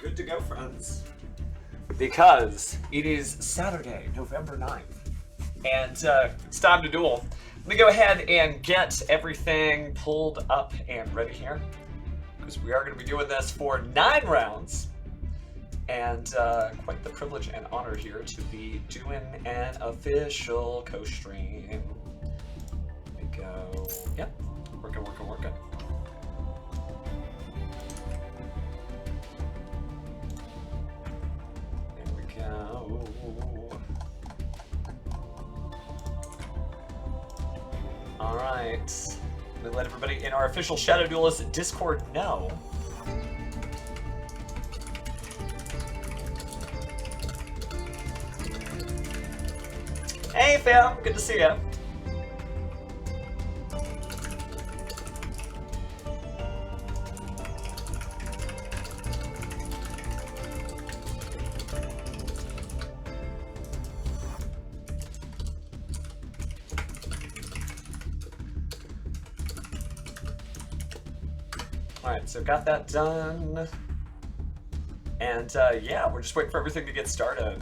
good to go, friends. Because it is Saturday, November 9th. And it's time to duel. Let me go ahead and get everything pulled up and ready here. Because we are going to be doing this for 9 rounds. And quite the privilege and honor here to be doing an official co-stream. There we go. Yep. Working. There we go. Alright. Let me let everybody in our official Shadow Duelist Discord know. Hey fam, good to see ya. Alright, so got that done. And yeah, we're just waiting for everything to get started.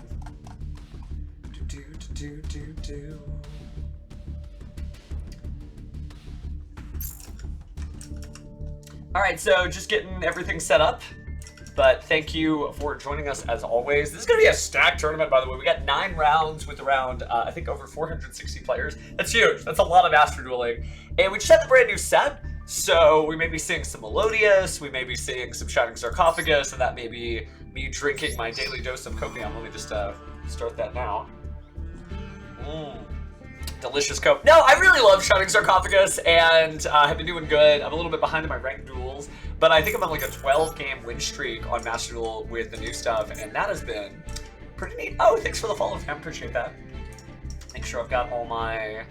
Alright, so just getting everything set up. But thank you for joining us as always. This is going to be a stacked tournament, by the way. We got 9 rounds with around, I think, over 460 players. That's huge. That's a lot of Master Dueling. And we just had the brand new set. So we may be seeing some Melodious, we may be seeing some Shining Sarcophagus, and that may be me drinking my daily dose of copium. Let me just start that now. Delicious cope. No, I really love Shining Sarcophagus, and have been doing good. I'm a little bit behind in my ranked duels, but I think I'm on like a 12-game win streak on Master Duel with the new stuff, and that has been pretty neat. Oh, thanks for the follow, fam. Appreciate that. Make sure I've got all my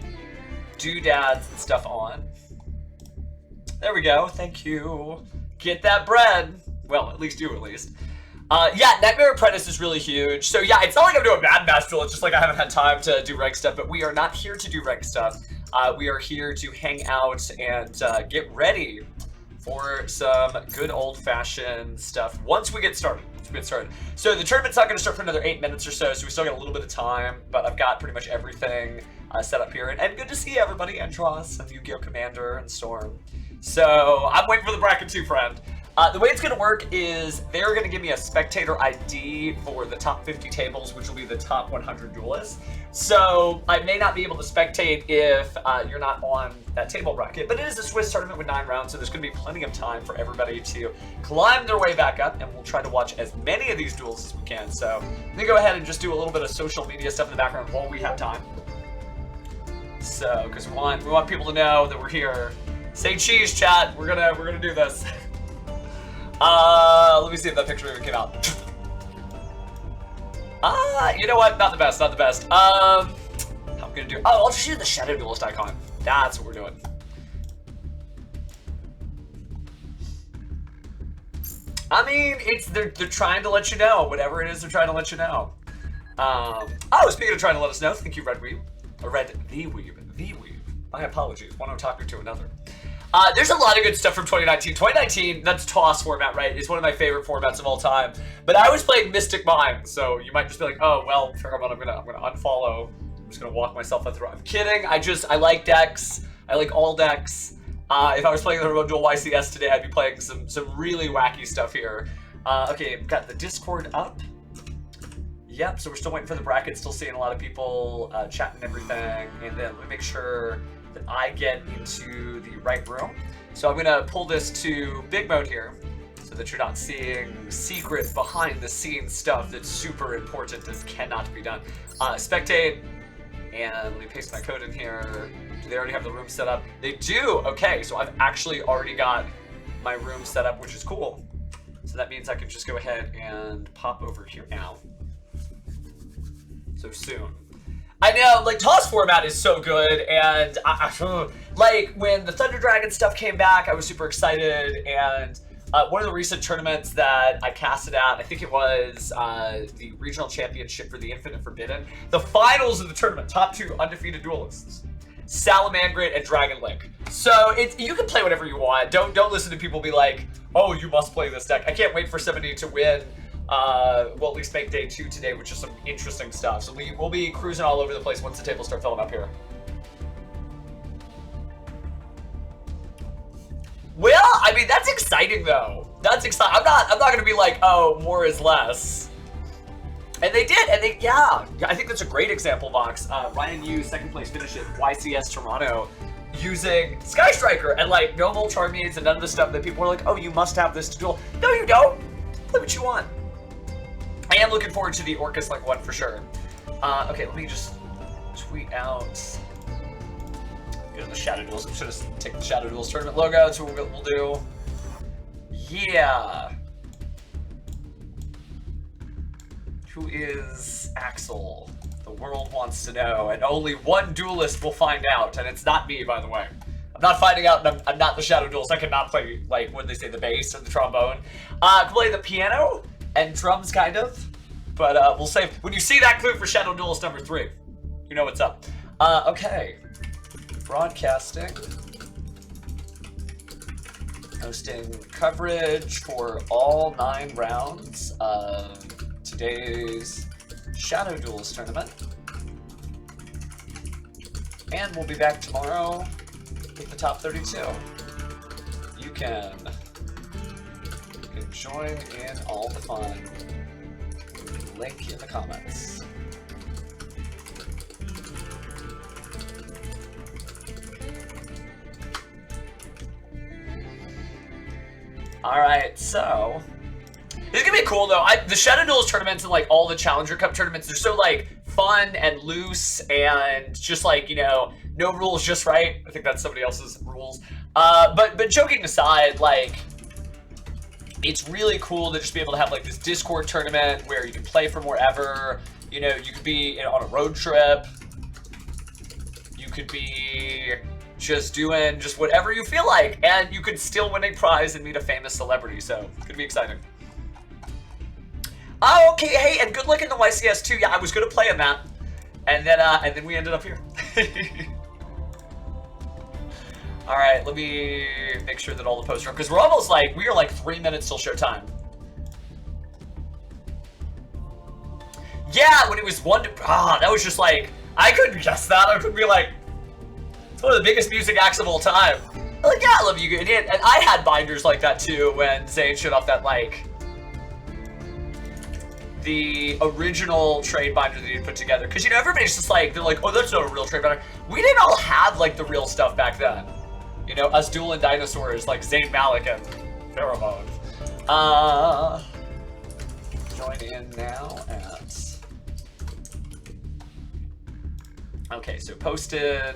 doodads and stuff on. There we go. Thank you. Get that bread. Well, at least you, at least. Yeah, Nightmare Apprentice is really huge. So yeah, it's not like I'm doing bad Master Duel. It's just like I haven't had time to do rank stuff. But we are not here to do rank stuff. We are here to hang out and get ready for some good old-fashioned stuff once we get started. So the tournament's not going to start for another 8 minutes or so. So we still got a little bit of time. But I've got pretty much everything set up here. And good to see everybody. Andros and Yu-Gi-Oh! Commander and Storm. So I'm waiting for the bracket too, friend. The way it's going to work is they're going to give me a spectator ID for the top 50 tables, which will be the top 100 duelists. So I may not be able to spectate if you're not on that table bracket, but it is a Swiss tournament with 9 rounds, so there's going to be plenty of time for everybody to climb their way back up, and we'll try to watch as many of these duels as we can. So let me go ahead and just do a little bit of social media stuff in the background while we have time. So, because we want people to know that we're here. Say cheese, chat. We're gonna do this. Let me see if that picture even came out. You know what? Not the best. How I'm gonna do? Oh, I'll just use the Shadow Duelist icon. That's what we're doing. I mean, they're trying to let you know whatever it is they're trying to let you know. Oh, speaking of trying to let us know, thank you, Red Weeb, or Red the Weeb. My apologies. One otaku to another. There's a lot of good stuff from 2019. 2019, that's TOS format, right? It's one of my favorite formats of all time. But I was playing Mystic Mind, so you might just be like, oh, well, Pheromone, I'm gonna unfollow. I'm just gonna walk myself through. I'm kidding. I like decks. I like all decks. If I was playing the Remote Duel YCS today, I'd be playing some really wacky stuff here. Okay, I've got the Discord up. Yep, so we're still waiting for the bracket. Still seeing a lot of people chatting and everything. And then let me make sure that I get into the right room. So I'm gonna pull this to big mode here so that you're not seeing secret behind the scenes stuff that's super important that cannot be done. Spectate, and let me paste my code in here. Do they already have the room set up? They do, okay, so I've actually already got my room set up, which is cool. So that means I can just go ahead and pop over here now. So soon. I know, like, TOS format is so good, and like, when the Thunder Dragon stuff came back, I was super excited, and one of the recent tournaments that I casted at, I think it was the regional championship for the Infinite Forbidden, the finals of the tournament, top 2 undefeated duelists. Salamangreat, and Dragon Link. So you can play whatever you want. Don't listen to people be like, oh, you must play this deck. I can't wait for 70 to win. We'll at least make day 2 today, which is some interesting stuff. So we'll be cruising all over the place once the tables start filling up here. Well, I mean, that's exciting though. That's exciting. I'm not gonna be like, oh, more is less. And they did, and yeah, I think that's a great example, Vox. Ryan Yu, second place finish at YCS Toronto, using Sky Striker and like no more Charmades and none of the stuff that people are like, oh, you must have this to duel. No, you don't. Play what you want. I am looking forward to the Orcus Link one for sure. Okay, let me just tweet out. Go to the Shadow Duels. I'm just gonna take the Shadow Duelist Tournament logo. That's what we'll do. Yeah. Who is Axel? The world wants to know, and only one duelist will find out, and it's not me, by the way. I'm not finding out, and I'm not the Shadow Duelist. I cannot play, like, what do they say, the bass or the trombone. I can play the piano and drums, kind of, but we'll save. When you see that clue for Shadow Duelist number 3, you know what's up. Okay. Broadcasting. Hosting coverage for all 9 rounds of today's Shadow Duelist Tournament. And we'll be back tomorrow with the top 32. You can join in all the fun. Link in the comments. Alright, so it's gonna be cool though. The Shadow Duelist tournaments and like all the Challenger Cup tournaments, they're so like fun and loose and just like, you know, no rules, just right. I think that's somebody else's rules. But joking aside, like it's really cool to just be able to have like this Discord tournament where you can play for forever. You know, you could be on a road trip. You could be just doing just whatever you feel like, and you could still win a prize and meet a famous celebrity, so it's gonna be exciting. Oh, okay, hey, and good luck in the YCS too. Yeah, I was gonna play a map, and then we ended up here. All right, let me make sure that all the posts are up, because we're almost like, we are like 3 minutes till showtime. Yeah, when it was that was just like, I couldn't guess that. I could be like, it's one of the biggest music acts of all time. I'm like, yeah, I love you. And I had binders like that too when Zayn showed off that, like, the original trade binder that he put together. Because, you know, everybody's just like, they're like, oh, that's not a real trade binder. We didn't all have, like, the real stuff back then. You know, us dueling dinosaurs like Zayn Malik and Pheromone. Join in now at... Okay, so posted,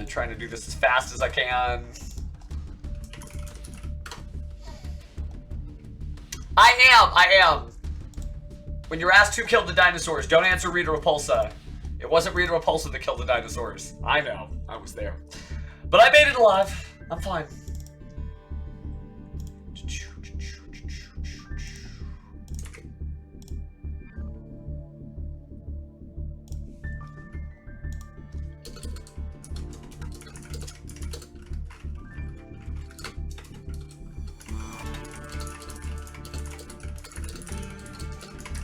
trying to do this as fast as I can. I am. When you're asked who killed the dinosaurs, don't answer Rita Repulsa. It wasn't Rita Repulsa that killed the dinosaurs. I know, I was there. But I made it alive. I'm fine.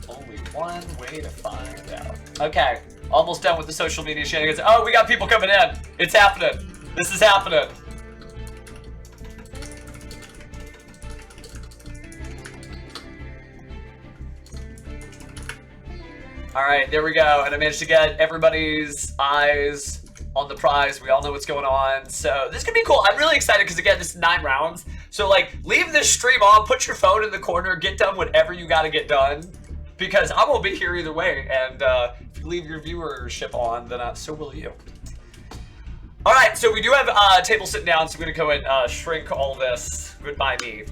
Only one way to find out. Okay, almost done with the social media shenanigans. Oh, we got people coming in. It's happening. This is happening. All right, there we go. And I managed to get everybody's eyes on the prize. We all know what's going on. So this could be cool. I'm really excited because, again, this is 9 rounds. So, like, leave this stream on, put your phone in the corner, get done whatever you got to get done. Because I won't be here either way. And if you leave your viewership on, then so will you. All right, so we do have a table sitting down, so I'm going to go and shrink all this, goodbye me,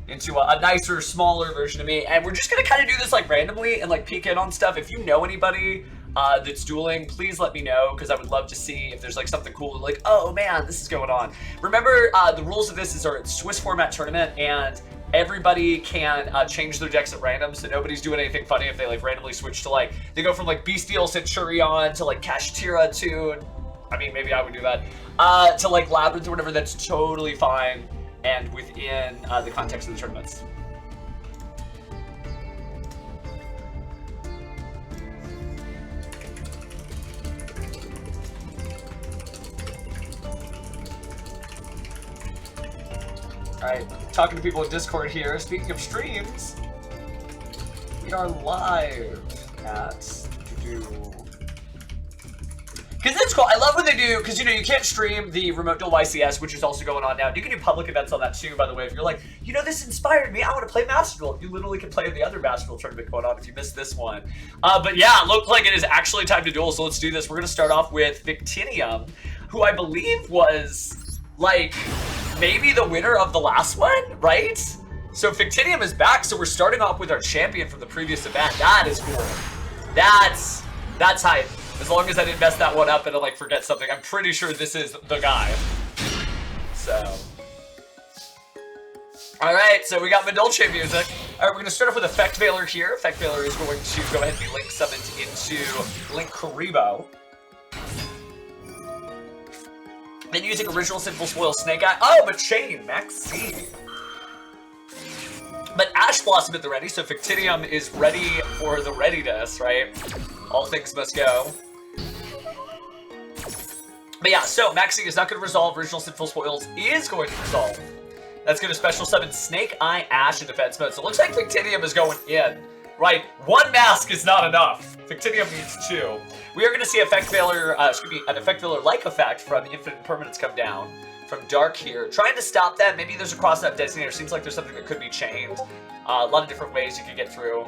into a nicer, smaller version of me. And we're just going to kind of do this like randomly and like peek in on stuff. If you know anybody that's dueling, please let me know, because I would love to see if there's like something cool, like, oh man, this is going on. Remember, the rules of this is our Swiss format tournament, and everybody can change their decks at random, so nobody's doing anything funny if they like randomly switch to like, they go from like Bestial Centurion to like Kashtira Tune. I mean, maybe I would do that. To like Labyrinth or whatever, that's totally fine and within the context of the tournaments. Alright, talking to people in Discord here. Speaking of streams, we are live at because it's cool. I love when they do, because, you know, you can't stream the Remote Duel YCS, which is also going on now. You can do public events on that too, by the way. If you're like, you know, this inspired me, I want to play Master Duel. You literally can play the other Master Duel tournament going on if you missed this one. But yeah, it looked like it is actually time to duel, so let's do this. We're going to start off with Victinium, who I believe was, like, maybe the winner of the last one, right? So Victinium is back, so we're starting off with our champion from the previous event. That is cool. That's hype. As long as I didn't mess that one up and I like forget something, I'm pretty sure this is the guy. So. Alright, so we got Madolce music. Alright, we're gonna start off with Effect Veiler here. Effect Veiler is going to go ahead and be Link summoned into Link Karibo. Then using original Sinful Spoil Snake Eye. Oh, but Chain, Maxine. But Ash Blossom at the ready, so Victinium is ready for the readiness, right? All things must go. But yeah, so Maxine is not going to resolve. Original Sinful Spoils is going to resolve. That's going to special summon Snake Eye Ash in defense mode. So it looks like Victinium is going in, right? One mask is not enough. Victinium needs two. We are going to see Effect Veiler, an Effect Veiler-like effect from Infinite Permanence come down from Dark here. Trying to stop that. Maybe there's a cross-up designator. Seems like there's something that could be chained. A lot of different ways you could get through.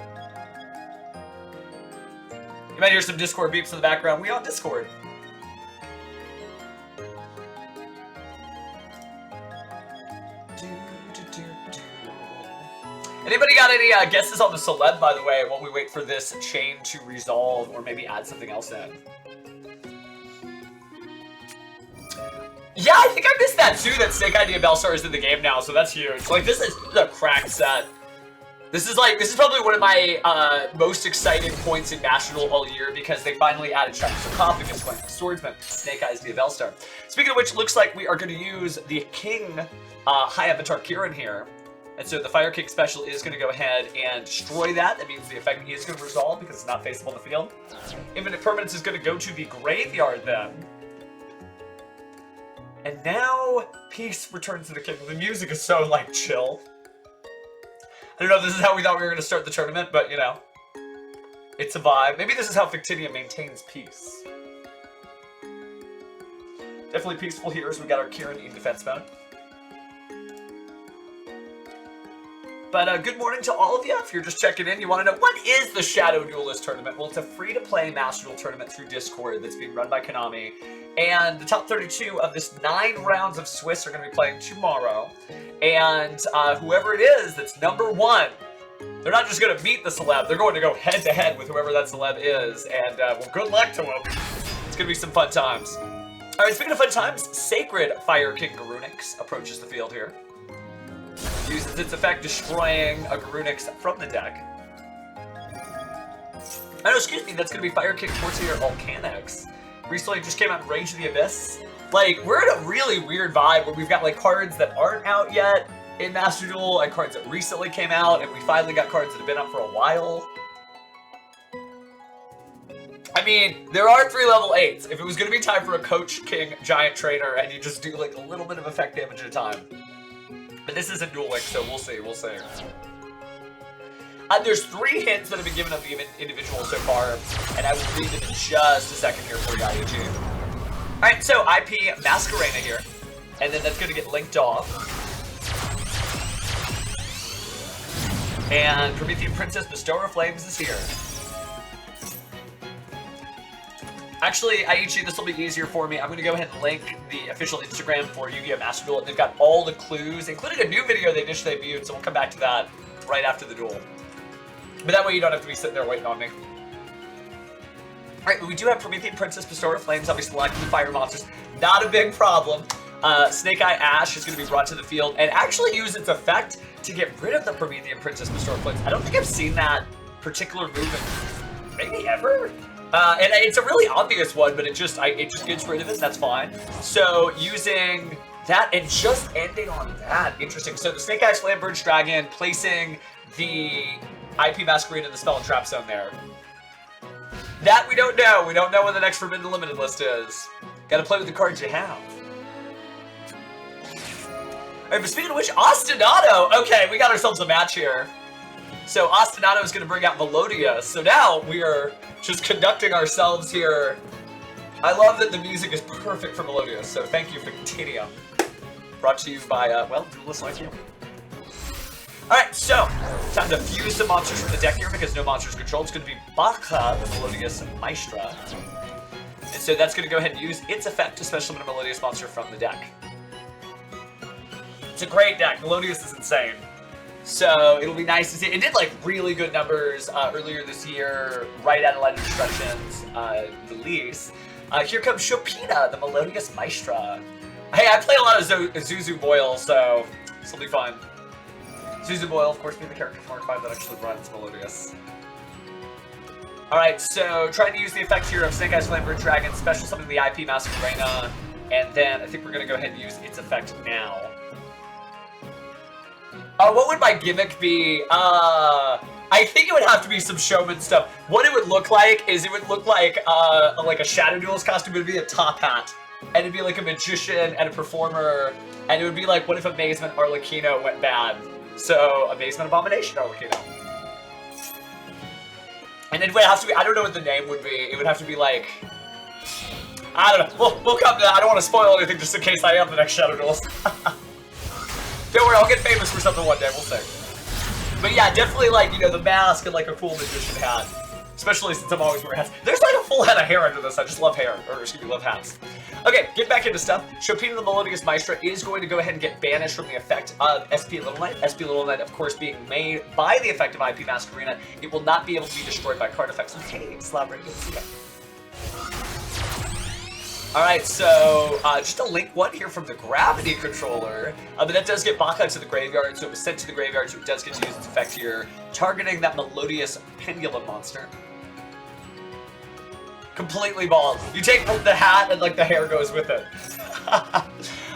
You might hear some Discord beeps in the background. We on Discord. Anybody got any guesses on the celeb, by the way, while we wait for this chain to resolve, or maybe add something else in? Yeah, I think I missed that too, that Snake Eye Diabellstar is in the game now, so that's huge. Like, this is a cracked set. This is probably one of my most exciting points in Master Duel all year, because they finally added Shadow Sarcophagus, Swordsman, Snake Eyes Diabellstar. Speaking of which, looks like we are going to use the King High Avatar Kirin here. And so the Fire King special is going to go ahead and destroy that. That means the effect is going to resolve because it's not faceable on the field. Infinite Permanence is going to go to the graveyard then. And now peace returns to the king. The music is so, like, chill. I don't know if this is how we thought we were going to start the tournament, but, you know. It's a vibe. Maybe this is how Victinium maintains peace. Definitely peaceful here as we got our Kirin in defense mode. But good morning to all of you. If you're just checking in, you want to know, what is the Shadow Duelist Tournament? Well, it's a free-to-play Master Duel tournament through Discord that's being run by Konami. And the top 32 of this 9 rounds of Swiss are going to be playing tomorrow. And whoever it is that's #1, they're not just going to meet the celeb, they're going to go head-to-head with whoever that celeb is. And, well, good luck to them. It's going to be some fun times. All right, speaking of fun times, Sacred Fire King Garunix approaches the field here. Uses its effect, destroying a Garunix from the deck. Oh, no, excuse me, that's going to be Fire King Courtier Volcanix. Recently just came out in Rage of the Abyss. Like, we're in a really weird vibe where we've got, like, cards that aren't out yet in Master Duel, and cards that recently came out, and we finally got cards that have been out for a while. I mean, there are 3 level 8s. If it was going to be time for a Coach King Giant Trainer, and you just do, like, a little bit of effect damage at a time. But this isn't Duel Link, so we'll see, we'll see. There's 3 hints that have been given of the individual so far, and I will read them in just a second here for you, IAG. Alright, so IP Masquerena here, and then that's going to get linked off. And Promethean Princess Bestower of Flames is here. Actually, Aichi, this will be easier for me. I'm going to go ahead and link the official Instagram for Yu-Gi-Oh! Master Duel. They've got all the clues, including a new video they just debuted, so we'll come back to that right after the duel. But that way you don't have to be sitting there waiting on me. Alright, but we do have Promethean Princess Bestower of Flames. I'll be selecting the fire monsters. Not a big problem. Snake Eye Ash is going to be brought to the field and actually use its effect to get rid of the Promethean Princess Bestower of Flames. I don't think I've seen that particular move in maybe ever? And it's a really obvious one, but it just gets rid of it. That's fine. So using that and just ending on that, interesting. So the Snake Eyes Flamberge Dragon placing the IP Masquerade in the Spell and Trap Zone there. That we don't know. We don't know what the next Forbidden Limited list is. Got to play with the cards you have. All right, but speaking of which, Ostinato. Okay, we got ourselves a match here. So Ostinato is going to bring out Melodia. So now we are just conducting ourselves here. I love that the music is perfect for Melodia. So thank you, Fictinium. Brought to you by, well, duelists like you. Alright, so time to fuse the monsters from the deck here because no monsters controlled. It's going to be Baka, the Melodious Maestra. And so that's going to go ahead and use its effect to special summon a Melodious monster from the deck. It's a great deck. Melodious is insane. So it'll be nice to see. It did like really good numbers earlier this year, right out of Light Instructions release. Here comes Chopina, the Melodious Maestra. Hey, I play a lot of Zuzu Boyle, so this will be fun. Zuzu Boyle, of course, being the character from Mark 5 that actually runs Melodious. Alright, so trying to use the effect here of Snake Eyes Flamberge Dragon, special summon the IP Masquerade, and then I think we're going to go ahead and use its effect now. What would my gimmick be? I think it would have to be some showman stuff. What it would look like is it would look like a Shadow Duelist costume. It would be a top hat, and it'd be like a magician and a performer, and it would be like, what if Amazement Arlecchino went bad? So, Amazement Abomination Arlecchino. And it would have to be, I don't know what the name would be. It would have to be like, I don't know. We'll come to that. I don't want to spoil anything just in case I am the next Shadow Duelist. Don't worry, I'll get famous for something one day, we'll see. But yeah, definitely like, you know, the mask and like a cool magician hat. Especially since I'm always wearing hats. There's like a full head of hair under this, I just love hair. Or excuse me, love hats. Okay, get back into stuff. Chopina the Melodious Maestra is going to go ahead and get banished from the effect of SP Little Knight. SP Little Knight, of course, being made by the effect of IP Masquerade. It will not be able to be destroyed by card effects. Okay, Slab Ready, let's see that. Alright, so just a link one here from the Gravity Controller. But that does get Baka to the graveyard, so it was sent to the graveyard, so it does get to use its effect here, targeting that Melodious Pendulum monster. Completely bald. You take the hat and like the hair goes with it.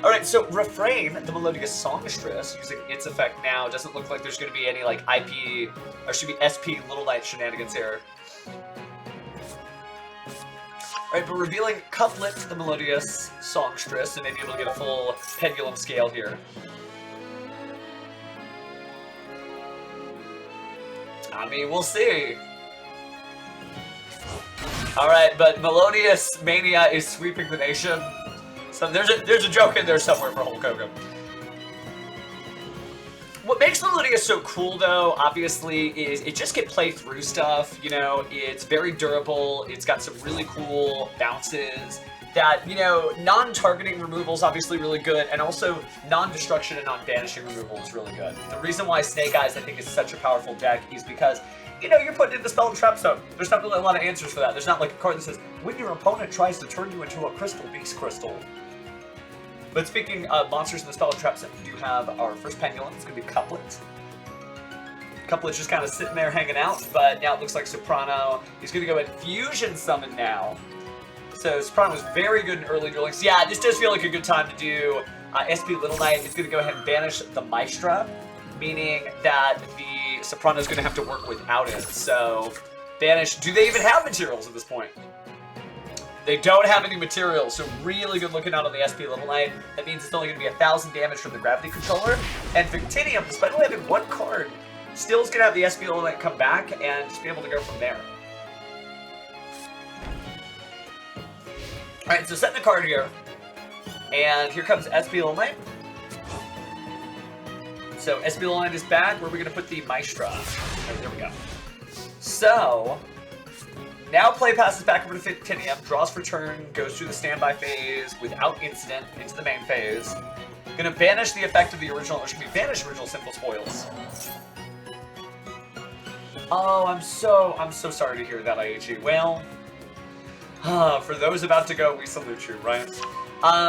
Alright, so Refrain, the Melodious Songstress, using its effect now. Doesn't look like there's going to be any like IP, or should be SP Little Knight shenanigans here. Alright, but revealing Couplet to the Melodious Songstress, and maybe able to get a full pendulum scale here. I mean, we'll see. Alright, but Melodious Mania is sweeping the nation. So there's a joke in there somewhere for Hulk Hogan. What makes Melodious so cool, though, obviously, is it just can play through stuff, you know, it's very durable, it's got some really cool bounces, that, you know, non-targeting removal is obviously really good, and also non-destruction and non-banishing removal is really good. The reason why Snake Eyes, I think, is such a powerful deck is because, you know, you're putting in the Spell and Trap Zone. There's not really a lot of answers for that. There's not like a card that says, when your opponent tries to turn you into a crystal, beast crystal. But speaking of monsters in the Spell and Trap Zone, we do have our first Pendulum. It's going to be Couplet. Couplet's just kind of sitting there hanging out, but now it looks like Soprano. He's going to go and Fusion Summon now. So Soprano was very good in early duelings. Yeah, this does feel like a good time to do SP Little Knight. It's going to go ahead and banish the Maestra, meaning that the Soprano is going to have to work without it. So banish. Do they even have materials at this point? They don't have any materials, so really good looking out on the SP Little Knight. That means it's only going to be 1,000 damage from the Gravity Controller. And Victinium, despite only having one card, still is going to have the SP Little Knight come back and just be able to go from there. Alright, so setting the card here. And here comes SP Little Knight. So SP Little Knight is back. Where are we going to put the Maestra? Right, there we go. So now play passes back over to Victinium, draws for turn, goes through the standby phase without incident into the main phase. Gonna banish the effect of the original, or should we banish original Simple Spoils? Oh, I'm so sorry to hear that, IHG. Well, for those about to go, we salute you, right?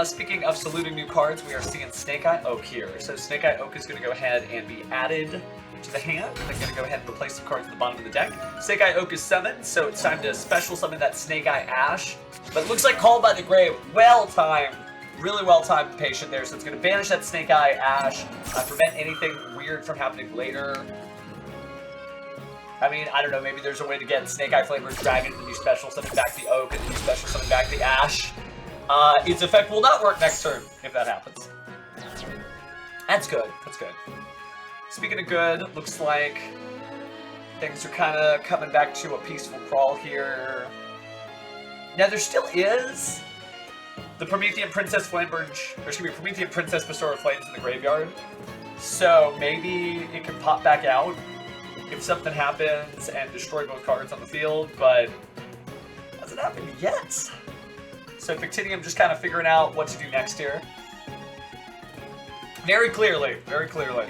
Speaking of saluting new cards, we are seeing Snake Eye Oak here. So Snake Eye Oak is gonna go ahead and be added to the hand. I'm going to go ahead and replace some cards at the bottom of the deck. Snake Eye Oak is summoned, so it's time to special summon that Snake Eye Ash. But it looks like Called by the Grave. Well-timed. Really well-timed and patient there. So it's going to banish that Snake Eye Ash. Prevent anything weird from happening later. I mean, I don't know. Maybe there's a way to get Snake Eye Flamer's Dragon, and then you special summon back the Oak, and then you special summon back the Ash. Its effect will not work next turn if that happens. That's good. That's good. Speaking of good, looks like things are kind of coming back to a peaceful crawl here. Now, there still is the Promethean Princess Flamebird, or excuse me, Promethean Princess Bestower of Flames in the graveyard. So maybe it can pop back out if something happens and destroy both cards on the field, but hasn't happened yet. So Victinium just kind of figuring out what to do next here. Very clearly, very clearly.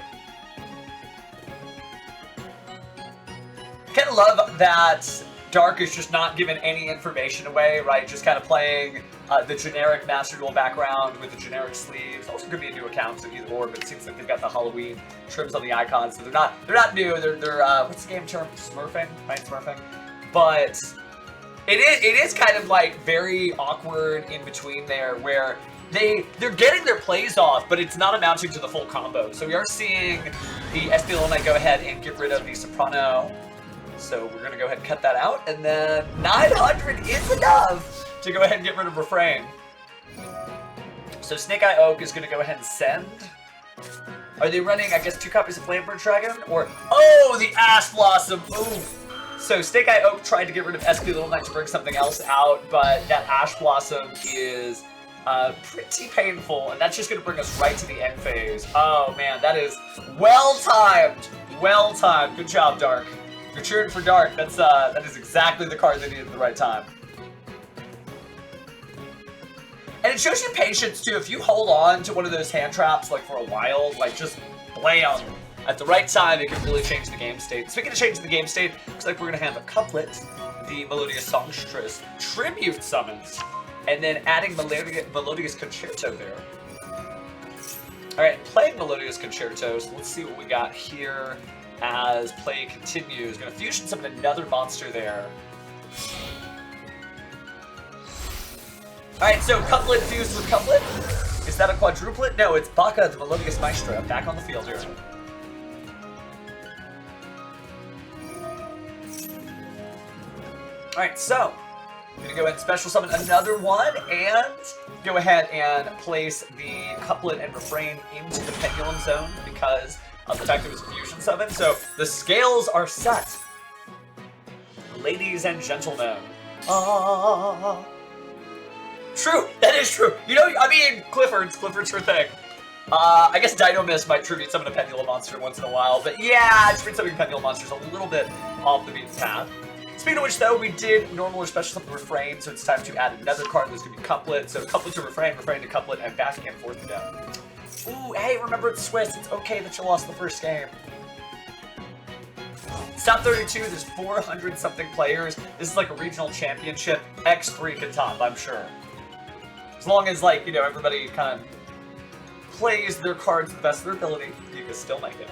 Kind of love that Dark is just not giving any information away, right? Just kind of playing the generic Master Duel background with the generic sleeves. Also could be a new account, so either or, but it seems like they've got the Halloween trims on the icons, so they're not new. They're what's the game term? Smurfing, right? Smurfing. But it is kind of like very awkward in between there, where they're getting their plays off, but it's not amounting to the full combo. So we are seeing the SP Little Knight go ahead and get rid of the Soprano. So we're gonna go ahead and cut that out, and then 900 is enough to go ahead and get rid of Refrain. So Snake Eye Oak is gonna go ahead and send. Are they running, I guess, 2 copies of Flamebird Dragon? Or, oh, the Ash Blossom, oof. So Snake Eye Oak tried to get rid of SP Little Knight to bring something else out, but that Ash Blossom is pretty painful, and that's just going to bring us right to the end phase. Oh man, that is well-timed. Well-timed. Good job, Dark. You're cheering for Dark. That is exactly the card they needed at the right time. And it shows you patience, too. If you hold on to one of those hand traps, like, for a while, like, just blam. At the right time, it can really change the game state. Speaking of changing the game state, looks like we're going to have a couplet, the Melodious Songstress Tribute Summons, and then adding Melodious Concerto there. Alright, playing Melodious Concerto, so let's see what we got here as play continues. Going to fusion summon another monster there. Alright, so couplet fused with couplet. Is that a quadruplet? No, it's Baka, the Melodious Maestra, back on the field here. Alright, so I'm going to go ahead and special summon another one and go ahead and place the couplet and refrain into the pendulum zone because of the fact that it was a fusion summon. So the scales are set. Ladies and gentlemen. True, that is true. You know, I mean, Clifford's her thing. I guess Dino Mist might tribute summon a pendulum monster once in a while, but yeah, tribute summoning pendulum monsters a little bit off the beaten path. Speaking of which, though, we did normal or special summon refrain, so it's time to add another card that's going to be couplet. So couplet to refrain, refrain to couplet, and back and forth again. Ooh, hey, remember it's Swiss. It's okay that you lost the first game. It's top 32. There's 400-something players. This is like a regional championship. X3 can top, I'm sure. As long as, like, you know, everybody kind of plays their cards to the best of their ability, you can still make it.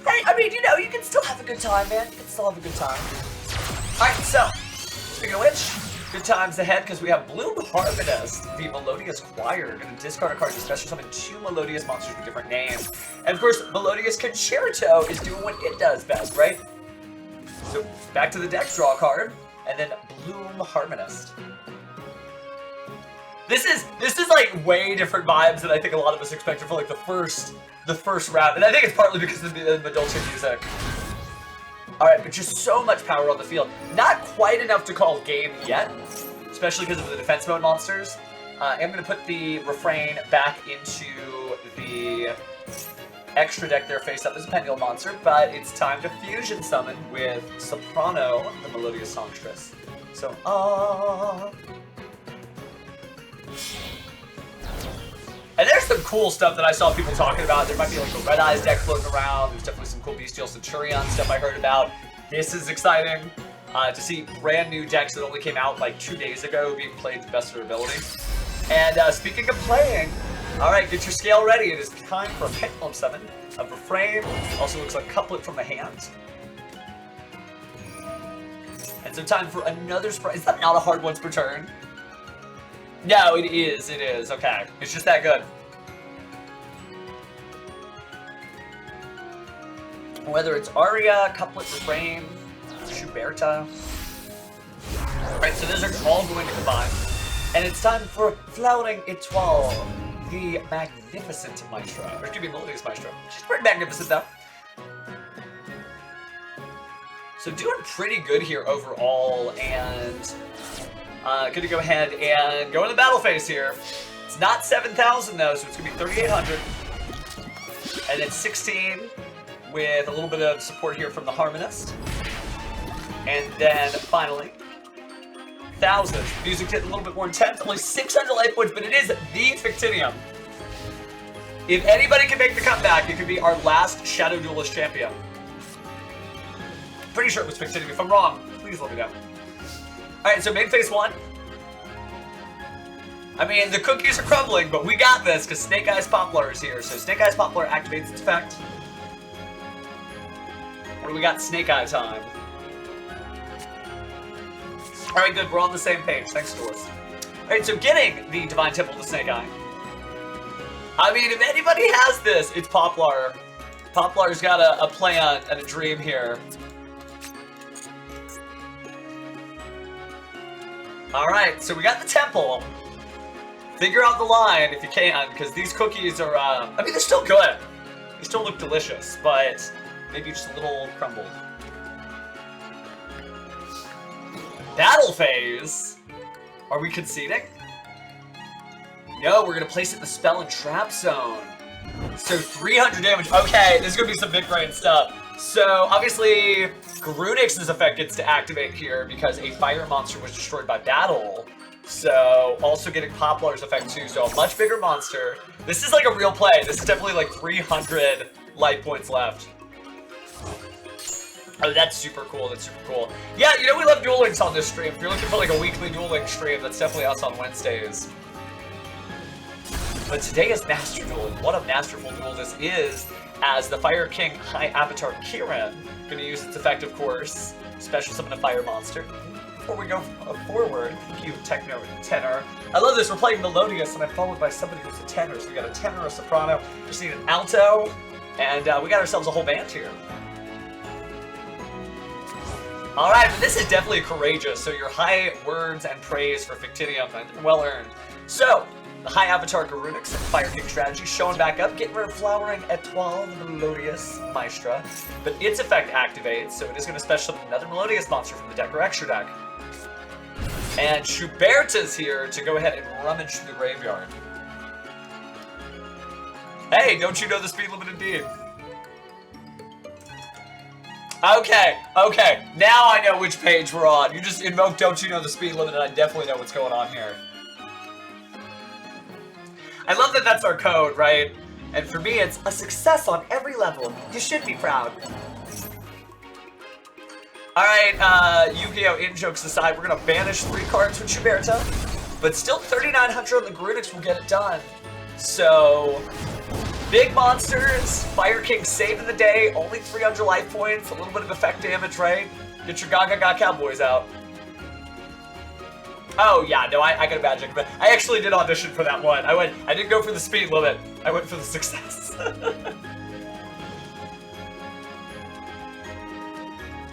Hey, I mean, you know, you can still have a good time, man. You can still have a good time. Alright, so, speaking of which, good times ahead, because we have Bloom Harmonist, the Melodious Choir. Going to discard a card to special summon 2 Melodious monsters with different names. And of course, Melodious Concerto is doing what it does best, right? So, back to the deck, draw a card, and then Bloom Harmonist. This is like way different vibes than I think a lot of us expected for like the first round, and I think it's partly because of the Dolce music. Alright, but just so much power on the field. Not quite enough to call game yet, especially because of the defense mode monsters. I'm going to put the refrain back into the extra deck there face up as a pendulum monster, but it's time to fusion summon with Soprano, the Melodious Songstress. So, and there's some cool stuff that I saw people talking about. There might be like a Red Eyes deck floating around. There's definitely some cool Bestial Centurion stuff I heard about. This is exciting to see brand new decks that only came out like 2 days ago being played to the best of their ability. And speaking of playing, Alright, get your scale ready. It is time for a Pendulum Summon, a Refrain. Also looks like Couplet from the hand. And so time for another surprise. Is that not a hard once per turn? No, it is. It is. Okay. It's just that good. Whether it's Aria, Couplet, Refrain, Schuberta. Alright, so those are all going to combine. And it's time for Flowering Etoile, the Magnificent Maestro. Or excuse me, Melodious Maestro. She's pretty magnificent though. So doing pretty good here overall, and good to go ahead and go in the battle phase here. It's not 7,000 though, so it's going to be 3,800. And then 16 with a little bit of support here from the Harmonist. And then finally, 1,000. Music's getting a little bit more intense. Only 600 life points, but it is the Victinium. If anybody can make the comeback, it could be our last Shadow Duelist champion. Pretty sure it was Victinium. If I'm wrong, please let me know. Alright, so main phase 1. I mean, the cookies are crumbling, but we got this because Snake Eyes Poplar is here. So Snake Eyes Poplar activates its effect. What do we got? Snake Eye time. Alright, good. We're on the same page. Thanks, Doris. Alright, so getting the Divine Temple to Snake Eye. I mean, if anybody has this, it's Poplar. Poplar's got a plan and a dream here. Alright, so we got the temple. Figure out the line if you can, because these cookies are, I mean, they're still good. They still look delicious, but maybe just a little crumbled. Battle phase? Are we conceding? No, we're gonna place it in the spell and trap zone. So 300 damage. Okay, this is gonna be some big brain stuff. So obviously, Garunix's effect gets to activate here because a fire monster was destroyed by battle. So also getting Poplar's effect too. So a much bigger monster. This is like a real play. This is definitely like 300 life points left. Oh, that's super cool. That's super cool. Yeah, you know we love Duel Links on this stream. If you're looking for like a weekly Duel Link stream, that's definitely us on Wednesdays. But today is Master Duel, and what a masterful duel this is, as the Fire King High Avatar Kirin, gonna use its effect, of course, special summon a fire monster. Before we go forward, thank you, Techno Tenor. I love this, we're playing Melodious, and I'm followed by somebody who's a tenor, so we got a tenor, a soprano, just need an alto, and we got ourselves a whole band here. Alright, but this is definitely courageous, so your high words and praise for Victinium, well earned. So, the High Avatar Garunix and Fire King strategy showing back up, getting rid of Flowering Etoile, the Melodious Maestra. But its effect activates, so it is going to special summon another Melodious monster from the deck or extra deck. And Schuberta's here to go ahead and rummage through the graveyard. Hey, don't you know the speed limit indeed? Okay, okay, now I know which page we're on. You just invoked Don't You Know the Speed Limit, and I definitely know what's going on here. I love that that's our code, right? And for me, it's a success on every level. You should be proud. Alright, Yu-Gi-Oh! In-jokes aside, we're gonna banish 3 cards from Schuberta, but still 3,900 on the Garunix will get it done. So, big monsters, Fire King saving the day, only 300 life points, a little bit of effect damage, right? Get your Gaga Cowboys out. Oh yeah, no, I got magic, but I actually did audition for that one. I didn't go for the speed limit. I went for the success.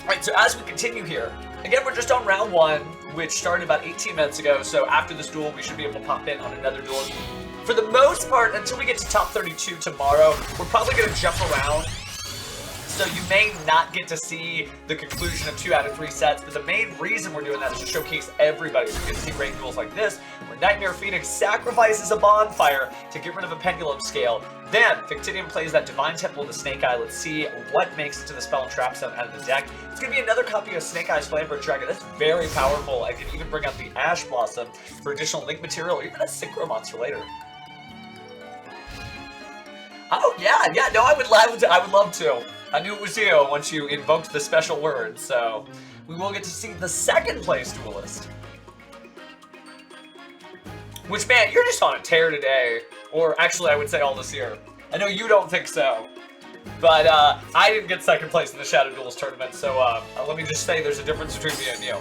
Alright, so as we continue here, again, we're just on round 1, which started about 18 minutes ago, so after this duel, we should be able to pop in on another duel. For the most part, until we get to top 32 tomorrow, we're probably going to jump around. So you may not get to see the conclusion of 2 out of 3 sets, but the main reason we're doing that is to showcase everybody. So we get to see great duels like this, where Nightmare Phoenix sacrifices a bonfire to get rid of a pendulum scale. Then, Victinium plays that Divine Temple to Snake Eye. Let's see what makes it to the Spell and Trap Zone out of the deck. It's going to be another copy of Snake Eye's Flamebird Dragon. That's very powerful. I can even bring out the Ash Blossom for additional Link material, or even a Synchro monster later. Oh, yeah, no, I would love to. I knew it was you once you invoked the special word, so we will get to see the second place duelist. Which, man, you're just on a tear today. Or actually, I would say all this year. I know you don't think so. But I didn't get second place in the Shadow Duelist Tournament, so let me just say there's a difference between me and you.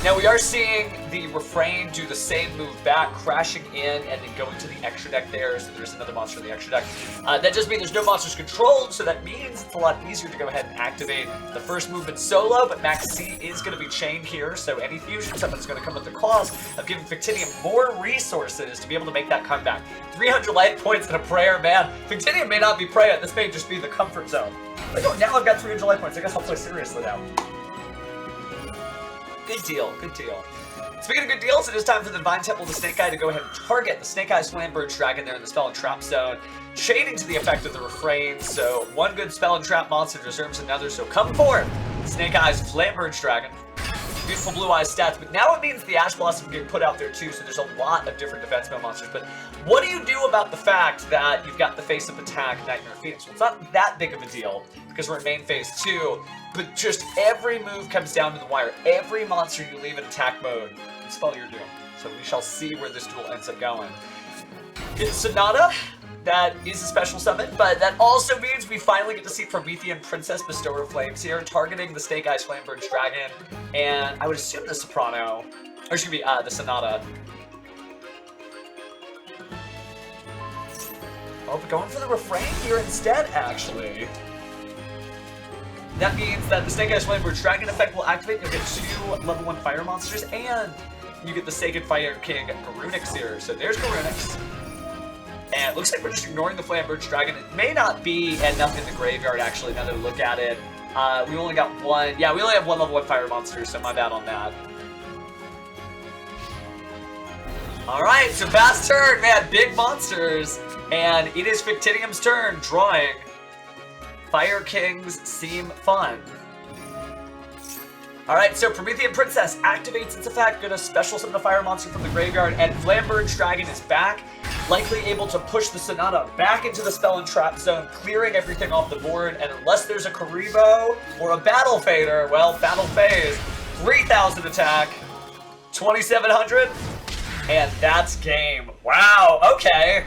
Now we are seeing the Refrain do the same move back, crashing in and then going to the extra deck there, so there's another monster in the extra deck. That does mean there's no monsters controlled, so that means it's a lot easier to go ahead and activate the first movement solo, but Max C is going to be chained here, so any fusion summon is going to come at the cost of giving Fictinium more resources to be able to make that comeback. 300 life points and a prayer, man. Fictinium may not be prayer, this may just be the comfort zone. But now I've got 300 life points, I guess I'll play seriously now. Good deal, good deal. Speaking of good deals, it is time for the Divine Temple of the Snake Eye to go ahead and target the Snake Eye Slamberg Dragon there in the Spell and Trap zone, shading to the effect of the Refrain, so one good Spell and Trap monster deserves another, so come forth, Snake Eye's Flamberge Dragon. Beautiful Blue Eyes stats, but now it means the Ash Blossom get put out there too, so there's a lot of different defense spell monsters, but what do you do about the fact that you've got the face-up attack Nightmare Phoenix? Well, it's not that big of a deal, because we're in main phase 2, but just every move comes down to the wire. Every monster you leave in attack mode, you spell your doom. So we shall see where this duel ends up going. It's Sonata. That is a special summon, but that also means we finally get to see Promethean Princess Bestower of Flames here, targeting the Snake Eyes Flamberge Dragon, and I would assume the Soprano, or excuse me, the Sonata. Oh, but going for the Refrain here instead, actually. That means that the Snake Eyes Flamberge Dragon effect will activate, you'll get 2 level 1 fire monsters, and you get the Sacred Fire King Garunix here. So there's Garunix. And it looks like we're just ignoring the Flamberge Dragon. It may not be enough in the graveyard, actually, now that we look at it. We only got 1. Yeah, we only have 1 level 1 fire monster, so my bad on that. Alright, so fast turn, man. Big monsters. And it is Fictinium's turn, drawing. Fire Kings seem fun. Alright, so Promethean Princess activates its effect, gonna special summon a fire monster from the graveyard, and Flamberge Dragon is back, likely able to push the Sonata back into the Spell and Trap zone, clearing everything off the board, and unless there's a Karibo or a Battle Fader, well, Battle Phase, 3,000 attack, 2,700, and that's game. Wow, okay.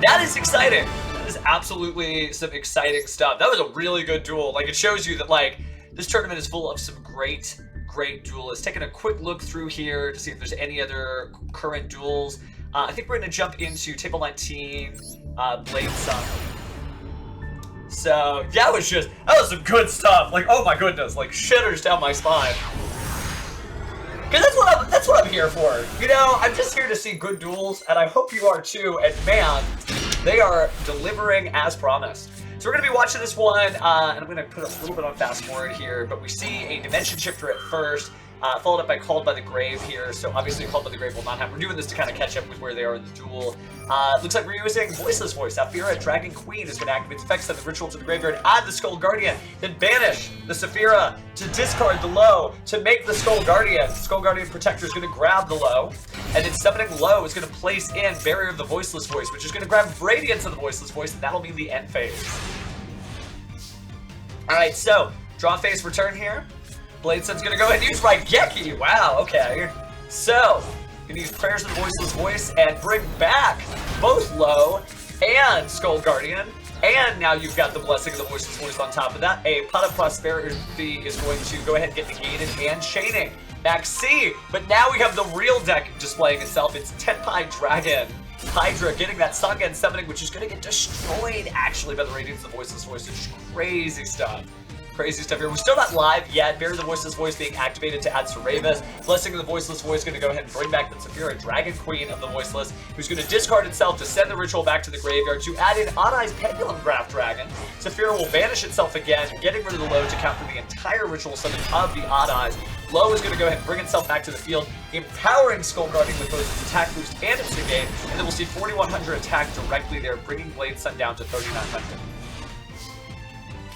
That is exciting. That is absolutely some exciting stuff. That was a really good duel. Like, it shows you that, like, this tournament is full of some great duelists. Taking a quick look through here to see if there's any other current duels. I think we're going to jump into Table 19, Blade Sun. So, that was some good stuff. Like, oh my goodness, like, shitters down my spine. Because that's what I'm here for. You know, I'm just here to see good duels, and I hope you are too, and man, they are delivering as promised. So we're going to be watching this one, and I'm going to put a little bit on fast forward here, but we see a Dimension Shifter at first, followed up by Called by the Grave here, so obviously Called by the Grave will not happen. We're doing this to kind of catch up with where they are in the duel. Looks like we're using Voiceless Voice. Saphira, Dragon Queen, is going to activate effects, send the ritual to the graveyard, add the Skull Guardian, then banish the Saphira to discard the Low to make the Skull Guardian. Skull Guardian Protector is going to grab the Low, and then summoning Low is going to place in Barrier of the Voiceless Voice, which is going to grab Radiance of the Voiceless Voice, and that'll be the end phase. Alright, so, draw phase for turn here. Blade Sun's gonna go ahead and use Raigeki. Wow, okay. So, gonna use Prayers of the Voiceless Voice and bring back both Low and Skull Guardian. And now you've got the Blessing of the Voiceless Voice on top of that. A Pot of Prosperity is going to go ahead and get negated and chaining. Max C, but now we have the real deck displaying itself. It's Tenpai Dragon. Hydra getting that Sangen summoning, which is going to get destroyed actually by the Radiance of the Voiceless Voice. It's just crazy stuff. Crazy stuff here. We're still not live yet. Bury the Voiceless Voice being activated to add Saravis. Blessing of the Voiceless Voice going to go ahead and bring back the Saphira, Dragon Queen of the Voiceless, who's going to discard itself to send the ritual back to the graveyard to add in Odd-Eye's Pendulum Graph Dragon. Saphira will banish itself again, getting rid of the Low to counter the entire ritual summon of the Odd-Eyes. Low is going to go ahead and bring itself back to the field, empowering Skull Guardian with both its attack boost and its negate, and then we'll see 4,100 attack directly there, bringing Blade Sun down to 3,900.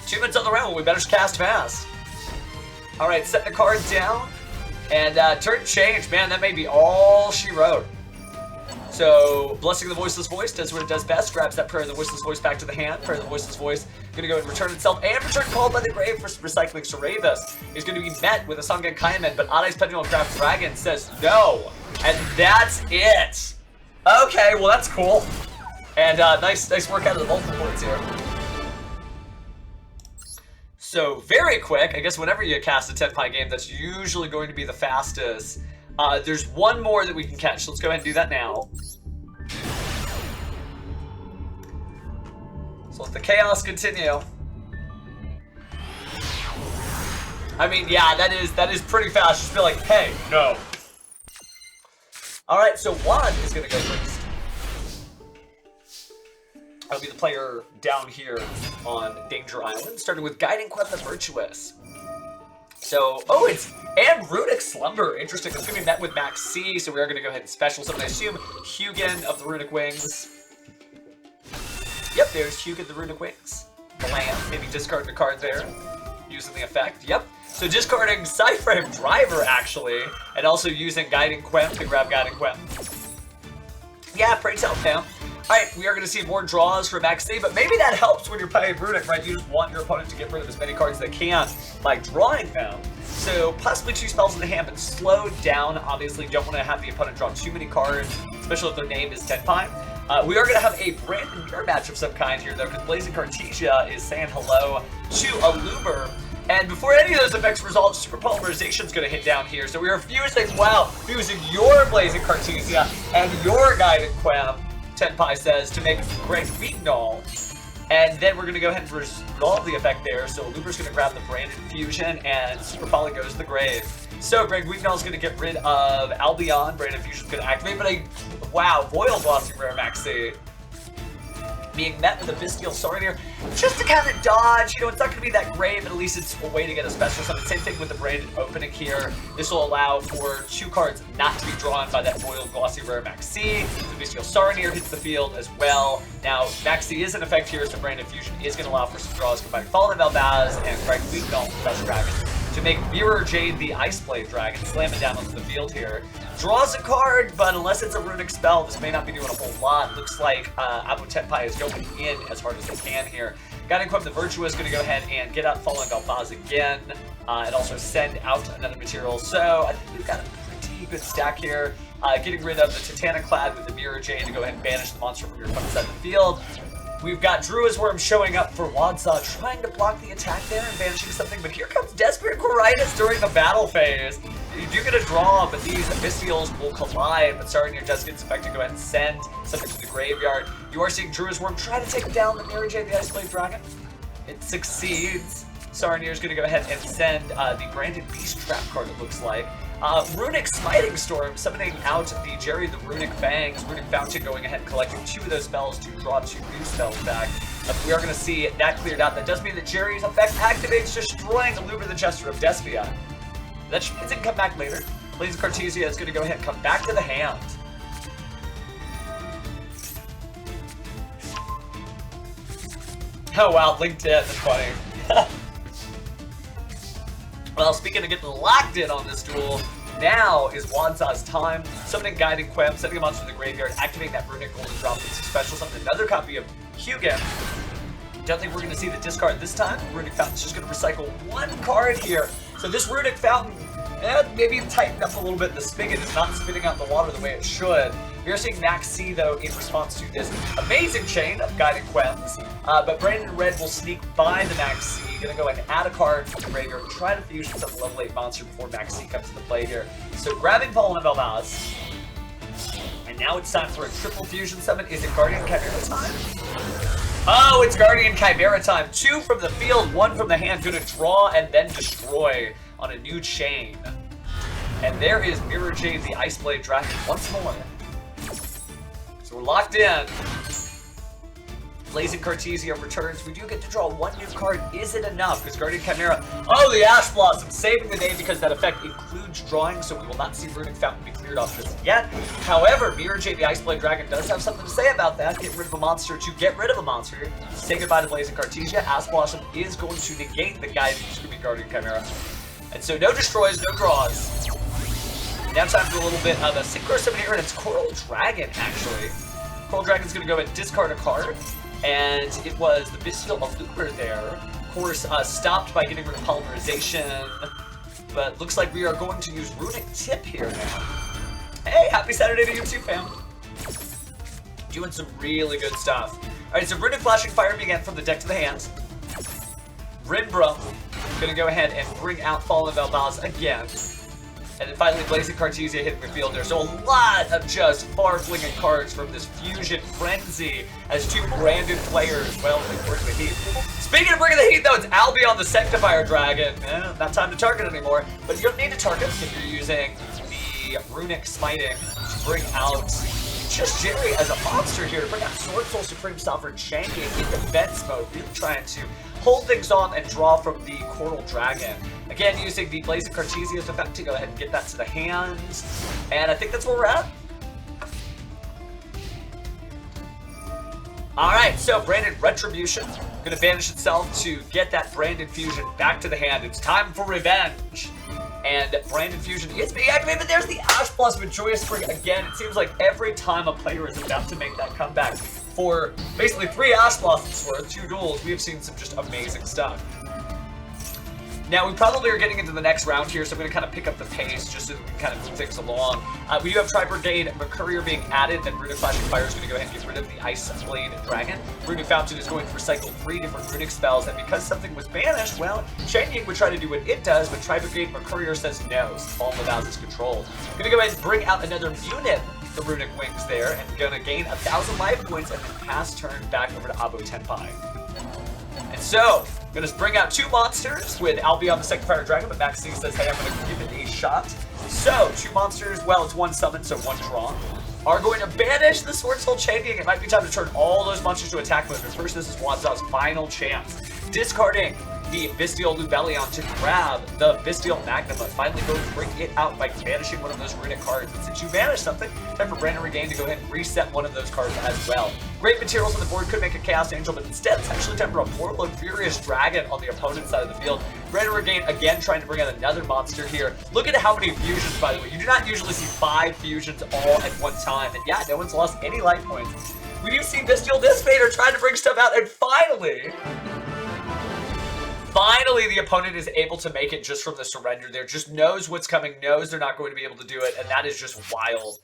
2 minutes on the round, we better cast fast. Alright, setting the card down, and turn change. Man, that may be all she wrote. So, Blessing of the Voiceless Voice does what it does best, grabs that Prayer of the Voiceless Voice back to the hand. Prayer of the Voiceless Voice gonna go and return itself, and return Called by the Grave for recycling. Cerebus is gonna be met with a Sangan Kaiman, but Adai's Pendulum Craft Dragon says no. And that's it. Okay, well that's cool. And nice work out of the multiple points here. So, very quick, I guess whenever you cast a Tenpai game, that's usually going to be the fastest. There's one more that we can catch, so let's go ahead and do that now. So let the chaos continue. I mean, yeah, that is pretty fast. Just be like, hey, no. Alright, so Juan is gonna go first. I'll be the player down here on Danger Island, starting with Guiding Quest the Virtuous. So, oh, and Runic Slumber. Interesting. It's going to be met with Max C, so we are going to go ahead and special summon, I assume, Hugin of the Runic Wings. Yep, there's Hugin the Runic Wings. Blam. Maybe discarding a card there, using the effect. Yep. So discarding Cyframe Driver, actually, and also using Guiding Quem to grab Guiding Quem. Yeah, pray tell, Pam. Alright, we are going to see more draws for Max C, but maybe that helps when you're playing Runic, right? You just want your opponent to get rid of as many cards as they can by drawing them. So, possibly 2 spells in the hand, but slow down. Obviously, don't want to have the opponent draw too many cards, especially if their name is Tenpai. We are going to have a brand new mirror match of some kind here, though, because Blazing Cartesia is saying hello to Aluber. And before any of those effects resolve, Super Polymerization is going to hit down here. So we are fusing, wow, fusing your Blazing Cartesia and your Guided Quem, Tenpai says, to make Greg Weaknull. And then we're going to go ahead and resolve the effect there. So Luber's going to grab the Branded Fusion, and Super Poly goes to the grave. So Greg Weaknull is going to get rid of Albion. Branded Fusion is going to activate, but wow, Voil Glossy Rare Maxi. Being met with a Bestial Sword here, just to kind of dodge. You know, it's not going to be that great, but at least it's a way to get a special summon. Same thing with the Branded Opening here. This will allow for 2 cards not to be drawn by that Voil Glossy Rare Maxi. The Bestial Saronir hits the field as well. Now, Maxi is in effect here, so Branded Fusion is going to allow for some draws, combining Fallen Valbaz and Greg Weaknull, Best Dragon, to make Mirror Jade the Ice Blade Dragon, slam it down onto the field here. Draws a card, but unless it's a runic spell, this may not be doing a whole lot. Looks like Abu Tenpai is going in as hard as they can here. Guiding Quem the Virtuous is going to go ahead and get out Fallen Valbaz again, and also send out another material. So I think we've got a pretty good stack here. Getting rid of the Titanic Clad with the Mirror Jade to go ahead and banish the monster from your opponent's side of the field. We've got Drua's Worm showing up for Wadsaw, trying to block the attack there and banishing something, but here comes Desperate Coritis during the battle phase. You do get a draw, but these Abyssials will collide, but Saronir does get effect to go ahead and send something to the graveyard. You are seeing Drua's Worm try to take down the Mirror Jade, the Ice Blade Dragon. It succeeds. Saronir is going to go ahead and send the Branded Beast Trap card, it looks like. Runic Smiting Storm, summoning out the Jerry the Runic Fangs. Runic Fountain going ahead and collecting 2 of those spells to draw 2 new spells back. We are going to see that cleared out. That does mean that Jerry's effect activates, destroying Aluber the Jester of Despia. That means it can come back later. Blazing Cartesia is going to go ahead and come back to the hand. Oh wow, LinkedIn, that's funny. Well, speaking of getting locked in on this duel, now is Wansaw's time. Summoning Guiding Quem, sending him onto the graveyard, activating that Runic Golden Drop with special summon another copy of Hugin. Don't think we're going to see the discard this time. Runic Fountain's just going to recycle 1 card here. So this Runic Fountain, maybe tightened up a little bit. The spigot is not spitting out the water the way it should. We are seeing Max C, though, in response to this amazing chain of Guiding Quems. But Brandon Red will sneak by the Max C. Gonna go and add a card to the graveyard, try to fusion some level 8 monster before Max C comes into play here. So grabbing Fallen Valbaz. And now it's time for a triple fusion summon. Is it Guardian Chimera time? Oh, it's Guardian Chimera time. 2 from the field, 1 from the hand. Gonna draw and then destroy on a new chain. And there is Mirror Jade, the Ice Blade Dragon, once more. So we're locked in. Blazing Cartesia returns. We do get to draw 1 new card. Is it enough? Because Guardian Chimera... Oh, the Ash Blossom! Saving the day because that effect includes drawing, so we will not see Runic Fountain be cleared off just yet. However, Mirror Jade, the Ice Blade Dragon, does have something to say about that. Get rid of a monster to get rid of a monster. Say goodbye to Blazing Cartesia. Ash Blossom is going to negate the Guiding Guardian Chimera. And so no destroys, no draws. Now time for a little bit of a Synchro Summon here, and it's Coral Dragon, actually. Coral Dragon's going to go and discard a card, and it was the Bestial Allure there. Of course, stopped by getting rid of Polymerization, but looks like we are going to use Runic Tip here now. Hey, happy Saturday to you too, fam. Doing some really good stuff. Alright, so Runic Flashing Fire began from the deck to the hand. Rinbra, gonna go ahead and bring out Fallen Vel'Baz again. And then finally Blazing Cartesia hitting the field there. So a lot of just far-flinging cards from this Fusion Frenzy as two branded players, well, they bring the heat. Speaking of bringing the heat, though, it's Albion the Sectivire Dragon. Not time to target anymore, but you don't need to target if you're using the Runic Smiting to bring out just Jerry as a monster here to bring out Sword Soul Supreme Sovereign Shanking in defense mode, really trying to hold things off and draw from the Coral Dragon. Again, using the Blazing Cartesia's effect to go ahead and get that to the hands. And I think that's where we're at. Alright, so Branded Retribution gonna banish itself to get that Branded Fusion back to the hand. It's time for revenge. And Branded Fusion is being activated, but there's the Ash Blossom and Joyous Spring again. It seems like every time a player is about to make that comeback for basically 3 Ash Blossoms worth, 2 duels, we have seen some just amazing stuff. Now, we probably are getting into the next round here, so I'm going to kind of pick up the pace just so that we can kind of move things along. We do have Tri-Brigade Mercurier being added, and Runic Flashing Fire is going to go ahead and get rid of the Ice Blade Dragon. Runic Fountain is going to recycle 3 different Runic spells, and because something was banished, well, Shangying would try to do what it does, but Tri-Brigade Mercurier says no, so Fallen Vel'Baz control. I'm going to go ahead and bring out another Munip, the Runic Wings there, and going to gain 1,000 life points, and then pass turn back over to Abo Tenpai. And so, I'm going to bring out 2 monsters with Albion the Sectivire Dragon, but Maxine says, hey, I'm going to give it a shot. So, 2 monsters, well, it's 1 summon, so 1 draw, are going to banish the Sword Soul Champion. It might be time to turn all those monsters to attack mode, but first this is Wanzaw's final chance. Discarding the Bestial Lubellion to grab the Bestial Magnum, but finally go bring it out by banishing one of those Runic cards. And since you banished something, time for Brandon Regain to go ahead and reset one of those cards as well. Great materials on the board, could make a Chaos Angel, but instead it's actually time for a Portal of Furious Dragon on the opponent's side of the field. Brandon Regain again trying to bring out another monster here. Look at how many fusions, by the way. You do not usually see 5 fusions all at one time, and yeah, no one's lost any life points. We do see Bestial Disfader trying to bring stuff out, and finally, the opponent is able to make it just from the surrender there. Just knows what's coming, knows they're not going to be able to do it, and that is just wild.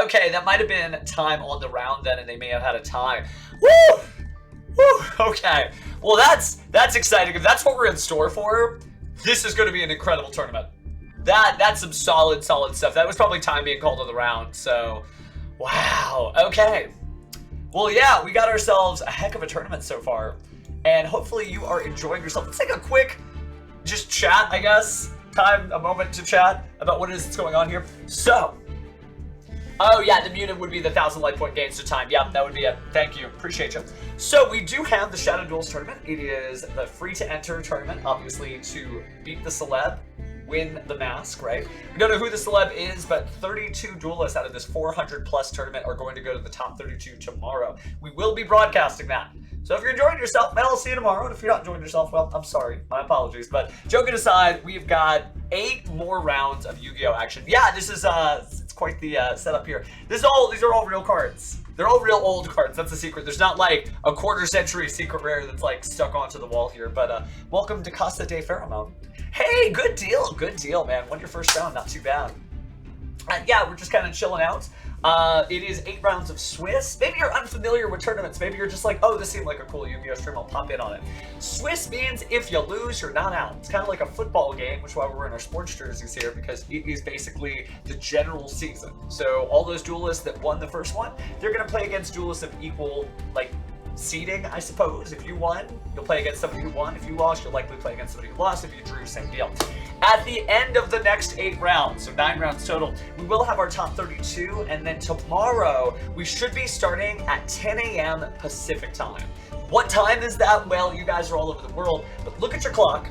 Okay, that might have been time on the round then, and they may have had a tie. Woo! Woo! Okay. Well, that's exciting. If that's what we're in store for, this is going to be an incredible tournament. That's some solid stuff. That was probably time being called on the round, so wow. Okay. Well, yeah, we got ourselves a heck of a tournament so far. And hopefully you are enjoying yourself. Let's take a quick, just chat, I guess. A moment to chat about what it is that's going on here. So, oh yeah, the Munip would be the 1,000 life point gains to time. Yeah, that would be it. Thank you, appreciate you. So we do have the Shadow Duelist Tournament. It is the free-to-enter tournament, obviously, to beat the celeb, win the mask, right? We don't know who the celeb is, but 32 duelists out of this 400-plus tournament are going to go to the top 32 tomorrow. We will be broadcasting that. So if you're enjoying yourself, man, I'll see you tomorrow. And if you're not enjoying yourself, well, I'm sorry. My apologies. But joking aside, we've got 8 more rounds of Yu-Gi-Oh! Action. Yeah, this is, it's quite the setup here. These are all real cards. They're all real old cards. That's the secret. There's not like a quarter-century secret rare that's like stuck onto the wall here. But welcome to Casa de Pheromone. Hey, good deal, man. Won your first round, not too bad. Yeah, we're just kind of chilling out. It is 8 rounds of Swiss. Maybe you're unfamiliar with tournaments. Maybe you're just like, oh, this seemed like a cool Yu-Gi-Oh! Stream. I'll pop in on it. Swiss means if you lose, you're not out. It's kind of like a football game, which is why we're in our sports jerseys here, because it is basically the general season. So all those duelists that won the first one, they're going to play against duelists of equal, like, seeding, I suppose. If you won, you'll play against somebody who won. If you lost, you'll likely play against somebody who lost. If you drew, same deal. At the end of the next 8 rounds, so 9 rounds total, we will have our top 32, and then tomorrow, we should be starting at 10 a.m. Pacific time. What time is that? Well, you guys are all over the world, but look at your clock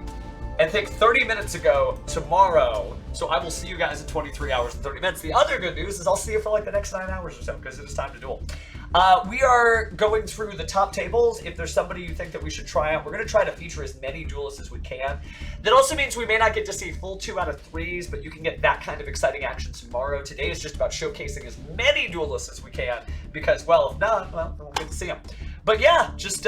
and think 30 minutes ago tomorrow. So I will see you guys in 23 hours and 30 minutes. The other good news is I'll see you for like the next 9 hours or so, because it is time to duel. We are going through the top tables. If there's somebody you think that we should try out, we're going to try to feature as many duelists as we can. That also means we may not get to see full 2 out of 3s, but you can get that kind of exciting action tomorrow. Today is just about showcasing as many duelists as we can, because, well, if not, well, we'll get to see them. But yeah, just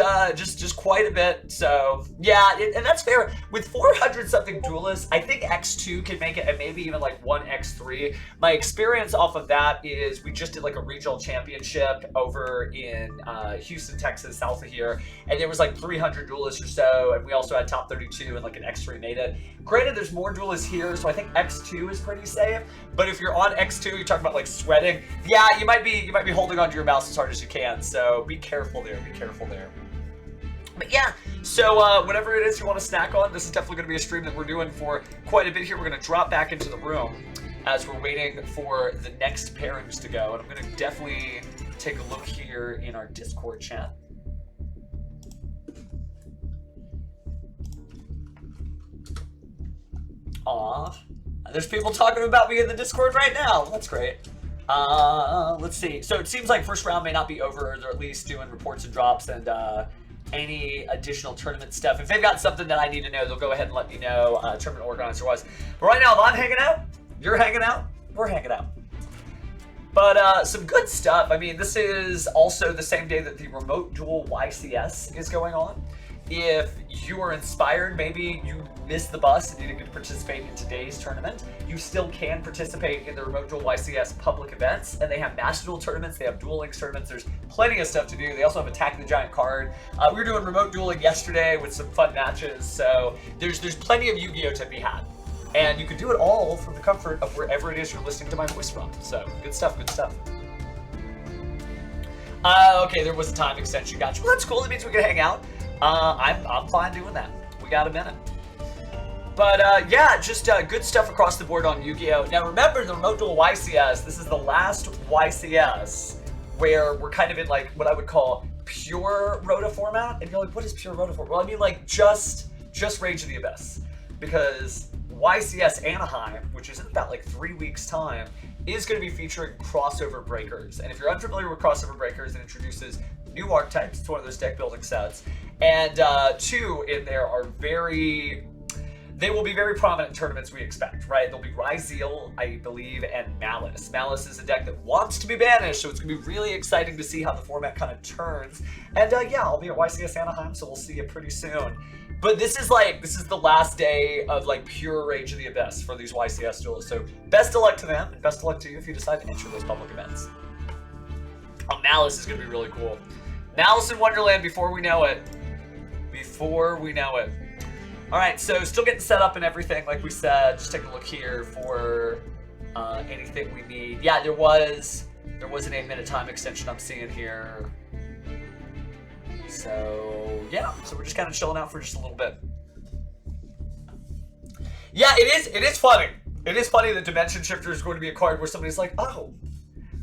quite a bit. So yeah, and that's fair. With 400 something duelists, I think X2 can make it, and maybe even like 1 X3. My experience off of that is we just did like a regional championship over in Houston, Texas, south of here, and there was like 300 duelists or so, and we also had top 32, and like an X3 made it. Granted, there's more duelists here, so I think X2 is pretty safe. But if you're on X2, you talk about like sweating. Yeah, you might be holding onto your mouse as hard as you can. So be careful there. Be careful there. But yeah, so whatever it is you want to snack on, this is definitely going to be a stream that we're doing for quite a bit here. We're going to drop back into the room as we're waiting for the next pairings to go, and I'm going to definitely take a look here in our Discord chat. Aw, there's people talking about me in the Discord right now. That's great. Let's see. So it seems like first round may not be over. They're at least doing reports and drops and any additional tournament stuff. If they've got something that I need to know, they'll go ahead and let me know, tournament organizer-wise. But right now, if I'm hanging out, you're hanging out, we're hanging out. But some good stuff. I mean, this is also the same day that the Remote Duel YCS is going on. If you are inspired, maybe you missed the bus and you didn't get to participate in today's tournament, you still can participate in the Remote Duel YCS public events, and they have Master Duel tournaments, they have Duel Links tournaments, there's plenty of stuff to do. They also have Attack the Giant card. We were doing remote dueling yesterday with some fun matches, so there's plenty of Yu-Gi-Oh! To be had. And you can do it all from the comfort of wherever it is you're listening to my voice from. So, good stuff, good stuff. Okay, there was a time extension, gotcha. Well, that's cool, that means we can hang out. I'm fine doing that. We got a minute. But yeah, just good stuff across the board on Yu-Gi-Oh! Now remember, the Remote Duel YCS, this is the last YCS where we're kind of in like what I would call pure Rota format. And you're like, what is pure Rota format? Well, I mean like just Rage of the Abyss. Because YCS Anaheim, which is in about like 3 weeks time, is going to be featuring crossover breakers. And if you're unfamiliar with crossover breakers, it introduces new archetypes. It's one of those deck building sets. And 2 in there are they will be very prominent in tournaments we expect, right? There'll be Ryzeal, I believe, and Malice. Malice is a deck that wants to be banished, so it's going to be really exciting to see how the format kind of turns. And yeah, I'll be at YCS Anaheim, so we'll see you pretty soon. But this is the last day of like pure Rage of the Abyss for these YCS duels. So best of luck to them, and best of luck to you if you decide to enter those public events. Oh, Malice is going to be really cool. Malice in Wonderland before we know it. Before we know it. Alright, so still getting set up and everything, like we said. Just take a look here for anything we need. Yeah, there was an 8-minute time extension I'm seeing here. So, yeah. So we're just kind of chilling out for just a little bit. Yeah, it is funny. It is funny that Dimension Shifter is going to be a card where somebody's like, oh,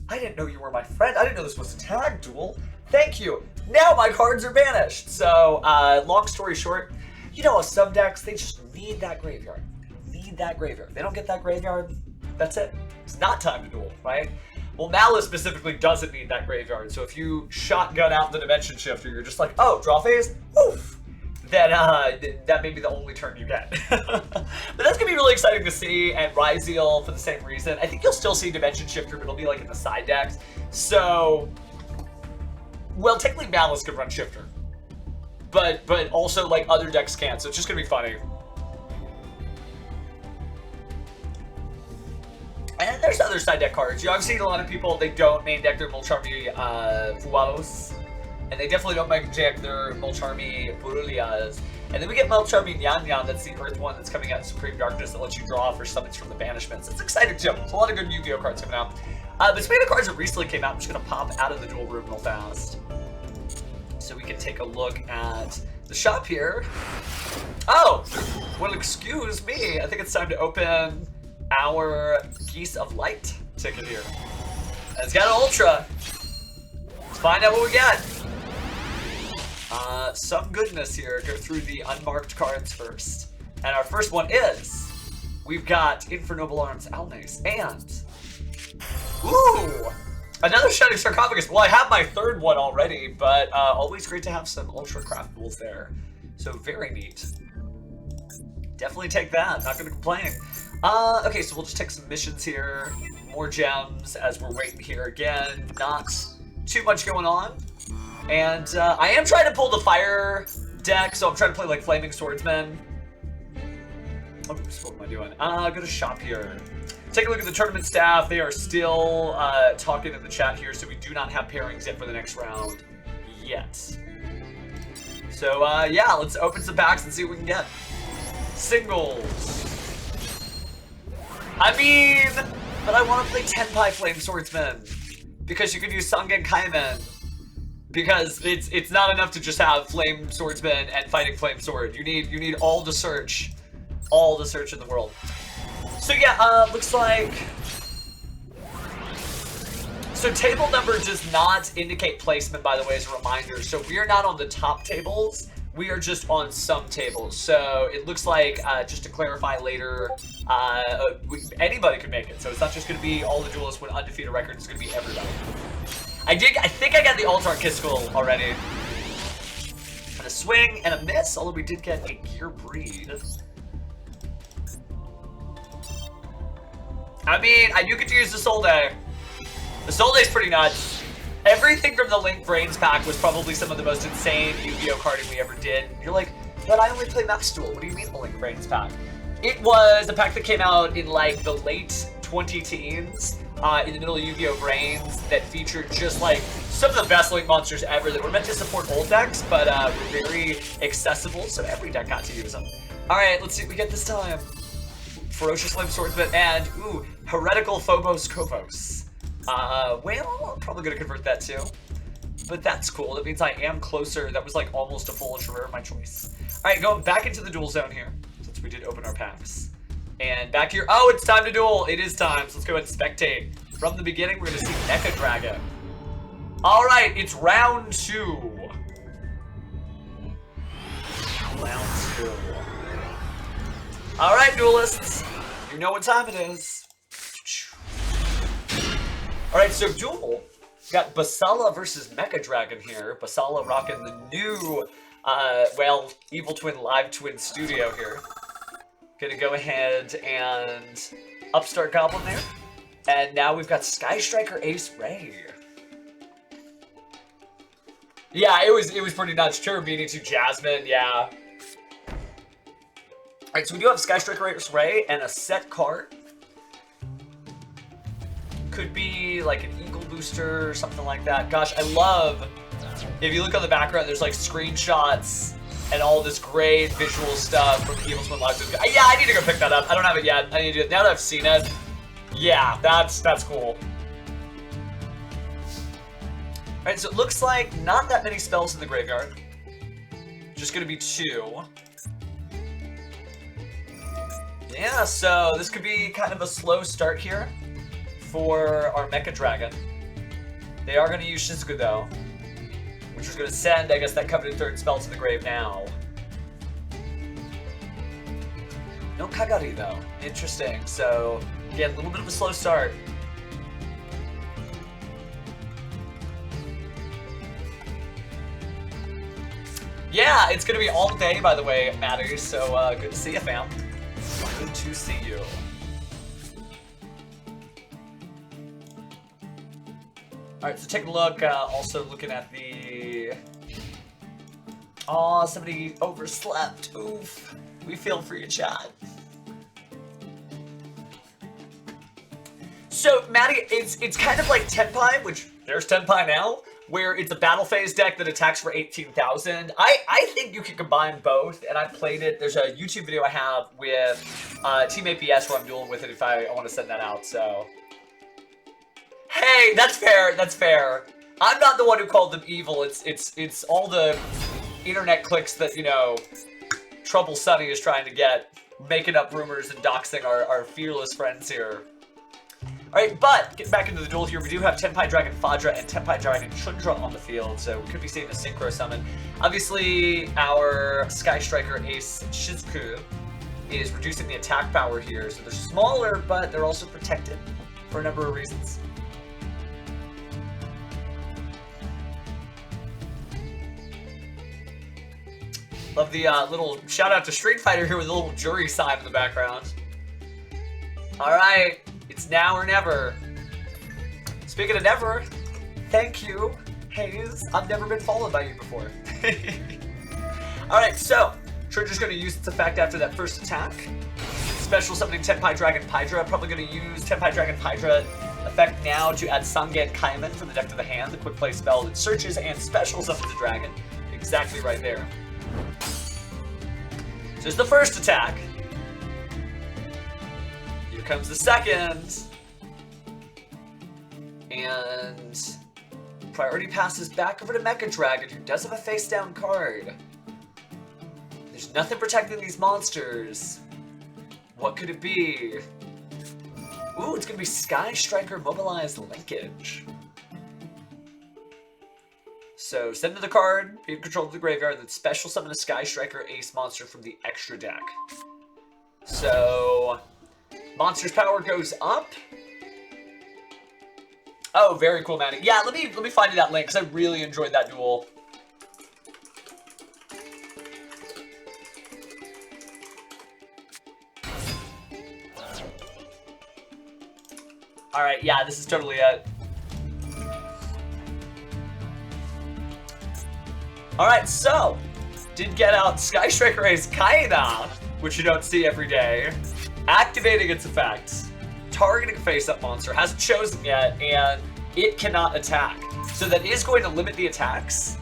I didn't know you were my friend. I didn't know this was a tag duel. Thank you. Now my cards are banished. So, long story short, you know, some decks, they just need that graveyard. They need that graveyard. If they don't get that graveyard, that's it. It's not time to duel, right? Well, Malice specifically doesn't need that graveyard. So if you shotgun out the Dimension Shifter, you're just like, oh, draw phase? Woof! Then that may be the only turn you get. But that's going to be really exciting to see, and Ryzeal for the same reason. I think you'll still see Dimension Shifter, but it'll be like in the side decks. So, well, technically Malice could run Shifter. But also, like, other decks can't, so it's just going to be funny. And there's other side deck cards. You know, I've seen a lot of people, they don't main deck their Molcharmi Fualos. And they definitely don't main deck their Molcharmi Burulias. And then we get Molcharmi Nyan Nyan, that's the Earth one that's coming out in Supreme Darkness that lets you draw for summons from the banishments. It's exciting too. There's a lot of good Yu-Gi-Oh cards coming out. But some of the cards that recently came out, I'm just going to pop out of the duel room real fast. So we can take a look at the shop here. Oh, well, excuse me. I think it's time to open our Geese of Light ticket here. And it's got an Ultra. Let's find out what we get. Some goodness here. Go through the unmarked cards first. And our first one is, we've got Infernoble Arms Almace and, ooh, Another Shining Sarcophagus. Well, I have my third one already, but always great to have some Ultra Craftables there. So very neat. Definitely take that. Not gonna complain. Okay, so we'll just take some missions here. More gems as we're waiting here again. Not too much going on. And I am trying to pull the fire deck, so I'm trying to play like Flaming Swordsman. Oops, what am I doing? Go to shop here. Take a look at the tournament staff. They are still talking in the chat here, so we do not have pairings yet for the next round yet. So yeah, let's open some packs and see what we can get. Singles. I mean, but I want to play Tenpai Flame Swordsman because you can use Sangen Kaimen. Because it's not enough to just have Flame Swordsman and Fighting Flame Sword. You need all the search in the world. So yeah, looks like. So table number does not indicate placement, by the way, as a reminder. So we are not on the top tables. We are just on some tables. So it looks like, just to clarify later, anybody could make it. So it's not just going to be all the duelists with undefeated records. It's going to be everybody. I think I got the Altar Kiskell already. And a swing and a miss, although we did get a Gear Breed. I mean, I do get to use the Soul Day. The Soul Day's pretty nuts. Everything from the Link Brains pack was probably some of the most insane Yu-Gi-Oh carding we ever did. You're like, but I only play Max Duel. What do you mean the Link Brains pack? It was a pack that came out in like the late 20-teens. In the middle of Yu-Gi-Oh! Brains that featured just like some of the best Link monsters ever that were meant to support old decks, but were very accessible, so every deck got to use them. Alright, let's see what we get this time. Ferocious Flame Swordsman and, ooh, Heretical Phobos Kobos. Well, I'm probably going to convert that too. But that's cool. That means I am closer. That was like almost a full ultra rare of my choice. Alright, going back into the duel zone here, since we did open our packs. And back here, oh, it's time to duel. It is time, so let's go ahead and spectate. From the beginning, we're going to see Mecha Dragon. All right, it's round 2. Round 2. All right, duelists, you know what time it is. All right, so duel. Got Basala versus Mecha Dragon here. Basala rocking the new, well, Evil Twin Live Twin Studio here. Gonna go ahead and Upstart Goblin there. And now we've got Sky Striker Ace Ray. Yeah, it was pretty nuts. Cherubini to Jasmine, yeah. Alright, so we do have Sky Striker Ace Ray and a set card. Could be like an Eagle Booster or something like that. Gosh, I love, if you look on the background, there's like screenshots and all this great visual stuff from Evil Twin Live. Yeah, I need to go pick that up. I don't have it yet. I need to do it. Now that I've seen it, yeah, that's cool. Alright, so it looks like not that many spells in the graveyard. Just gonna be 2. Yeah, so this could be kind of a slow start here for our Mecha Dragon. They are gonna use Shizuku though, which is going to send, I guess, that coveted third spell to the grave now. No Kagari, though. Interesting. So, again, a little bit of a slow start. Yeah, it's going to be all day, by the way, Maddie. So, good to see you, fam. Good to see you. Alright, so take a look, also looking at the... Aw, somebody overslept. Oof. We feel for you, chat. So, Maddie, it's kind of like Tenpai, which, there's Tenpai now, where it's a battle phase deck that attacks for 18,000. I think you can combine both, and I've played it. There's a YouTube video I have with Team APS where I'm dueling with it if I want to send that out, so... Hey, that's fair, that's fair. I'm not the one who called them evil, it's all the internet clicks that, you know, Trouble Sunny is trying to get, making up rumors and doxing our fearless friends here. Alright, but, getting back into the duel here, we do have Tenpai Dragon Fadra and Tenpai Dragon Chundra on the field, so we could be seeing a Synchro Summon. Obviously, our Sky Striker Ace Shizuku is reducing the attack power here, so they're smaller, but they're also protected for a number of reasons. Love the little shout out to Street Fighter here with a little jury sign in the background. Alright, it's now or never. Speaking of never, thank you, Hayes. I've never been followed by you before. Alright, so Trigger's going to use its effect after that first attack. Special summoning Tenpai Dragon Pydra. Probably going to use Tenpai Dragon Pydra effect now to add Sangen Kaiman from the deck to the hand. The quick play spell that searches and special summons the dragon. Exactly right there. So there's the first attack. Here comes the second. And priority passes back over to Mecha Dragon, who does have a face down card. There's nothing protecting these monsters. What could it be? Ooh, it's gonna be Sky Striker Mobilized Linkage. So send to the card, be in control of the graveyard, and then special summon a Sky Striker Ace monster from the extra deck. So monster's power goes up. Oh, very cool, Manny. Yeah, let me find you that link because I really enjoyed that duel. Alright, yeah, this is totally it. Alright, so, did get out Sky Striker Ace Kaina, which you don't see every day, activating its effects, targeting a face-up monster, hasn't chosen yet, and it cannot attack. So that is going to limit the attacks,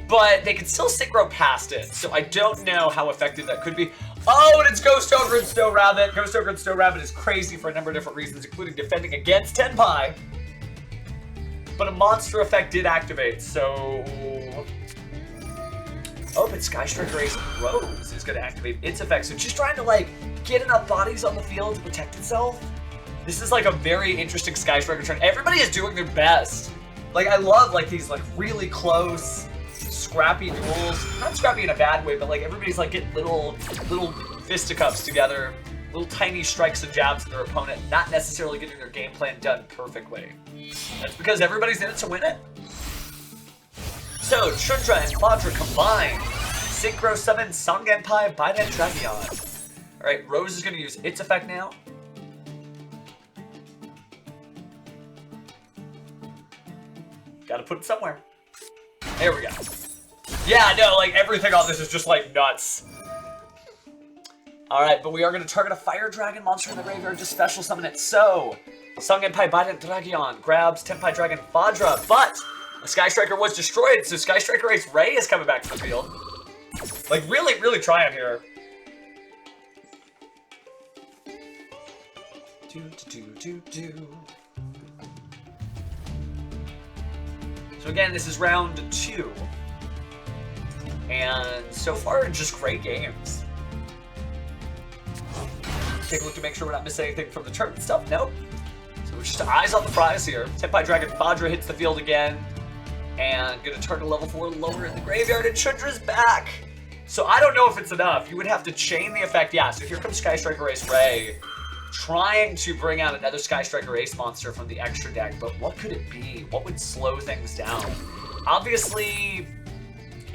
but they can still synchro past it, so I don't know how effective that could be. Oh, and it's Ghost Ogre and Snow Rabbit. Ghost Ogre and Snow Rabbit is crazy for a number of different reasons, including defending against Tenpai. But a monster effect did activate, so... Oh, but Sky Striker Ace Rose is going to activate its effect. So just trying to, like, get enough bodies on the field to protect itself. This is, like, a very interesting Sky Striker turn. Everybody is doing their best. Like, I love, like, these, like, really close, scrappy duels. Not scrappy in a bad way, but, like, everybody's, like, getting little fisticuffs together. Little tiny strikes and jabs at their opponent, not necessarily getting their game plan done perfectly. That's because everybody's in it to win it. So, Chundra and Fadra combine. Synchro summon Sangenpai Biden Dragion. Alright, Rose is going to use its effect now. Gotta put it somewhere. There we go. Yeah, no, like, everything on this is just, like, nuts. Alright, but we are going to target a Fire Dragon monster in the graveyard to special summon it. So, Sangenpai Biden Dragion grabs Tenpai Dragon Fadra, but the Sky Striker was destroyed, so Sky Striker Ace Ray is coming back to the field. Like, really, really trying here. So again, this is round 2. And so far, just great games. Take a look to make sure we're not missing anything from the tournament stuff. Nope. So just eyes on the prize here. Tenpai Dragon Fadra hits the field again. And gonna turn to level 4 lower in the graveyard, and Chundra's back! So I don't know if it's enough. You would have to chain the effect. Yeah, so here comes Sky Striker Ace Ray, trying to bring out another Sky Striker Ace monster from the extra deck, but what could it be? What would slow things down? Obviously,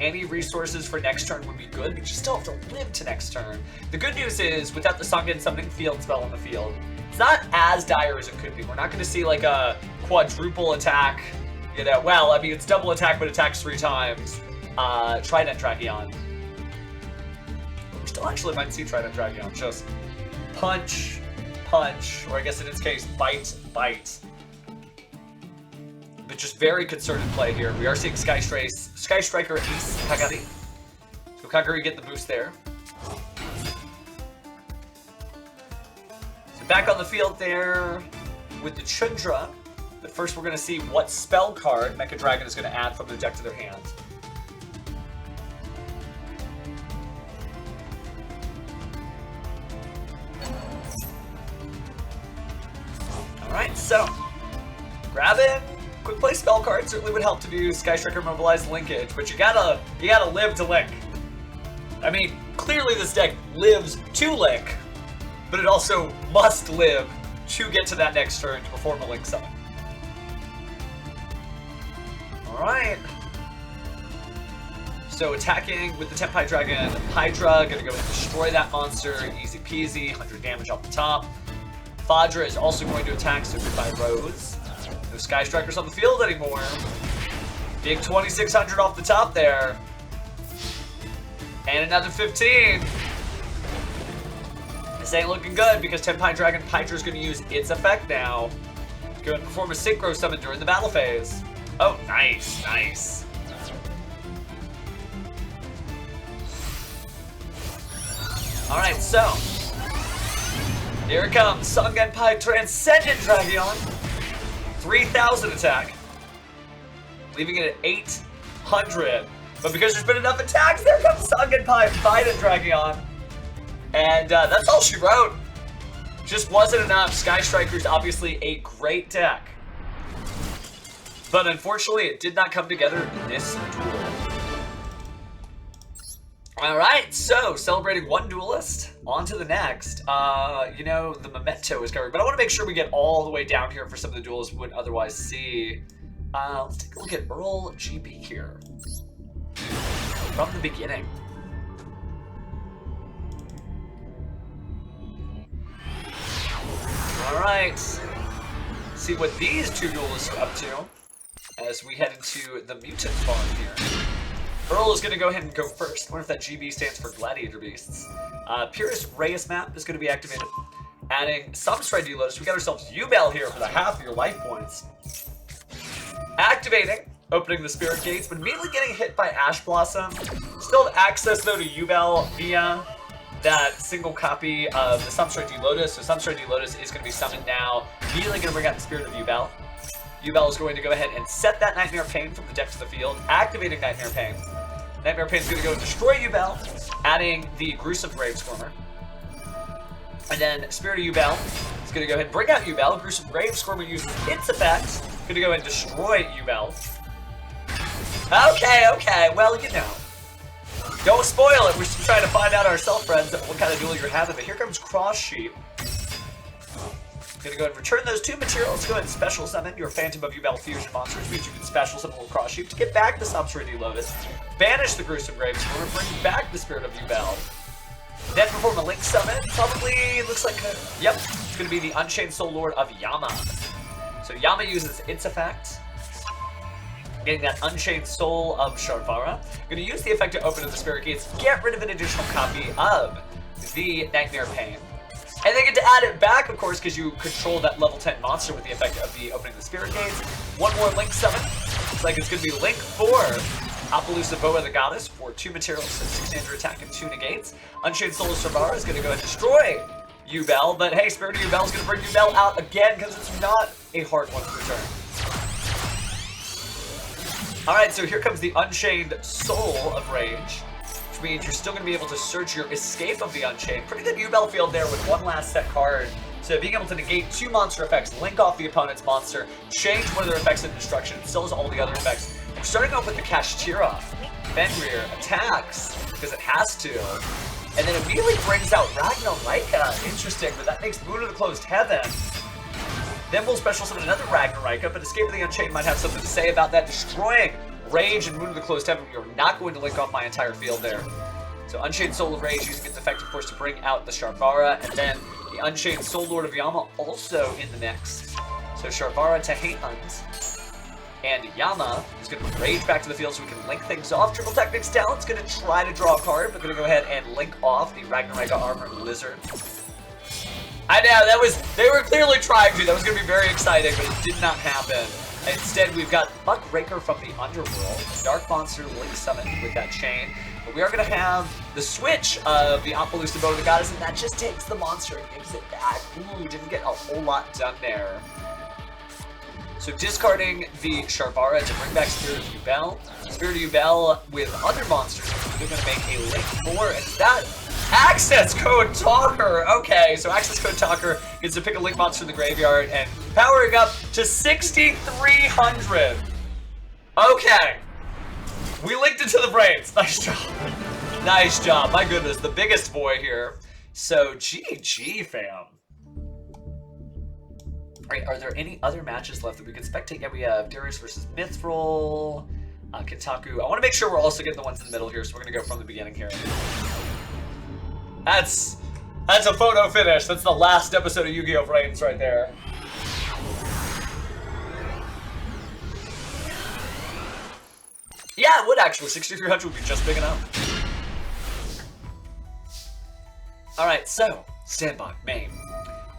any resources for next turn would be good, but you still have to live to next turn. The good news is, without the Sangen Summoning Field spell on the field, it's not as dire as it could be. We're not going to see like a quadruple attack, you know, well, I mean, it's double attack, but attacks 3 times. Trident Dragion. We still actually might see Trident Dragion, just punch, punch, or I guess in its case, bite, bite. But just very concerted play here. We are seeing Sky Striker Ace Kagari. So Kagari get the boost there. So back on the field there with the Chundra. But first we're going to see what spell card Mecha Dragon is going to add from the deck to their hand. Alright, so grab it. Quick play spell card certainly would help to do Sky Striker Mobilized Linkage, but you gotta live to link. I mean, clearly this deck lives to link, but it also must live to get to that next turn to perform a link summon. Alright. So attacking with the Tenpai Dragon Hydra, gonna go and destroy that monster, easy peasy, 100 damage off the top. Fadra is also going to attack, so goodbye Rose. No Sky Strikers on the field anymore. Big 2600 off the top there. And another 15. This ain't looking good because Tenpai Dragon Hydra is going to use its effect now. Go and perform a Synchro Summon during the battle phase. Oh, nice, nice. Alright, so here it comes. Sangenpai Transcendent Dragon. 3000 attack. Leaving it at 800. But because there's been enough attacks, there comes Sangenpai Vita Dragon. And that's all she wrote. Just wasn't enough. Sky Striker's obviously a great deck. But unfortunately, it did not come together in this duel. Alright, so celebrating one duelist, on to the next. You know, the Memento is covered, but I want to make sure we get all the way down here for some of the duelists we wouldn't otherwise see. Let's take a look at Earl GB here. From the beginning. Alright. See what these two duelists are up to as we head into the mutant farm here. Earl is going to go ahead and go first. I wonder if that GB stands for Gladiator Beasts. Purist Reyes map is going to be activated. Adding some Shadow Duelist. We got ourselves Yubel here for the half of your life points. Activating. Opening the Spirit Gates, but immediately getting hit by Ash Blossom. Still have access, though, to Yubel via that single copy of the Shadow Lotus. So Shadow Lotus is going to be summoned now. Immediately going to bring out the Spirit of Yubel. Yubel is going to go ahead and set that Nightmare Pain from the deck to the field. Activating Nightmare Pain. Nightmare Pain is going to go and destroy Yubel, adding the Gruesome Gravescormer. And then Spirit of Yubel is going to go ahead and bring out Yubel. Gruesome Gravescormer uses its effects. Going to go ahead and destroy Yubel. Okay, well, you know. Don't spoil it. We're just trying to find out ourselves, friends, what kind of duel you're having. But here comes Cross Sheep. Gonna go ahead and return those two materials. Go ahead and special summon your Phantom of Yubel fusion monsters, which you can special summon a little Cross Sheep to get back the Shadow Lotus. Banish the Gruesome Gravescormer, bring back the Spirit of Yubel. Then perform a Link Summon. Probably looks like yep, it's gonna be the Unchained Soul Lord of Yama. So Yama uses its effect. Getting that Unchained Soul of Sharvara. Gonna use the effect to open up the Spirit Gates, get rid of an additional copy of the Nightmare Pain. And they get to add it back, of course, because you control that level 10 monster with the effect of the opening the Spirit Gates. One more Link Summon. Looks like it's going to be Link 4. Appaloosa Boa the Goddess for 2 materials, so 6 attack and 2 negates. Unchained Soul of Sharvara is going to go ahead and destroy Yubel, but hey, Spirit of Yubel is going to bring Yubel out again because it's not a hard one to return. Alright, so here comes the Unchained Soul of Rage. Means you're still going to be able to search your Escape of the Unchained. Pretty good Yubel field there with one last set card. So being able to negate 2 monster effects, link off the opponent's monster, change one of their effects into destruction, and still has all the other effects. And starting off with the Kashtira, Fenrir attacks, because it has to. And then immediately brings out Ragnarika. Interesting, but that makes Moon of the Closed Heaven. Then we'll special summon another Ragnarika, but Escape of the Unchained might have something to say about that, destroying Rage and Moon of the Closed Heaven. You're not going to link off my entire field there. So Unchained Soul of Rage using its effect, of course, to bring out the Sharvara, and then the Unchained Soul Lord of Yama also in the mix. So Sharvara to hand, and Yama is going to Rage back to the field so we can link things off. Triple Technics Talent's going to try to draw a card, but going to go ahead and link off the Ragnarika Armored Lizard. I know, they were clearly trying to. That was going to be very exciting, but it did not happen. Instead, we've got Muckraker from the Underworld, Dark Monster Link Summon with that chain. But we are going to have the switch of the Appaloosa Boa the Goddess, and that just takes the monster and gives it back. Ooh, didn't get a whole lot done there. So discarding the Sharvara to bring back Spirit of Yubel. Spirit of Yubel with other monsters, they're going to make a Link 4, and that Access Code Talker! Okay, so Access Code Talker gets to pick a Link monster in the graveyard and powering up to 6,300. Okay. We linked it to the brains. Nice job. Nice job. My goodness, the biggest boy here. So, GG, fam. Alright, are there any other matches left that we can spectate? Yeah, we have Darius versus Mithril. Kitaku. I want to make sure we're also getting the ones in the middle here, so we're going to go from the beginning here. That's a photo finish. That's the last episode of Yu-Gi-Oh! Frames right there. Yeah, it would actually. 6,300 would be just big enough. Alright, so, Sandbot, main.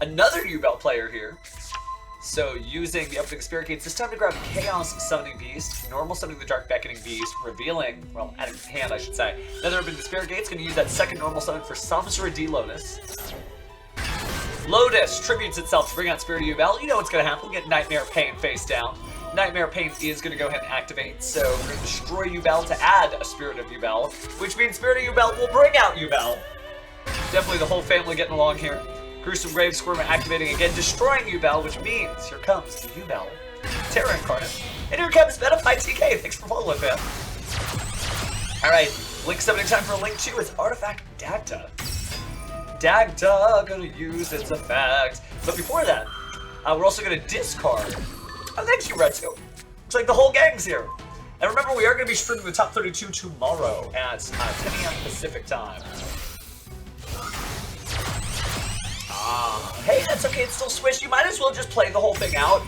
Another U-Belt player here. So, using the opening Spirit Gates, this time to grab Chaos Summoning Beast, normal summoning the Dark Beckoning Beast, revealing, well, adding hand, I should say. Another opening the Spirit Gates, gonna use that second normal summon for Samsara D Lotus. Lotus tributes itself to bring out Spirit of U-Bell. You know what's gonna happen, we get Nightmare Pain face down. Nightmare Pain is going to go ahead and activate, so we're going to destroy U-Bell to add a Spirit of U-Bell, which means Spirit of U-Bell will bring out U-Bell. Definitely the whole family getting along here. Gruesome Grave Squirmer activating again, destroying U-Bell, which means here comes the U-Bell Terra Incarnate. And here comes Metapie TK, thanks for following, man. Alright, Link summoning time for Link 2 is Artifact Dagda. Dagda, gonna use its effect. But before that, we're also going to discard. Oh, thank you, Retsu. Looks like the whole gang's here. And remember, we are going to be streaming the top 32 tomorrow at 10 a.m. Pacific time. Hey, that's okay. It's still Swish. You might as well just play the whole thing out.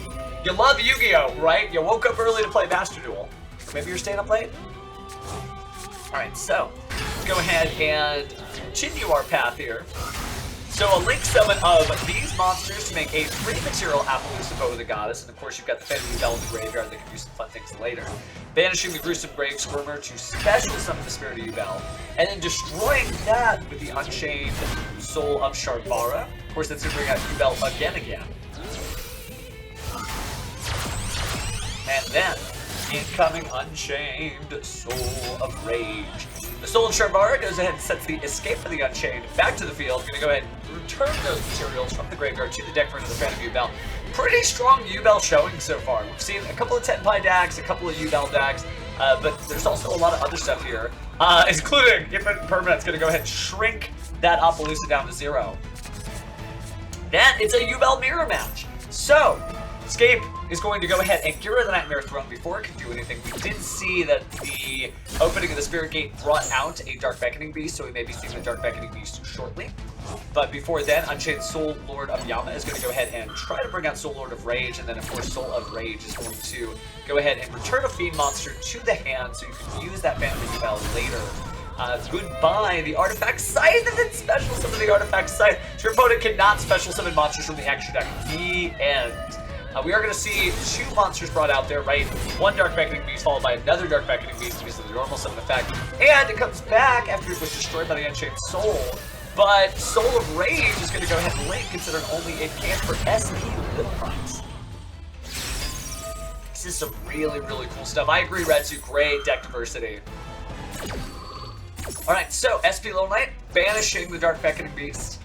You love Yu-Gi-Oh, right? You woke up early to play Master Duel. Or maybe you're staying up late? Alright, so let's go ahead and continue our path here. So a Link summon of these monsters to make a 3-material Appaloosa Bow of the Goddess, and of course you've got the Phantom U-Bell in the graveyard that can do some fun things later. Banishing the Gruesome Grave Squirmer to special summon the Spirit of U-Bell, and then destroying that with the Unchained Soul of Sharbara. Of course that's going to bring out U-Bell again. And then, incoming Unchained Soul of Rage. The Soul of Sharbara goes ahead and sets the Escape for the Unchained back to the field. Going to go ahead and return those materials from the graveyard to the deck for another Phantom U-Bell. Pretty strong U-Bell showing so far. We've seen a couple of Tenpai decks, a couple of U-Bell decks, but there's also a lot of other stuff here, including Infinite Permanent's going to go ahead and shrink that Appaloosa down to 0. Then it's a U-Bell mirror match. So, Escape is going to go ahead and get rid of the Nightmare Throne before it can do anything. We did see that the opening of the Spirit Gate brought out a Dark Beckoning Beast, so we may be seeing the Dark Beckoning Beast shortly. But before then, Unchained Soul Lord of Yama is going to go ahead and try to bring out Soul Lord of Rage, and then of course Soul of Rage is going to go ahead and return a Fiend monster to the hand, so you can use that Phantom U-Bell later. Goodbye, the Artifact Scythe, and then special summon the Artifact Scythe. So your opponent cannot special summon monsters from the extra deck. The end. We are going to see 2 monsters brought out there, right? One Dark Beckoning Beast followed by another Dark Beckoning Beast because of the normal summon effect. And it comes back after it was destroyed by the Unchained Soul. But Soul of Rage is going to go ahead and link, considering only it can for SP Little Price. This is some really, really cool stuff. I agree, Retsu. Great deck diversity. Alright, so SP Little Knight, banishing the Dark Beckoning Beast.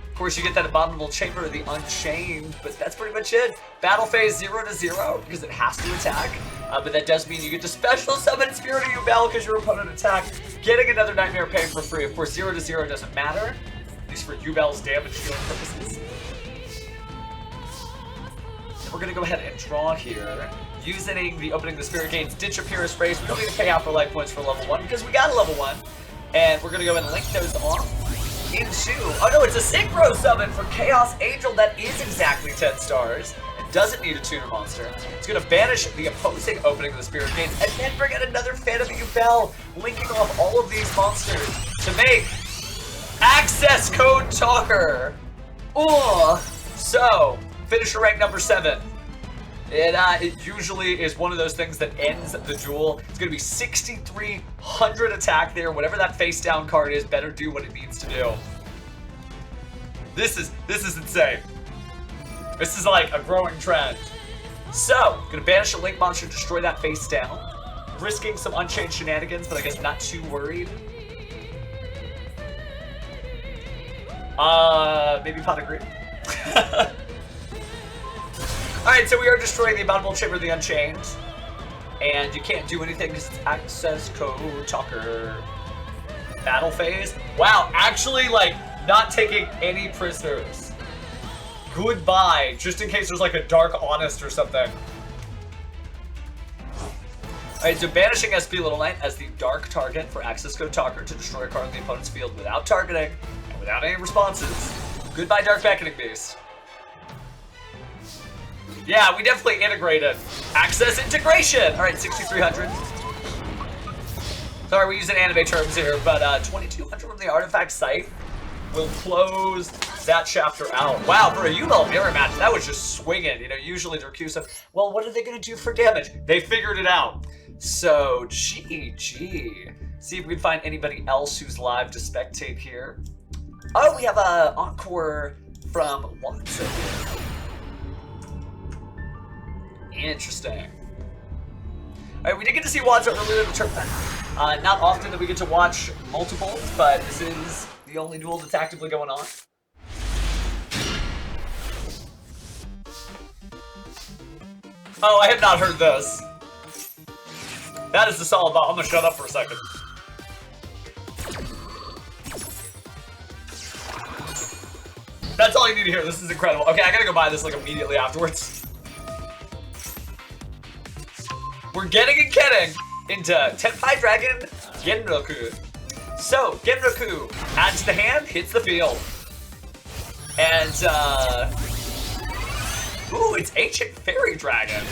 Of course, you get that Abominable Chamber of the Unchained, but that's pretty much it. Battle phase 0-0, because it has to attack. But that does mean you get to special summon Spirit of U-Bell because your opponent attacked, getting another Nightmare Pain for free. Of course, 0-0 doesn't matter, at least for U-Bell's damage dealing purposes. We're going to go ahead and draw here. Using the opening of the Spirit Gates, Ditch Appearance Race. We don't need to pay out for life points for level 1 because we got a level 1. And we're going to go ahead and link those off. Into, oh no, it's a Synchro Summon for Chaos Angel that is exactly 10 stars. It doesn't need a tuner monster. It's going to banish the opposing opening of the Spirit Gates and then bring out another Phantom U-Bell, linking off all of these monsters to make Access Code Talker. So, finisher rank number 7. It usually is one of those things that ends the duel. It's going to be 6,300 attack there. Whatever that face down card is, better do what it needs to do. This is insane. This is like a growing trend. So, going to banish a Link monster, destroy that face down. Risking some Unchained shenanigans, but I guess not too worried. Maybe Pot of Green. Alright, so we are destroying the Abominable Chamber of the Unchained. And you can't do anything because it's Access Code Talker. Battle phase. Wow, actually, like, not taking any prisoners. Goodbye, just in case there's like a Dark Honest or something. Alright, so banishing SP Little Knight as the dark target for access code Talker to destroy a card on the opponent's field without targeting and without any responses. Goodbye, Dark Beckoning Beast. Yeah, we definitely integrated. Access integration! Alright, 6,300. Sorry, we're using anime terms here, but 2,200 from the Artifact Scythe will close that chapter out. Wow, for a Yubel mirror match, that was just swinging. You know, usually the Rakusa, well, what are they going to do for damage? They figured it out. So, GG. See if we can find anybody else who's live to spectate here. Oh, we have a encore from Watson. Interesting. Alright, we did get to see Watson earlier in the tournament. Not often that we get to watch multiples, but this is the only duel that's actively going on. Oh, I have not heard this. That is the solid ball. I'm gonna shut up for a second. That's all you need to hear. This is incredible. Okay, I gotta go buy this like immediately afterwards. We're getting and getting into Tenpai Dragon Genroku. So, Genroku adds to the hand, hits the field. And, ooh, it's Ancient Fairy Dragon.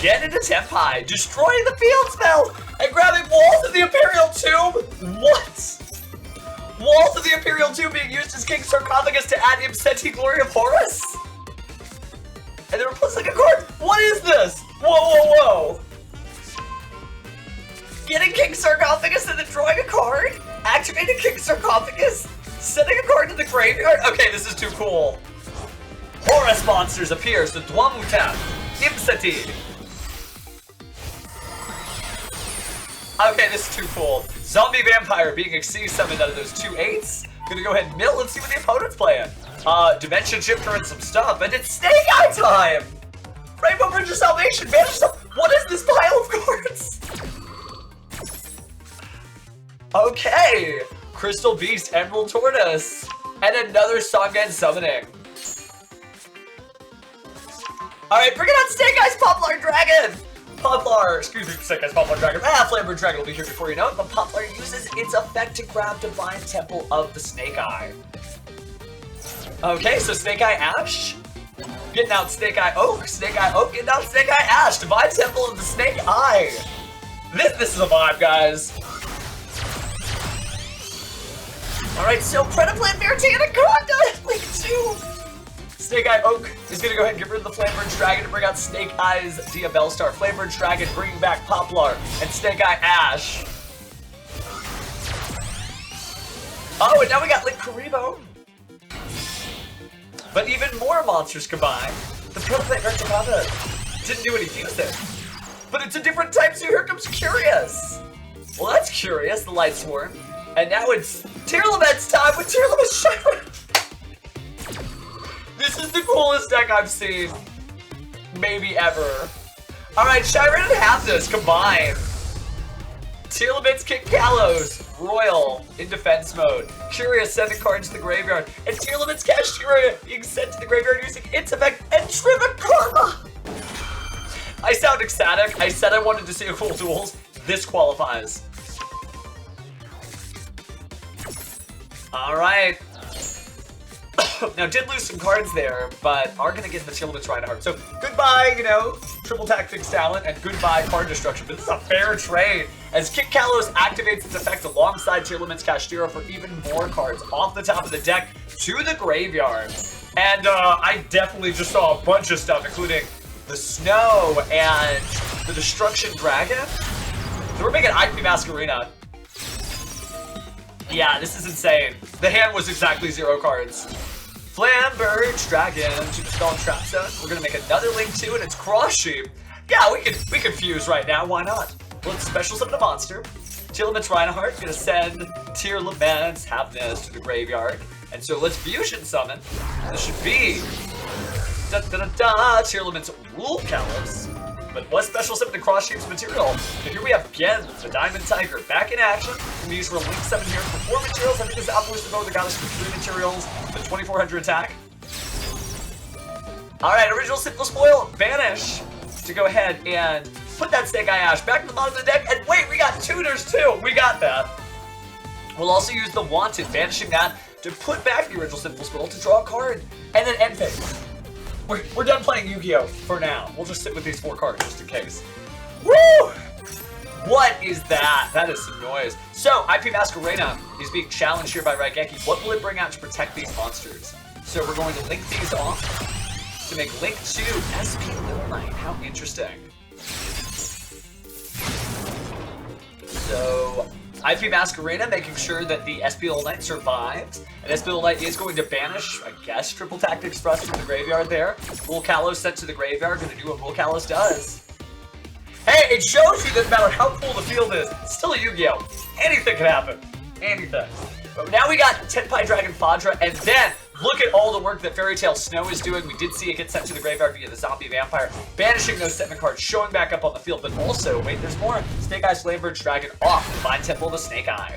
Get into Tenpai, destroying the field spell, and grabbing Walls of the Imperial Tomb? What? Walls of the Imperial Tomb being used as King's Sarcophagus to add Imseti Glory of Horus? And then replacing a card? What is this? Whoa, whoa, whoa. Getting King's Sarcophagus and then drawing a card? Activating King's Sarcophagus? Sending a card to the graveyard? Okay, this is too cool. Horus monsters appear, so Dwamutan, Imseti. Okay, this is too cool. Zombie Vampire being Exceed summoned out of those 2 8s. Gonna go ahead and mill and see what the opponent's playing. Dimension Shifter and some stuff, and it's Snake Eye time! Rainbow Bridge of Salvation, Banish stuff. What is this pile of cards? Okay, Crystal Beast, Emerald Tortoise, and another Songen summoning. Alright, bring it on Snake Eyes Poplar Dragon! Poplar, excuse me, Snake Eyes Poplar Dragon. Flamebird Dragon will be here before you know it, but Poplar uses its effect to grab Divine Temple of the Snake Eye. Okay, so Snake Eye Ash, getting out Snake Eye Oak, getting out Snake Eye Ash, Divine Temple of the Snake Eye. This is a vibe, guys. Alright, so Predaplant Verity Anaconda, Link 2. Snake Eye Oak is gonna go ahead and get rid of the Flamebird Dragon to bring out Snake Eye's Diabellstar. Flamebird Dragon bringing back Poplar and Snake Eye Ash. Oh, and now we got Link Karibo. But even more monsters combined. The Predaplant Verticata didn't do any use there. But it's a different type, so here comes Curious. Well, that's Curious, the Light Swarm. And now it's Tearlament's time with Tearlament's Shiren. This is the coolest deck I've seen, maybe ever. Alright, Shiren and Hapnos combined. Tearlament's King Kalos, Royal, in defense mode. Curious sending cards to the graveyard. And Tearlament's Kashtira being sent to the graveyard using its effect and Trivic Karma. I sound ecstatic. I said I wanted to see a cool duels. This qualifies. Alright. Now, did lose some cards there, but are going to get the Tearlament's Reinhardt. So, goodbye, you know, triple tactics talent, and goodbye card destruction. But this is a fair trade, as King Kalos activates its effect alongside Tearlament's Kashtira for even more cards off the top of the deck to the graveyard. And I definitely just saw a bunch of stuff, including the Snow and the Destruction Dragon. So we're making IP Masquerena. Yeah, this is insane. The hand was exactly 0 cards. Flamberge Dragon to dispel Trap Zone. We're gonna make another Link 2, and it's Cross Sheep. Yeah, we can fuse right now. Why not? Let's special summon a monster. Tearlament's Reinhardt gonna send Tearlament's Hapnos to the graveyard, and so let's fusion summon. This should be Tearlament's Rule Kalos. But let's special summon the Cross Sheep's material. And here we have Gen, the Diamond Tiger, back in action. We use for a Link 7 here for 4 materials. I think this outboosted both the Goddess for 3 materials, the 2400 attack. Alright, original Simple Spoil, Banish to go ahead and Put that Snake Eye Ash back in the bottom of the deck, and wait, we got tutors too! We got that. We'll also use the Wanted, banishing that to put back the original Sinful Spittle to draw a card, and then end phase. We're done playing Yu-Gi-Oh! For now. We'll just sit with these 4 cards just in case. Woo! What is that? That is some noise. So, IP Masquerena is being challenged here by Raigeki. What will it bring out to protect these monsters? So we're going to link these off to make link to SP Little Knight. How interesting. So, IP Masquerena making sure that the SP Little Knight survives. And SP Little Knight is going to banish, I guess, Triple Tact Express from the graveyard there. Will Kalos sent to the graveyard, going to do what Will Kalos does. Hey, it shows you that no matter how cool the field is, it's still a Yu-Gi-Oh! Anything can happen. Anything. But now we got Tenpai Dragon Fadra, and then look at all the work that Fairy Tail Snow is doing. We did see it get sent to the graveyard via the Zombie Vampire, banishing those 7 cards, showing back up on the field, but also, wait, there's more. Snake Eye Slamberge Dragon off, Divine Temple of the Snake Eye.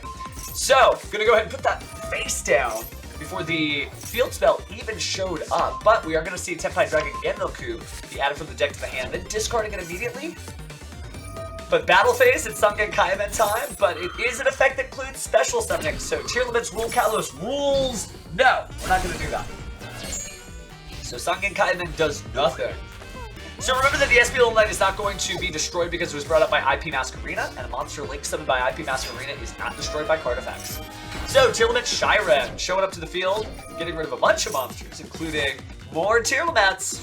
So, gonna go ahead and put that face down before the field spell even showed up, but we are gonna see Tenpai Dragon Genroku be added from the deck to the hand, then discarding it immediately. But Battle Phase, it's Sangen Kaimen time, but it is an effect that includes special summoning, so tier limits rule Kalos rules. No, we're not going to do that. So Sangen Kaimen does nothing. So remember that the SP Little Knight is not going to be destroyed because it was brought up by IP Masquerena, and a monster link summoned by IP Masquerena is not destroyed by card effects. So tier limit Shiren showing up to the field, getting rid of a bunch of monsters, including more tier limits.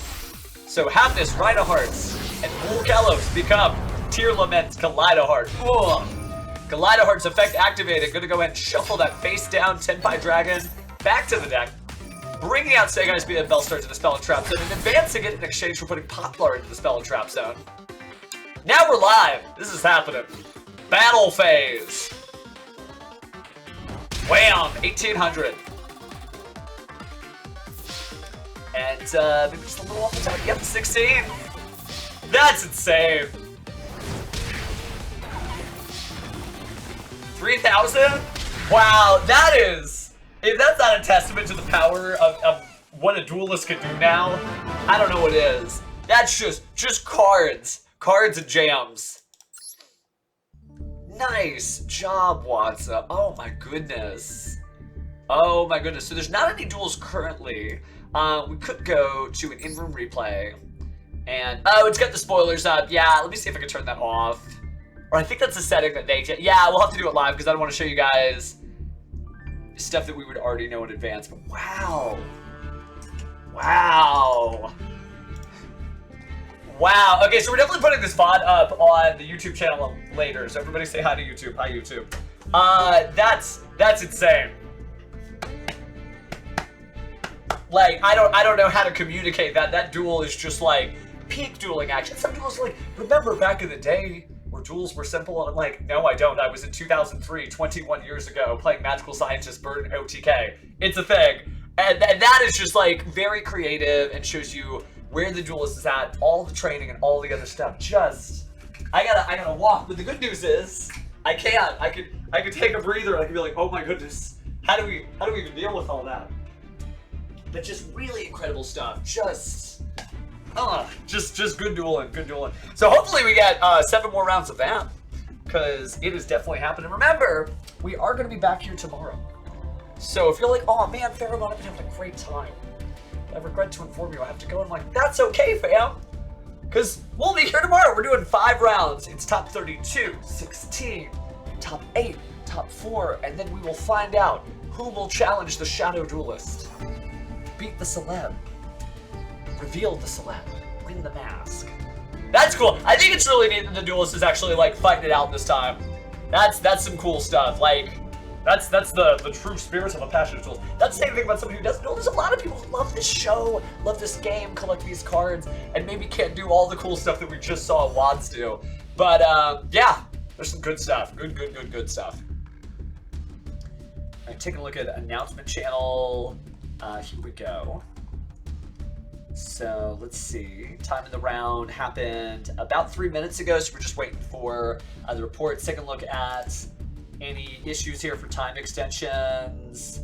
So Hapness, Rhino Hearts, and Rule Kalos become Tier Lament Kaleidoheart. Kaleidoheart's effect activated. Gonna go ahead and shuffle that face down Tenpai Dragon back to the deck, bringing out Snake Eyes Beat Bellstar to the Spell and Trap Zone and advancing it in exchange for putting Poplar into the Spell and Trap Zone. Now we're live. This is happening. Battle Phase. Wham! 1800. And maybe just a little off the top. Yep, 16. That's insane. 3,000? Wow, that is... If that's not a testament to the power of what a duelist can do now, I don't know what is. That's just cards. Cards and jams. Nice job, Watson. Oh my goodness. Oh my goodness. So there's not any duels currently. We could go to an in-room replay. And, oh, it's got the spoilers up. Yeah, let me see if I can turn that off. Or I think that's a setting that they... Yeah, we'll have to do it live because I don't want to show you guys stuff that we would already know in advance. But wow. Wow. Wow. Okay, so we're definitely putting this VOD up on the YouTube channel later. So everybody say hi to YouTube. Hi, YouTube. That's insane. Like, I don't know how to communicate that. That duel is just like peak dueling action. Some duels like, remember back in the day where duels were simple? And I'm like, no, I don't. I was in 2003, 21 years ago, playing Magical Scientist Bird and OTK. It's a thing. And that is just like very creative and shows you where the duelist is at, all the training and all the other stuff. Just, I gotta walk. But the good news is, I can't. I could take a breather and I could be like, oh my goodness, how do we even deal with all that? But just really incredible stuff. Just good dueling, good dueling. So hopefully we get 7 more rounds of that, because it is definitely happening. Remember, we are going to be back here tomorrow. So if you're like, oh man, Pheromone, I've been having a great time, I regret to inform you I have to go. I'm like, that's okay, fam, because we'll be here tomorrow. We're doing 5 rounds. It's top 32, 16, top 8, top 4, and then we will find out who will challenge the Shadow Duelist. Beat the celeb. Reveal the celeb. Win the mask. That's cool. I think it's really neat that the duelist is actually like fighting it out this time. That's some cool stuff. Like, that's the true spirit of a passionate duelist. That's the same thing about somebody who doesn't know. There's a lot of people who love this show, love this game, collect these cards, and maybe can't do all the cool stuff that we just saw Wads do. But yeah, there's some good stuff. Good stuff. All right, taking a look at announcement channel. Here we go. So let's see. Time in the round happened about 3 minutes ago, so we're just waiting for the reports. Taking a look at any issues here for time extensions.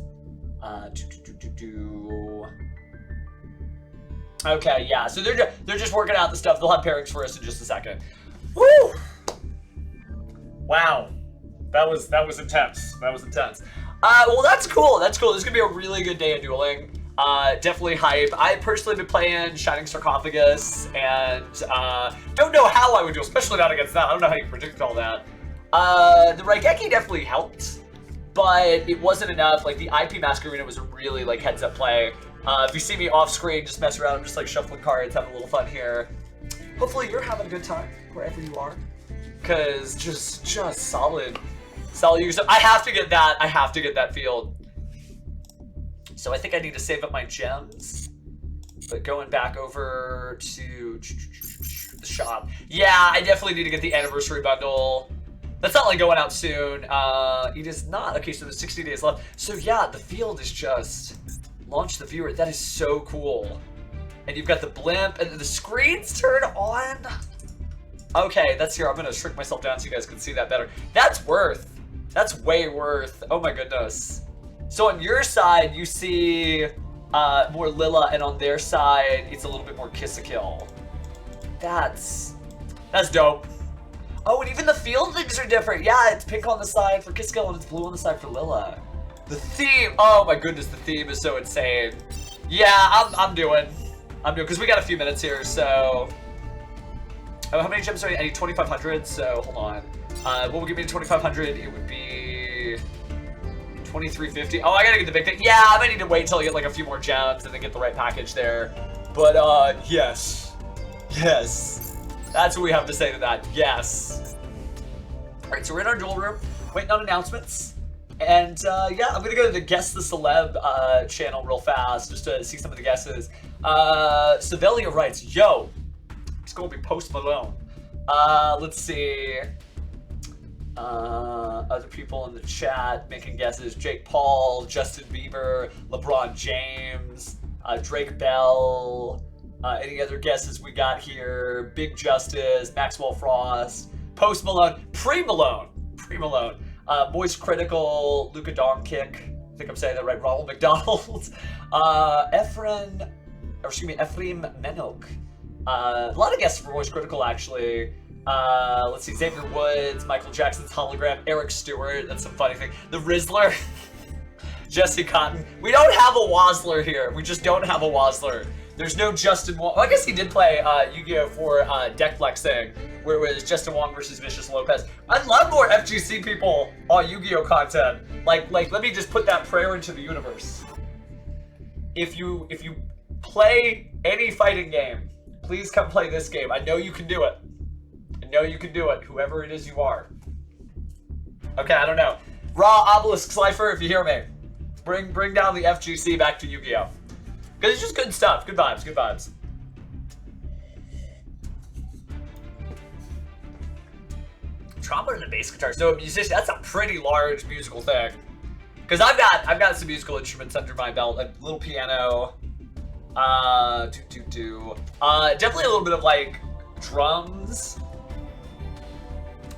Okay, yeah. So they're just working out the stuff. They'll have pairings for us in just a second. Woo! Wow. That was intense. That was intense. Well, that's cool. That's cool. This is gonna be a really good day of dueling. Definitely hype. I personally been playing Shining Sarcophagus, and don't know how I would do, especially not against that. I don't know how you predict all that. The Raigeki definitely helped, but it wasn't enough. Like, the IP Mask Arena was a really, like, heads-up play. If you see me off-screen, just mess around. I'm just, like, shuffling cards, having a little fun here. Hopefully you're having a good time, wherever you are. Because just solid use. I have to get that. I have to get that field. So I think I need to save up my gems. But going back over to the shop. Yeah, I definitely need to get the anniversary bundle. That's not like going out soon. It is not. Okay, so there's 60 days left. So yeah, the field is just launch the viewer. That is so cool. And you've got the blimp and the screens turn on. Okay, that's here. I'm gonna shrink myself down so you guys can see that better. That's worth. That's way worth. Oh my goodness. So on your side, you see more Lila, and on their side, it's a little bit more Kiss a Kill. That's dope. Oh, and even the field things are different. Yeah, it's pink on the side for Kiss a Kill, and it's blue on the side for Lila. The theme. Oh my goodness, the theme is so insane. Yeah, I'm doing, because we got a few minutes here, so. Oh, how many gems do I need? I need 2,500, so hold on. What would give me 2,500? It would be 2,350. Oh, I gotta get the big thing. Yeah, I might need to wait until I get like a few more gems and then get the right package there. But yes. Yes. That's what we have to say to that. Yes. Alright, so we're in our duel room, waiting on announcements. And yeah, I'm gonna go to the Guess the Celeb channel real fast, just to see some of the guesses. Savelia writes, yo, it's gonna be Post Malone. Let's see. Other people in the chat making guesses. Jake Paul, Justin Bieber, LeBron James, Drake Bell. Any other guesses we got here? Big Justice, Maxwell Frost, Post Malone, Pre-Malone, Moist Critical, Luka Doncic. I think I'm saying that right. Ronald McDonald, Ephraim Menok. A lot of guesses for Moist Critical, actually. Let's see, Xavier Woods, Michael Jackson's Hologram, Eric Stewart, that's some funny thing. The Rizzler, Jesse Cotton. We don't have a Wozler here. We just don't have a Wozler. There's no Justin Wong. Well, I guess he did play Yu-Gi-Oh! For deck flexing, where it was Justin Wong versus Vicious Lopez. I'd love more FGC people on Yu-Gi-Oh! Content. Like, let me just put that prayer into the universe. If you play any fighting game, please come play this game. I know you can do it. I know you can do it, whoever it is you are. Okay, I don't know. Raw Obelisk Slifer, if you hear me. Bring down the FGC back to Yu-Gi-Oh! Because it's just good stuff. Good vibes, good vibes. Trombone and bass guitar. So a musician, that's a pretty large musical thing. Because I've got some musical instruments under my belt. A little piano. Definitely a little bit of like drums.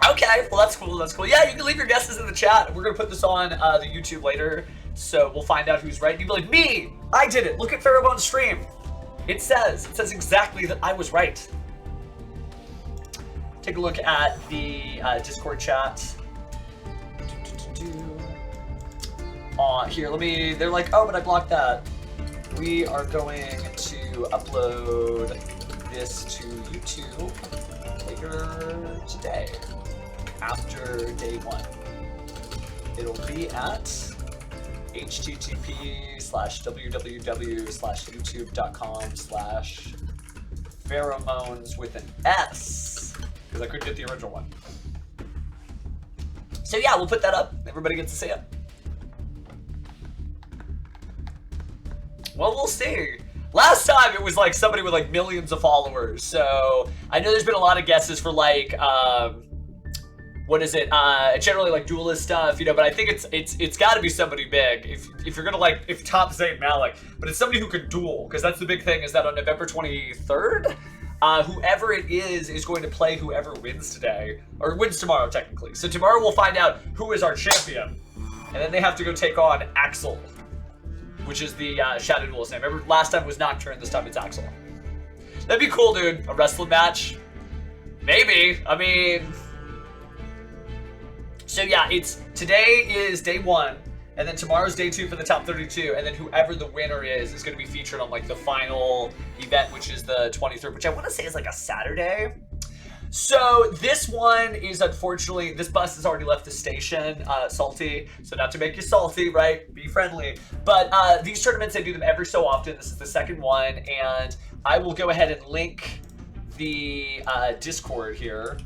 Okay, well that's cool, that's cool. Yeah, you can leave your guesses in the chat. We're gonna put this on the YouTube later, so we'll find out who's right. You'd be like, me! I did it! Look at Pharaoh's stream! It says exactly that I was right. Take a look at the Discord chat. Here, they're like, oh, but I blocked that. We are going to upload this to YouTube later today. After day 1. It'll be at http://www.youtube.com/pheromones with an S, because I couldn't get the original one. So yeah, we'll put that up. Everybody gets to see it. Well, we'll see. Last time it was like somebody with like millions of followers, so I know there's been a lot of guesses for like what is it? Generally like duelist stuff, you know. But I think it's got to be somebody big. If you're gonna like, if top Zayn Malik, but it's somebody who can duel, because that's the big thing. Is that on November 23rd, whoever it is going to play whoever wins today, or wins tomorrow technically. So tomorrow we'll find out who is our champion, and then they have to go take on Axel, which is the Shadow Duelist name. Remember last time was Nocturne, this time it's Axel. That'd be cool, dude. A wrestling match. Maybe. I mean... So yeah, today is day 1, and then tomorrow's day 2 for the top 32, and then whoever the winner is going to be featured on like the final event, which is the 23rd, which I want to say is like a Saturday. So this one is, unfortunately, this bus has already left the station, salty. So not to make you salty, right? Be friendly. But these tournaments, I do them every so often. This is the second one, and I will go ahead and link the Discord here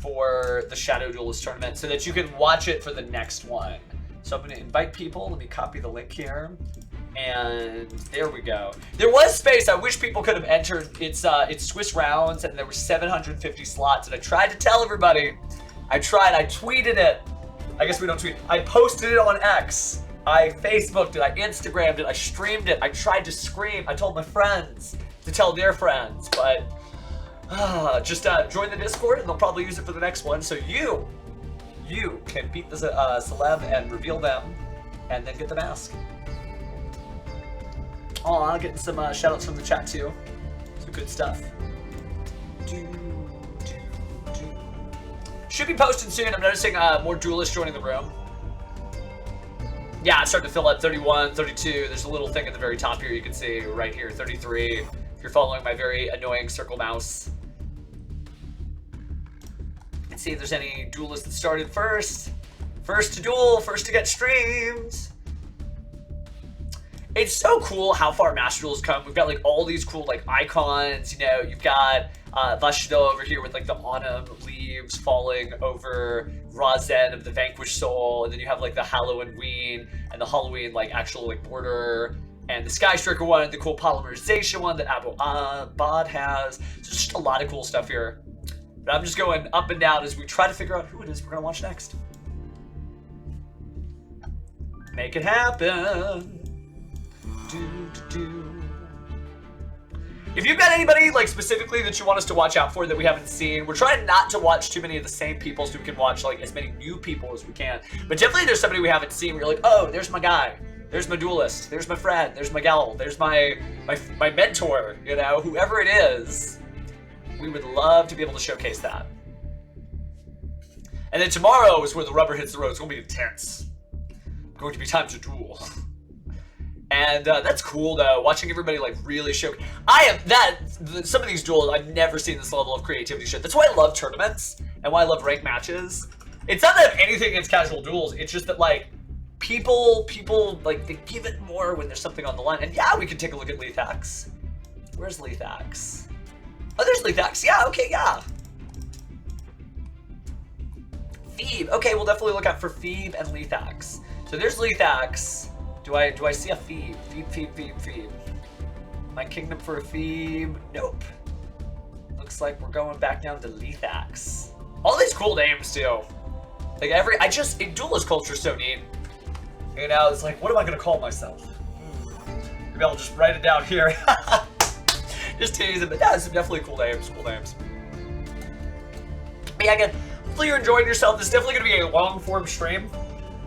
for the Shadow Duelist Tournament so that you can watch it for the next one. So I'm going to invite people. Let me copy the link here. And there we go. There was space. I wish people could have entered. It's Swiss rounds, and there were 750 slots. And I tried to tell everybody. I tweeted it. I guess we don't tweet. I posted it on X. I Facebooked it. I Instagrammed it. I streamed it. I tried to scream. I told my friends to tell their friends. But just join the Discord, and they'll probably use it for the next one. So you can beat the celeb and reveal them, and then get the mask. Aw, getting some shoutouts from the chat too. Some good stuff. Should be posting soon. I'm noticing more duelists joining the room. Yeah, it's starting to fill up. 31, 32. There's a little thing at the very top here you can see right here. 33. If you're following my very annoying circle mouse. Let's see if there's any duelists that started first. First to duel, first to get streams. It's so cool how far Master Duel's come. We've got like all these cool like icons, you know, you've got Vashdo over here with like the autumn leaves falling over Razen of the Vanquished Soul, and then you have like the Halloween and the Halloween like actual like border, and the Sky Striker one, the cool polymerization one that Abu Abad has. So just a lot of cool stuff here. But I'm just going up and down as we try to figure out who it is we're gonna watch next. Make it happen. If you've got anybody like specifically that you want us to watch out for that we haven't seen, we're trying not to watch too many of the same people so we can watch like as many new people as we can. But definitely there's somebody we haven't seen where you're like, oh, there's my guy, there's my duelist, there's my friend, there's my gal, there's my mentor, you know, whoever it is. We would love to be able to showcase that. And then tomorrow is where the rubber hits the road. It's going to be intense. Going to be time to duel. And that's cool though, watching everybody like really show. Some of these duels, I've never seen this level of creativity shit. That's why I love tournaments and why I love ranked matches. It's not that I have anything against casual duels, it's just that like, people like, they give it more when there's something on the line. And yeah, we can take a look at Lethax. Where's Lethax? Oh, there's Lethax, yeah, okay, yeah. Phoebe, okay, we'll definitely look out for Phoebe and Lethax. So there's Lethax. Do I see a Phoebe? Phoebe. My kingdom for a Phoebe? Nope. Looks like we're going back down to Lethax. All these cool names too. Like duelist culture is so neat. You know, it's like, what am I gonna call myself? Maybe I'll just write it down here. Just tease it, but yeah, some definitely cool names. But yeah, again, hopefully you're enjoying yourself. This is definitely gonna be a long form stream.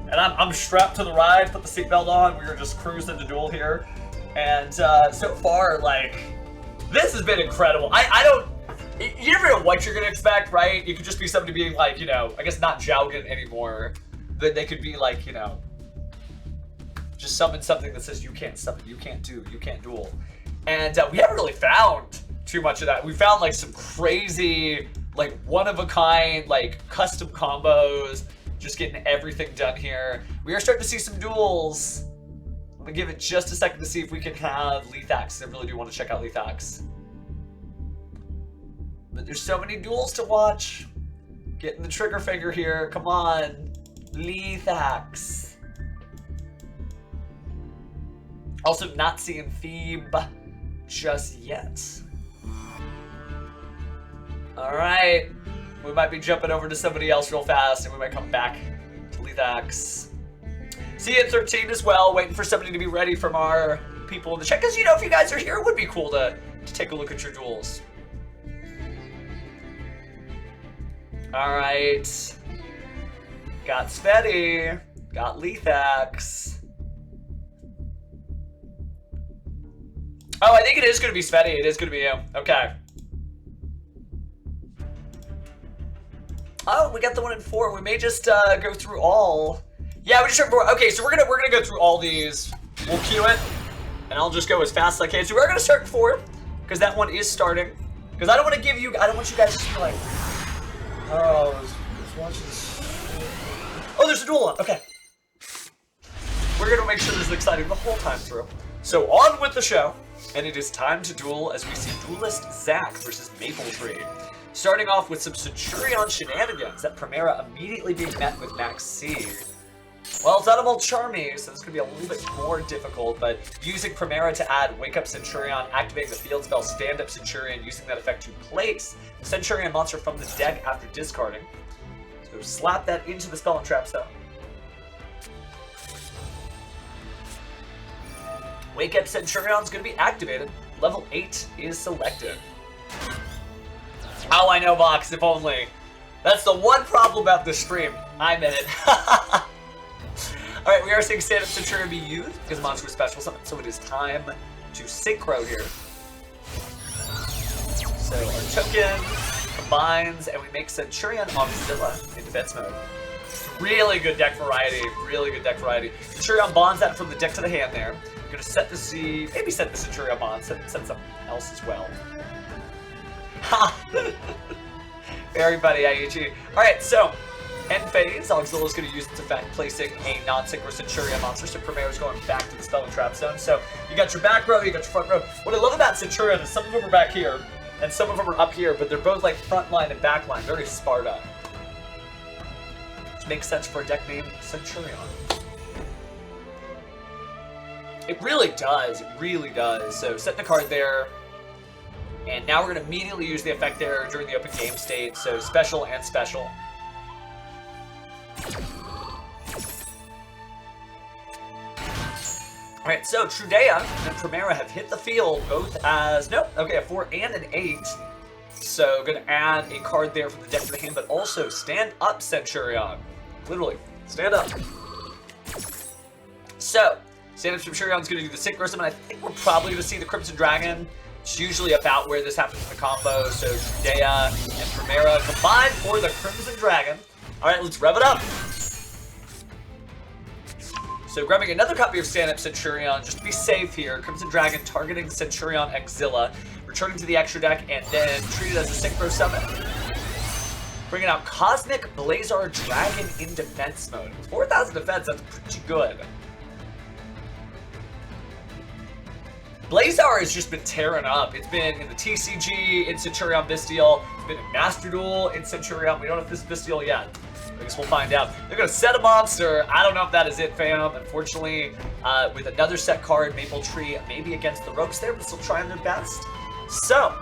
And I'm strapped to the ride, put the seatbelt on, we were just cruising to duel here. And so far, like, this has been incredible. You never know what you're gonna expect, right? You could just be somebody being like, you know, I guess not Jowgen anymore. But they could be like, you know, just summon something that says you can't summon, you can't duel. And we haven't really found too much of that. We found like some crazy, like one-of-a-kind, like custom combos. Just getting everything done here. We are starting to see some duels. I'm gonna give it just a second to see if we can have Lethax. I really do want to check out Lethax. But there's so many duels to watch. Getting the trigger finger here. Come on. Lethax. Also not seeing Phoebe just yet. Alright. We might be jumping over to somebody else real fast, and we might come back to Lethax. See you at 13 as well, waiting for somebody to be ready from our people in the chat. Because, you know, if you guys are here, it would be cool to take a look at your duels. Alright. Got Sveti. Got Lethax. Oh, I think it is going to be Sveti. It is going to be you. Okay. Oh, we got the one in 4. We may just go through all. Yeah, we just turned 4. Okay, so we're gonna go through all these. We'll queue it, and I'll just go as fast as I can. So we're gonna start in 4, because that one is starting. Because I don't want to give you. I don't want you guys to be like, oh, let's watch this. Oh, there's a duel on. Okay. We're gonna make sure this is exciting the whole time through. So on with the show, and it is time to duel as we see Duelist Zach versus Maple Tree. Starting off with some Centurion shenanigans, that Primera immediately being met with Max C. Well, it's Animal Charmy, so this is going to be a little bit more difficult, but using Primera to add Wake Up Centurion, activating the field spell Stand Up Centurion, using that effect to place the Centurion monster from the deck after discarding. So slap that into the Spell and Trap Stone. Wake Up Centurion is going to be activated. Level 8 is selected. Oh, I know, Vox, if only. That's the one problem about this stream. I'm in it. Alright, we are seeing Stand Up Centurion be used because monster was special summon, so it is time to synchro here. So our token combines, and we make Centurion Auxilla in defense mode. Really good deck variety, really good deck variety. Centurion bonds that from the deck to the hand there. I'm gonna set the Z, maybe set the Centurion bond, set something else as well. Ha! Very funny, Aichi. Alright, so end phase, Auxilla is going to use its effect, placing a non-synchro Centurion monster, so Primera is going back to the Spell and Trap Zone. So you got your back row, you got your front row. What I love about Centurion is some of them are back here, and some of them are up here, but they're both like front line and back line, very Sparta. Which makes sense for a deck named Centurion. It really does, it really does. So set the card there. And now we're going to immediately use the effect there during the open game state, so special and special. Alright, so Trudea and Primera have hit the field both as, nope, okay, a 4 and an 8. So going to add a card there from the deck to the hand, but also Stand Up Centurion. Literally, stand up. So, Stand Up Centurion is going to do the Synchro Summon. I think we're probably going to see the Crimson Dragon. It's usually about where this happens in the combo, so Trudea and Primera combine for the Crimson Dragon. Alright, let's rev it up! So grabbing another copy of Stand Up Centurion, just to be safe here, Crimson Dragon targeting Centurion Auxilla, returning to the extra deck, and then treat it as a Synchro Summon. Bringing out Cosmic Blazar Dragon in defense mode. 4,000 defense, that's pretty good. Blazar has just been tearing up. It's been in the TCG, in Centurion Bestial. It's been in Master Duel, in Centurion. We don't know if this is Bestial yet. I guess we'll find out. They're going to set a monster. I don't know if that is it, fam. Unfortunately, with another set card, Maple Tree, maybe against the ropes there, but still trying their best. So,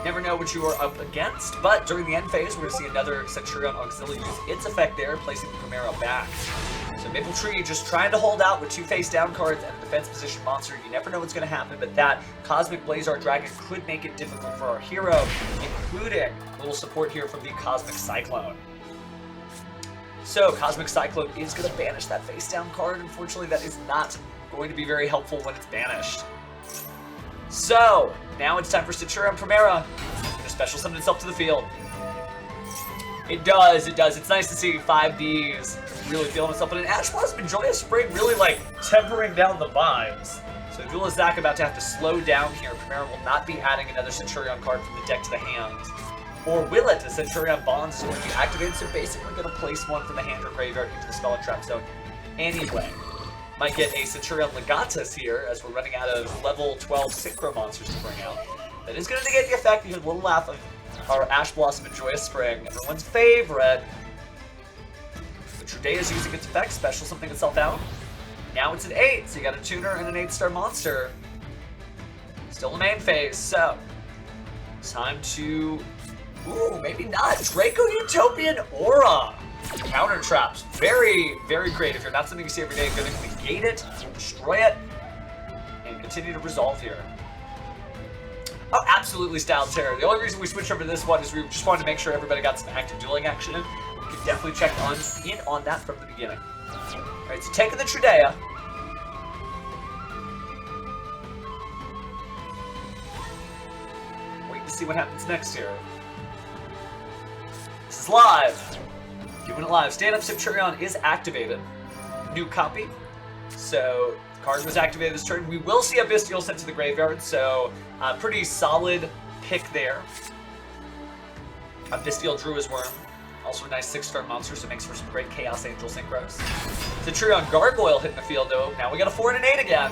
never know what you are up against, but during the end phase, we're going to see another Centurion Auxiliary use its effect there, placing the Primera back. So Maple Tree just trying to hold out with 2 face-down cards and a defense position monster. You never know what's going to happen, but that Cosmic Blazar Dragon could make it difficult for our hero, including a little support here from the Cosmic Cyclone. So Cosmic Cyclone is going to banish that face-down card. Unfortunately, that is not going to be very helpful when it's banished. So, now it's time for Centurion Primera. It's going to special summon itself to the field. It does, it does. It's nice to see 5Ds really feeling itself. But an Ash Blossom and Joyous Spring really, like, tempering down the vibes. So Duelist Zach about to have to slow down here. Primera will not be adding another Centurion card from the deck to the hand. Or will it? The Centurion Bonds is going to be activated, so basically going to place one from the hand or graveyard into the Spell and Trap Zone anyway. Might get a Centurion Legatus here, as we're running out of level 12 Synchro monsters to bring out. That is going to negate the effect. You have a little laugh of our Ash Blossom and Joyous Spring, everyone's favorite. The Trudea is using its effect, special something itself out. Now it's an 8, so you got a tuner and an 8-star monster. Still the main phase, so time to... Ooh, maybe not. Draco Utopian Aura. Counter traps. Very, very great. If you're not something you see every day, going to negate it, destroy it, and continue to resolve here. Oh, absolutely Style Terror. The only reason we switched over to this one is we just wanted to make sure everybody got some active dueling action. We can definitely check in on that from the beginning. Alright, so taking the Trudea. Wait to see what happens next here. is live. Doing it live. Stand Up Centurion is activated. New copy. So, the card was activated this turn. We will see a Bestial sent to the graveyard, so pretty solid pick there. A Bestial Druid's Worm. Also a nice 6-star monster, so it makes for some great Chaos Angel synchros. Centurion Gargoyle hitting the field, though. Now we got a 4 and an 8 again.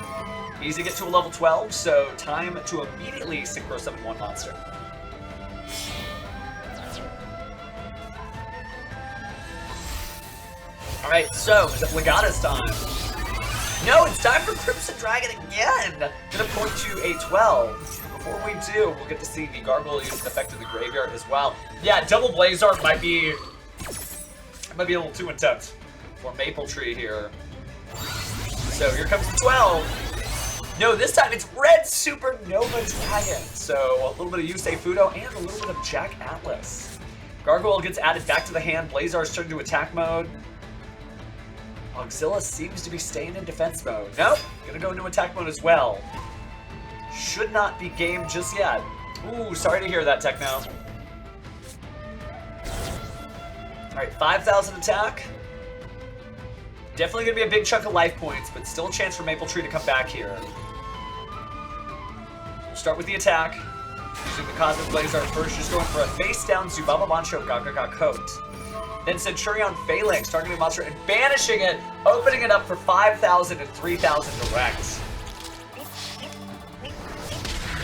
Easy to get to a level 12, so time to immediately synchro summon one monster. Alright, so is it Legata's time? No, it's time for Crimson Dragon again! Gonna point to a 12. Before we do, we'll get to see the Gargoyle use an effect in the graveyard as well. Yeah, Double Blaze Art might be a little too intense for Maple Tree here. So here comes the 12. No, this time it's Red Supernova Dragon. So a little bit of Yusei Fudo and a little bit of Jack Atlas. Gargoyle gets added back to the hand. Blazar's turned to attack mode. Auxilla seems to be staying in defense mode. Nope, gonna go into attack mode as well. Should not be game just yet. Ooh, sorry to hear that, Techno. Alright, 5,000 attack. Definitely gonna be a big chunk of life points, but still a chance for Maple Tree to come back here. We'll start with the attack. Using the Cosmic Blazar first, just going for a face-down Zubaba Mancho Gagaga Coat. Then Centurion Phalanx, targeting a monster and banishing it, opening it up for 5,000 and 3,000 direct.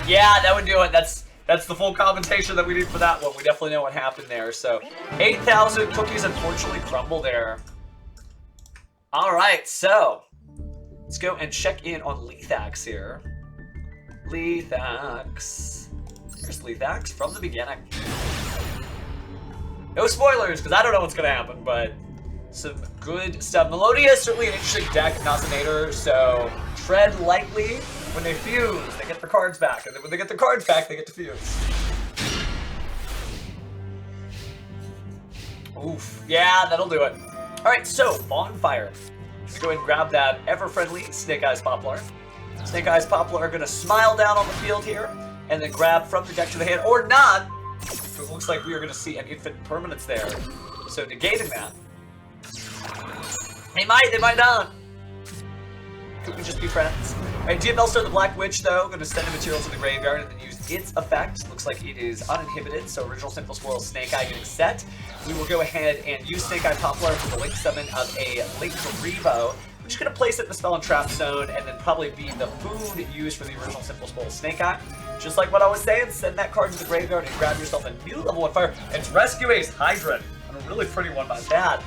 Yeah, that would do it. That's the full compensation that we need for that one. We definitely know what happened there. So 8,000 cookies unfortunately crumble there. All right, so let's go and check in on Lethax here. Lethax. Here's Lethax from the beginning. No spoilers, because I don't know what's going to happen, but some good stuff. Melodia is certainly an interesting deck, Nazinator, so tread lightly. When they fuse, they get their cards back, and then when they get their cards back, they get to fuse. Oof. Yeah, that'll do it. Alright, so, Bonfire. Let's go ahead and grab that ever-friendly Snake Eyes Poplar. Snake Eyes Poplar are going to smile down on the field here, and then grab from the deck to the hand, or not, because it looks like we are going to see an Infinite Permanence there. So, negating that. They might not. Could we just be friends? Alright, DML the Black Witch, though, going to send the material to the graveyard and then use its effect. Looks like it is uninhibited, so original Simple Squirrel Snake Eye getting set. We will go ahead and use Snake Eye Poplar for the link summon of a Link Revo. We're just going to place it in the Spell and Trap zone and then probably be the food used for the original Simple Squirrel Snake Eye. Just like what I was saying, send that card to the graveyard and grab yourself a new level 1 fire. It's Rescue Ace Hydrant, and a really pretty one by that.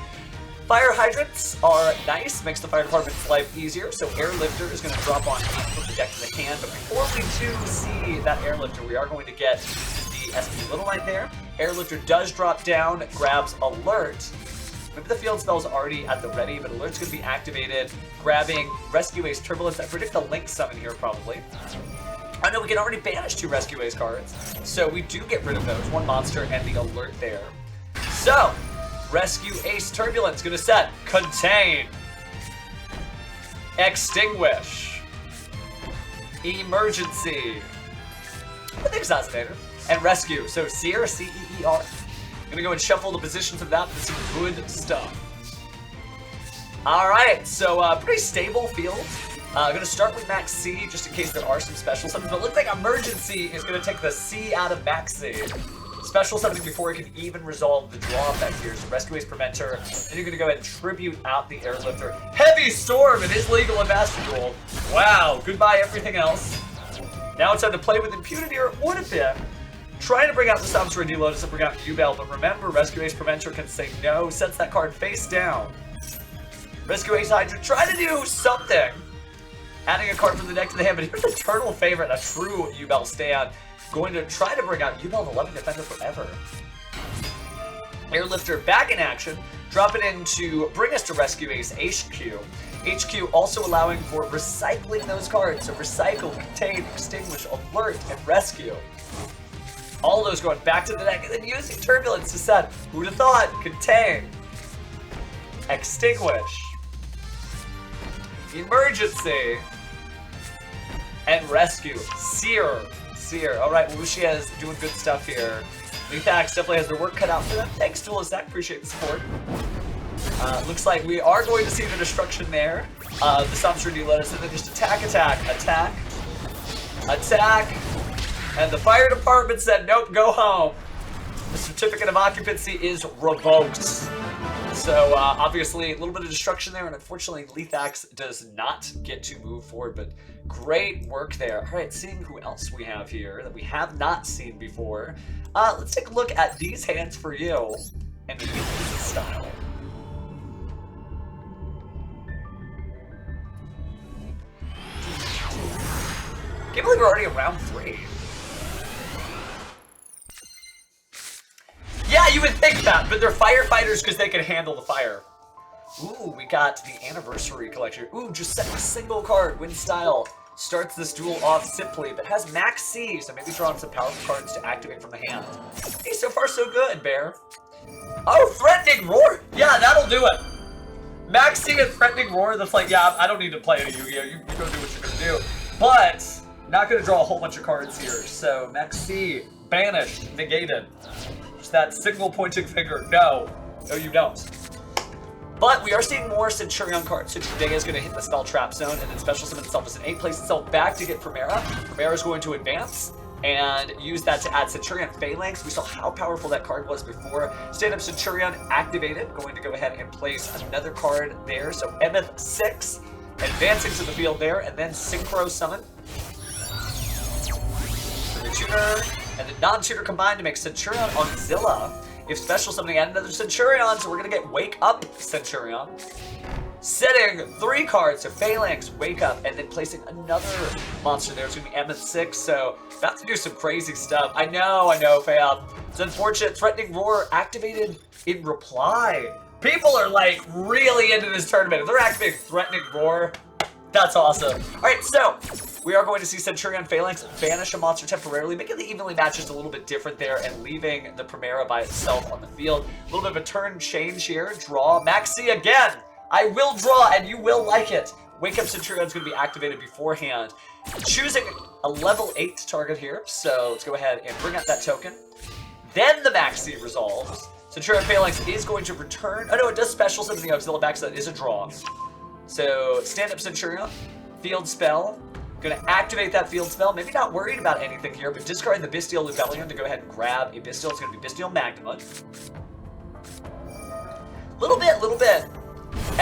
Fire hydrants are nice, makes the fire department's life easier, so Airlifter is going to drop on from the deck to the hand, but before we do see that Airlifter, we are going to get the SP Little Knight there. Airlifter does drop down, grabs Alert. Maybe the field spell's already at the ready, but Alert's going to be activated, grabbing Rescue Ace Turbulence. I predict the Link summon here, probably. I know we can already banish 2 Rescue Ace cards, so we do get rid of those, 1 monster and the Alert there. So, Rescue Ace Turbulence gonna set Contain, Extinguish, Emergency, I think Assassinator, and Rescue. So Seer, C-E-E-R. Gonna go and shuffle the positions of that with some good stuff. Alright, so pretty stable field. Gonna start with Max C, just in case there are some special summons, but it looks like Emergency is gonna take the C out of Max C. Special summoning before it can even resolve the draw effect here. So Rescue Ace Preventer. Then you're going to go ahead and tribute out the Airlifter. Heavy Storm! It is legal in Master Duel. Wow, goodbye everything else. Now it's time to play with Impunity, or it would have been. Trying to bring out the Summons for D-Lotus and bring out U-Bell, but remember, Rescue Ace Preventer can say no, sets that card face down. Rescue Ace Hydra, try to do something. Adding a card from the deck to the hand, but here's Eternal Favorite, a true U-Bell stand. Going to try to bring out U-Bell, the Loving Defender forever. Airlifter back in action. Drop it in to bring us to Rescue Ace HQ. HQ also allowing for recycling those cards. So Recycle, Contain, Extinguish, Alert, and Rescue. All those going back to the deck and then using Turbulence to set. Who'd have thought? Contain. Extinguish. Emergency. And Rescue. Seer. Alright, well, Lucia is doing good stuff here. Lethax definitely has their work cut out for them. Thanks, Duelist Zach. Appreciate the support. Looks like we are going to see the destruction there. The Sumpter do let us in. Then just attack, attack, attack, attack. And the fire department said, nope, go home. The certificate of occupancy is revoked. So, obviously, a little bit of destruction there, and unfortunately, Lethax does not get to move forward, but great work there. All right, seeing who else we have here that we have not seen before. Let's take a look at these hands for you, and the easy style. Can't believe we're already in round 3. Yeah, you would think that, but they're firefighters because they can handle the fire. Ooh, we got the anniversary collection. Ooh, just set a single card. Win style starts this duel off simply, but has max C, so maybe draw on some powerful cards to activate from the hand. Hey, so far so good, Bear. Oh, Threatening Roar! Yeah, that'll do it. Max C and Threatening Roar, that's like, yeah, I don't need to play any Yu-Gi-Oh! You go do what you're gonna do. But, not gonna draw a whole bunch of cards here, so Max C, banished, negated. That single pointing finger. No. No, you don't. But we are seeing more Centurion cards. So Judea is going to hit the spell trap zone and then special summon itself as an 8, place itself back to get Primera. Primera is going to advance and use that to add Centurion Phalanx. We saw how powerful that card was before. Stand-up Centurion activated. Going to go ahead and place another card there. So Emeth 6 advancing to the field there and then Synchro Summon. For the tuner. And the non-tutor combined to make Centurion on Zilla. If special summoning, add another Centurion, so we're gonna get Wake Up Centurion. Setting 3 cards, so Phalanx, Wake Up, and then placing another monster there. It's gonna be Emeth 6, so about to do some crazy stuff. I know, Fab. It's unfortunate. Threatening Roar activated in reply. People are like really into this tournament. If they're activating Threatening Roar, that's awesome. All right, so we are going to see Centurion Phalanx banish a monster temporarily, making the evenly match just a little bit different there and leaving the Primera by itself on the field. A little bit of a turn change here. Draw. Maxi again. I will draw, and you will like it. Wake Up Centurion is going to be activated beforehand. Choosing a level 8 target here, so let's go ahead and bring out that token. Then the Maxi resolves. Centurion Phalanx is going to return. Oh no, it does special summon the Auxiliary back, so that is a draw. So, stand up Centurion, field spell. Gonna activate that field spell. Maybe not worried about anything here, but discard the Bestial Lubellion to go ahead and grab a Bestial. It's gonna be Bestial Magnemud. Little bit.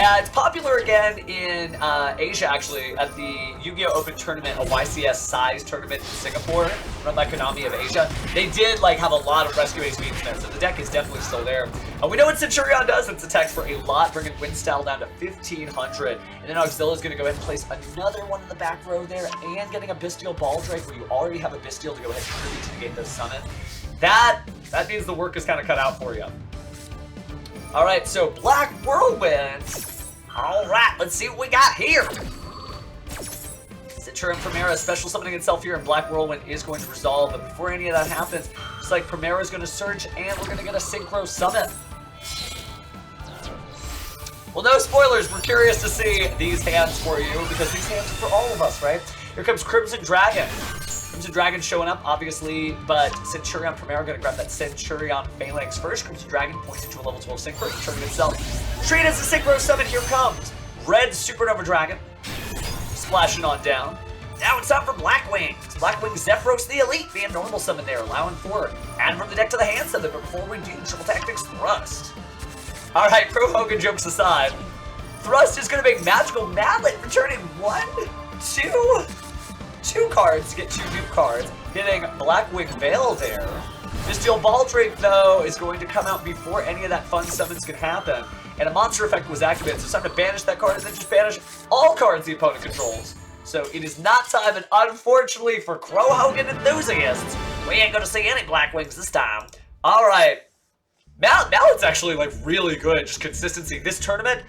It's popular again in Asia, actually, at the Yu-Gi-Oh! Open Tournament, a YCS-sized tournament in Singapore, run by Konami of Asia. They did, like, have a lot of Rescue Ace memes there, so the deck is definitely still there. We know what Centurion does. It's attacks for a lot, bringing Wind Style down to 1,500. And then Auxilia's going to go ahead and place another one in the back row there, and getting a Bestial Ball Drake, where you already have a Bestial to go ahead and contribute to negate this summon. That means the work is kind of cut out for you. Alright, so Black Whirlwind. Alright, let's see what we got here. Centurion Primera special summoning itself here, and Black Whirlwind is going to resolve. But before any of that happens, it's like Primera is going to surge, and we're going to get a Synchro Summon. Well, no spoilers. We're curious to see these hands for you, because these hands are for all of us, right? Here comes Crimson Dragon. Crimson Dragon showing up, obviously, but Centurion Primera going to grab that Centurion Phalanx first. Crimson Dragon points into a level 12 Synchro, turning itself. Treat as a Synchro Summon, here comes Red Supernova Dragon. Splashing on down. Now it's time for Blackwing. Blackwing Zephyros the Elite being normal summon there, allowing for add from the deck to the hand summon, but before we do, Triple Tactics Thrust. Alright, Pro Hogan jokes aside. Thrust is going to make Magical Madlet, returning 2 cards to get 2 new cards. Hitting Blackwing Veil there. Bestial Ball Drake, though, is going to come out before any of that fun summons can happen. And a monster effect was activated, so it's time to banish that card and then just banish all cards the opponent controls. So it is not time, and unfortunately for Crow Hogan enthusiasts, we ain't gonna see any Blackwings this time. Alright. Mallet's actually, like, really good, just consistency. This tournament,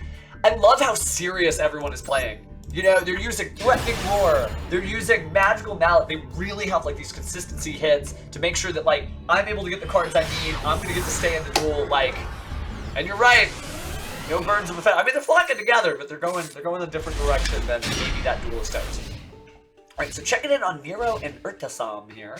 I love how serious everyone is playing. You know, they're using Threatening Roar, they're using Magical Mallet. They really have, like, these consistency hits to make sure that, like, I'm able to get the cards I need, I'm gonna get to stay in the duel, like, and you're right, no burns of effect. I mean, they're flocking together, but they're going a different direction than maybe that Duelist does. Alright, so checking in on Nero and Urtasam here.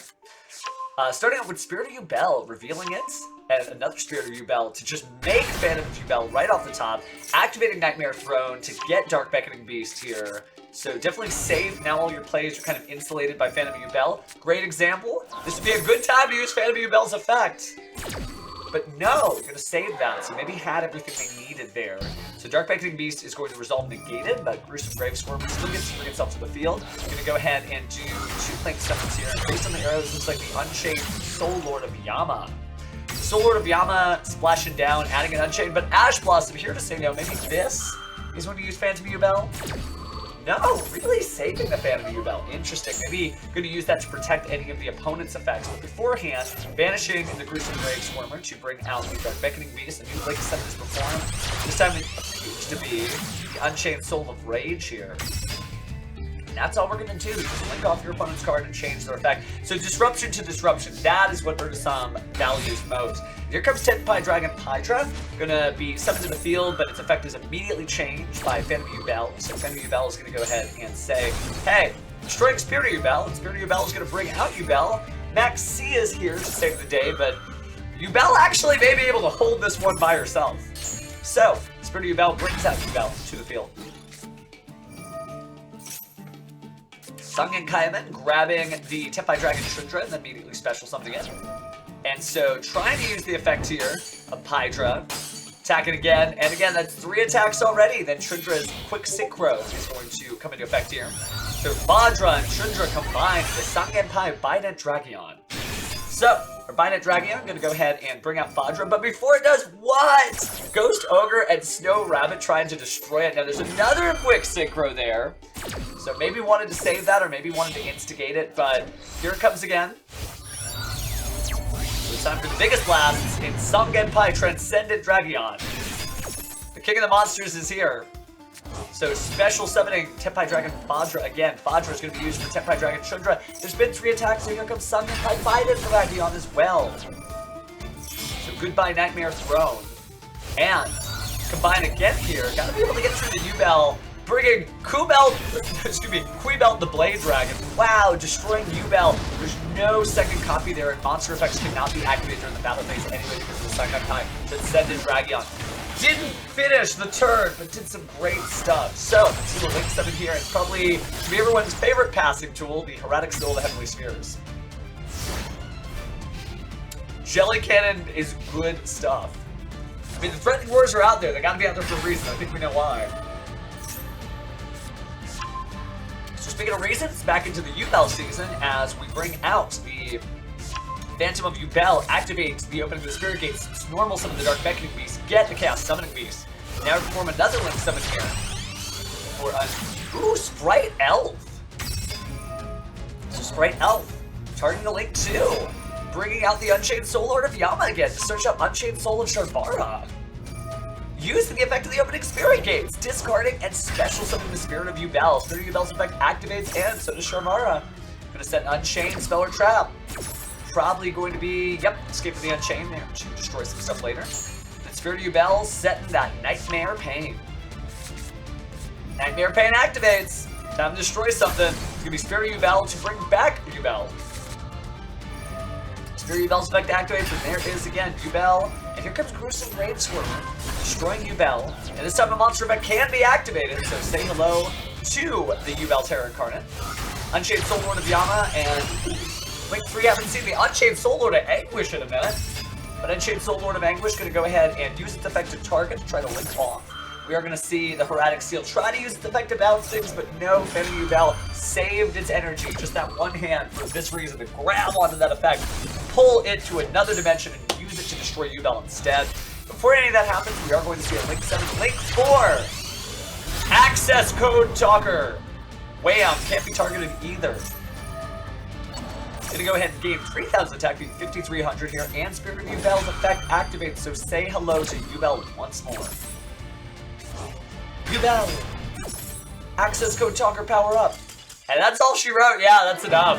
Starting out with Spirit of Yubel, revealing it, and another Spirit of Yubel to just make Phantom of Yubel right off the top, activating Nightmare Throne to get Dark Beckoning Beast here. So definitely safe. Now all your plays are kind of insulated by Phantom of Yubel. Great example. This would be a good time to use Phantom of Yubel's effect. But no, you're going to save that. So maybe had everything they needed there. So Dark Beckoning Beast is going to resolve negated, but Gruesome Grave Swarmer still gets to bring itself to the field. I'm going to go ahead and do 2 Plank Summons here. Based on the arrows, looks like the Unchained Soul Lord of Yama. Soul Lord of Yama splashing down, adding an Unchained, but Ash Blossom here to say no. Maybe this is when you use Phantom of Yubel? No, really saving the Phantom of Yubel. Interesting. Maybe going to use that to protect any of the opponent's effects. But beforehand, banishing the Gruesome Grave Swarmer to bring out the Dark Beckoning Beast. A new Lake Summon is performed. This time it appears to be the Unchained Soul of Rage here. And that's all we're going to do. Just link off your opponent's card and change their effect. So disruption to disruption. That is what Urtasam values most. Here comes Tenpai Dragon Pydra. Gonna be summoned to the field, but its effect is immediately changed by Phantom of Yubel. So Phantom of Yubel is gonna go ahead and say, hey, destroying Spirit of Yubel, and Spirit of Yubel is gonna bring out Yubel. Max C is here to save the day, but Yubel actually may be able to hold this one by herself. So, Spirit of Yubel brings out Yubel to the field. Sangen Kaiman grabbing the Tenpai Dragon Shundra and then immediately special something in. And so trying to use the effect here of Pydra. Attacking again, and again, that's 3 attacks already. Then Shundra's Quick Synchro is going to come into effect here. So Vajra and Shundra combined with Sangenpai Binet Dragion. So, our Binet Dragion going to go ahead and bring out Vajra, but before it does, what? Ghost Ogre and Snow Rabbit trying to destroy it. Now there's another Quick Synchro there. So maybe wanted to save that, or maybe wanted to instigate it, but here it comes again. So it's time for the biggest blasts in Sangenpai Transcendent Dragion. The King of the Monsters is here. So special summoning Tenpai Dragon Vajra again. Vajra is going to be used for Tenpai Dragon Shundra. There's been 3 attacks, so here comes Sangenpai Binet Dragion as well. So goodbye Nightmare Throne. And combine again here. Gotta be able to get through the Yubel. Bringing Quibelt the Blade Dragon. Wow, destroying Yubel. There's no second copy there, and monster effects cannot be activated during the battle phase anyway because of the Sangenpai Transcendent Dragion. Didn't finish the turn, but did some great stuff. So, let's see the Link Summon here. It's probably to be everyone's favorite passing tool, the Heretic Soul of the Heavenly Spheres. Jelly Cannon is good stuff. I mean, the threatening words are out there. They gotta be out there for a reason. I think we know why. So speaking of reasons, back into the Yubel season as we bring out the Phantom of Yubel, activate the opening of the Spirit Gates, normal summon the Dark Beckoning Beast, get the Chaos Summoning Beast. Now perform another Link Summon here for a Sprite Elf. So Sprite Elf, targeting the Link 2, bringing out the Unchained Soul Lord of Yama again to search up Unchained Soul of Sharvara. Using the effect of the opening Spirit Gates, discarding and special summoning the Spirit of Yubel. Spirit of Yubel's effect activates, and so does Sharvara. Gonna set Unchained Spell or Trap. Probably going to be, yep, Escape from the Unchained there to destroy some stuff later. And Spirit of Yubel setting that Nightmare Pain. Nightmare Pain activates. Time to destroy something. It's gonna be Spirit of Yubel to bring back Yubel. Spirit of Yubel's effect activates, and there is again Yubel. And here comes Gruesome Grave Swarmer, destroying Yubel. And this time a monster effect can be activated, so say hello to the Yubel Terror Incarnate. Unchained Soul Lord of Yama, and Link 3 haven't seen the Unchained Soul Lord of Anguish in a minute. But Unchained Soul Lord of Anguish going to go ahead and use its effect to target to try to link off. We are going to see the Heretic Seal try to use its effect to bounce things, but no, Phantom Yubel saved its energy, just that one hand for this reason, to grab onto that effect, pull it to another dimension, and use it to destroy Yubel instead. Before any of that happens, we are going to see a Link 7, Link 4, Access Code Talker. Wham, can't be targeted either. Gonna go ahead and gain 3,000 attack, being 5,300 here, and Spirit of Yubel's effect activates, so say hello to Yubel once more. Yubel! Access Code Talker power up. And that's all she wrote. Yeah, that's enough.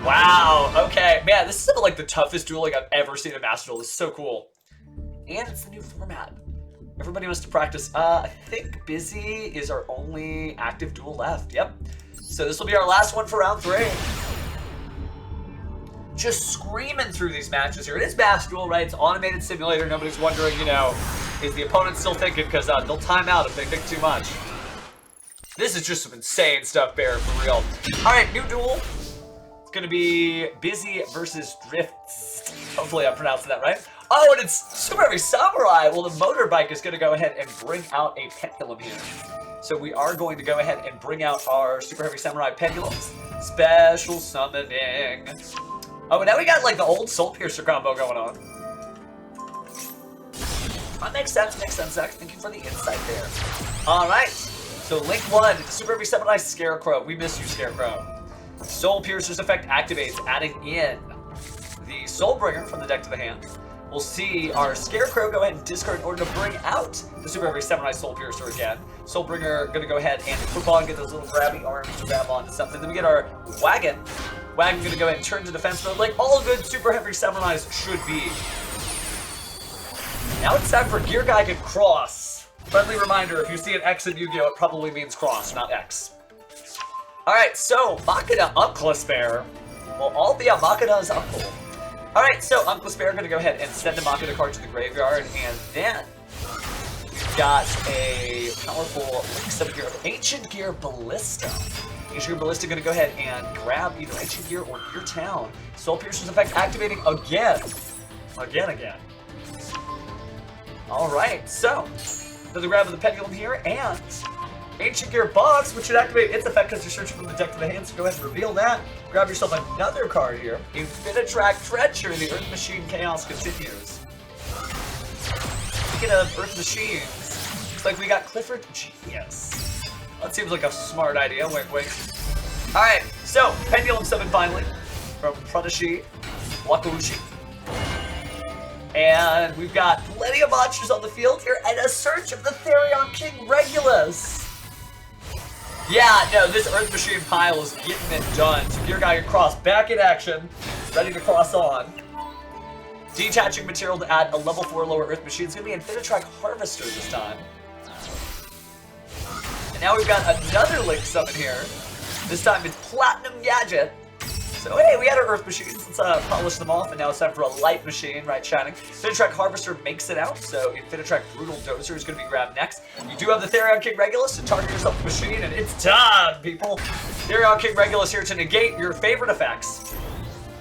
Wow, okay. Man, this is like the toughest dueling I've ever seen in Master Duel. This is so cool. And it's the new format. Everybody wants to practice. I think Busy is our only active duel left. Yep. So this will be our last one for round 3. just screaming through these matches here. It is Master Duel, right? It's automated simulator. Nobody's wondering, you know, is the opponent still thinking? Because they'll time out if they think too much. This is just some insane stuff, Bear, for real. All right, new duel. It's going to be Busy versus Drifts. Hopefully I'm pronouncing that right. Oh, and it's Super Heavy Samurai. Well, the motorbike is going to go ahead and bring out a pendulum here. So we are going to go ahead and bring out our Super Heavy Samurai pendulums. Special summoning. Oh, and now we got like the old Soul Piercer combo going on. That makes sense, Zach. Thank you for the insight there. All right. So Link 1, Super Heavy Samurai Scarecrow. We miss you, Scarecrow. Soul Piercer's effect activates, adding in the Soul Bringer from the deck to the hand. We'll see our Scarecrow go ahead and discard in order to bring out the Super Heavy Samurai Soul Piercer again. Soul Bringer gonna go ahead and flip on, get those little grabby arms to grab onto something. Then we get our Wagon. Wagon gonna go ahead and turn to defense mode like all good Super Heavy Samurais should be. Now it's time for Gear Geigen Cross. Friendly reminder, if you see an X in Yu-Gi-Oh! It probably means cross, not X. Alright, so Makina Uncle Spare will all be a Makina's uncle. Alright, so Uncle Spare gonna go ahead and send a Makina card to the graveyard, and then we've got a powerful Link Summon here of Ancient Gear Ballista. Ancient Gear Ballista gonna go ahead and grab either Ancient Gear or Gear Town. Soul Piercer's effect activating again. Again. Alright, so another grab of the pendulum here, and Ancient Gear Box, which should activate its effect because you're searching from the deck to the hand, so go ahead and reveal that. Grab yourself another card here. Infinitrack Treacher, the Earth Machine Chaos continues. Speaking of Earth Machines, looks like we got Clifford Genius. That seems like a smart idea, wink wink. Alright, so Pendulum Summon finally from Prodigy Wakushi. And we've got plenty of monsters on the field here, and a search of the Therion King Regulus. Yeah, no, this Earth Machine pile is getting it done. So Gear Geigen Cross back in action, ready to cross on. Detaching material to add a level 4 lower Earth Machine. It's going to be Infinitrack Harvester this time. And now we've got another Link Summon here. This time it's Platinum Gadget. So hey, we had our Earth Machines. Let's polish them off, and now it's time for a Light Machine, right, shining. Infinitrack Harvester makes it out, so Infinitrack Brutal Dozer is going to be grabbed next. You do have the Therion King Regulus to target yourself with Machine, and it's time, people! Therion King Regulus here to negate your favorite effects.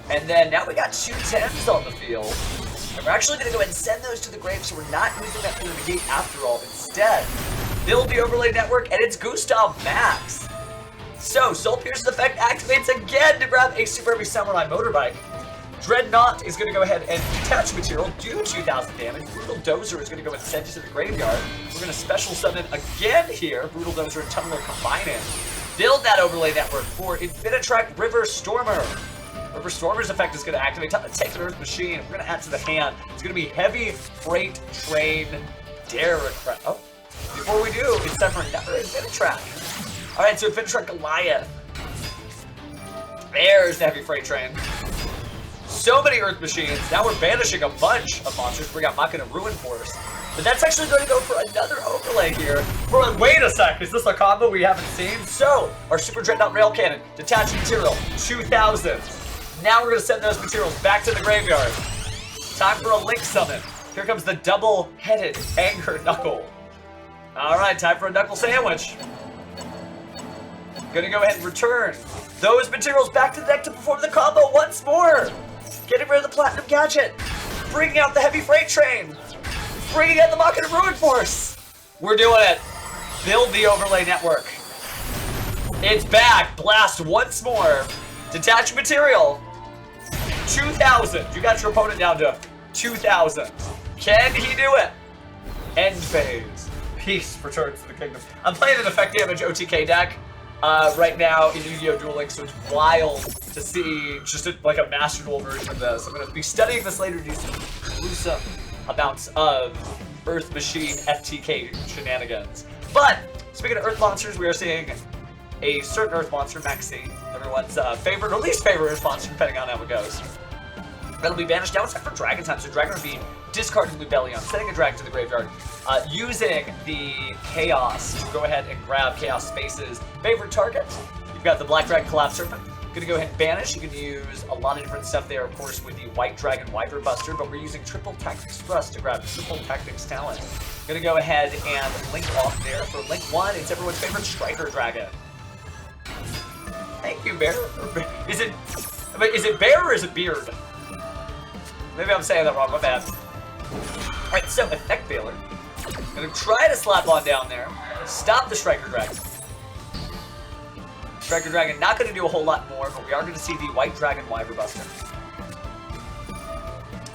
And then now we got 2 10s on the field. And we're actually going to go ahead and send those to the grave, so we're not using that for the negate after all. Instead, build the Overlay Network, and it's Gustav Max. So, Soul Piercer's effect activates again to grab a Super Heavy Samurai motorbike. Dreadnought is going to go ahead and detach material, do 2,000 damage. Brutal Dozer is going to go and send it to the graveyard. We're going to special summon again here. Brutal Dozer and Tunneler combine in. Build that Overlay Network for Infinitrack River Stormer. River Stormer's effect is going to activate. Time to take an Earth Machine. We're going to add to the hand. It's going to be Heavy Freight Train Derek. Oh, before we do, it's time for another Infinitrack. Alright, so Infinitrack Goliath. There's the Heavy Freight Train. So many Earth Machines. Now we're banishing a bunch of monsters. We got Makina Ruin Force. But that's actually going to go for another overlay here. Wait a sec, is this a combo we haven't seen? So, our Super Dreadnought Rail Cannon, detach material, 2,000. Now we're going to send those materials back to the graveyard. Time for a Link Summon. Here comes the double-headed Anger Knuckle. Alright, time for a Knuckle Sandwich. Gonna go ahead and return those materials back to the deck to perform the combo once more. Getting rid of the Platinum Gadget. Bringing out the Heavy Freight Train. Bringing out the Makina Ruin Force. We're doing it. Build the Overlay Network. It's back. Blast once more. Detach material. 2,000. You got your opponent down to 2,000. Can he do it? End phase. Peace returns to the kingdom. I'm playing an effect damage OTK deck. Right now in Yu-Gi-Oh! Duel Links, so it's wild to see just like a Master Duel version of this. I'm going to be studying this later to do some gruesome amounts of Earth Machine FTK shenanigans. But, speaking of Earth monsters, we are seeing a certain Earth monster, Maxine, everyone's favorite or least favorite Earth monster, depending on how it goes. That'll be banished. Now it's time for Dragon time, so Dragon will be discarding Lubellion, sending a dragon to the graveyard, using the Chaos to go ahead and grab Chaos Space's favorite target. You've got the Black Dragon Collapse Serpent, Gonna go ahead and banish. You can use a lot of different stuff there, of course, with the White Dragon Wyver Buster, but we're using Triple Tactics Thrust to grab Triple Tactics Talent. Gonna go ahead and link off there. For link 1, it's everyone's favorite Striker Dragon. Thank you, Bear. Is it Bear or is it Beard? Maybe I'm saying that wrong, my bad. Alright, so Effect Veiler. Gonna try to slap on down there. Stop the Striker Dragon. Striker Dragon not gonna do a whole lot more, but we are gonna see the White Dragon Wyver Buster.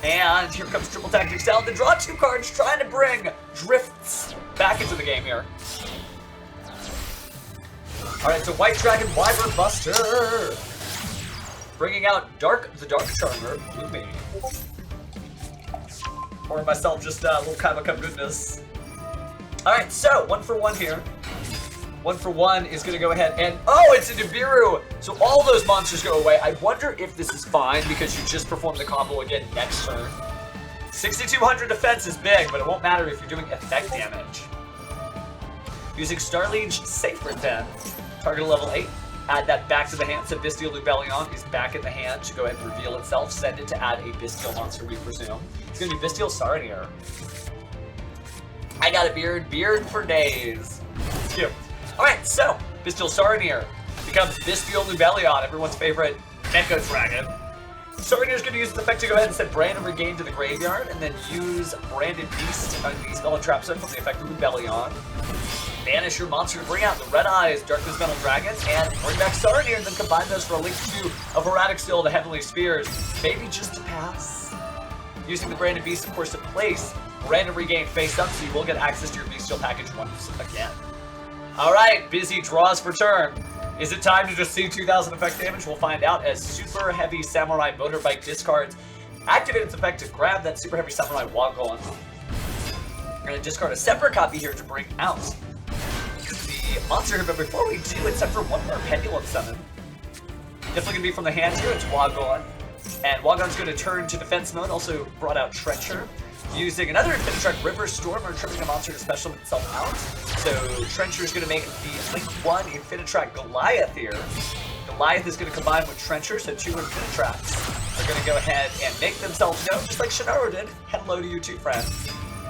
And here comes Triple Tactics Talent to draw 2 cards, trying to bring Drifts back into the game here. Alright, so White Dragon Wyver Buster. Bringing out the Dark Charmer, Bloomy. Or myself, just a little kind of goodness. Alright, so 1 for 1 here. 1 for 1 is going to go ahead and... Oh, it's a Nibiru! So all those monsters go away. I wonder if this is fine because you just perform the combo again next turn. 6,200 defense is big, but it won't matter if you're doing effect damage. Using Starliege Safer then. Target level 8. Add that back to the hand. So Bystial Lubellion is back in the hand to go ahead and reveal itself. Send it to add a Bystial monster, we presume. It's going to be Bystial Saronir. I got a beard for days. It's cute. Alright, so, Bystial Saronir becomes Bystial Lubellion, everyone's favorite Mecha Dragon. Saronir's going to use the effect to go ahead and send Brand and Regain to the graveyard, and then use Branded Beast on the Spell and Trap set from the effect of Lubellion. Banish your monster to bring out the Red Eyes, Darkness Metal Dragon, and bring back Saronir, and then combine those for a link to a Veradic Seal to Heavenly Spears. Maybe just to pass. Using the Branded Beast, of course, to place Brand and Regain face up, so you will get access to your Bestial package once again. Alright, busy draws for turn. Is it time to just see 2,000 effect damage? We'll find out as Super Heavy Samurai Motorbike discards. Activate its effect to grab that Super Heavy Samurai Wagon. We're going to discard a separate copy here to bring out the monster here, but before we do, it's time for one more Pendulum Summon. Definitely going to be from the hand here, it's Wagon. And Wagon's going to turn to defense mode, also brought out Trencher. Using another Infinitrack River Stormer, tripping a monster to special itself out. So Trencher is going to make the Link 1 Infinitrack Goliath here. Goliath is going to combine with Trencher, so 2 Infinitracks are going to go ahead and make themselves known, just like Shinoru did. Hello to you too, friend.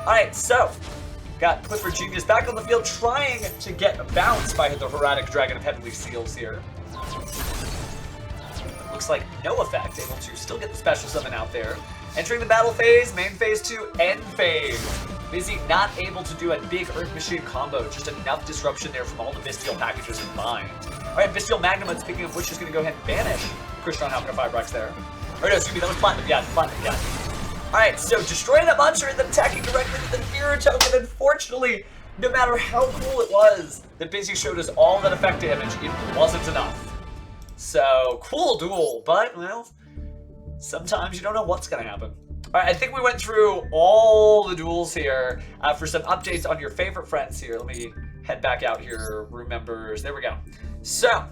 Alright, so got Clifford Genius back on the field, trying to get bounced by the Herodic Dragon of Heavenly Seals here. Looks like no effect, able to still get the special summon out there. Entering the battle phase, main phase to end phase. Busy not able to do a big Earth Machine combo, just enough disruption there from all the Bystial packages combined. Alright, Bystial Magnum, speaking of which, is going to go ahead and banish Crystron Halcyon 5 Rex there. Or no, excuse me, that was Platinum, yeah, Platinum, yeah. Alright, so destroying that monster and then attacking directly with the Mirror Token. Unfortunately, no matter how cool it was that Busy showed us all that effect damage, it wasn't enough. So, cool duel, but, well, sometimes you don't know what's going to happen. Alright, I think we went through all the duels here. For some updates on your favorite friends here, let me head back out here, room members. There we go. So,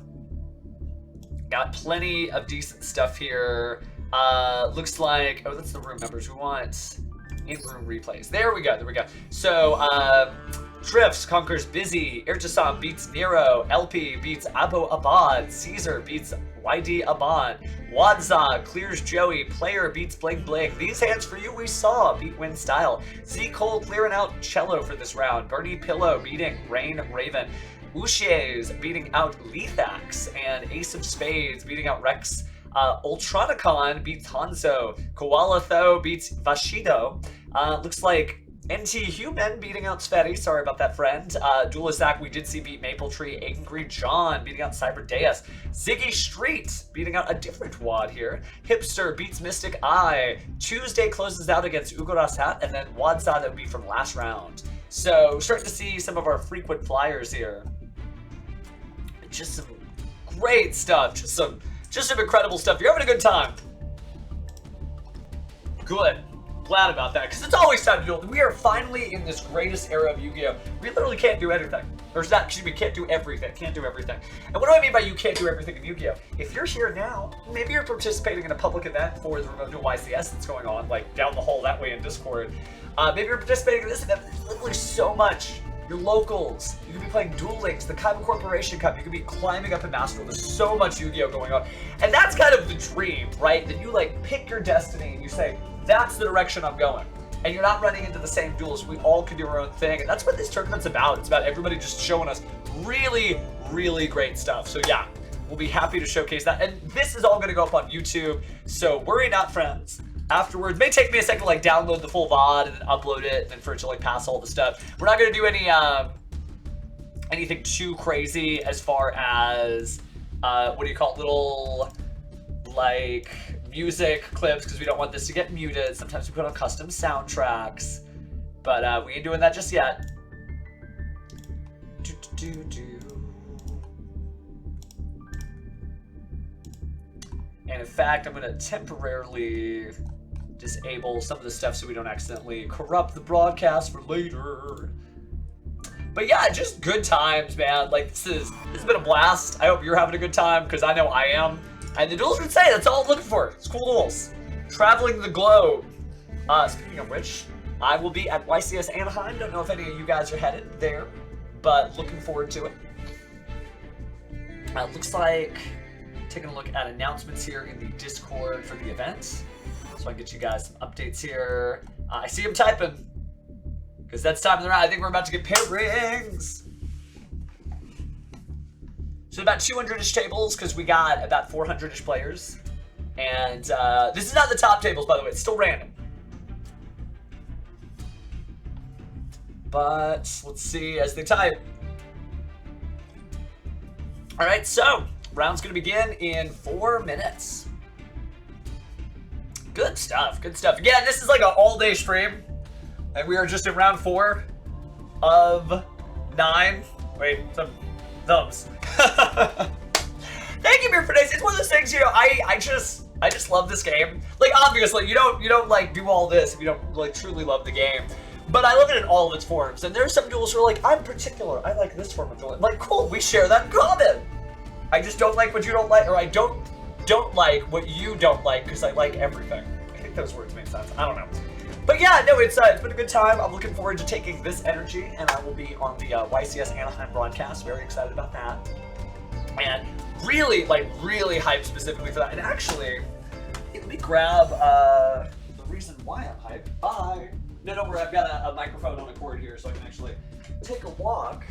got plenty of decent stuff here. Looks like, oh, that's the room members. We want in-room replays. There we go, there we go. So, Drifts conquers Busy, Irtisam beats Nero, LP beats Abo Abad, Caesar beats YD Abad, Wadza clears Joey, Player beats Bling Bling. These hands for you we saw beat Win Style. Z Cole clearing out Cello for this round. Bernie Pillow beating Rain Raven. Ushies beating out Lethax, and Ace of Spades beating out Rex. Ultronicon beats Hanzo. Koala Tho beats Vashido. Looks like NT Human beating out Svetty, sorry about that, friend. Duelist Zach, we did see beat Maple Tree. Angry John beating out Cyber Deus. Ziggy Street beating out a different WAD here. Hipster beats Mystic Eye. Tuesday closes out against Ugoras Hat, and then Wadza, that would be from last round. So, starting to see some of our frequent flyers here. Just some great stuff, just some incredible stuff. You're having a good time. Good. Glad about that, because it's always time to duel. We are finally in this greatest era of Yu-Gi-Oh! We literally can't do anything. Or is that, excuse me, can't do everything. Can't do everything. And what do I mean by you can't do everything in Yu-Gi-Oh! If you're here now, maybe you're participating in a public event for the Remote Duel YCS that's going on, like down the hall that way in Discord. Maybe you're participating in this event. There's literally so much your locals. You could be playing Duel Links, the Kaiba Corporation Cup. You could be climbing up in Master Duel. There's so much Yu-Gi-Oh going on. And that's kind of the dream, right? That you like pick your destiny and you say, that's the direction I'm going. And you're not running into the same duels. We all can do our own thing. And that's what this tournament's about. It's about everybody just showing us really, really great stuff. So yeah, we'll be happy to showcase that. And this is all gonna go up on YouTube. So worry not, friends. Afterwards, it may take me a second to like download the full VOD and then upload it and then for it to like pass all the stuff. We're not gonna do any anything too crazy as far as what do you call it, little like music clips, because we don't want this to get muted. Sometimes we put on custom soundtracks, but we ain't doing that just yet. And in fact, I'm gonna temporarily disable some of the stuff so we don't accidentally corrupt the broadcast for later. But yeah, just good times, man. Like this has been a blast. I hope you're having a good time, because I know I am. And the duels would say that's all I'm looking for. It's cool duels. Traveling the globe. Speaking of which, I will be at YCS Anaheim. Don't know if any of you guys are headed there, but looking forward to it. Looks like taking a look at announcements here in the Discord for the event, so I can get you guys some updates here. I see him typing, because that's time of the round. I think we're about to get pairings. So about 200-ish tables, because we got about 400-ish players. And this is not the top tables, by the way. It's still random. But let's see as they type. All right, so round's going to begin in 4 minutes. Good stuff, good stuff. Again, this is like an all-day stream. And we are just in round 4 of 9. Wait, some thumbs. Thank you, Beer for Days. It's one of those things, you know, I just love this game. Like, obviously, you don't like do all this if you don't like truly love the game. But I love it in all of its forms. And there's some duels where like, I'm particular. I like this form of duel. I'm like, cool, we share that in common. I just don't like what you don't like, or I don't like what you don't like, because I like everything. I think those words make sense. I don't know. But yeah, no, it's been a good time. I'm looking forward to taking this energy, and I will be on the YCS Anaheim broadcast. Very excited about that. And really hyped specifically for that. And actually, let me grab the reason why I'm hyped. Bye. No, don't worry, I've got a microphone on the cord here, so I can actually take a walk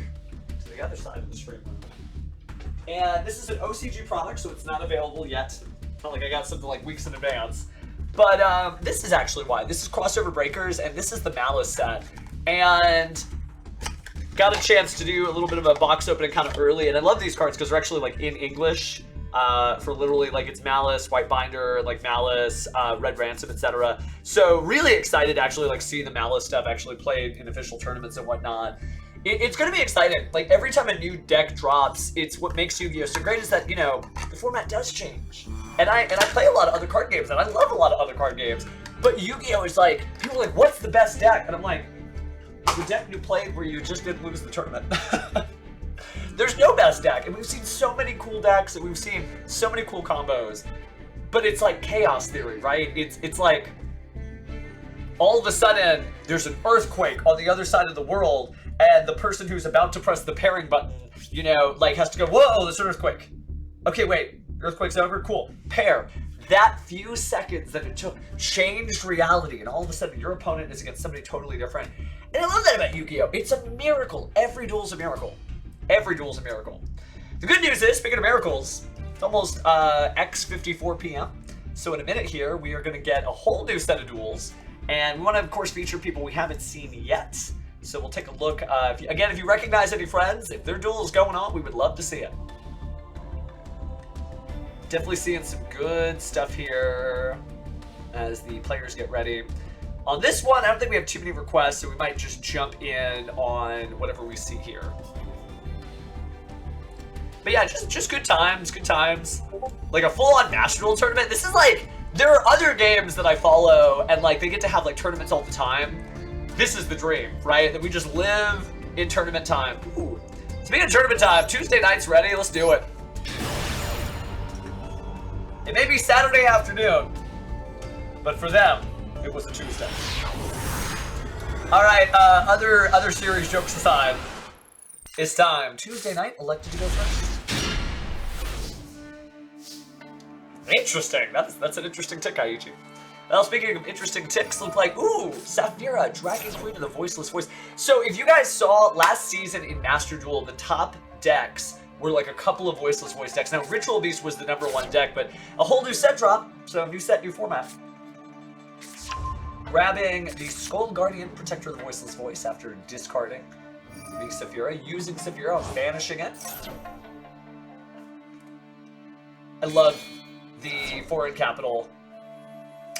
to the other side of the stream room. And this is an OCG product, so it's not available yet. It's not like I got something like weeks in advance. But this is actually why. This is Crossover Breakers, and this is the Malice set. And got a chance to do a little bit of a box opening kind of early, and I love these cards because they're actually like in English. For literally like it's Malice, White Binder, like Malice, Red Ransom, etc. So really excited to actually like see the Malice stuff actually played in official tournaments and whatnot. It's going to be exciting. Like every time a new deck drops, it's what makes Yu-Gi-Oh so great is that, you know, the format does change. And I play a lot of other card games, and I love a lot of other card games. But Yu-Gi-Oh is like, people are like, what's the best deck? And I'm like, the deck you played where you just didn't lose the tournament. There's no best deck, and we've seen so many cool decks, and we've seen so many cool combos. But it's like chaos theory, right? It's like all of a sudden there's an earthquake on the other side of the world, and the person who's about to press the pairing button, you know, like has to go, whoa, there's an earthquake. Okay, wait, earthquake's over, cool. Pair. That few seconds that it took changed reality, and all of a sudden your opponent is against somebody totally different. And I love that about Yu-Gi-Oh! It's a miracle. Every duel's a miracle. Every duel's a miracle. The good news is, speaking of miracles, it's almost X:54 p.m. So in a minute here, we are going to get a whole new set of duels. And we want to, of course, feature people we haven't seen yet. So we'll take a look. If you recognize any friends, if their duel is going on, we would love to see it. Definitely seeing some good stuff here as the players get ready. On this one, I don't think we have too many requests, so we might just jump in on whatever we see here. But yeah, just good times, good times. Like a full-on national tournament. This is like, there are other games that I follow, and like they get to have like tournaments all the time. This is the dream, right? That we just live in tournament time. Ooh. Speaking of tournament time, Tuesday night's ready. Let's do it. It may be Saturday afternoon, but for them, it was a Tuesday. All right, other series jokes aside, it's time. Tuesday night, elected to go first. Interesting. That's an interesting tick, Aichi. Well, speaking of interesting ticks, look like, ooh, Saphira, Dragon Queen of the Voiceless Voice. So if you guys saw last season in Master Duel, the top decks were like a couple of Voiceless Voice decks. Now, Ritual Beast was the #1 deck, but a whole new set drop. So new set, new format. Grabbing the Skull Guardian, Protector of the Voiceless Voice after discarding the Saphira, using Saphira, banishing it. I love the foreign capital.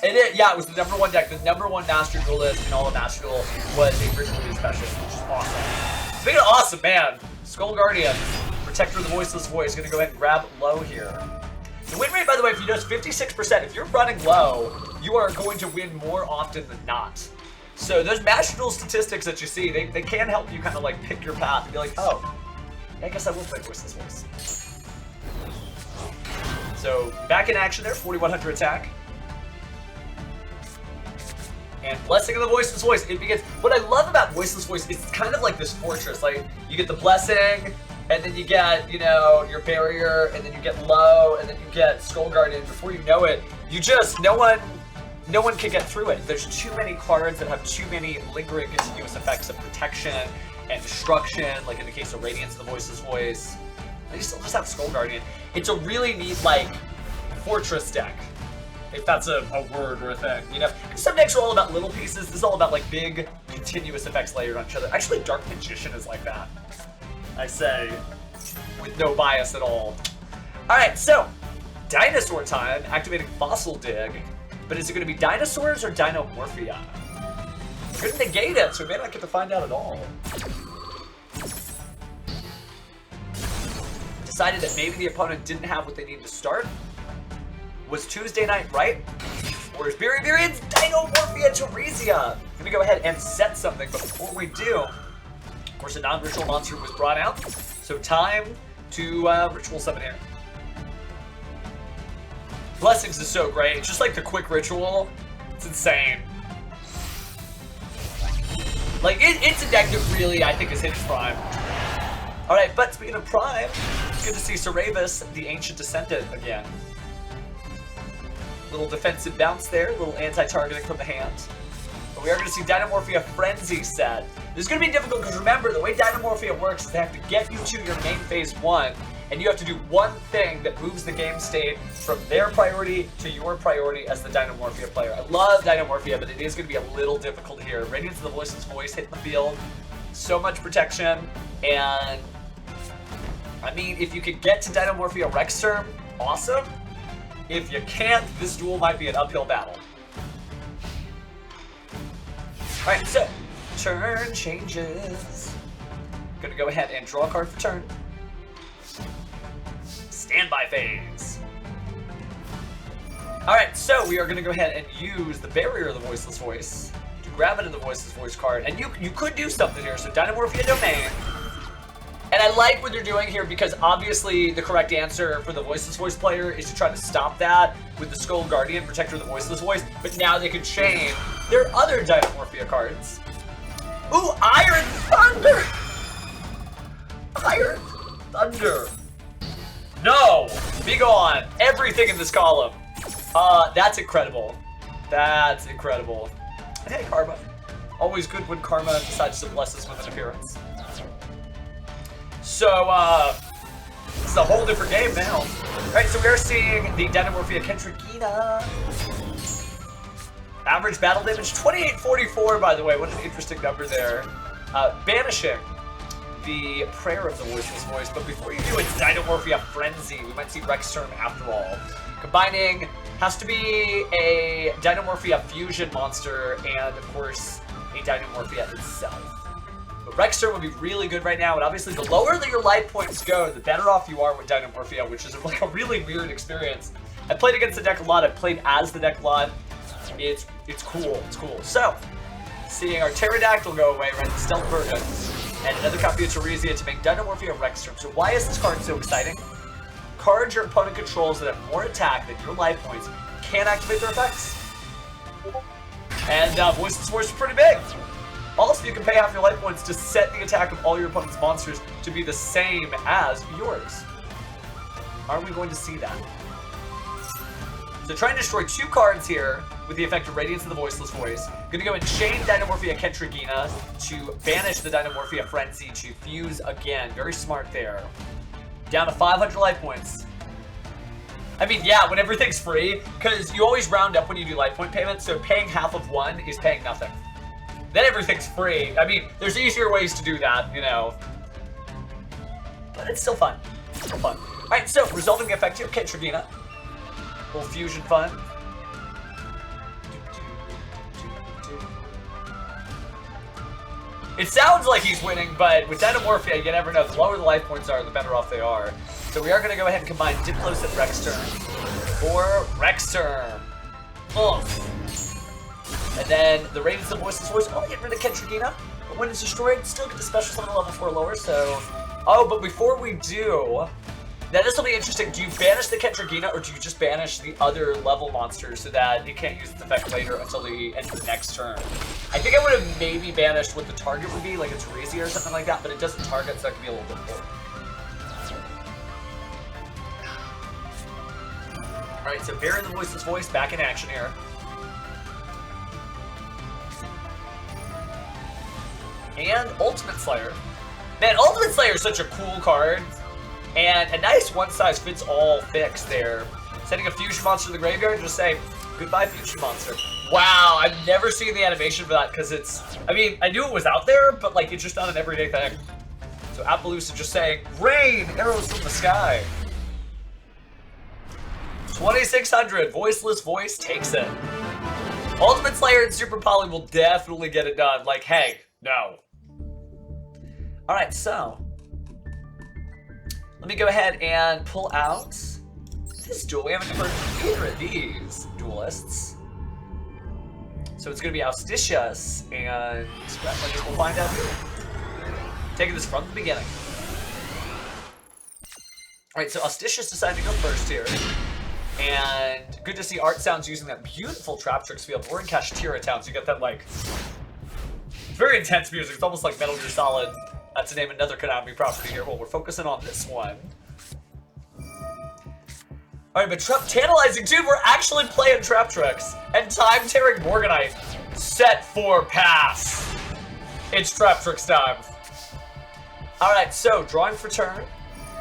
Yeah, it was the #1 deck. The #1 Master Duelist in all of Master Duel was a Ritual Beast special, which is awesome. Speaking of awesome, man, Skull Guardian, Protector of the Voiceless Voice, gonna go ahead and grab low here. The win rate, by the way, if you notice, 56%. If you're running low, you are going to win more often than not. So those Master Duel statistics that you see, they can help you kind of like pick your path and be like, oh, I guess I will play Voiceless Voice. So back in action there, 4100 attack. And Blessing of the Voiceless Voice, it begins. What I love about Voiceless Voice is it's kind of like this fortress. Like, you get the Blessing, and then you get, you know, your Barrier, and then you get Low, and then you get Skull Guardian. Before you know it, you just, no one can get through it. There's too many cards that have too many lingering continuous effects of protection and destruction, like in the case of Radiance of the Voiceless Voice. And you still just have Skull Guardian. It's a really neat, like, fortress deck. If that's a word or a thing, you know? Some decks are all about little pieces. This is all about, like, big, continuous effects layered on each other. Actually, Dark Magician is like that. I say, with no bias at all. Alright, so, dinosaur time, activating Fossil Dig. But is it going to be dinosaurs or Dinomorphia? Couldn't negate it, so we may not get to find out at all. Decided that maybe the opponent didn't have what they needed to start. Was Tuesday night right? Or is Biribirian's Dinomorphia Teresia? Gonna go ahead and set something, but before we do, of course, a non-ritual monster was brought out, so time to ritual summon here. Blessings is so great. It's just like the quick ritual. It's insane. Like, it's a deck that really, I think, has hit its prime. Alright, but speaking of prime, it's good to see Saravis, the Ancient Descendant, again. Little defensive bounce there, little anti-targeting from the hand. But we are going to see Dinomorphia Frenzy set. This is going to be difficult because remember, the way Dinomorphia works is they have to get you to your main phase 1, and you have to do one thing that moves the game state from their priority to your priority as the Dinomorphia player. I love Dinomorphia, but it is going to be a little difficult here. Radiance of the Voiceless Voice hitting the field, so much protection, and I mean, if you could get to Dinomorphia Rexterm, awesome. If you can't, this duel might be an uphill battle. Alright, so, turn changes. Gonna go ahead and draw a card for turn. Standby phase. Alright, so we are gonna go ahead and use the Barrier of the Voiceless Voice to grab it in the Voiceless Voice card. And you could do something here, so Dinomorphia Domain. And I like what they're doing here because obviously the correct answer for the Voiceless Voice player is to try to stop that with the Skull Guardian, Protector of the Voiceless Voice, but now they can chain their other Dinomorphia cards. Ooh, Iron Thunder! Iron Thunder! No! Be gone! Everything in this column. That's incredible. That's incredible. And hey, Karma. Always good when Karma decides to bless us with an appearance. So, this is a whole different game now. Alright, so we are seeing the Dinomorphia Kentrikina. Average battle damage, 2844, by the way. What an interesting number there. Banishing the Prayer of the Voiceless Voice. But before you do, it's Dinomorphia Frenzy. We might see Rexterm after all. Combining has to be a Dinomorphia Fusion monster and, of course, a Dinomorphia itself. But Rexterm would be really good right now, and obviously the lower that your life points go, the better off you are with Dinomorphia, which is like a really weird experience. I played against the deck a lot, I've played as the deck a lot. It's cool, it's cool. So, seeing our Pterodactyl go away, right, Stealth Version, and another copy of Teresia to make Dinomorphia Rexterm. So why is this card so exciting? Cards your opponent controls that have more attack than your life points can activate their effects. And Voiceless Voice is pretty big. Also, you can pay half your life points to set the attack of all your opponent's monsters to be the same as yours. Are we going to see that? So try and destroy 2 cards here with the effect of Radiance of the Voiceless Voice. Gonna go and chain Dynamorphia Kentragina to banish the Dynamorphia Frenzy to fuse again. Very smart there. Down to 500 life points. I mean, yeah, when everything's free, because you always round up when you do life point payments, so paying half of one is paying nothing. Then everything's free. I mean, there's easier ways to do that, you know. But it's still fun. It's still fun. Alright, so, resolving the effect here, Kentragina. Little fusion fun. It sounds like he's winning, but with Dynamorphia, you never know. The lower the life points are, the better off they are. So we are going to go ahead and combine Diplos and Rexturn for Rexturn. Oof. And then the Radiance of Voiceless Voice, only get rid of Kentragina, but when it's destroyed, still get the special summon level 4 lower, so... Oh, but before we do... Now this will be interesting. Do you banish the Kentragina, or do you just banish the other level monsters so that it can't use its effect later until the end of the next turn? I think I would have maybe banished what the target would be, like a Teresia or something like that, but it doesn't target, so that can be a little difficult. Alright, so Baron the Voiceless Voice back in action here. And Ultimate Slayer. Man, Ultimate Slayer is such a cool card. And a nice one-size-fits-all fix there. Sending a fusion monster to the graveyard, just say, goodbye fusion monster. Wow, I've never seen the animation for that, because it's... I mean, I knew it was out there, but like, it's just not an everyday thing. So Appaloosa just saying, rain, arrows from the sky. 2600, Voiceless Voice takes it. Ultimate Slayer and Super Poly will definitely get it done. Like, hey, no. Alright, so... Let me go ahead and pull out this duel. We haven't heard either of these duelists. So it's going to be Auspicious, and we'll find out who. Taking this from the beginning. Alright, so Auspicious decided to go first here. And good to see Art Sounds using that beautiful Trap Tricks field. We're in Kashtira Town, so you get that, like, very intense music. It's almost like Metal Gear Solid. To name another Konami property here. Well, we're focusing on this one. Alright, but Tantalizing, dude, we're actually playing Trap Tricks. And Time Tearing Morganite. Set for pass. It's Trap Tricks time. Alright, so, drawing for turn.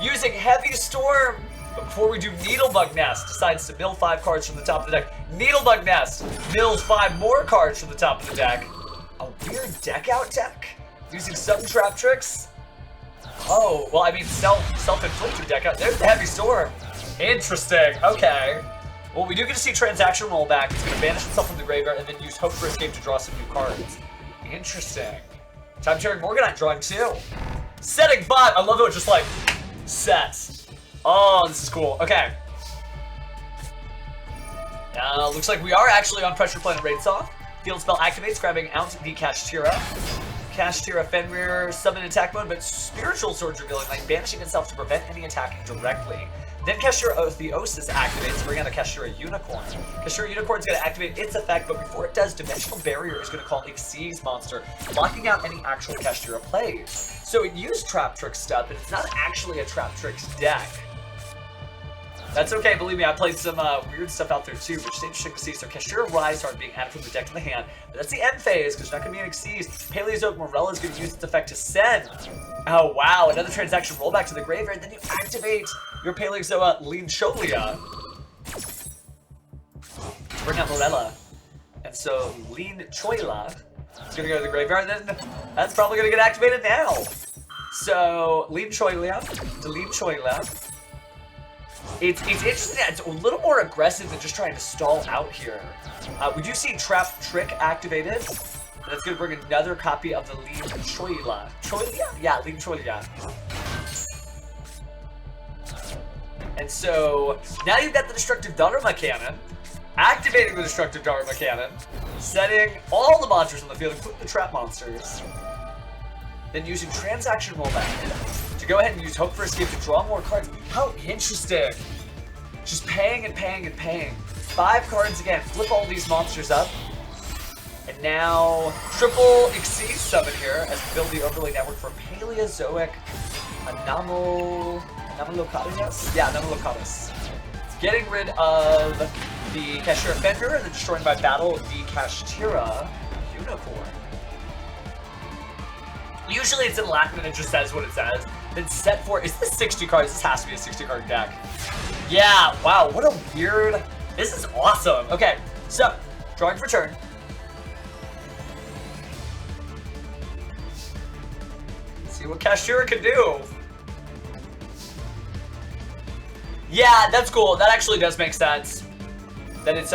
Using Heavy Storm. But before we do, Needlebug Nest decides to mill 5 cards from the top of the deck. Needlebug Nest mills 5 more cards from the top of the deck. A weird deck out deck? Using some Trap Tricks? Oh, well, I mean, self-inflicted deck out. There's the Heavy Storm. Interesting. Okay. Well, we do get to see Transaction Rollback. It's going to banish itself from the graveyard and then use Hope for Escape to draw some new cards. Interesting. Time Tearing Morganite drawing 2. Setting 5. I love how it just, like, sets. Oh, this is cool. Okay. Looks like we are actually on Pressure Planet Raid Soft. Field spell activates, grabbing out the Kashtira. Kashtira Fenrir summon attack mode, but Spiritual Sword's revealing, like banishing itself to prevent any attacking directly. Then Kashtira Theosis activates, bringing out the Kashtira Unicorn. Kashtira Unicorn's going to activate its effect, but before it does, Dimensional Barrier is going to call a Seize monster, blocking out any actual Kashtira plays. So it used Trap Trick stuff, but it's not actually a Trap Tricks deck. That's okay, believe me, I played some weird stuff out there too, which is interesting to see. So Kashtira Rise Heart being added from the deck to the hand, but that's the end phase, because there's not going to be any Xyz. Paleozoic Morella is going to use its effect to send. Oh wow, another transaction rollback to the graveyard, then you activate your Paleozoa Lincholia. Bring out Morella. And so Lincholia is going to go to the graveyard, and then that's probably going to get activated now. So Lincholia to Lincholia. It's interesting that it's a little more aggressive than just trying to stall out here. We do see Trap Trick activated. That's going to bring another copy of the Lincholia. Cholia? Yeah, Lincholia. And so, now you've got the Destructive Dharma Cannon. Activating the Destructive Dharma Cannon. Setting all the monsters on the field, including the trap monsters. Then using Transaction Rollback to go ahead and use Hope for Escape to draw more cards. How interesting! Just paying and paying and paying. 5 cards again. Flip all these monsters up. And now, triple Exceed summon here as we build the overlay network for Paleozoic Anomalocatus? Yeah, Anomalocatus. Getting rid of the Kashtira Fender and then destroying by battle the Kashtira Unicorn. Usually it's in Latin and it just says what it says. Then set for, is this 60 cards? This has to be a 60 card deck. Yeah, wow, what a weird, this is awesome. Okay, so, drawing for turn. See what Kashtira can do. Yeah, that's cool. That actually does make sense. That it's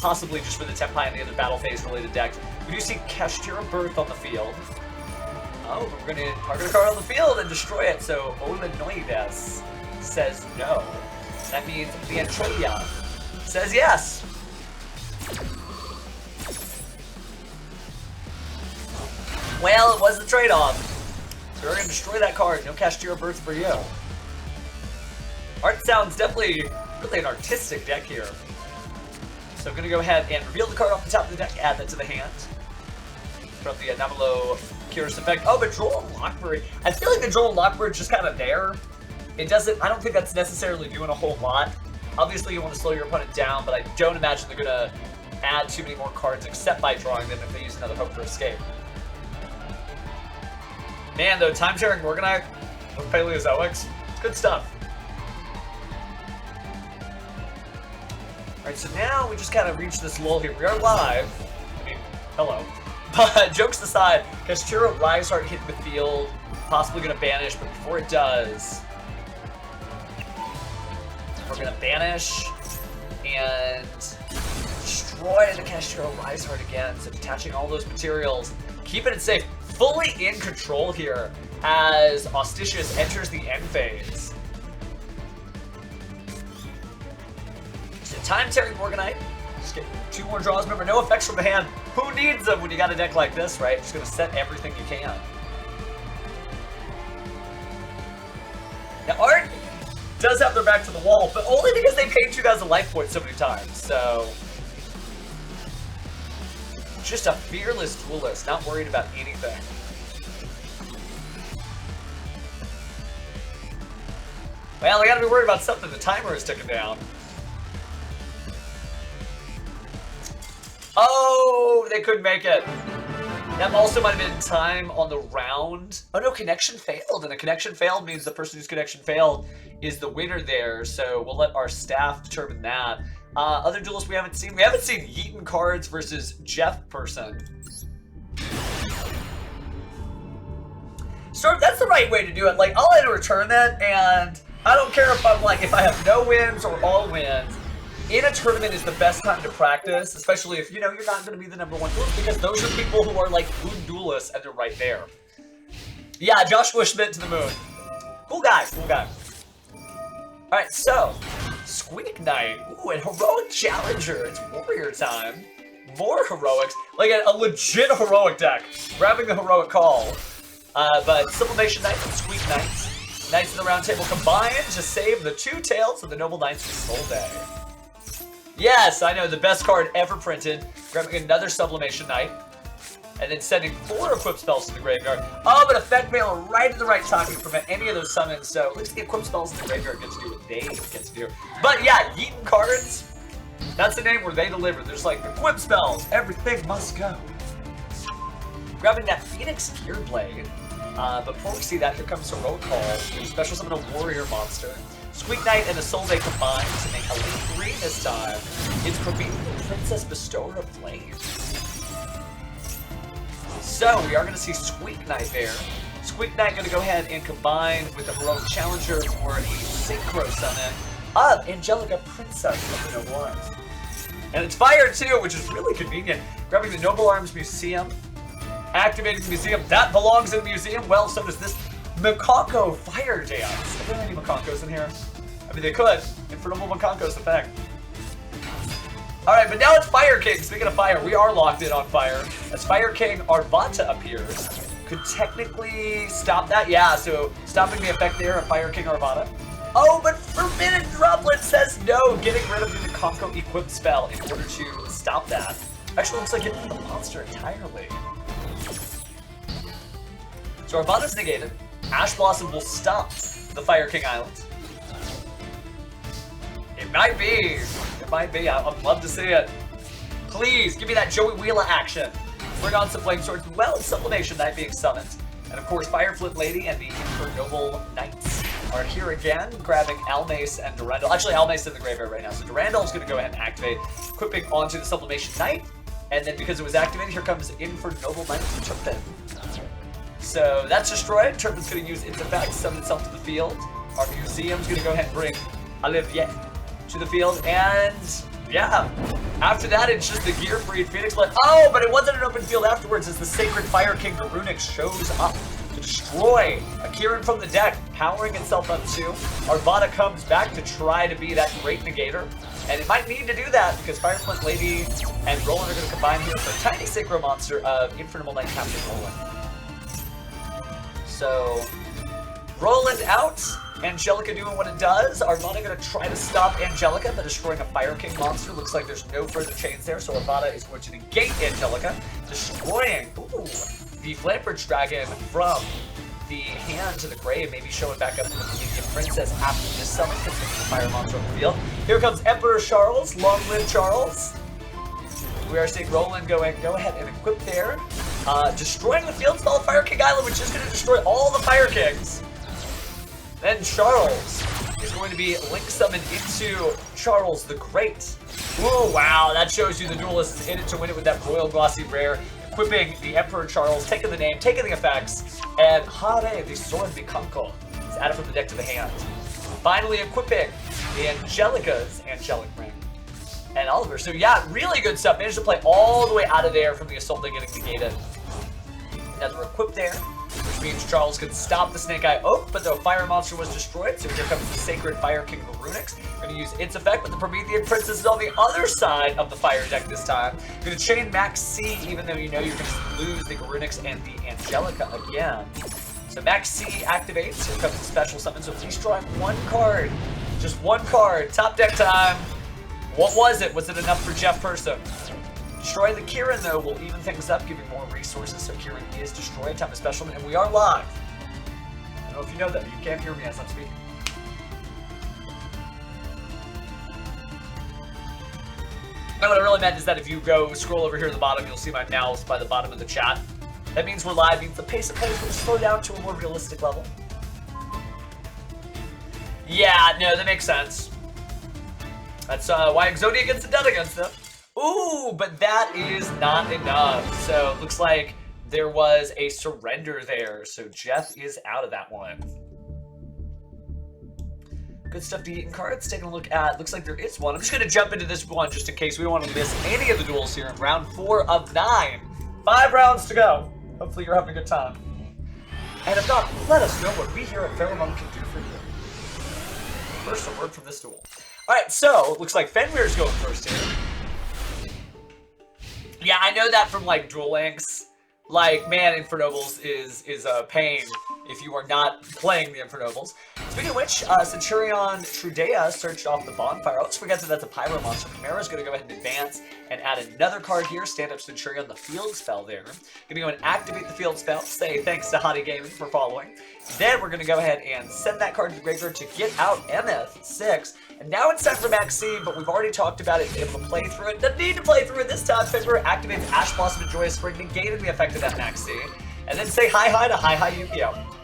possibly just for the Tempai and the other battle phase related decks. We do see Kashtira Birth on the field. Oh, but we're going to target a card on the field and destroy it. So Olenoides says no. That means the Antrolia says yes. Well, it was the trade-off. So we're going to destroy that card. No Kashtira Birth for you. Art sounds definitely really an artistic deck here. So I'm going to go ahead and reveal the card off the top of the deck, add that to the hand. From the Anomalo Curious effect. Oh, but Droll and Lockbird. I feel like the Droll and Lockbird's just kind of there. It doesn't, I don't think that's necessarily doing a whole lot. Obviously, you want to slow your opponent down, but I don't imagine they're going to add too many more cards except by drawing them if they use another Hope for Escape. Man, though, Time Sharing Morganite with Paleozoics, it's good stuff. Alright, so now we just kind of reach this lull here. We are live. I mean, hello. But jokes aside, Kashtira Riseheart hitting the field, possibly going to banish, but before it does, we're going to banish and destroy the Kashtira Riseheart again. So detaching all those materials, keeping it safe, fully in control here as Auspicious enters the end phase. So Time Tearing Morganite. Just get 2 more draws. Remember, no effects from the hand. Who needs them when you got a deck like this, right? Just gonna set everything you can. Now, Art does have their back to the wall, but only because they paid 2,000 life points so many times, so... Just a fearless duelist, not worried about anything. Well, I gotta be worried about something. The timer is ticking down. Oh, they couldn't make it. That also might have been time on the round. Oh no, connection failed. And the connection failed means the person whose connection failed is the winner there. So we'll let our staff determine that. Other duelists we haven't seen. We haven't seen Yeaton Cards versus Jeff Person. So that's the right way to do it. Like, I'll let her return that, and I don't care if I'm like, if I have no wins or all wins. In a tournament is the best time to practice, especially if, you know, you're not going to be the #1 duelist, because those are people who are like good duelists and they're right there. Yeah, Joshua Schmidt to the moon. Cool guy, cool guy. Alright, so, Squeak Knight. Ooh, and Heroic Challenger. It's Warrior time. More heroics. Like a legit heroic deck. Grabbing the heroic call. But Sublimation Knight and Squeak Knights. Knights in the Round Table combined to save the 2 tails of the Noble Knights of Soul Day. Yes, I know, the best card ever printed. Grabbing another Sublimation Knight. And then sending 4 equip spells to the graveyard. Oh, but Effect Mailer right at the right time to prevent any of those summons. So at least the equip spells in the graveyard get to do what they get to do. But yeah, Yeaton Cards, that's the name where they deliver. There's like equip spells, everything must go. Grabbing that Phoenix Gearblade. But before we see that, here comes Heroic Call. Special summon a warrior monster. Squeak Knight and the Soul Day combined to make a Elite 3 this time. It's Promethean Princess Bestower of Flame. So we are going to see Squeak Knight there. Squeak Knight going to go ahead and combine with the Heroic Challenger for a Synchro Summon of Angelica Princess of the Noble Arms. And it's fire too, which is really convenient. Grabbing the Noble Arms Museum, activating the museum. That belongs in the museum. Well, so does this Macaco Fire Dance. Are there any Macacos in here? I mean, they could. Infernal Macaco's effect. Alright, but now it's Fire King. Speaking of fire, we are locked in on fire. As Fire King Arvata appears, could technically stop that. Yeah, so stopping the effect there of Fire King Arvata. Oh, but Forbidden Droplet says no, getting rid of the Conco equipped spell in order to stop that. Actually, looks like getting the monster entirely. So Arvada's negated. Ash Blossom will stop the Fire King Island. It might be. It might be. I'd love to see it. Please, give me that Joey Wheeler action. Bring on some Flame Swords, well as Sublimation Knight being summoned. And of course, Fireflint Lady and the Infernoble Knights are here again, grabbing Almace and Durandal. Actually, Almace in the graveyard right now, so Durandal is going to go ahead and activate, equipping onto the Sublimation Knight. And then because it was activated, here comes Infernoble Knight Turpin. So that's destroyed. Turpin's going to use its effect, summon itself to the field. Our museum's going to go ahead and bring Olivier to the field, and yeah, after that it's just the Gear Freed Phoenix Blade. Oh, but it wasn't an open field afterwards as the Sacred Fire King Garunix shows up to destroy a Kieran from the deck, powering itself up too. Arvada comes back to try to be that great negator, and it might need to do that because Fireflint Lady and Roland are going to combine here for a tiny synchro monster of Infernoble Knight Captain Roland. So Roland out. Angelica doing what it does. Arvada going to try to stop Angelica by destroying a Fire King monster. Looks like there's no further chains there, so Arvada is going to negate Angelica, destroying the Flamebridge Dragon from the hand to the grave, maybe showing back up to the Indian Princess after this summon, because there's a fire monster on the field. Here comes Emperor Charles. Long live Charles. We are seeing Roland go ahead and equip there, destroying the field spell of Fire King Island, which is going to destroy all the Fire Kings. Then Charles is going to be link summoned into Charles the Great. Ooh, wow, that shows you the duelist is in it to win it with that Royal Glossy Rare, equipping the Emperor Charles, taking the name, taking the effects, and Hare, the Sword Bikanko, is added from the deck to the hand. Finally equipping the Angelica's Angelic Ring and Oliver. So yeah, really good stuff. Managed to play all the way out of there from the Assault Day getting negated. Another equip there, which means Charles could stop the Snake Eye Oak, but the fire monster was destroyed, so here comes the Sacred Fire King Garunix. Going to use its effect, but the Promethean Princess is on the other side of the fire deck this time. Going to chain Max C, even though you know you're going to lose the Garunix and the Angelica again. So Max C activates, here comes the special summon, so please drawing one card. Just one card, top deck time. What was it? Was it enough for Jeff Person? Destroying the Kieran, though, will even things up, giving more resources, so Kieran is destroyed. Time to special, and we are live. I don't know if you know that, but you can't hear me as I'm speaking. No, what I really meant is that if you go scroll over here at the bottom, you'll see my mouse by the bottom of the chat. That means we're live, means the pace of play is going to slow down to a more realistic level. Yeah, no, that makes sense. That's why Exodia gets it done against them. Ooh, but that is not enough. So, looks like there was a surrender there. So, Jeff is out of that one. Good stuff to eat in cards. Taking a look at, looks like there is one. I'm just going to jump into this one just in case we don't want to miss any of the duels here in round 4 of 9. 5 rounds to go. Hopefully you're having a good time. And if not, let us know what we here at Pheromone can do for you. First, a word from this duel. Alright, so, looks like Fenrir's going first here. Yeah, I know that from, like, Duel Links. Like, man, Infernobles is a pain if you are not playing the Infernobles. Speaking of which, Centurion Trudea searched off the bonfire. Let's forget that that's a Pyro monster. Chimera's going to go ahead and advance and add another card here. Stand up Centurion, the field spell there. Going to go and activate the field spell. Say thanks to Hottie Gaming for following. Then we're going to go ahead and send that card to the graveyard to get out MF6. And now it's time for Max C, but we've already talked about it. Able to play through it. Doesn't need to play through it this time. February activates Ash Blossom and Joyous Spring, negating the effect of that Max C. And then say hi to hi Yu-Gi-Oh!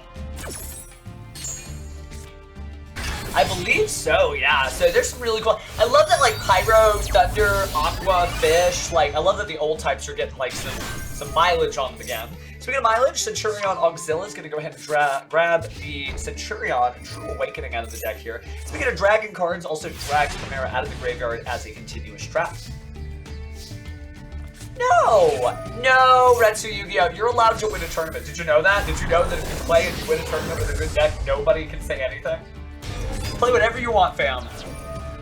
I believe so, yeah. So there's some really cool. I love that, like, Pyro, Thunder, Aqua, Fish. Like, I love that the old types are getting, like, some mileage on them again. Speaking of mileage, Centurion Auxilla is going to go ahead and grab the Centurion True Awakening out of the deck here. Speaking of dragon cards, also drags Chimera out of the graveyard as a continuous trap. No, Retsu Yu-Gi-Oh! You're allowed to win a tournament. Did you know that? Did you know that if you play and you win a tournament with a good deck, nobody can say anything? Play whatever you want, fam.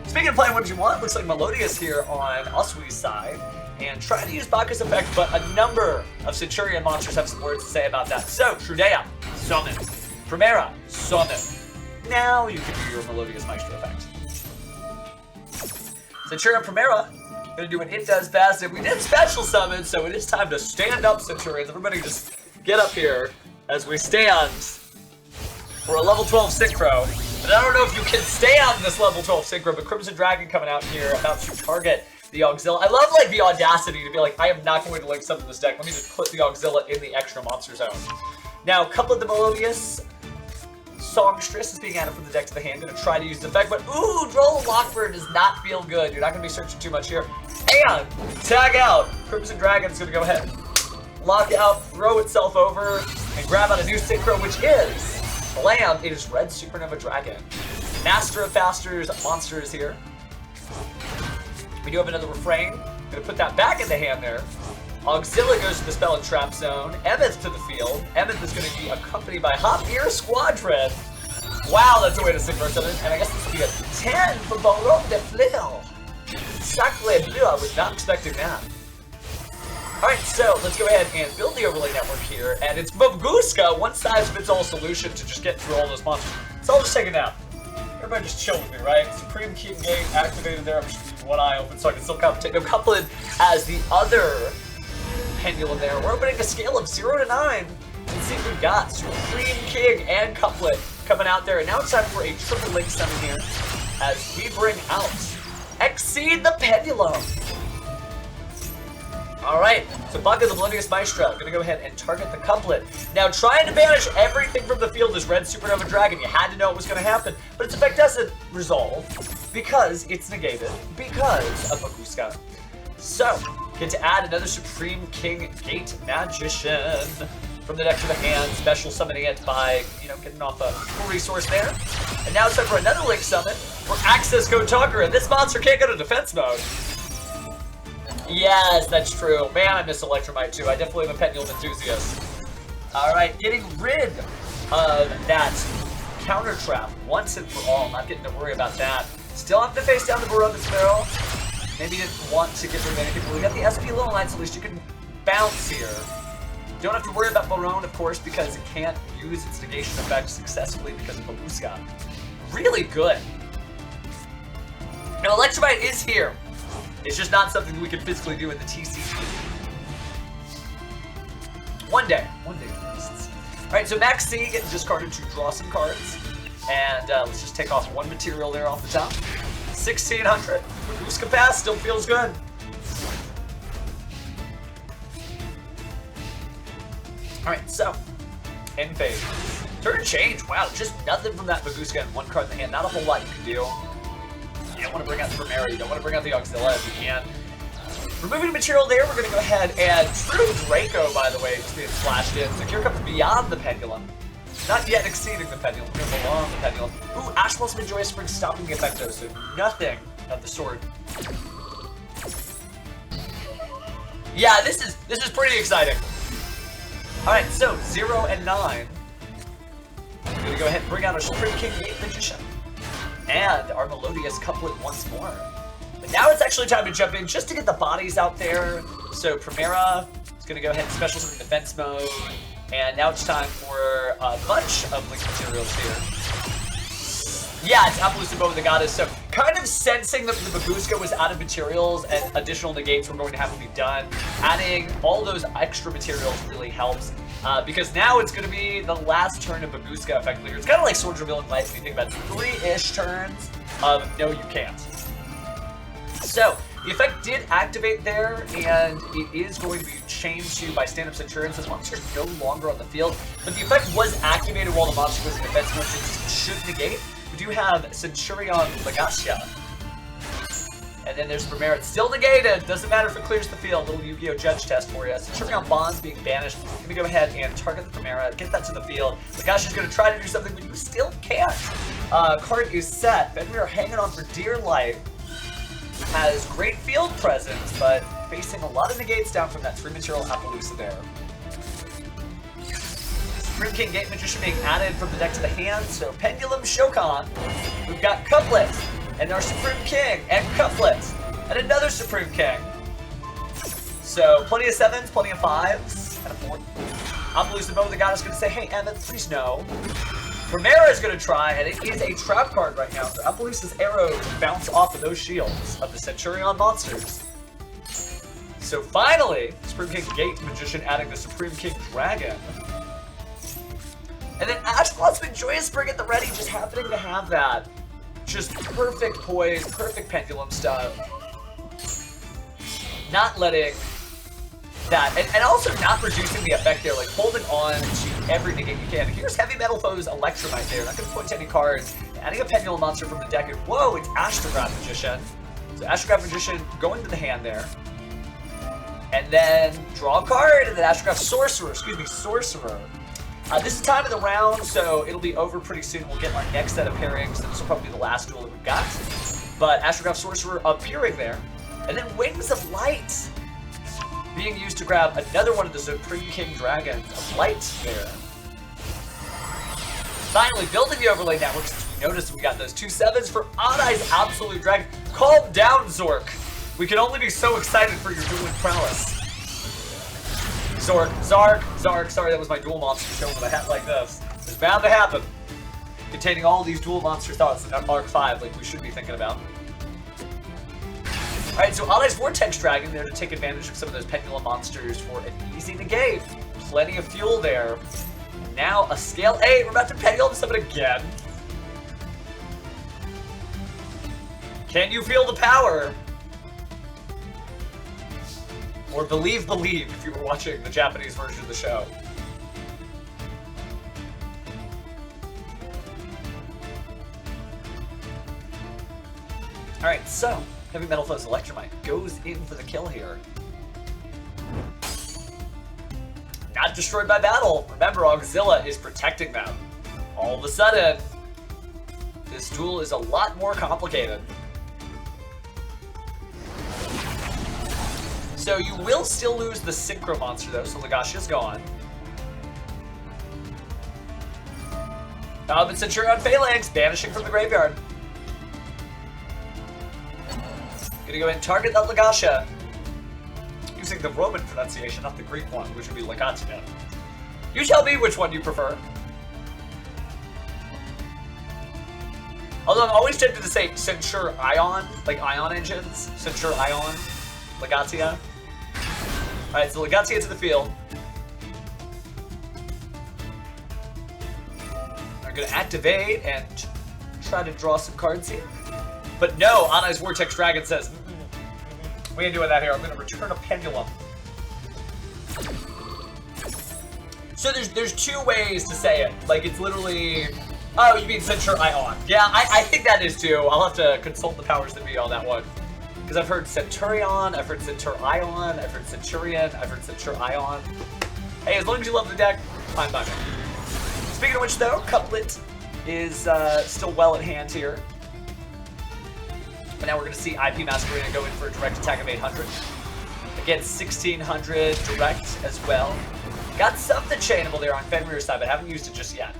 Speaking of playing what you want, looks like Melodious here on Asui's side. And trying to use Baka's effect, but a number of Centurion monsters have some words to say about that. So, Trudea, summon. Primera, summon. Now you can do your Melodious Maestro effect. Centurion Primera Gonna do what it does best, and we did special summon, so it is time to stand up, Centurions. Everybody just get up here as we stand for a level 12 Synchro. And I don't know if you can stay on this level 12 Synchro, but Crimson Dragon coming out here about to target the Auxilla. I love like the audacity to be like, I am not going to link summon this deck. Let me just put the Auxilla in the extra monster zone. Now, a couple of the Melodious Songstress is being added from the deck to the hand. Gonna try to use the effect, but ooh, Droll Lockbird does not feel good. You're not gonna be searching too much here. And tag out. Crimson Dragon's gonna go ahead, lock out, throw itself over, and grab out a new Synchro, which is blam. It is Red Supernova Dragon. Master of Fasters monsters here. We do have another refrain. Gonna put that back in the hand there. Auxilla goes to the Spell and Trap Zone. Emeth to the field. Emeth is going to be accompanied by Hop-Ear Squadron. Wow, that's a way to synchro something. And I guess this would be a 10 for Baron de Fleur. Sacre bleu, I was not expecting that. Alright, so let's go ahead and build the overlay network here. And it's Babuska, one size fits all solution to just get through all those monsters. So I'll just take a nap. Everybody just chill with me, right? Supreme King Gate activated there. I'm just keeping one eye open so I can still compensate. No, Couplet as the other Pendulum there. We're opening a scale of 0 to 9. Let's see what we've got. Supreme King and Couplet coming out there. And now it's time for a triple link summon here as we bring out Exceed the Pendulum. Alright, so Baka the Bloodiest Maestro gonna go ahead and target the Couplet. Now trying to banish everything from the field is Red Supernova Dragon. You had to know it was gonna happen, but its effect doesn't resolve because it's negated because of Babuska. So, get to add another Supreme King Gate Magician from the deck to the hand, special summoning it by, you know, getting off a full resource there. And now it's time for another link summon for Access Code Talker, and this monster can't go to defense mode. Yes, that's true. Man, I miss Electromite too. I definitely am a Pendulum enthusiast. Alright, getting rid of that counter trap once and for all. Not getting to worry about that. Still have to face down the Baron de Fleur. Maybe you didn't want to get rid of anything, but we got the SP Little Knights, at least you can bounce here. Don't have to worry about Baron, of course, because it can't use its negation effect successfully because of Babuska. Really good. Now, Electromite is here. It's just not something we can physically do in the TCG. One day. Alright, so Max C getting discarded to draw some cards. And let's just take off one material there off the top. 1600. Babuska Pass still feels good. Alright, so end phase. Turn change. Wow, just nothing from that Babuska and one card in the hand. Not a whole lot you can do. You don't want to bring out the Primera, you don't want to bring out the Auxilla if you can. Removing material there, we're going to go ahead and True Draco, by the way, just being flashed in. So here comes Beyond the Pendulum. Not yet exceeding the Pendulum, we're going to belong the Pendulum. Ooh, Ash Blossom and Joyous Spring stopping the effect though, so nothing of the sort. Yeah, this is pretty exciting. Alright, so 0 and 9. I'm going to go ahead and bring out our Supreme King Gate Magician. And our Melodious Couplet once more. But now it's actually time to jump in just to get the bodies out there. So Primera is going to go ahead and special summon defense mode. And now it's time for a bunch of link materials here. Yeah, it's Appaloosa Bow of the Goddess. So kind of sensing that the Babuska was out of materials and additional negates were going to have to be done. Adding all those extra materials really helps. Because now it's going to be the last turn of Babuska effectively. It's kind of like Swords Revealing Light when you think about it. 3-ish turns of no you can't. So, the effect did activate there, and it is going to be changed to by stand-up Centurions. This monster's no longer on the field, but the effect was activated while the monster was in defense mode, so it should negate. We do have Centurion Legacia. And then there's Primera. It's still negated. Doesn't matter if it clears the field. Little Yu-Gi-Oh! Judge test for you. Centurion Bonds being banished. I'm going to go ahead and target the Primera. Get that to the field. Legacia's going to try to do something, but you still can't. Card is set. Fenrir hanging on for dear life. Has great field presence, but facing a lot of negates down from that 3-material Appaloosa there. Supreme King Gate Magician being added from the deck to the hand. So Pendulum Shokan. We've got Couplet. And our Supreme King, and Couplet, and another Supreme King. So, plenty of 7s, plenty of 5s, and a 4. Appaloosa Bow of the Goddess is going to say, hey, Emmet, please no. Primera is going to try, and it is a trap card right now, so Appaloosa's arrow to bounce off of those shields of the Centurion monsters. So finally, Supreme King Gate Magician adding the Supreme King Dragon. And then Ashcloth's Joyous Spring at the ready, just happening to have that. Just perfect poise, perfect pendulum stuff. Not letting that, and also not reducing the effect there, like holding on to every negate you can. Here's Heavy Metal Foe's Electromite there, not going to point to any cards. Adding a Pendulum Monster from the deck, and whoa, it's Astrograph Magician. So Astrograph Magician going to the hand there. And then draw a card, and then Astrograph Sorcerer. This is time of the round, so it'll be over pretty soon. We'll get our next set of pairings. This will probably be the last duel that we've got. But Astrograph Sorcerer appearing there. And then Wings of Light being used to grab another one of the Supreme King Dragons of Light there. Finally, building the overlay network, since we noticed we got those 2 7s for Odd Eyes Absolute Dragon. Calm down, Zork. We can only be so excited for your dueling prowess. Zark, sorry, that was my duel monster shown with a hat like this. It's bound to happen. Containing all these duel monster thoughts in Arc 5, like we should be thinking about. Alright, so Odd Eyes Vortex Dragon there to take advantage of some of those pendulum monsters for an easy negate. Plenty of fuel there. And now a scale 8. We're about to pendulum summon again. Can you feel the power? Or believe if you were watching the Japanese version of the show. Alright, so Heavy Metal Foe's Electromite goes in for the kill here. Not destroyed by battle. Remember, Auxilla is protecting them. All of a sudden, this duel is a lot more complicated. So you will still lose the Synchro Monster though, so Legashia's gone. But Centurion Phalanx banishing from the graveyard. Gonna go ahead and target that Legacia. Using the Roman pronunciation, not the Greek one, which would be Legatia. You tell me which one you prefer. Although I'm always tempted to say Centurion, like ion engines. Centurion, Legatia. Alright, so Legacia to the field. They're gonna activate and try to draw some cards here. But no, Odd Eyes Vortex Dragon says, we ain't doing that here. I'm gonna return a Pendulum. So there's 2 ways to say it. Like it's literally, oh, you mean Centurion. Yeah, I think that is too. I'll have to consult the powers that be on that one. Because I've heard Centurion, I've heard Centurion, I've heard Centurion, I've heard Centurion. Hey, as long as you love the deck, fine by me. Speaking of which though, Couplet is still well at hand here. But now we're going to see IP Masquerade go in for a direct attack of 800. Again, 1600 direct as well. Got something chainable there on Fenrir's side, but haven't used it just yet.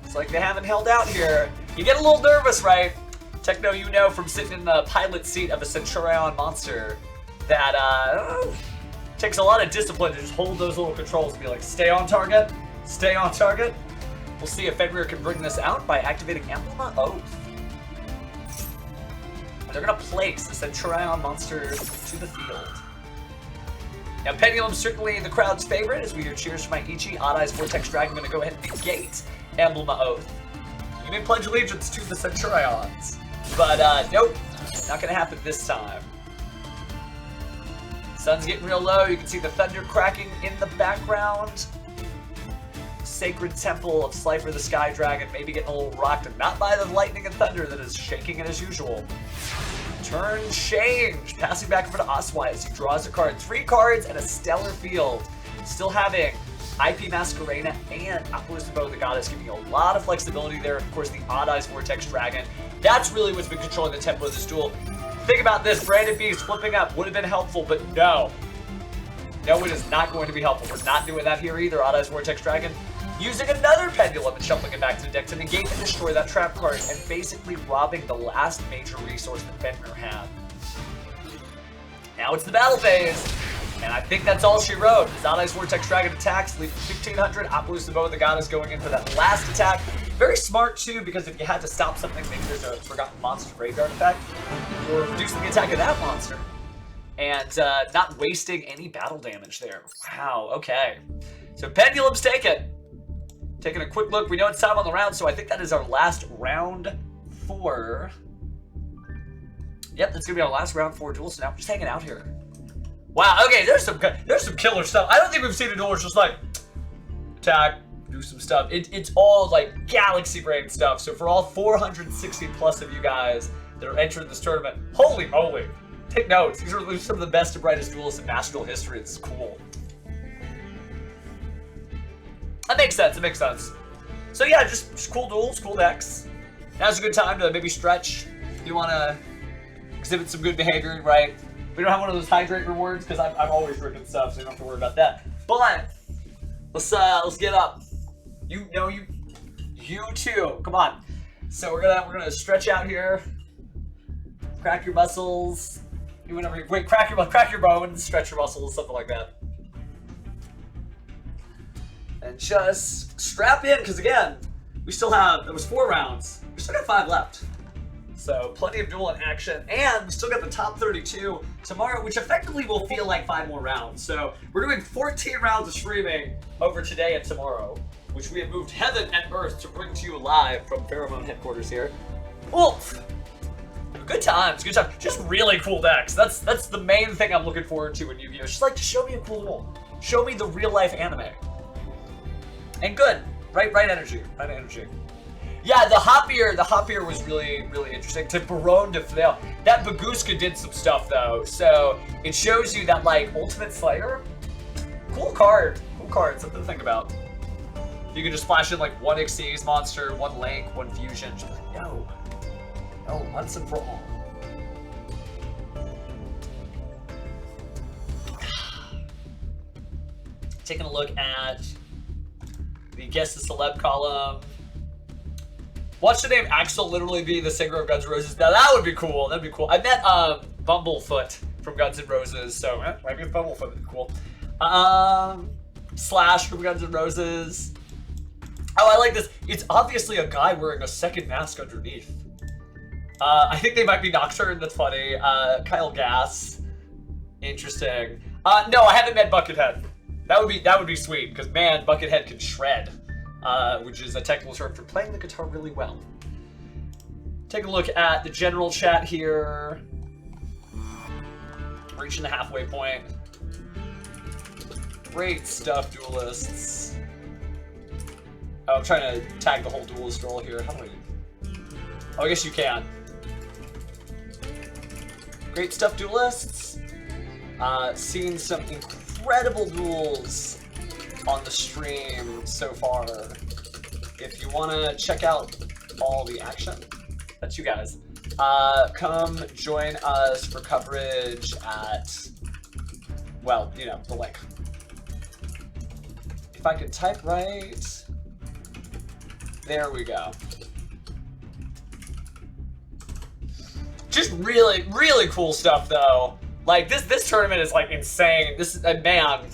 It's like they haven't held out here. You get a little nervous, right? Techno, you know from sitting in the pilot seat of a Centurion monster that takes a lot of discipline to just hold those little controls and be like, stay on target, stay on target. We'll see if Fenrir can bring this out by activating Emblema Oath. And they're going to place the Centurion monster to the field. Now, Pendulum's certainly the crowd's favorite as we hear cheers from my Ichi. Odd Eyes Vortex Dragon going to go ahead and negate Emblema Oath. You may pledge allegiance to the Centurions. But, nope, not going to happen this time. Sun's getting real low. You can see the thunder cracking in the background. Sacred Temple of Slifer the Sky Dragon maybe getting a little rocked, and not by the lightning and thunder that is shaking it as usual. Turn change, passing back over to Oswai as he draws a card. 3 cards and a Stellar Field. Still having IP Masquerena and Appaloosa Bow the Goddess, giving you a lot of flexibility there. Of course, the Odd Eyes Vortex Dragon. That's really what's been controlling the tempo of this duel. Think about this, Brandon Beast flipping up would have been helpful, but no. No, it is not going to be helpful. We're not doing that here either, Odd Eyes Vortex Dragon. Using another Pendulum and shuffling it back to the deck to negate and destroy that trap card, and basically robbing the last major resource that Fenrir had. Now it's the battle phase, and I think that's all she wrote. As Odd Eyes Vortex Dragon attacks, leaving 1500, Appaloosa Bow the Goddess going in for that last attack. Very smart too, because if you had to stop something, maybe there's a forgotten monster graveyard effect, you're reducing the attack of that monster. And not wasting any battle damage there. Wow, okay. So Pendulum's taken. Taking a quick look. We know it's time on the round, so I think that is our last round 4. Yep, that's gonna be our last round 4 duel. So now we're just hanging out here. Wow, okay, there's some killer stuff. I don't think we've seen a duel where it's just like attack, do some stuff. It's all like galaxy brain stuff. So for all 460 plus of you guys that are entering this tournament, holy moly, take notes. These are some of the best and brightest duelists in Master Duel history. This is cool. That makes sense. It makes sense. So yeah, just cool duels, cool decks. Now's a good time to maybe stretch. You want to exhibit some good behavior, right? We don't have one of those hydrate rewards because I'm always drinking stuff, so you don't have to worry about that. But let's get up. You too. Come on. So we're gonna stretch out here. Crack your muscles. Do whatever. Crack your bones. Stretch your muscles. Something like that. And just strap in, because again, we still have. It was 4 rounds. We still got 5 left. So plenty of duel in action, and we still got the top 32 tomorrow, which effectively will feel like 5 more rounds. So we're doing 14 rounds of streaming over today and tomorrow, which we have moved heaven and earth to bring to you live from Pheromone headquarters here. Wolf! Good times, good times. Just really cool decks. That's the main thing I'm looking forward to in Yu-Gi-Oh! Just like, just show me a cool duel. Show me the real life anime. And good, right energy, right energy. Yeah, the Hopier was really interesting. To Baron de Flail. That Baguska did some stuff though, so it shows you that like Ultimate Slayer, cool card, something to think about. You can just splash in like 1 Xyz monster, 1 Link, 1 Fusion. Just like, no, once and for all. Taking a look at the Guess the Celeb column. Watch the name Axel literally be the singer of Guns N' Roses. Now that would be cool. That'd be cool. I met Bumblefoot from Guns N' Roses, so maybe Bumblefoot would be cool. Slash from Guns N' Roses. Oh, I like this. It's obviously a guy wearing a second mask underneath. I think they might be Nocturne. That's funny. Kyle Gass. Interesting. No, I haven't met Buckethead. That would be sweet, because man, Buckethead can shred. Which is a technical term for playing the guitar really well. Take a look at the general chat here. Reaching the halfway point. Great stuff, duelists. Oh, I'm trying to tag the whole duelist roll here. How do I... Oh, I guess you can. Great stuff, duelists. Seen some incredible duels on the stream so far. If you want to check out all the action, that's you guys. Come join us for coverage at, well, you know, the link. If I could type right, there we go. Just really cool stuff though. Like this tournament is like insane. This is, man,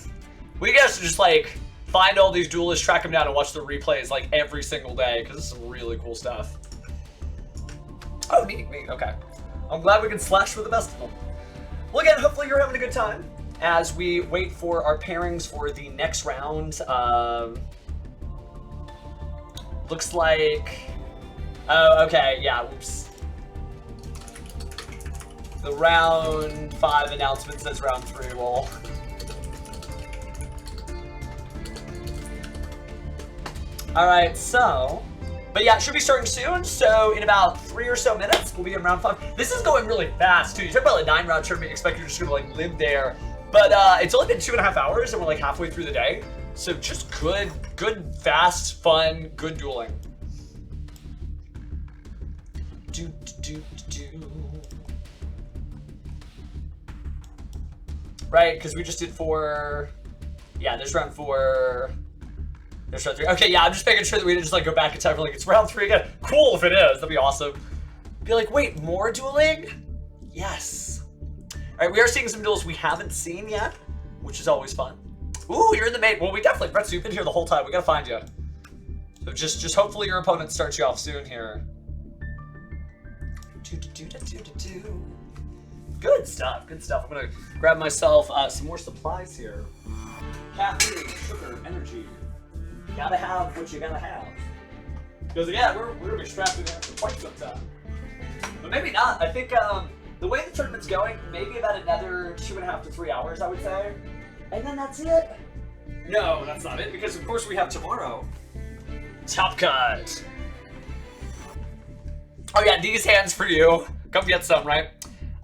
we guys just like find all these duelists, track them down, and watch the replays like every single day, because this is some really cool stuff. Oh, neat. Okay. I'm glad we can slash with the best of them. Well, again, hopefully you're having a good time as we wait for our pairings for the next round. Looks like... Oh, okay, yeah, whoops. The round 5 announcement says round 3, lol. Alright, so... But yeah, it should be starting soon, so in about 3 or so minutes, we'll be in round 5. This is going really fast, too. You talk about a 9-round tournament, you expect you're just gonna, like, live there. But it's only been 2.5 hours, and we're, like, halfway through the day. So just good, fast, fun, good dueling. Right, because we just did 4... Yeah, there's round 4... There's round 3. Okay, yeah, I'm just making sure that we didn't just like go back in time for like, it's round 3 again. Cool if it is, that'd be awesome. Be like, wait, more dueling? Yes. Alright, we are seeing some duels we haven't seen yet, which is always fun. Ooh, you're in the main. Well, we definitely, Bretsu, you've been here the whole time. We gotta find you. So just hopefully your opponent starts you off soon here. Good stuff, good stuff. I'm gonna grab myself some more supplies here. Caffeine, sugar, energy. Gotta have what you gotta have. Because yeah, we're gonna be strapped in there for quite some time. But maybe not. I think the way the tournament's going, maybe about another 2.5 to 3 hours, I would say. And then that's it. No, that's not it, because of course we have tomorrow. Top Cut. Oh yeah, these hands for you. Come get some, right?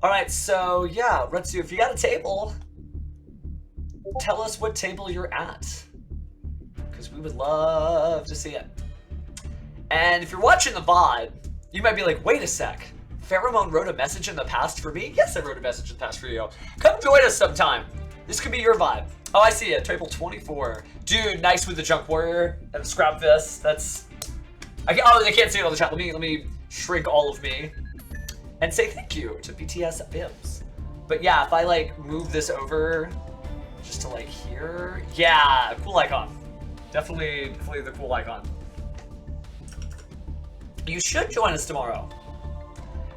Alright, so yeah, Retsu, if you got a table, tell us what table you're at. Because we would love to see it. And if you're watching the VOD, you might be like, wait a sec. Pheromone wrote a message in the past for me? Yes, I wrote a message in the past for you. Come join us sometime. This could be your vibe. Oh, I see it. Table 24. Dude, nice with the Junk Warrior. And scrap this. That's... oh, they can't see it on the chat. Let me shrink all of me. And say thank you to BTS Bibs. But yeah, if I like move this over just to like here. Yeah, cool icon. Definitely the cool icon. You should join us tomorrow.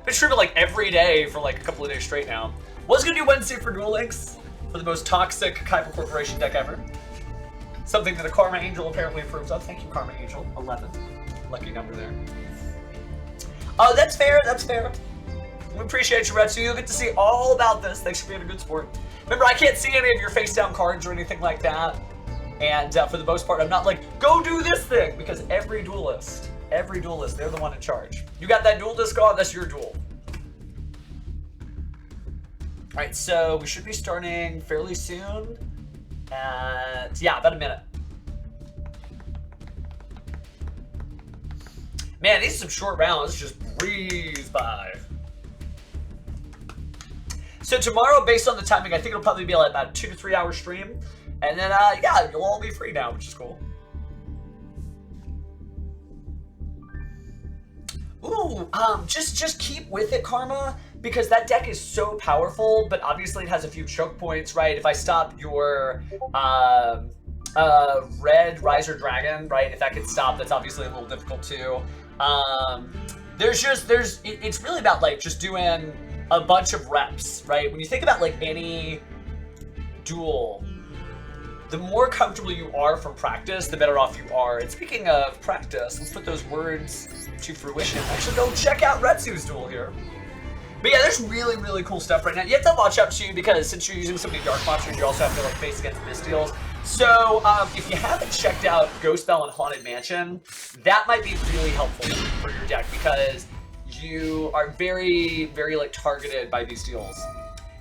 Been streaming like every day for like a couple of days straight now. Was gonna do Wednesday for Duel Links for the most toxic Kuiper Corporation deck ever. Something that a Karma Angel apparently approves of. Thank you, Karma Angel. 11. Lucky number there. Oh, that's fair. That's fair. We appreciate you, Red. So you'll get to see all about this. Thanks for being a good sport. Remember, I can't see any of your face down cards or anything like that. And for the most part, I'm not like, go do this thing, because every duelist, they're the one in charge. You got that duel disc on, that's your duel. All right, so we should be starting fairly soon. And yeah, about a minute. Man, these are some short rounds. Just breeze by. So tomorrow, based on the timing, I think it'll probably be like about a 2 to 3 hour stream. And then, yeah, you'll all be free now, which is cool. Ooh, just keep with it, Karma, because that deck is so powerful, but obviously it has a few choke points, right? If I stop your red Riser Dragon, right? If that gets stopped, that's obviously a little difficult too. It's really about like just doing a bunch of reps, right? When you think about like any duel, the more comfortable you are from practice, the better off you are. And speaking of practice, let's put those words to fruition. Actually, go check out Retsu's duel here. But yeah, there's really, really cool stuff right now. You have to watch out too, because since you're using so many dark monsters, you also have to like face against Mystials. So if you haven't checked out Ghost Bell and Haunted Mansion, that might be really helpful for your deck, because you are very, very like targeted by these deals.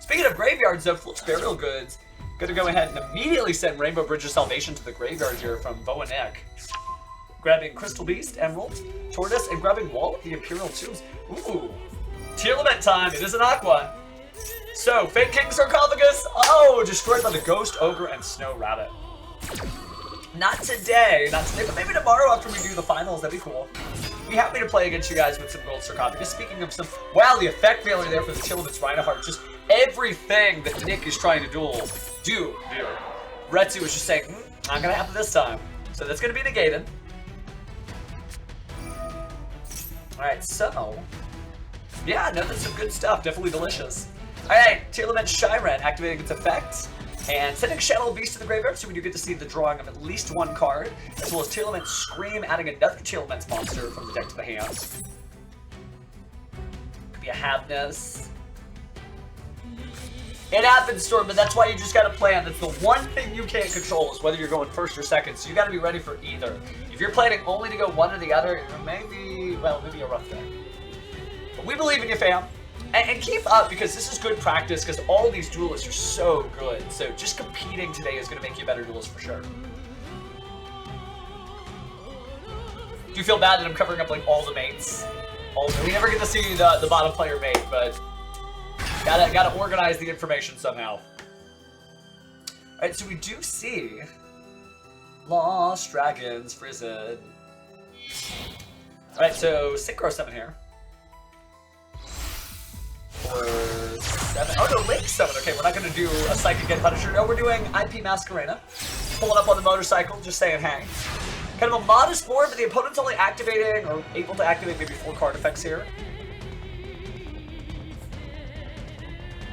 Speaking of graveyards, though, Float's Burial Goods, gonna go ahead and immediately send Rainbow Bridge of Salvation to the graveyard here from Bo and Nick. Grabbing Crystal Beast, Emerald, Tortoise, and grabbing Wall of the Imperial Tombs. Ooh, Tear Lament time. It is an Aqua. So, Fake King Sarcophagus. Oh, destroyed by the Ghost, Ogre, and Snow Rabbit. Not today, but maybe tomorrow after we do the finals. That'd be cool. Be happy to play against you guys with some Gold Sarcophagus. Speaking of some, wow, the effect failure there for the Tear Lament's Reinhardt. Just everything that Nick is trying to do. Retsu was just saying, not gonna happen this time. So that's gonna be negated. Alright, so yeah, no, that's some good stuff. Definitely delicious. Alright, Tear Lament Shyren activating its effect and sending Shadow Beast to the graveyard, so we do get to see the drawing of at least one card, as well as Tear Lament Scream adding another Tear Lament's monster from the deck to the hand. Could be a Havness. It happens, Storm, but that's why you just gotta plan. That's the one thing you can't control, is whether you're going first or second, so you gotta be ready for either. If you're planning only to go one or the other, it may be, well, maybe a rough day. But we believe in you, fam. And keep up, because this is good practice, because all these duelists are so good. So just competing today is gonna make you a better duelist for sure. Do you feel bad that I'm covering up like all the mates? We never get to see the bottom player mate, but Gotta organize the information somehow. Alright, so we do see Lost Dragons Frizzed. Alright, so Synchro Summon here. For 7. Oh no, Link Summon. Okay, we're not gonna do a Psychic and Punisher. No, we're doing IP Masquerena. Pulling up on the motorcycle, just saying hey. Kind of a modest board, but the opponent's only activating, or able to activate maybe 4 card effects here.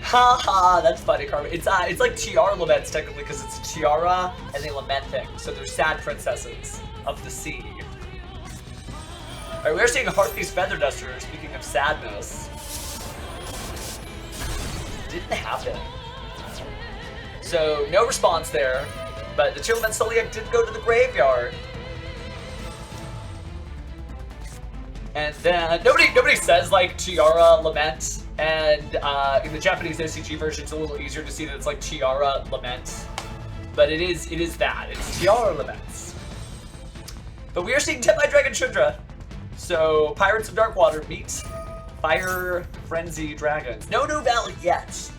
Haha, that's funny, Carmen. It's like Tiara Laments, technically, because it's a tiara and they lament thing. So they're sad princesses of the sea. Alright, we're seeing Heartbeat's Feather Duster, speaking of sadness. Didn't happen. So, no response there. But the Tearlament Soliac did go to the graveyard. And then, nobody says, like, Tiara Lament. And in the Japanese OCG version, it's a little easier to see that it's like Tiara Lament. But it is that. It's Tiara Laments. But we are seeing Tenpai Dragon Shudra. So, Pirates of Darkwater meet Fire Frenzy Dragons. No Nouvelle yet.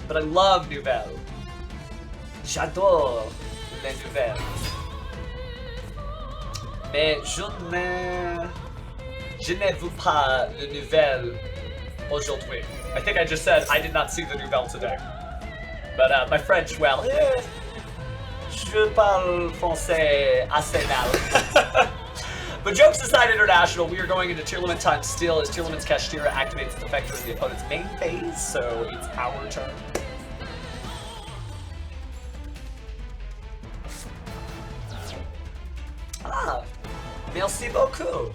But I love Nouvelle. J'adore les nouvelles. Mais je ne veux pas de nouvelles aujourd'hui. I think I just said I did not see the nouvelle today. But my French, well, je parle français assez mal. But jokes aside, International, we are going into Tearlament time still as Tearlament's Kashtira activates its effect during the opponent's main phase, so it's our turn. Ah, merci beaucoup.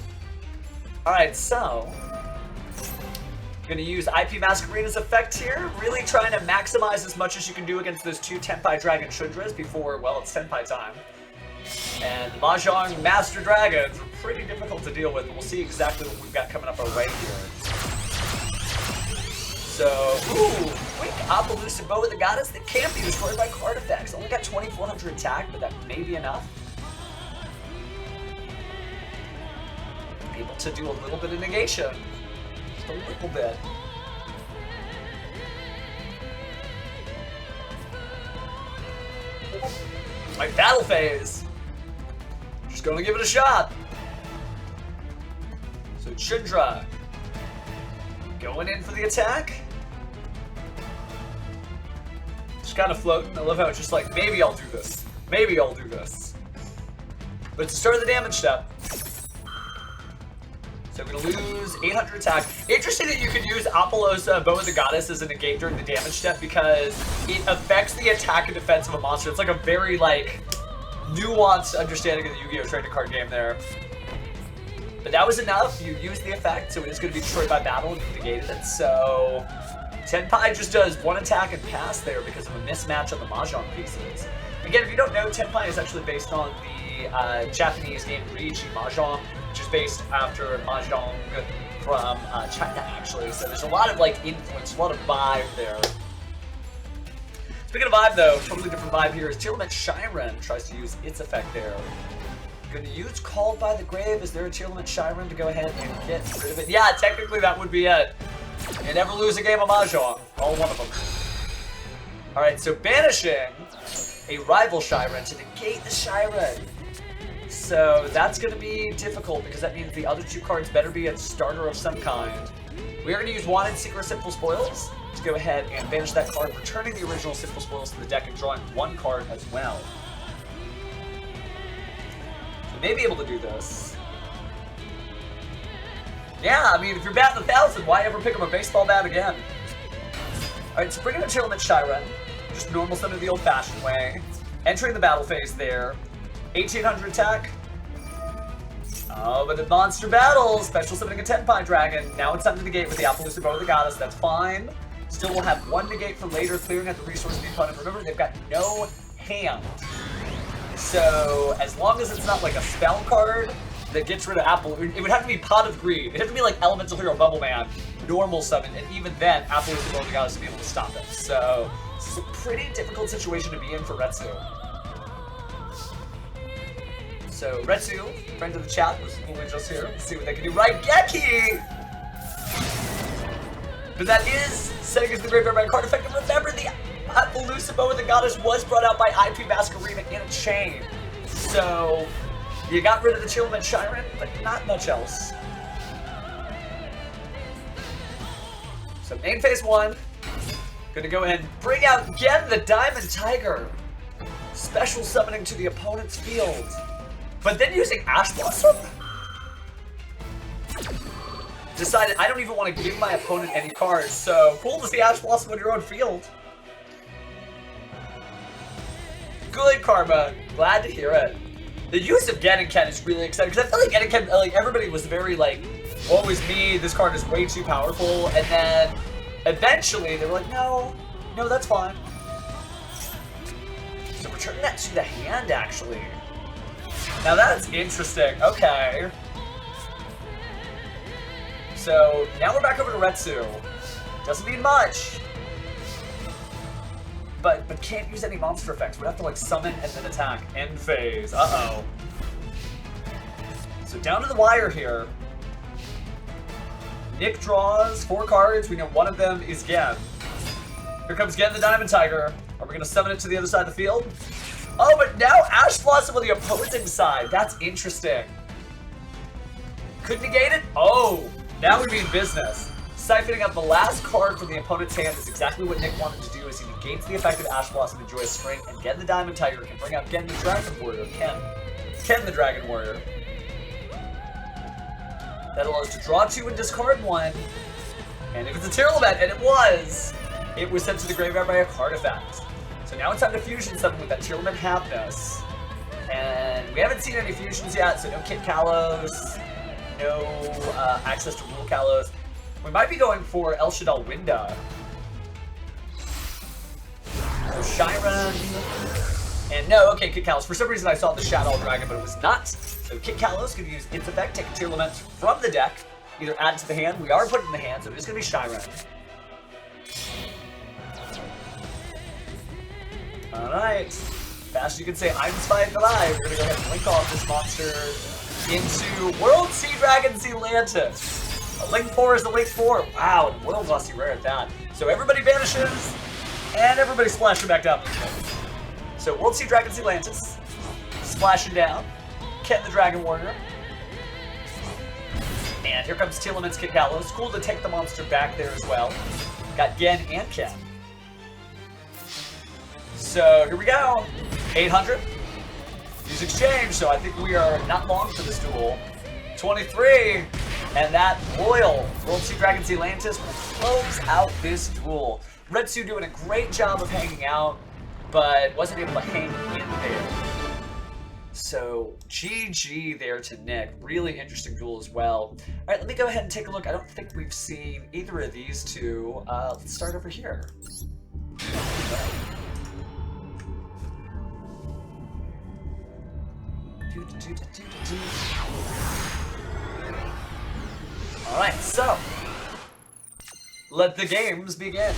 Alright, so I'm going to use IP Masquerade's effect here, really trying to maximize as much as you can do against those 2 Tenpai Dragon Shudras before, well, it's Tenpai time. And the Mahjong Master Dragons are pretty difficult to deal with, but we'll see exactly what we've got coming up our way here. So, ooh, quick Appaloosa Bow of the Goddess that can't be destroyed by card effects. Only got 2400 attack, but that may be enough. Able to do a little bit of negation. Just a little bit. Like battle phase. Just gonna give it a shot. So Chindra going in for the attack. Just kind of floating. I love how it's just like, maybe I'll do this. Maybe I'll do this. But to start the damage step. So we're going to lose 800 attack. Interesting that you could use Appaloosa Bow of the Goddess as a negate during the damage step because it affects the attack and defense of a monster. It's like a very, like, nuanced understanding of the Yu-Gi-Oh! Trading card game there. But that was enough. You used the effect, so it is going to be destroyed by battle and you negated it. So Tenpai just does 1 attack and pass there because of a mismatch on the Mahjong pieces. Again, if you don't know, Tenpai is actually based on the Japanese game Reichi Mahjong, which is based after Mahjong from China, actually. So there's a lot of, like, influence, a lot of vibe there. Speaking of vibe, though, totally different vibe here is Tearlament Shiren tries to use its effect there. Going to use Called by the Grave. Is there a Tearlament Shiren to go ahead and get rid of it? Yeah, technically that would be it. You never lose a game of Mahjong. All one of them. Alright, so banishing a rival Shiren to negate the Shiren. So that's going to be difficult because that means the other 2 cards better be a starter of some kind. We are going to use Wanted Secret Simple Spoils to go ahead and banish that card, returning the original Simple Spoils to the deck and drawing 1 card as well. So may be able to do this. Yeah, I mean, if you're batting 1,000, why ever pick up a baseball bat again? Alright, so bring in a Tearlament Shiren. Just normal summon the old-fashioned way. Entering the battle phase there. 1800 attack. Oh, but the monster battle, special summoning a Tenpai Dragon. Now it's time to negate with the Appaloosa Bow of the Goddess. That's fine. Still will have 1 negate for later, clearing out the resource of the opponent. Remember, they've got no hand. So, as long as it's not like a spell card that gets rid of it would have to be Pot of Greed. It'd have to be like Elemental Hero Bubble Man, normal summon, and even then, Appaloosa Bow of the Goddess to be able to stop it. So, this is a pretty difficult situation to be in for Retsu. So, Retsu, friend of the chat, was only just here. Let's see what they can do. Right, Geki! But that is setting us the graveyard by a card effect. And remember, the Appaloosa Bow of the Goddess was brought out by IP Masquerade in a chain. So, you got rid of the Tearlament Shiren, but not much else. So, main phase 1. Gonna go ahead and bring out again the Diamond Tiger. Special summoning to the opponent's field. But then using Ash Blossom? Decided I don't even want to give my opponent any cards, so cool to see Ash Blossom on your own field. Good karma. Glad to hear it. The use of Gen and Ken is really exciting because I feel like Gen and Ken, like everybody was very like, woe is me, this card is way too powerful, and then eventually they were like, no, that's fine. So returning that to the hand actually. Now that's interesting. Okay. So now we're back over to Retsu. Doesn't need much. But can't use any monster effects. We'd have to like summon and then attack. End phase. Uh-oh. So down to the wire here. Nick draws 4 cards. We know one of them is Gen. Here comes Gen the Diamond Tiger. Are we going to summon it to the other side of the field? Oh, but now Ash Blossom on the opposing side. That's interesting. Could negate it? Oh, now we mean business. Siphoning out the last card from the opponent's hand is exactly what Nick wanted to do as he negates the effect of Ash Blossom and Joyous Spring, and Gen the Diamond Tiger can bring out Gen the Dragon Warrior. Ken the Dragon Warrior. That allows us to draw 2 and discard 1. And if it's a Tearlament, and it was sent to the graveyard by a card effect. So now it's time to fusion summon with that Tearlament Hapness. And we haven't seen any fusions yet, so no Kit Kalos, no access to Rule Kalos. We might be going for El Shaddai Winda. So Shiren. And no, okay, Kit Kalos. For some reason I saw the Shadow Dragon, but it was not. So Kit Kalos could use its effect, take a Tearlament from the deck, either add to the hand. We are putting it in the hand, so it is going to be Shiren. Alright. Fast you can say, I'm inspired alive. We're going to go ahead and link off this monster into World Sea Dragon Zealantis. A Link 4 is the Link 4. Wow, and World Glossy Rare at that. So everybody vanishes, and everybody splashing back down. So World Sea Dragon Zealantis, splashing down. Ken the Dragon Warrior. And here comes Tearlament's Kit Kalos. Cool to take the monster back there as well. Got Gen and Ken. So here we go. 800. Use exchange, so I think we are not long for this duel. 23. And that Royal World Sea Dragon Zealantis will close out this duel. Retsu doing a great job of hanging out, but wasn't able to hang in there. So GG there to Nick. Really interesting duel as well. Alright, let me go ahead and take a look. I don't think we've seen either of these two. Let's start over here. Alright, so let the games begin.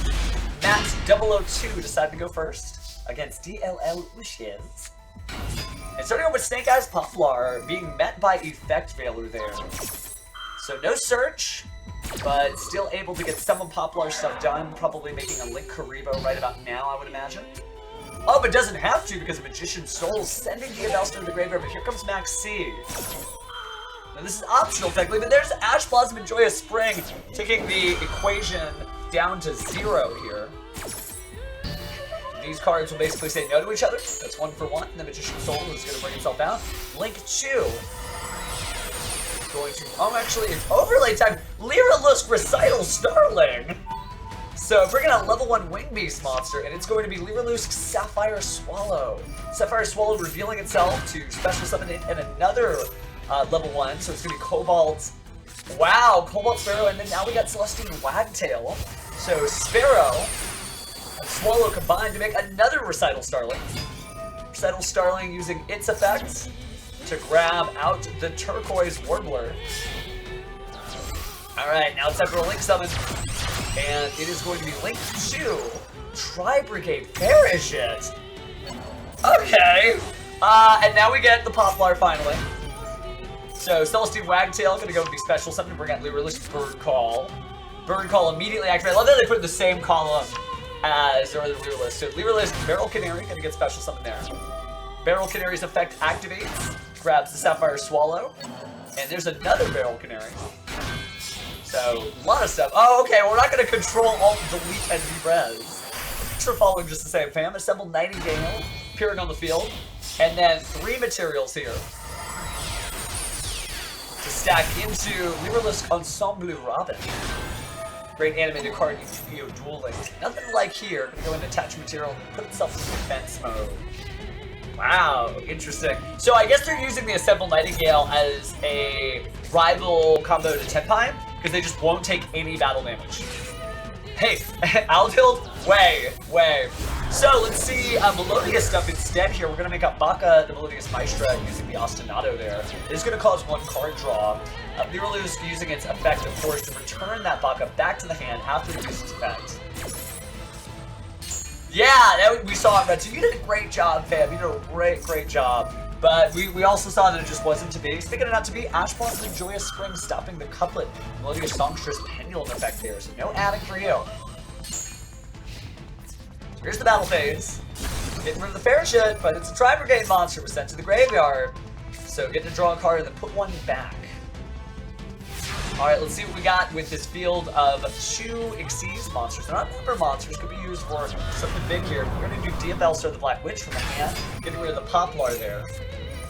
Matt 002 decided to go first against DLL Wishes. And starting off with Snake Eyes Poplar being met by Effect Veiler there. So no search, but still able to get some of Poplar's stuff done. Probably making a Link Karibo right about now, I would imagine. Oh, but doesn't have to because Magician's Soul is sending Diabellstar to the graveyard, but here comes Max C. Now this is optional technically, but there's Ash Blossom and Joyous Spring taking the equation down to 0 here. These cards will basically say no to each other. That's 1 for 1. The Magician's Soul is going to bring himself down. Link 2. Going to... Oh, actually, it's overlay time. Lyra Lusk Recital Starling. So bringing out level 1 Wing Beast monster, and it's going to be Lyra Lusk Sapphire Swallow. Sapphire Swallow revealing itself to special summon it in another level 1. So it's going to be Cobalt. Wow, Cobalt Sparrow, and then now we got Celestine Wagtail. So Sparrow and Swallow combined to make another Recital Starling. Recital Starling using its effects to grab out the Turquoise Warbler. Alright, now it's time for a Link summon. And it is going to be Link 2, Tri-Brigade Perish it. Okay. And now we get the Poplar finally. So Celestine Wagtail going to go to be special summon to bring out Lyra Lusk Bird Call. Bird Call immediately activated. I love that they put it in the same column as the Lyra Lusk. So Lyra Lusk, Barrel Canary, going to get special summon there. Barrel Canary's effect activates, grabs the Sapphire Swallow, and there's another Barrel Canary. So, a lot of stuff. Oh, okay, we're not going to control Alt, Delete, and Debrez. We're following just the same fam. Assemble Nightingale, appearing on the field, and then 3 materials here. to stack into Mirrorless Ensemble Robin. Great animated card in Yu-Gi-Oh! Duel Links. Nothing like here. Gonna go into attach material and put itself in defense mode. Wow, interesting. So I guess they're using the Assemble Nightingale as a rival combo to Tenpai, because they just won't take any battle damage. Hey, Aldild, way. So let's see Melodious stuff instead here. We're gonna make up Baka, the Melodious Maestra, using the Ostinato there. This is gonna cause one card draw. Mirrorless using its effect, of course, to return that Baka back to the hand after it uses its effect. Yeah, we saw it, Red. So you did a great job, fam. You did a great job. But we also saw that it just wasn't to be. Speaking of not to be, Ash Blossom and Joyous Spring stopping the couplet. Melodious Songstress Pendulum effect there, so no adding for you. So here's the battle phase. Getting rid of the parachute, but it's a Tri-Brigade monster was sent to the graveyard. So getting to draw a card and then put one back. Alright, let's see what we got with this field of 2 Xyz monsters. They're not number monsters, could be used for something big here. We're going to do Diabellstar the Black Witch from the hand, getting rid of the Poplar there.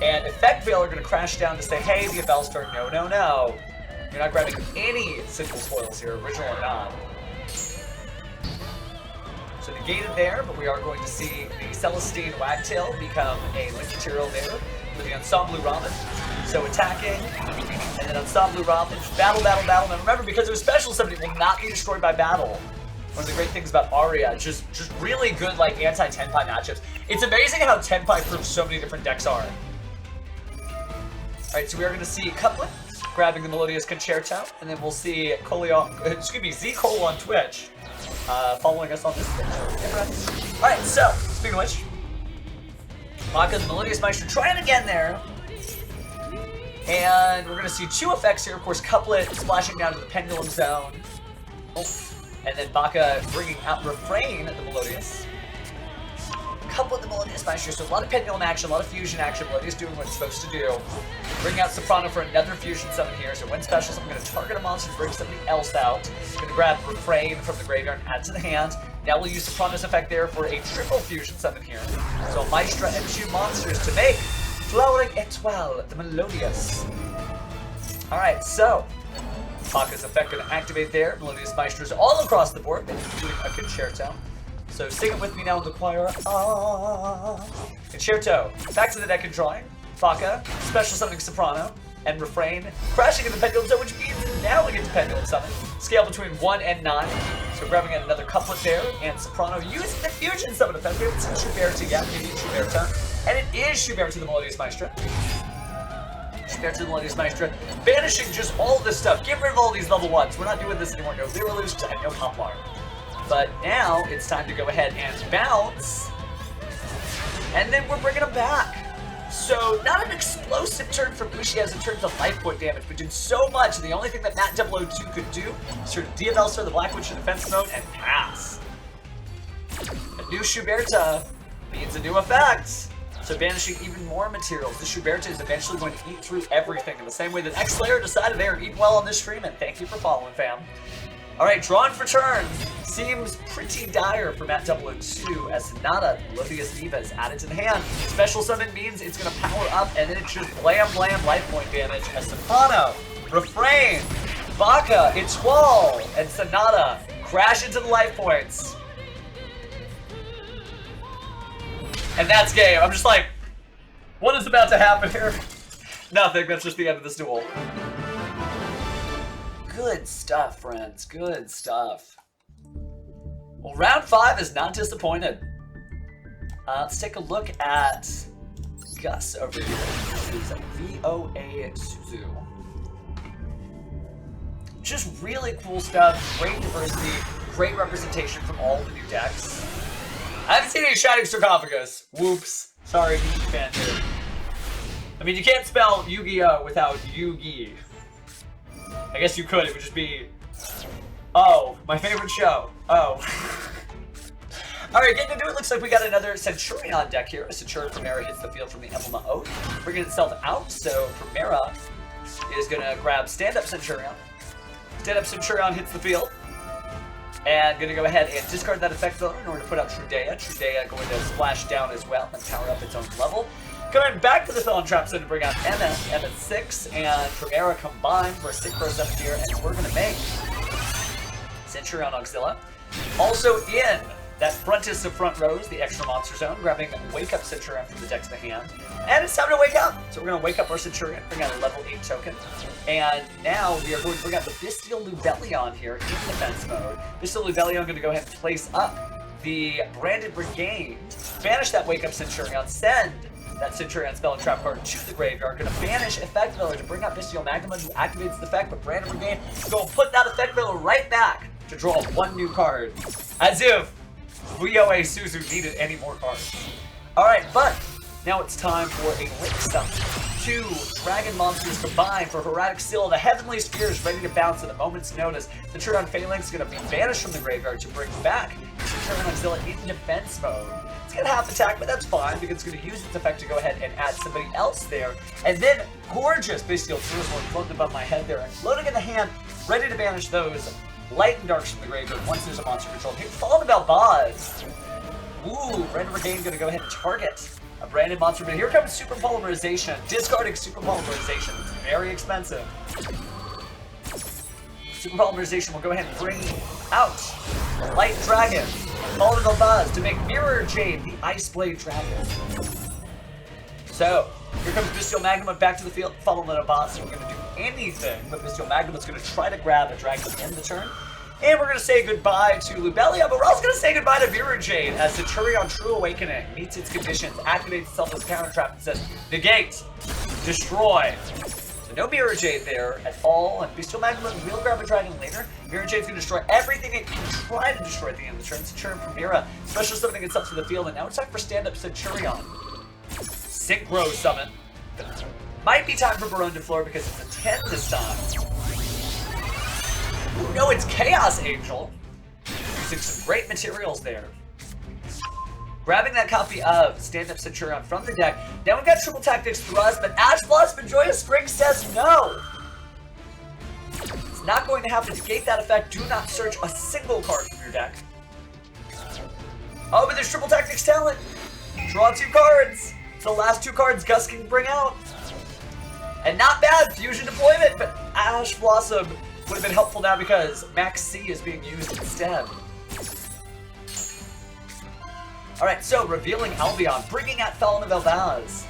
And Effect Veil are going to crash down to say, hey, Diabellstar, no. You're not grabbing any simple spoils here, original or not. So negated there, but we are going to see the Celestine Wagtail become a link material there with the Ensemble Robin. So attacking, and then Ensemble Robin, battle. Now remember, because it was special summon, it will not be destroyed by battle. One of the great things about Aria, just really good like anti-Tenpai matchups. It's amazing how Tenpai proves so many different decks are. Alright, so we are going to see Couplet grabbing the Melodious Concerto, and then we'll see Z-Cole on Twitch following us on this video. Alright, so, speaking of which, Baka the Melodious Maestro trying again there. And we're going to see 2 effects here. Of course, Couplet splashing down to the Pendulum Zone. And then Baka bringing out Refrain at the Melodious. Couplet the Melodious Maestro. So a lot of Pendulum action, a lot of fusion action. Melodious doing what it's supposed to do. Bring out Soprano for another fusion summon here. So when specials, I'm going to target a monster to bring somebody else out. Going to grab Refrain from the graveyard and add to the hand. Now we'll use Soprano's effect there for a triple fusion summon here. So Maestra and 2 monsters to make Flowering Etoile, the Melodious. Alright, so Baka's effect going to activate there. Melodious Maestros all across the board, including a Concerto. So sing it with me now in the choir. Concerto. Back to the deck and drawing. Baka, special summoning Soprano, and Refrain. Crashing in the Pendulum Zone, which means now we get to Pendulum Summon. Scale between 1 and 9. So grabbing in another Couplet there, and Soprano using the Fusion Summon effect. We haven't seen Schuberta yet, maybe Schuberta. And it is Schuberta to the Melodious Maestra. Schuberta to the Melodious Maestra. Banishing just all of this stuff. Get rid of all these level 1s. We're not doing this anymore. No Mirrorless and no Poplar. But now it's time to go ahead and bounce. And then we're bringing them back. So, not an explosive turn from Uchias in terms of life point damage, but did so much. The only thing that Matt 002 could do is turn Diabellstar the Black Witch in defense mode and pass. A new Schuberta means a new effect. So banishing even more materials. The Schuberta is eventually going to eat through everything in the same way that X-Slayer decided they were eating well on this stream, and thank you for following, fam. Alright, drawn for turn. Seems pretty dire for Matt 002 as Sonata, Melodious Diva, is added to the hand. Special summon means it's going to power up and then it's just blam life point damage as Soprano, Refrain, Baka, Etoile, and Sonata crash into the life points. And that's game. I'm just like, what is about to happen here? Nothing, that's just the end of this duel. Good stuff, friends. Good stuff. Well, round 5 is not disappointed. Let's take a look at Gus over here. Who's a VOA Suzu. Just really cool stuff. Great diversity. Great representation from all the new decks. I haven't seen any Shining Sarcophagus. Whoops. Sorry, Yugi fan here. I mean, you can't spell Yu-Gi-Oh without Yugi. I guess you could, it would just be, oh, my favorite show. Oh. Alright, getting into it, looks like we got another Centurion deck here. A Centurion Primera hits the field from the Emblem of Oath, bringing itself out, so Primera is going to grab Stand-Up Centurion. Stand-Up Centurion hits the field, and going to go ahead and discard that effect zone in order to put out Trudea. Trudea going to splash down as well and power up its own level. Coming back to the Felon Trap Zone to bring out Emma, Emma 6, and Primera combined for a 6-7 here, and we're going to make Centurion Auxilla. Also in that frontest of front rows, the extra monster zone, grabbing Wake Up Centurion from the deck to the hand. And it's time to wake up! So we're going to wake up our Centurion, bring out a level 8 token. And now we are going to bring out the Bestial Lubellion here in defense mode. Bestial Lubellion going to go ahead and place up the Branded Brigade, banish that Wake Up Centurion, send that Centurion spell and trap card to the graveyard, going to banish Effect Villa to bring out Bestial Magma, who activates the effect, but Branded Brigade going to put that Effect Villa right back to draw one new card. As if VOA Suzu needed any more cards. Alright, but now it's time for a Link Summon. 2 Dragon Monsters combined for Heretic Seal. The Heavenly Sphere is ready to bounce at a moment's notice. Centurion Phalanx is going to be banished from the graveyard to bring back Centurion Auxilla in defense mode. It's going to half attack, but that's fine because it's going to use its effect to go ahead and add somebody else there. And then gorgeous Bestial Tourism floating above my head there and floating in the hand, ready to banish those Light and Darks from the graveyard once there's a monster controlled. Hey, Fallen Balbaz. Ooh, Branded Brigade going to go ahead and target a branded monster. But here comes Super Polymerization. Discarding Super Polymerization. It's very expensive. Super Polymerization will go ahead and bring out the Light Dragon. Fallen Balbaz to make Mirror Jade, the Ice Blade Dragon. So, here comes Bestial Magma back to the field. Fallen Balbaz. We're going to do anything, but Bestial Magma is going to try to grab a dragon in the turn. And we're going to say goodbye to Lubelia, but we're also going to say goodbye to Mirror Jade as Centurion True Awakening meets its conditions, activates itself as a counter trap, and says, negate, destroy. So no Mirror Jade there at all, and Bestial Magma will grab a dragon later. Mirror Jade's going to destroy everything it can try to destroy at the end of the turn. Centurion Primera, special summoning itself to the field, and now it's time for stand-up Centurion. Synchro Summon. Might be time for Baron de Fleur because it's a 10 this time. Ooh, no, it's Chaos Angel. Using some great materials there. Grabbing that copy of Stand-Up Centurion from the deck. Now we've got Triple Tactics Thrust, but Ash Blossom Joyous Spring says no. It's not going to have to negate that effect. Do not search a single card from your deck. Oh, but there's Triple Tactics Talent. Draw 2 cards. It's the last 2 cards Gus can bring out. And not bad, Fusion Deployment, but Ash Blossom would have been helpful now because Max C is being used instead. Alright, so revealing Albion, bringing out Felon of Elbaz,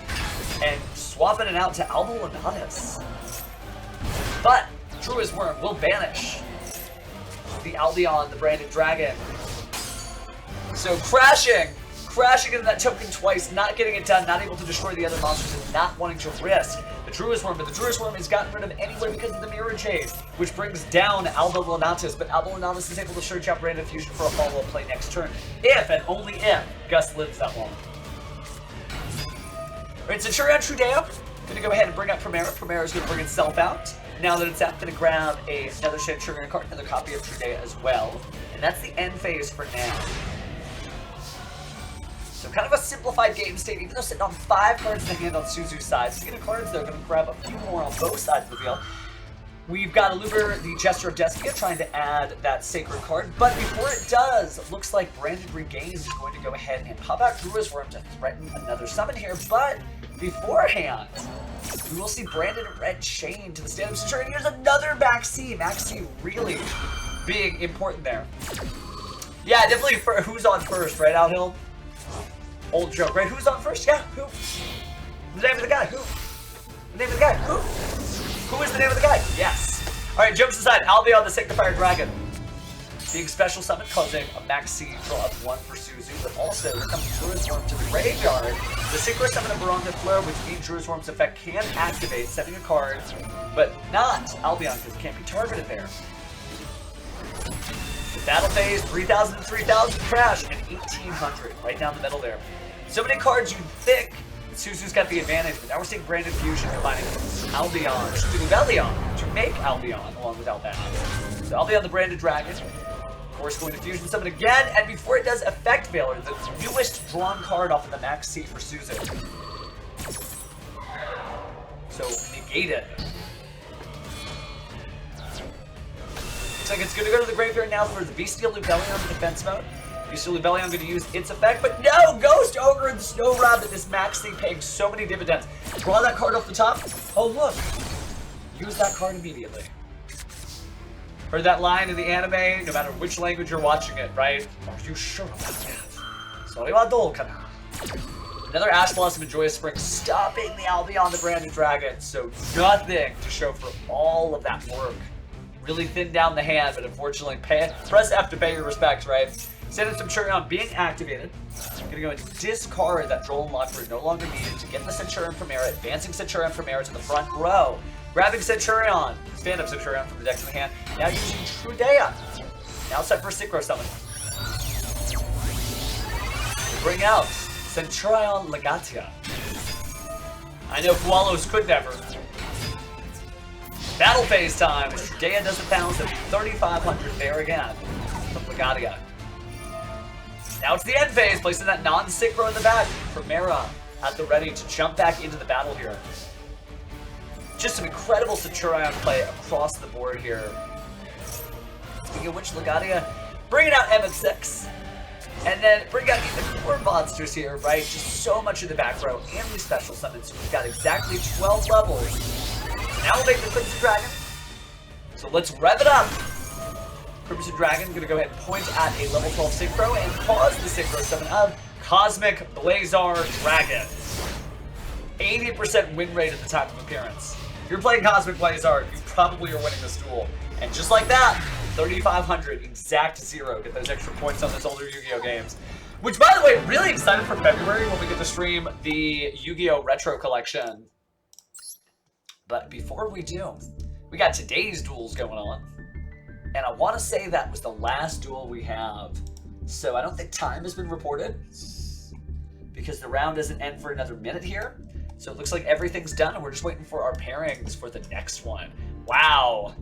and swapping it out to Albalonatus. But True's Worm will banish the Albion, the Branded Dragon. So crashing into that token twice, not getting it done, not able to destroy the other monsters, and not wanting to risk the Druid's Worm. But the Druid's Worm is gotten rid of anyway because of the Mirror Jade, which brings down Albalonatus. But Albalonatus is able to search out Branded Fusion for a follow-up play next turn, if and only if Gus lives that long. Alright, Centurion Trudeo, gonna go ahead and bring out Primera. Primera is gonna bring itself out. Now that it's out, gonna grab another Centurion card, another copy of Trudea as well. And that's the end phase for now. So kind of a simplified game state, even though sitting on 5 cards in the hand on Suzu's side. Speaking of cards, they're going to grab a few more on both sides of the field. We've got Aluber, the Jester of Destiny, trying to add that Sacred card. But before it does, it looks like Branded Regain is going to go ahead and pop out Druid's Worm to threaten another summon here. But beforehand, we will see Branded Red Chain to the stand-up Centurion. Here's another Max C. Max C really being important there. Yeah, definitely for who's on first, right, Outhill? Old joke, right? Who's on first? Yeah, who? The name of the guy, who? The name of the guy, who? Who is the name of the guy? Yes. Alright, jokes aside, Albion the Sanctifier Dragon. Being special summon, causing a Max C draw up 1 for Suzu, but also here comes Druid's Worm to the graveyard. The Synchro Summon of Baron de Fleur, which means Druid's Worm's effect can activate, sending a card, but not Albion because it can't be targeted there. Battle phase, 3,000 to 3,000 crash, and 1,800 right down the middle there. So many cards you'd think Suzu's got the advantage, but now we're seeing Branded Fusion combining Albion, Lubellion to make Albion along with Albaz. So Albion the Branded Dragon, of course going to Fusion Summon again, and before it does, Effect Veiler, the newest drawn card off of the Max C for Suzu. So negated. Looks like it's going to go to the graveyard now for the Bestial Lubellion defense mode. You silly belly, I'm going to use its effect, but no! Ghost Ogre and Snow Rabbit is maxing, paying so many dividends. Draw that card off the top. Oh, look. Use that card immediately. Heard that line in the anime, no matter which language you're watching it, right? Are you sure about that? Sorry, another Ash Blossom and Joyous Spring, stopping the Albion the Branded Dragon. So nothing to show for all of that work. Really thinned down the hand, but unfortunately, press F to pay your respects, right? Sending Centurion being activated. I'm gonna go and discard that Droll and Lockbird no longer needed to get the Centurion from Era, advancing Centurion from Era to the front row. Grabbing Centurion, stand-up Centurion from the deck to the hand. Now using Trudea. Now set for Synchro Summon. Bring out Centurion Legatia. I know Koalos could never. Battle phase time. Trudea does it bounce at 3,500 there again from Legatia. Now it's the end phase, placing that non-synchro in the back for Mera at the ready to jump back into the battle here. Just some incredible Centurion play across the board here. Speaking of which, Legatia bringing out MF6. And then bring out even more monsters here, right? Just so much in the back row and these special summons. We've got exactly 12 levels. Now we'll make the Crimson Dragon. So let's rev it up. Crimson Dragon gonna go ahead and point at a level 12 Synchro and pause the Synchro summon of Cosmic Blazar Dragon. 80% win rate at the time of appearance. If you're playing Cosmic Blazar, you probably are winning this duel. And just like that, 3,500, exact 0. Get those extra points on those older Yu-Gi-Oh games. Which, by the way, really excited for February when we get to stream the Yu-Gi-Oh Retro Collection. But before we do, we got today's duels going on. And I want to say that was the last duel we have. So I don't think time has been reported, because the round doesn't end for another minute here. So it looks like everything's done, and we're just waiting for our pairings for the next one. Wow.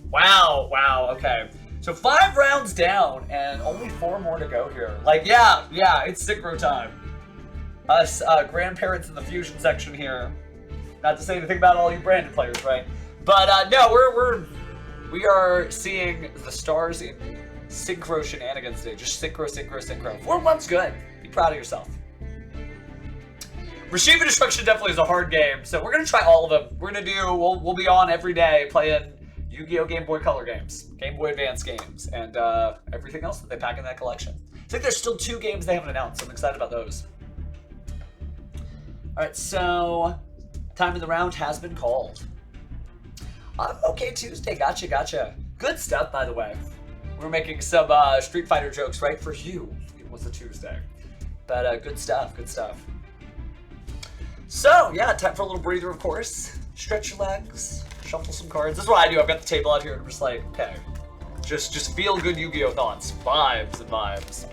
Wow, wow, okay. So 5 rounds down, and only 4 more to go here. Like, yeah, it's Synchro time. Us grandparents in the Fusion section here. Not to say anything about all you branded players, right? But no, we are seeing the stars in Synchro shenanigans today. Just Synchro, Synchro, Synchro. 4 months good. Be proud of yourself. Retrieve and Destruction definitely is a hard game, so we're gonna try all of them. We're gonna do, we'll be on every day playing Yu-Gi-Oh! Game Boy Color games, Game Boy Advance games, and everything else that they pack in that collection. I think there's still 2 games they haven't announced, so I'm excited about those. Alright, so time in the round has been called. Okay, Tuesday, gotcha. Good stuff, by the way. We're making some Street Fighter jokes, right? For you, it was a Tuesday. But good stuff. So, yeah, time for a little breather, of course. Stretch your legs, shuffle some cards. This is what I do. I've got the table out here, and I'm just like, okay. Just feel good Yu-Gi-Oh thoughts. Vibes and vibes.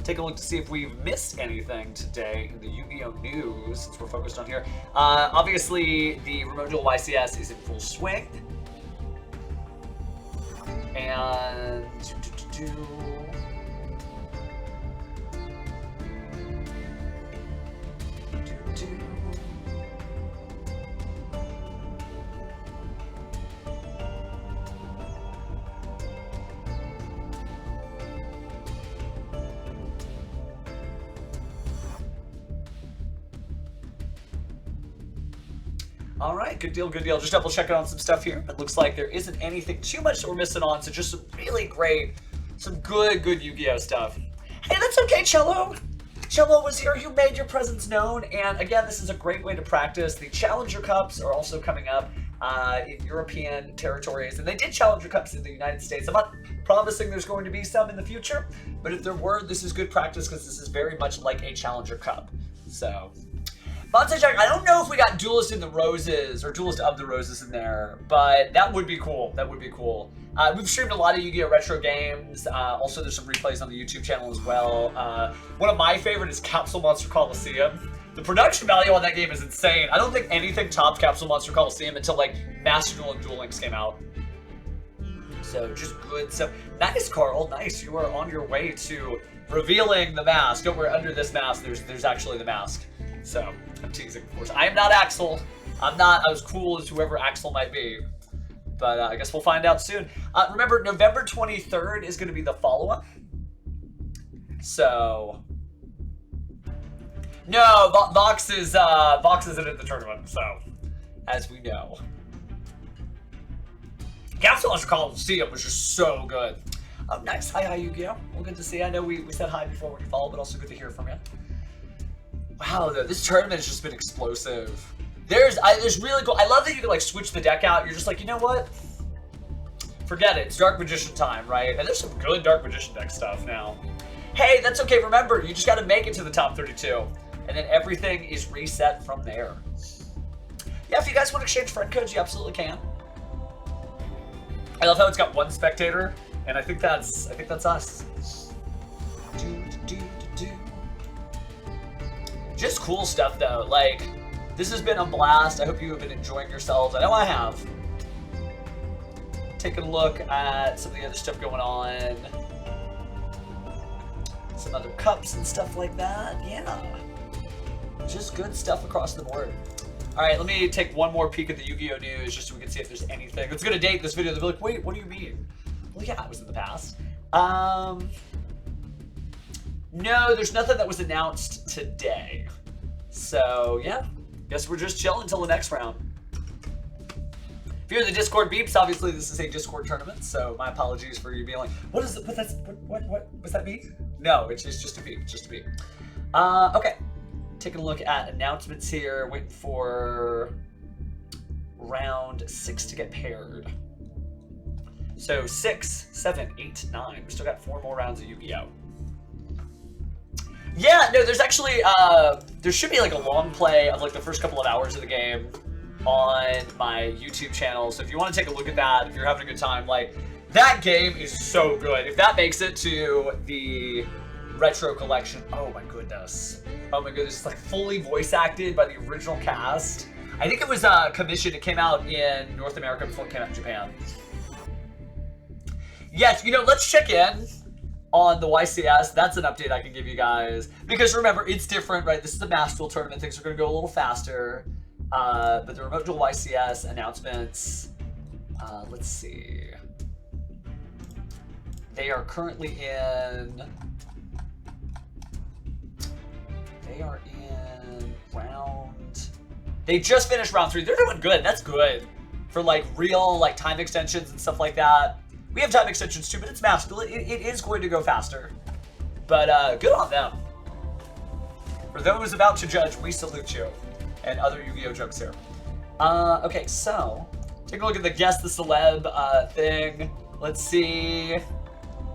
Take a look to see if we've missed anything today in the Yu-Gi-Oh news, since we're focused on here. Obviously, the Remote Duel YCS is in full swing. And... All right, good deal. Just double checking on some stuff here. It looks like there isn't anything too much that we're missing on, so just some really great, some good Yu-Gi-Oh stuff. Hey, that's okay, Cello. Cello was here. You made your presence known, and again, this is a great way to practice. The Challenger Cups are also coming up in European territories, and they did Challenger Cups in the United States. I'm not promising there's going to be some in the future, but if there were, this is good practice because this is very much like a Challenger Cup. So... Jack, I don't know if we got Duelist in the Roses or Duelist of the Roses in there, but that would be cool. We've streamed a lot of Yu-Gi-Oh! Retro games. Also, there's some replays on the YouTube channel as well. One of my favorite is Capsule Monster Coliseum. The production value on that game is insane. I don't think anything topped Capsule Monster Coliseum until like Master Duel and Duel Links came out. So just good stuff. Nice, Carl. Nice. You are on your way to revealing the mask. Don't worry. Under this mask, there's actually the mask. So, I'm teasing, of course. I am not Axel. I'm not as cool as whoever Axel might be. But I guess we'll find out soon. Remember, November 23rd is going to be the follow-up. So... No, Vox isn't in the tournament, so... As we know. Capsule Coliseum was just so good. Oh, nice. Hi, Yu-Gi-Oh! Well, good to see you. I know we said hi before when you followed, but also good to hear from you. Wow, though, this tournament has just been explosive. There's really cool. I love that you can like switch the deck out. You're just like, you know what? Forget it. It's Dark Magician time, right? And there's some good Dark Magician deck stuff now. Hey, that's okay. Remember, you just got to make it to the top 32, and then everything is reset from there. Yeah, if you guys want to exchange friend codes, you absolutely can. I love how it's got one spectator, and I think that's us. Just cool stuff though. Like, this has been a blast. I hope you have been enjoying yourselves. I know I have. Taking a look at some of the other stuff going on. Some other cups and stuff like that. Yeah. Just good stuff across the board. Alright, let me take one more peek at the Yu-Gi-Oh! News just so we can see if there's anything. It's gonna date this video. They'll be like, wait, what do you mean? Well, yeah, it was in the past. No, there's nothing that was announced today. So, yeah. Guess we're just chilling until the next round. If you're in the Discord beeps, obviously this is a Discord tournament, so my apologies for you being like, what is it? What was that mean? No, it's just a beep. It's just a beep. Okay. Taking a look at announcements here, waiting for round 6 to get paired. So 6, 7, 8, 9. We still got 4 more rounds of Yu-Gi-Oh! Yeah, no, there's actually, there should be like a long play of like the first couple of hours of the game on my YouTube channel. So if you want to take a look at that, if you're having a good time, like, that game is so good. If that makes it to the retro collection, oh my goodness. Oh my goodness, it's like fully voice acted by the original cast. I think it was commissioned, it came out in North America before it came out in Japan. Yes, you know, let's check in on the YCS. That's an update I can give you guys. Because remember, it's different, right? This is the Master Duel tournament. Things are going to go a little faster. But the Remote Duel YCS announcements, let's see. They are currently in... They are in round... They just finished round 3. They're doing good. That's good. For like real like time extensions and stuff like that. We have time extensions too, but it's Master Duel. It is going to go faster. But good on them. For those about to judge, we salute you. And other Yu-Gi-Oh! Jokes here. Okay, so take a look at the Guess the Celeb thing. Let's see.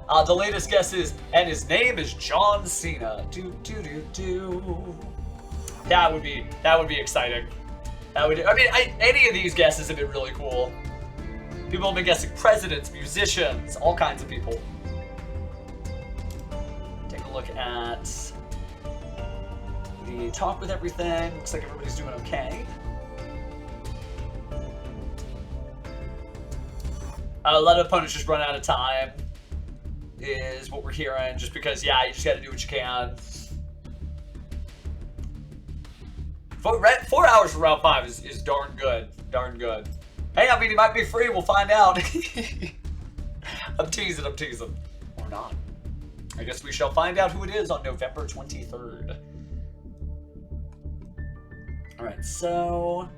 The latest guess is, and his name is John Cena. That would be exciting. I mean, any of these guesses have been really cool. People have been guessing presidents, musicians, all kinds of people. Take a look at the talk with everything. Looks like everybody's doing okay. A lot of opponents just run out of time, is what we're hearing, just because, yeah, you just gotta do what you can. 4 hours for round 5 is darn good. Darn good. Hey, I mean, it might be free, we'll find out. I'm teasing. Or not. I guess we shall find out who it is on November 23rd. Alright, so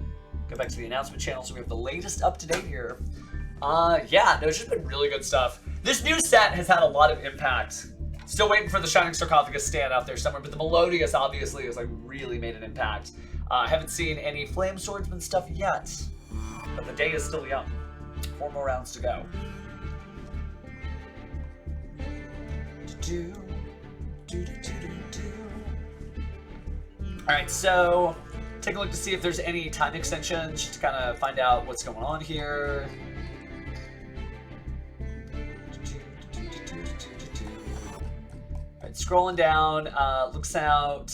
go back to the announcement channel so we have the latest up to date here. Yeah, no, it's just been really good stuff. This new set has had a lot of impact. Still waiting for the Shining Sarcophagus stand out there somewhere, but the Melodius obviously has like really made an impact. I haven't seen any Flame Swordsman stuff yet, but the day is still young. 4 more rounds to go. Alright, so take a look to see if there's any time extensions, just to kind of find out what's going on here. Alright, scrolling down, looks out.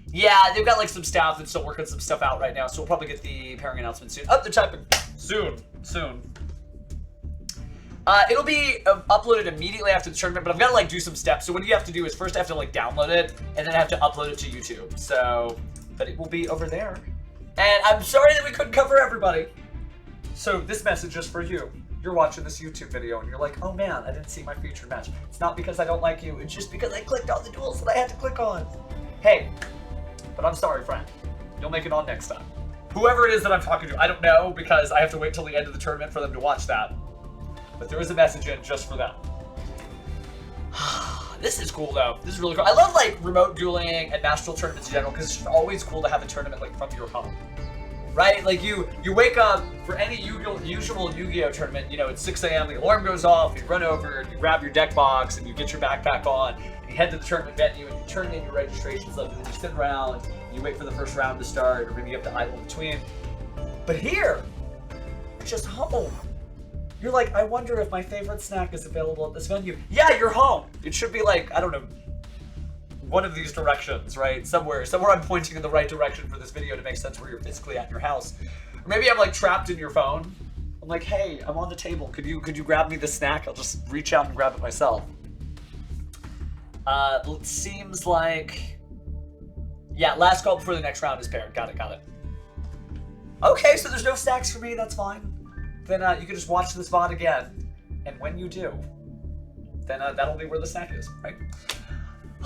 Yeah, they've got like some staff that's still working some stuff out right now, so we'll probably get the pairing announcement soon. Oh, they're typing soon. It'll be uploaded immediately after the tournament, but I've got to like do some steps. So what you have to do is first I have to like download it, and then I have to upload it to YouTube. So but it will be over there. And I'm sorry that we couldn't cover everybody. So this message is for you. You're watching this YouTube video and you're like, oh man, I didn't see my featured match. It's not because I don't like you, it's just because I clicked on the duels that I had to click on. Hey, but I'm sorry, friend. You'll make it on next time. Whoever it is that I'm talking to, I don't know because I have to wait till the end of the tournament for them to watch that. But there is a message in just for them. This is cool though. This is really cool. I love like remote dueling and national tournaments in general because it's just always cool to have a tournament like from your home. Right? Like you wake up for any usual Yu-Gi-Oh tournament, you know, it's 6 a.m., the alarm goes off, you run over, and you grab your deck box, and you get your backpack on, and you head to the tournament venue, and you turn in your registration slip, and then you sit around, and you wait for the first round to start, or maybe you have to idle in between. But here, you're just home. You're like, I wonder if my favorite snack is available at this venue. Yeah, you're home. It should be like, I don't know, one of these directions, right? Somewhere I'm pointing in the right direction for this video to make sense where you're physically at your house. Or maybe I'm like trapped in your phone. I'm like, hey, I'm on the table. Could you grab me the snack? I'll just reach out and grab it myself. It seems like, yeah, last call before the next round is paired. Got it. Okay, so there's no snacks for me. That's fine. Then you can just watch this VOD again, and when you do, then that'll be where the snack is, right?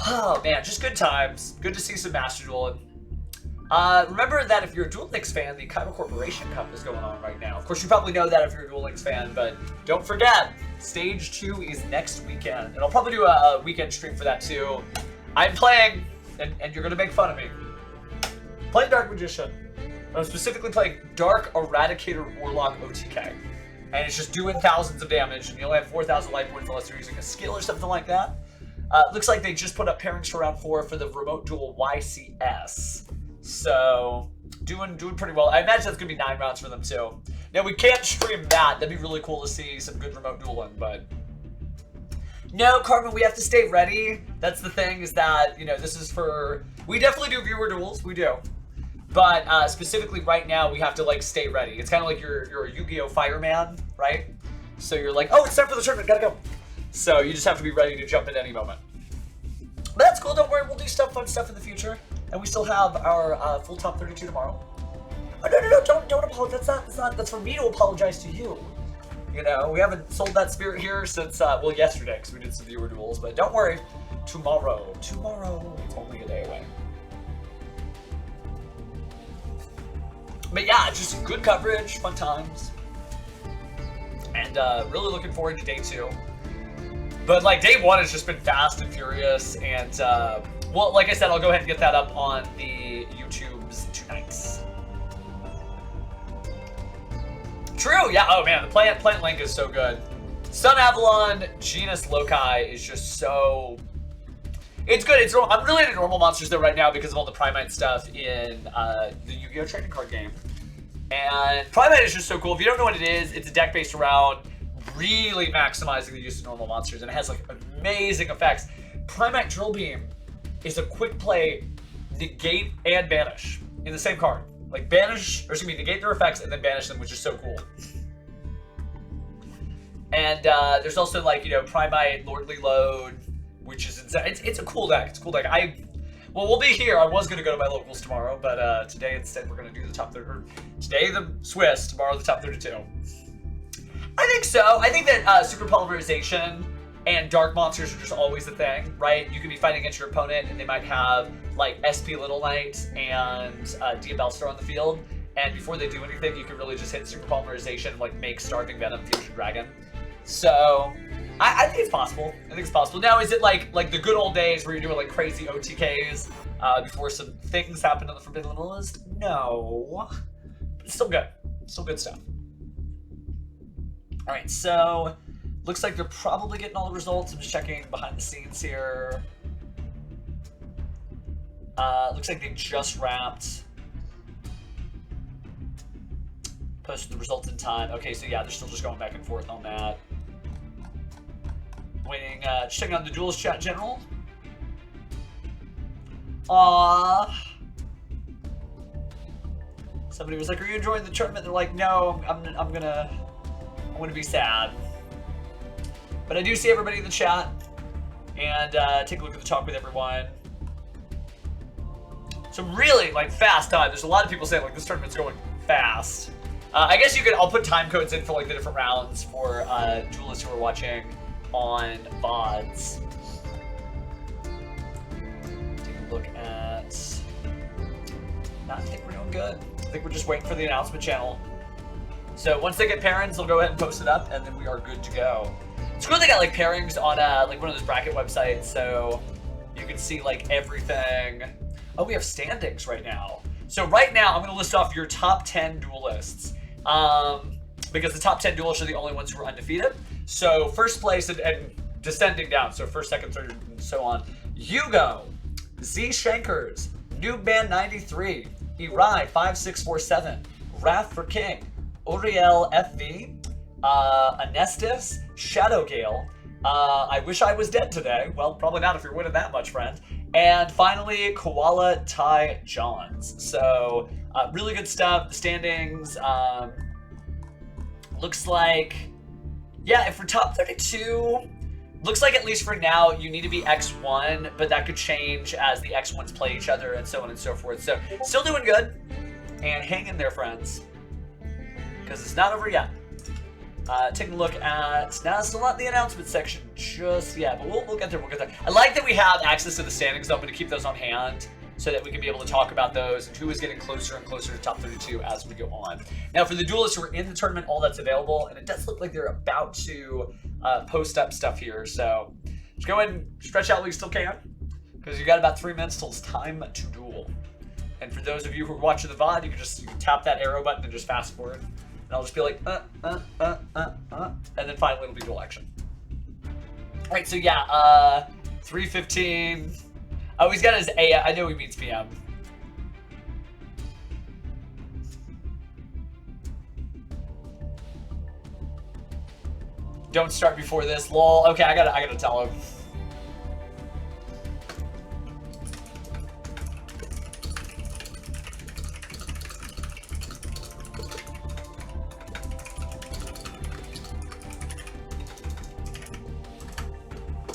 Oh man, just good times. Good to see some Master Dueling. Remember that if you're a Duel Links fan, the Kaiba Corporation Cup is going on right now. Of course, you probably know that if you're a Duel Links fan, but don't forget, Stage 2 is next weekend. And I'll probably do a weekend stream for that too. I'm playing, and you're gonna make fun of me. Playing Dark Magician. I'm specifically playing Dark Eradicator Warlock OTK. And it's just doing thousands of damage, and you only have 4,000 life points unless you're using a skill or something like that. Looks like they just put up pairings for round 4 for the Remote Duel YCS. So, doing pretty well. I imagine that's going to be 9 rounds for them too. Now, we can't stream that. That'd be really cool to see some good remote dueling, but... No, Carmen, we have to stay ready. That's the thing, is that, you know, this is for... We definitely do viewer duels, we do. But specifically right now, we have to, like, stay ready. It's kind of like you're a Yu-Gi-Oh! Fireman, right? So you're like, oh, it's time for the tournament, gotta go. So you just have to be ready to jump in any moment. But that's cool, don't worry, we'll do fun stuff in the future. And we still have our full top 32 tomorrow. Oh, no, don't apologize, that's for me to apologize to you. You know, we haven't sold that spirit here since, well, yesterday, because we did some viewer duels, but don't worry, tomorrow, it's only a day away. But yeah, just good coverage, fun times. And really looking forward to day 2. But like day 1 has just been fast and furious, and well, like I said, I'll go ahead and get that up on the YouTubes tonight. True, yeah. Oh man, the Plant Link is so good. Sun Avalon, Genus Loci is just so. It's good. I'm really into normal monsters though right now because of all the Primite stuff in the Yu-Gi-Oh! Trading card game. And Primite is just so cool. If you don't know what it is, it's a deck based around really maximizing the use of normal monsters, and it has like amazing effects. Primite Drill Beam is a quick play, negate and banish in the same card. Like banish, or excuse me, negate their effects and then banish them, which is so cool. And there's also like, you know, Primite Lordly Load, which is insane. It's a cool deck. It's a cool deck. Well, we'll be here. I was gonna go to my locals tomorrow, but today instead we're gonna do the top 30. Today the Swiss, tomorrow the top 32. I think so. I think that super pulverization and dark monsters are just always a thing, right? You could be fighting against your opponent and they might have like SP Little Knight and Diabellstar on the field, and before they do anything, you can really just hit super pulverization, like make Starving Venom Fusion Dragon. So I think it's possible. I think it's possible. Now, is it like the good old days where you're doing like crazy OTKs before some things happen on the Forbidden List? No. But it's still good. Still good stuff. All right, so looks like they're probably getting all the results. I'm just checking behind the scenes here. Looks like they just wrapped. Posted the results in time. Okay, so yeah, they're still just going back and forth on that. Waiting, just checking out the Duelist chat general. Somebody was like, "Are you enjoying the tournament?" They're like, "No, I'm gonna be sad." But I do see everybody in the chat, and take a look at the talk with everyone. some really like fast time. There's a lot of people saying like this tournament's going fast. I guess you could. I'll put time codes in for like the different rounds for duelists who are watching on VODs. Take a look at. I think we're doing good. I think we're just waiting for the announcement channel. So once they get pairings, they'll go ahead and post it up, and then we are good to go. It's cool they got like pairings on like one of those bracket websites, so you can see like everything. Oh, we have standings right now. So right now, I'm going to list off your top 10 duelists. Because the top 10 duelists are the only ones who are undefeated. So first place and descending down, so first, second, third, and so on. Hugo, Z Shankers, Noobman 93, Irai 5647, Wrath for King, Uriel FV, Anestis, Shadow Gale. I wish I was dead today. Well, probably not if you're winning that much, friend. And finally, Koala Ty Johns. So, really good stuff. The standings, looks like, yeah, if we're top 32, looks like at least for now, you need to be X1, but that could change as the X1s play each other and so on and so forth. So, still doing good. And hang in there, friends, because it's not over yet. Taking a look at, now still not the announcement section just yet, but we'll get there, we'll get there. I like that we have access to the standings, though. I'm going to keep those on hand so that we can be able to talk about those and who is getting closer and closer to top 32 as we go on. Now, for the duelists who are in the tournament, all that's available, and it does look like they're about to post up stuff here, so just go ahead and stretch out while you still can, because you got about 3 minutes till it's time to duel. And for those of you who are watching the VOD, you can tap that arrow button and just fast forward. And I'll just be like, and then finally it'll be dual action. All right, so yeah, 3:15. Oh, he's got his AM. I know he means PM. Don't start before this, lol. Okay, I gotta tell him.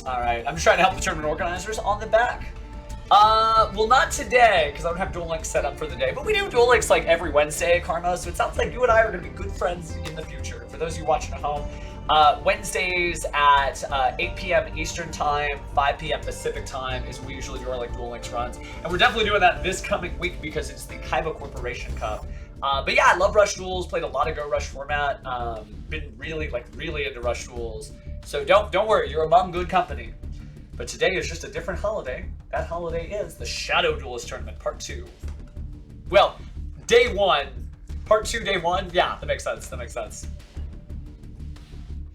All right, I'm just trying to help the tournament organizers on the back. Well, not today, because I don't have Duel Links set up for the day, but we do Duel Links like every Wednesday, Karma, so it sounds like you and I are going to be good friends in the future. For those of you watching at home, Wednesdays at 8 p.m. Eastern Time, 5 p.m. Pacific Time is we usually do our like Duel Links runs, and we're definitely doing that this coming week because it's the Kaiba Corporation Cup. But yeah, I love Rush Duels, played a lot of Go Rush format, been really into Rush Duels. So don't worry, you're among good company. But today is just a different holiday. That holiday is the Shadow Duelist Tournament, Part 2. Well, Day 1. Part 2, Day 1? Yeah, that makes sense. That makes sense.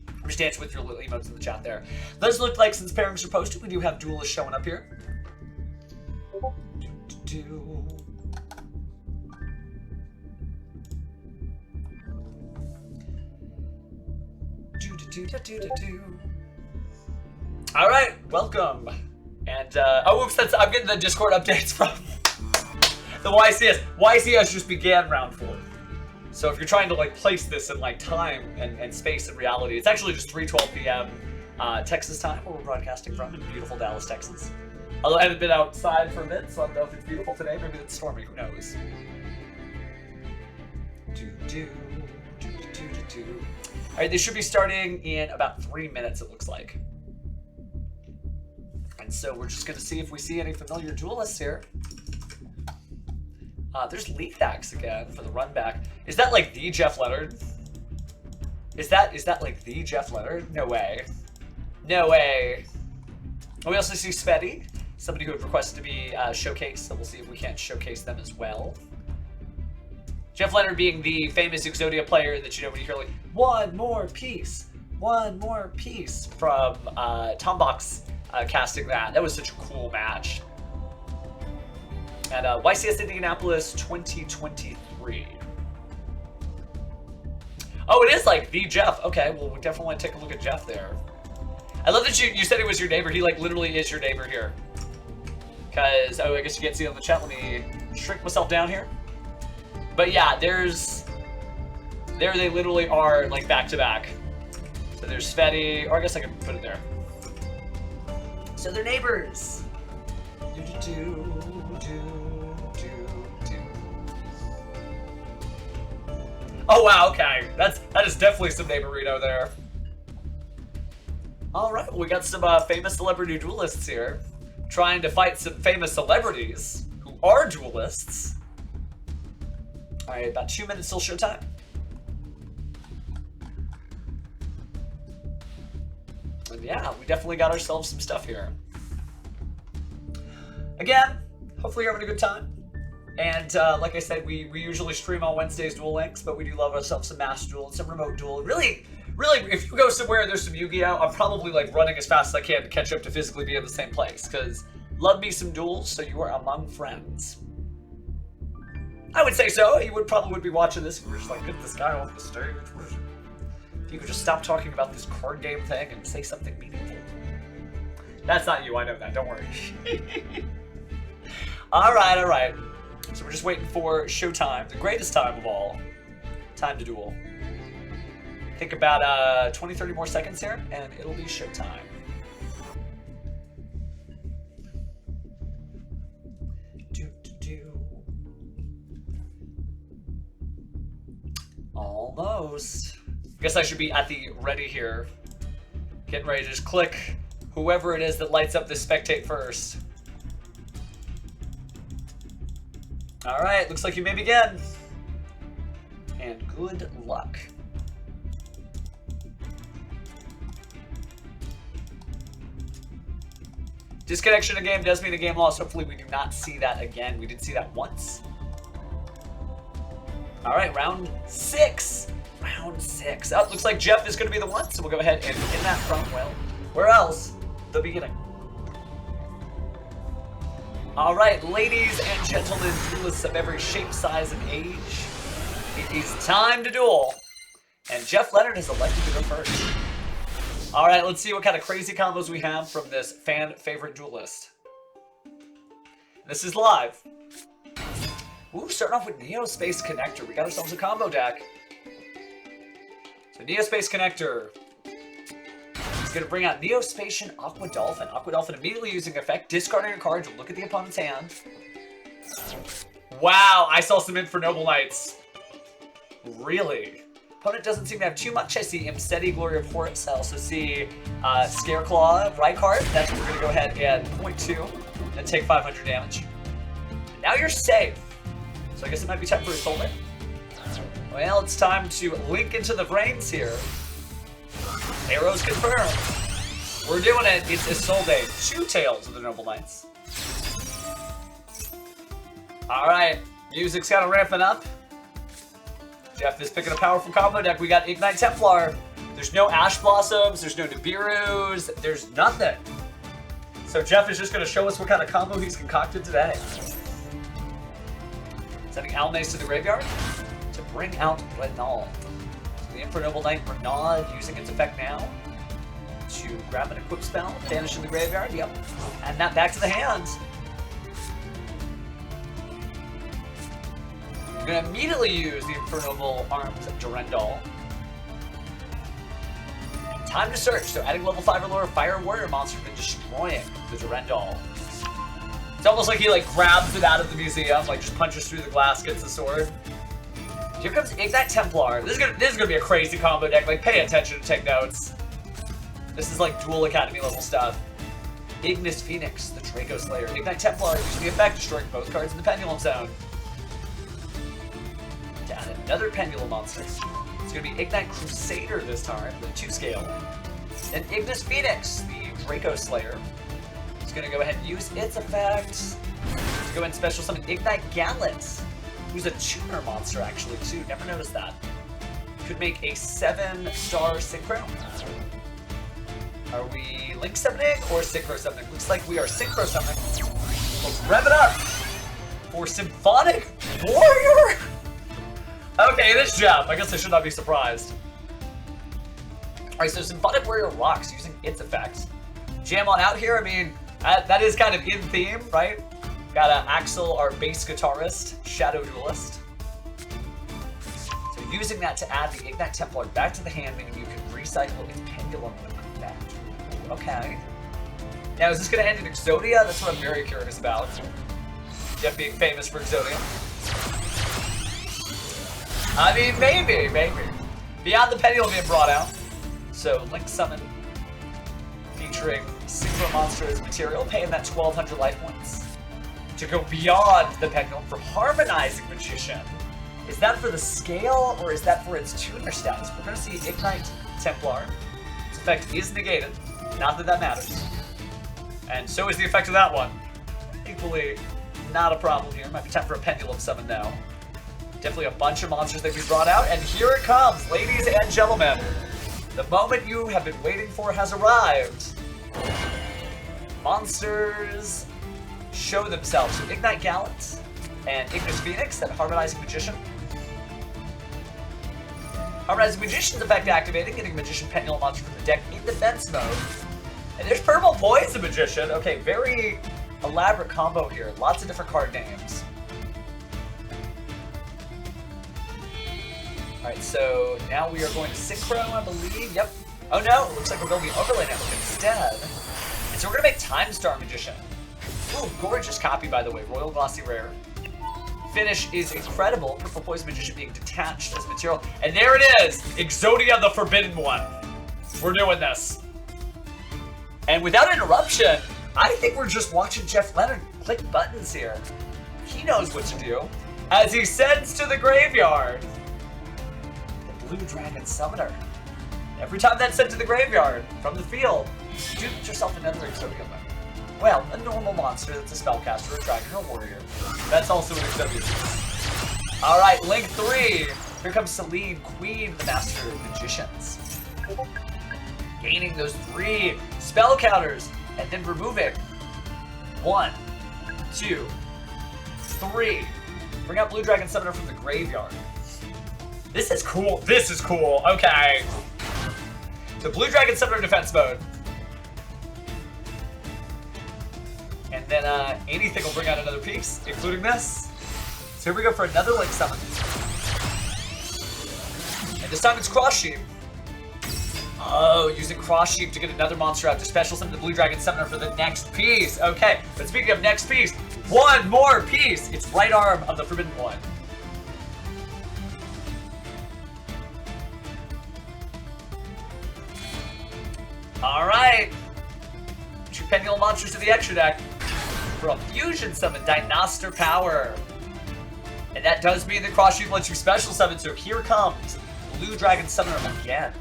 I'm just dancing with your little emotes in the chat there. Does look like since pairings are posted, we do have duelists showing up here. All right, welcome. And oh, oops, I'm getting the Discord updates from the YCS. YCS just began round 4. So if you're trying to like place this in like time and space and reality, it's actually just 3:12 p.m. Texas time, where we're broadcasting from in beautiful Dallas, Texas. Although I haven't been outside for a bit, so I don't know if it's beautiful today. Maybe it's stormy. Who knows? All right, they should be starting in about 3 minutes, it looks like. And so we're just going to see if we see any familiar duelists here. There's Lethax again for the run back. Is that like the Jeff Leonard? Is that like the Jeff Leonard? No way. No way. We also see Sveti, somebody who had requested to be showcased, so we'll see if we can't showcase them as well. Jeff Leonard being the famous Exodia player that you know when you hear like, one more piece from Tombox casting that. That was such a cool match. And YCS Indianapolis 2023. Oh, it is like the Jeff. Okay, well, we definitely want to take a look at Jeff there. I love that you said he was your neighbor. He like literally is your neighbor here. Because, oh, I guess you can't see it on the chat. Let me shrink myself down here. But yeah, there they literally are like back to back. So there's Sveti, or I guess I can put it there. So they're neighbors. Oh wow, okay. That is definitely some neighborino there. Alright, well, we got some famous celebrity duelists here. Trying to fight some famous celebrities who are duelists. Alright, about 2 minutes till showtime. And yeah, we definitely got ourselves some stuff here. Again, hopefully you're having a good time. And like I said, we usually stream on Wednesdays Duel Links, but we do love ourselves some Master Duel and some Remote Duel. Really, if you go somewhere and there's some Yu-Gi-Oh, I'm probably like running as fast as I can to catch up to physically be in the same place, because love me some duels, so you are among friends. I would say so. You probably would be watching this if you were just like, get this guy off the stage. If you could just stop talking about this card game thing and say something meaningful. That's not you, I know that, don't worry. Alright. So we're just waiting for showtime, the greatest time of all. Time to duel. Think about 20-30 more seconds here, and it'll be showtime. Almost. I guess I should be at the ready here. Getting ready to just click whoever it is that lights up this spectate first. Alright, looks like you may begin. And good luck. Disconnection in a game does mean a game loss. Hopefully we do not see that again. We did see that once. Alright, round 6. Round 6. Oh, looks like Jeff is going to be the one, so we'll go ahead and in that front well. Where else? The beginning. Alright, ladies and gentlemen, duelists of every shape, size, and age, it is time to duel. And Jeff Leonard has elected to go first. Alright, let's see what kind of crazy combos we have from this fan favorite duelist. This is live. Ooh, starting off with Neo Space Connector. We got ourselves a combo deck. So Neo Space Connector. He's going to bring out Neo Spacian Aqua Dolphin. Aqua Dolphin immediately using effect, discarding a card to look at the opponent's hand. Wow, I saw some Noble Knights. Really? Opponent doesn't seem to have too much. I see Imseti, Glory of Horus. I also see Scareclaw, Rykart. That's what we're going to go ahead and point to and take 500 damage. And now you're safe. So I guess it might be time for a Soul Day. Well, it's time to link into the brains here. Arrows confirmed. We're doing it. It's a Soul Day. 2 Tails of the Noble Knights. Alright, music's kind of ramping up. Jeff is picking a powerful combo deck. We got Ignite Templar. There's no Ash Blossoms. There's no Nibiru's. There's nothing. So Jeff is just going to show us what kind of combo he's concocted today. Sending Almace to the graveyard to bring out Renaud. So the Noble Knight Renaud using its effect now to grab an equip spell, banish in the graveyard. Yep. And that back to the hand. We're going to immediately use the Infernal Arms of Durendal. Time to search. So adding level 5 or lower Fire Warrior monster and destroying the Durendal. It's almost like he like grabs it out of the museum, like just punches through the glass, gets the sword. Here comes Ignite Templar. This is gonna be a crazy combo deck. Like, pay attention and take notes. This is like Duel Academy level stuff. Ignis Phoenix, the Draco Slayer. Ignite Templar using the effect, destroying both cards in the Pendulum Zone. To add another Pendulum monster. It's gonna be Ignite Crusader this time, with a 2 scale. And Ignis Phoenix, the Draco Slayer. It's going to go ahead and use its effect to go ahead and special summon Ignite Gallant, who's a tuner monster actually too. Never noticed that. Could make a 7-star synchro. Are we link summoning or synchro summoning? Looks like we are synchro summoning. Let's rev it up for Symphonic Warrior. Okay, it is Jeff. I guess I should not be surprised. Alright, so Symphonic Warrior rocks using its effect. Jam on out here. I mean, that is kind of in theme, right? Got Axel, our bass guitarist, Shadow Duelist. So using that to add the Ignite Templar back to the hand, meaning you can recycle its Pendulum effect. Okay. Now, is this going to end in Exodia? That's what I'm very curious about. Jeff being famous for Exodia. I mean, maybe. Beyond the Pendulum being brought out. So, Link Summon featuring Synchro Monster as material, paying that 1,200 life points. To go beyond the Pendulum for Harmonizing Magician. Is that for the scale, or is that for its tuner status? We're going to see Ignite Templar. Its effect is negated. Not that that matters. And so is the effect of that one. Equally not a problem here. Might be time for a Pendulum Summon now. Definitely a bunch of monsters that we brought out, and here it comes, ladies and gentlemen. The moment you have been waiting for has arrived. Monsters show themselves. So Ignite Gallant and Ignis Phoenix, and Harmonizing Magician. Harmonizing Magician's effect activating, getting Magician Pendulum monster from the deck in defense mode. And there's Purple Poison Magician. Okay, very elaborate combo here. Lots of different card names. Alright, so now we are going to Synchro, I believe. Yep. Oh no, it looks like we're going the Overlay Network instead. And so we're going to make Time Star Magician. Ooh, gorgeous copy, by the way. Royal Glossy Rare. Finish is incredible. Purple Poison Magician being detached as material. And there it is! Exodia the Forbidden One. We're doing this. And without interruption, I think we're just watching Jeff Leonard click buttons here. He knows what to do. As he sends to the graveyard the Blue Dragon Summoner. Every time that's sent to the graveyard from the field, you get yourself another Exodia member. Well, a normal monster that's a spellcaster, a dragon, or a warrior. That's also an Exodia. Alright, Link 3. Here comes Celine, Queen of the Master of Magicians. Gaining those 3 spell counters, and then removing 1, 2, 3. Bring out Blue Dragon Summoner from the graveyard. This is cool. This is cool. Okay. The Blue Dragon Summoner defense mode. And then anything will bring out another piece, including this. So here we go for another Link Summon. And this time it's Cross Sheep. Oh, using Cross Sheep to get another monster out to special summon the Blue Dragon Summoner for the next piece. Okay, but speaking of next piece, one more piece. It's Right Arm of the Forbidden One. Alright. 2 Pendulum monsters to the extra deck. For a fusion summon, Dinoster Power. And that does mean that Cross Sheep lets you special summon, so here comes Blue Dragon Summoner again.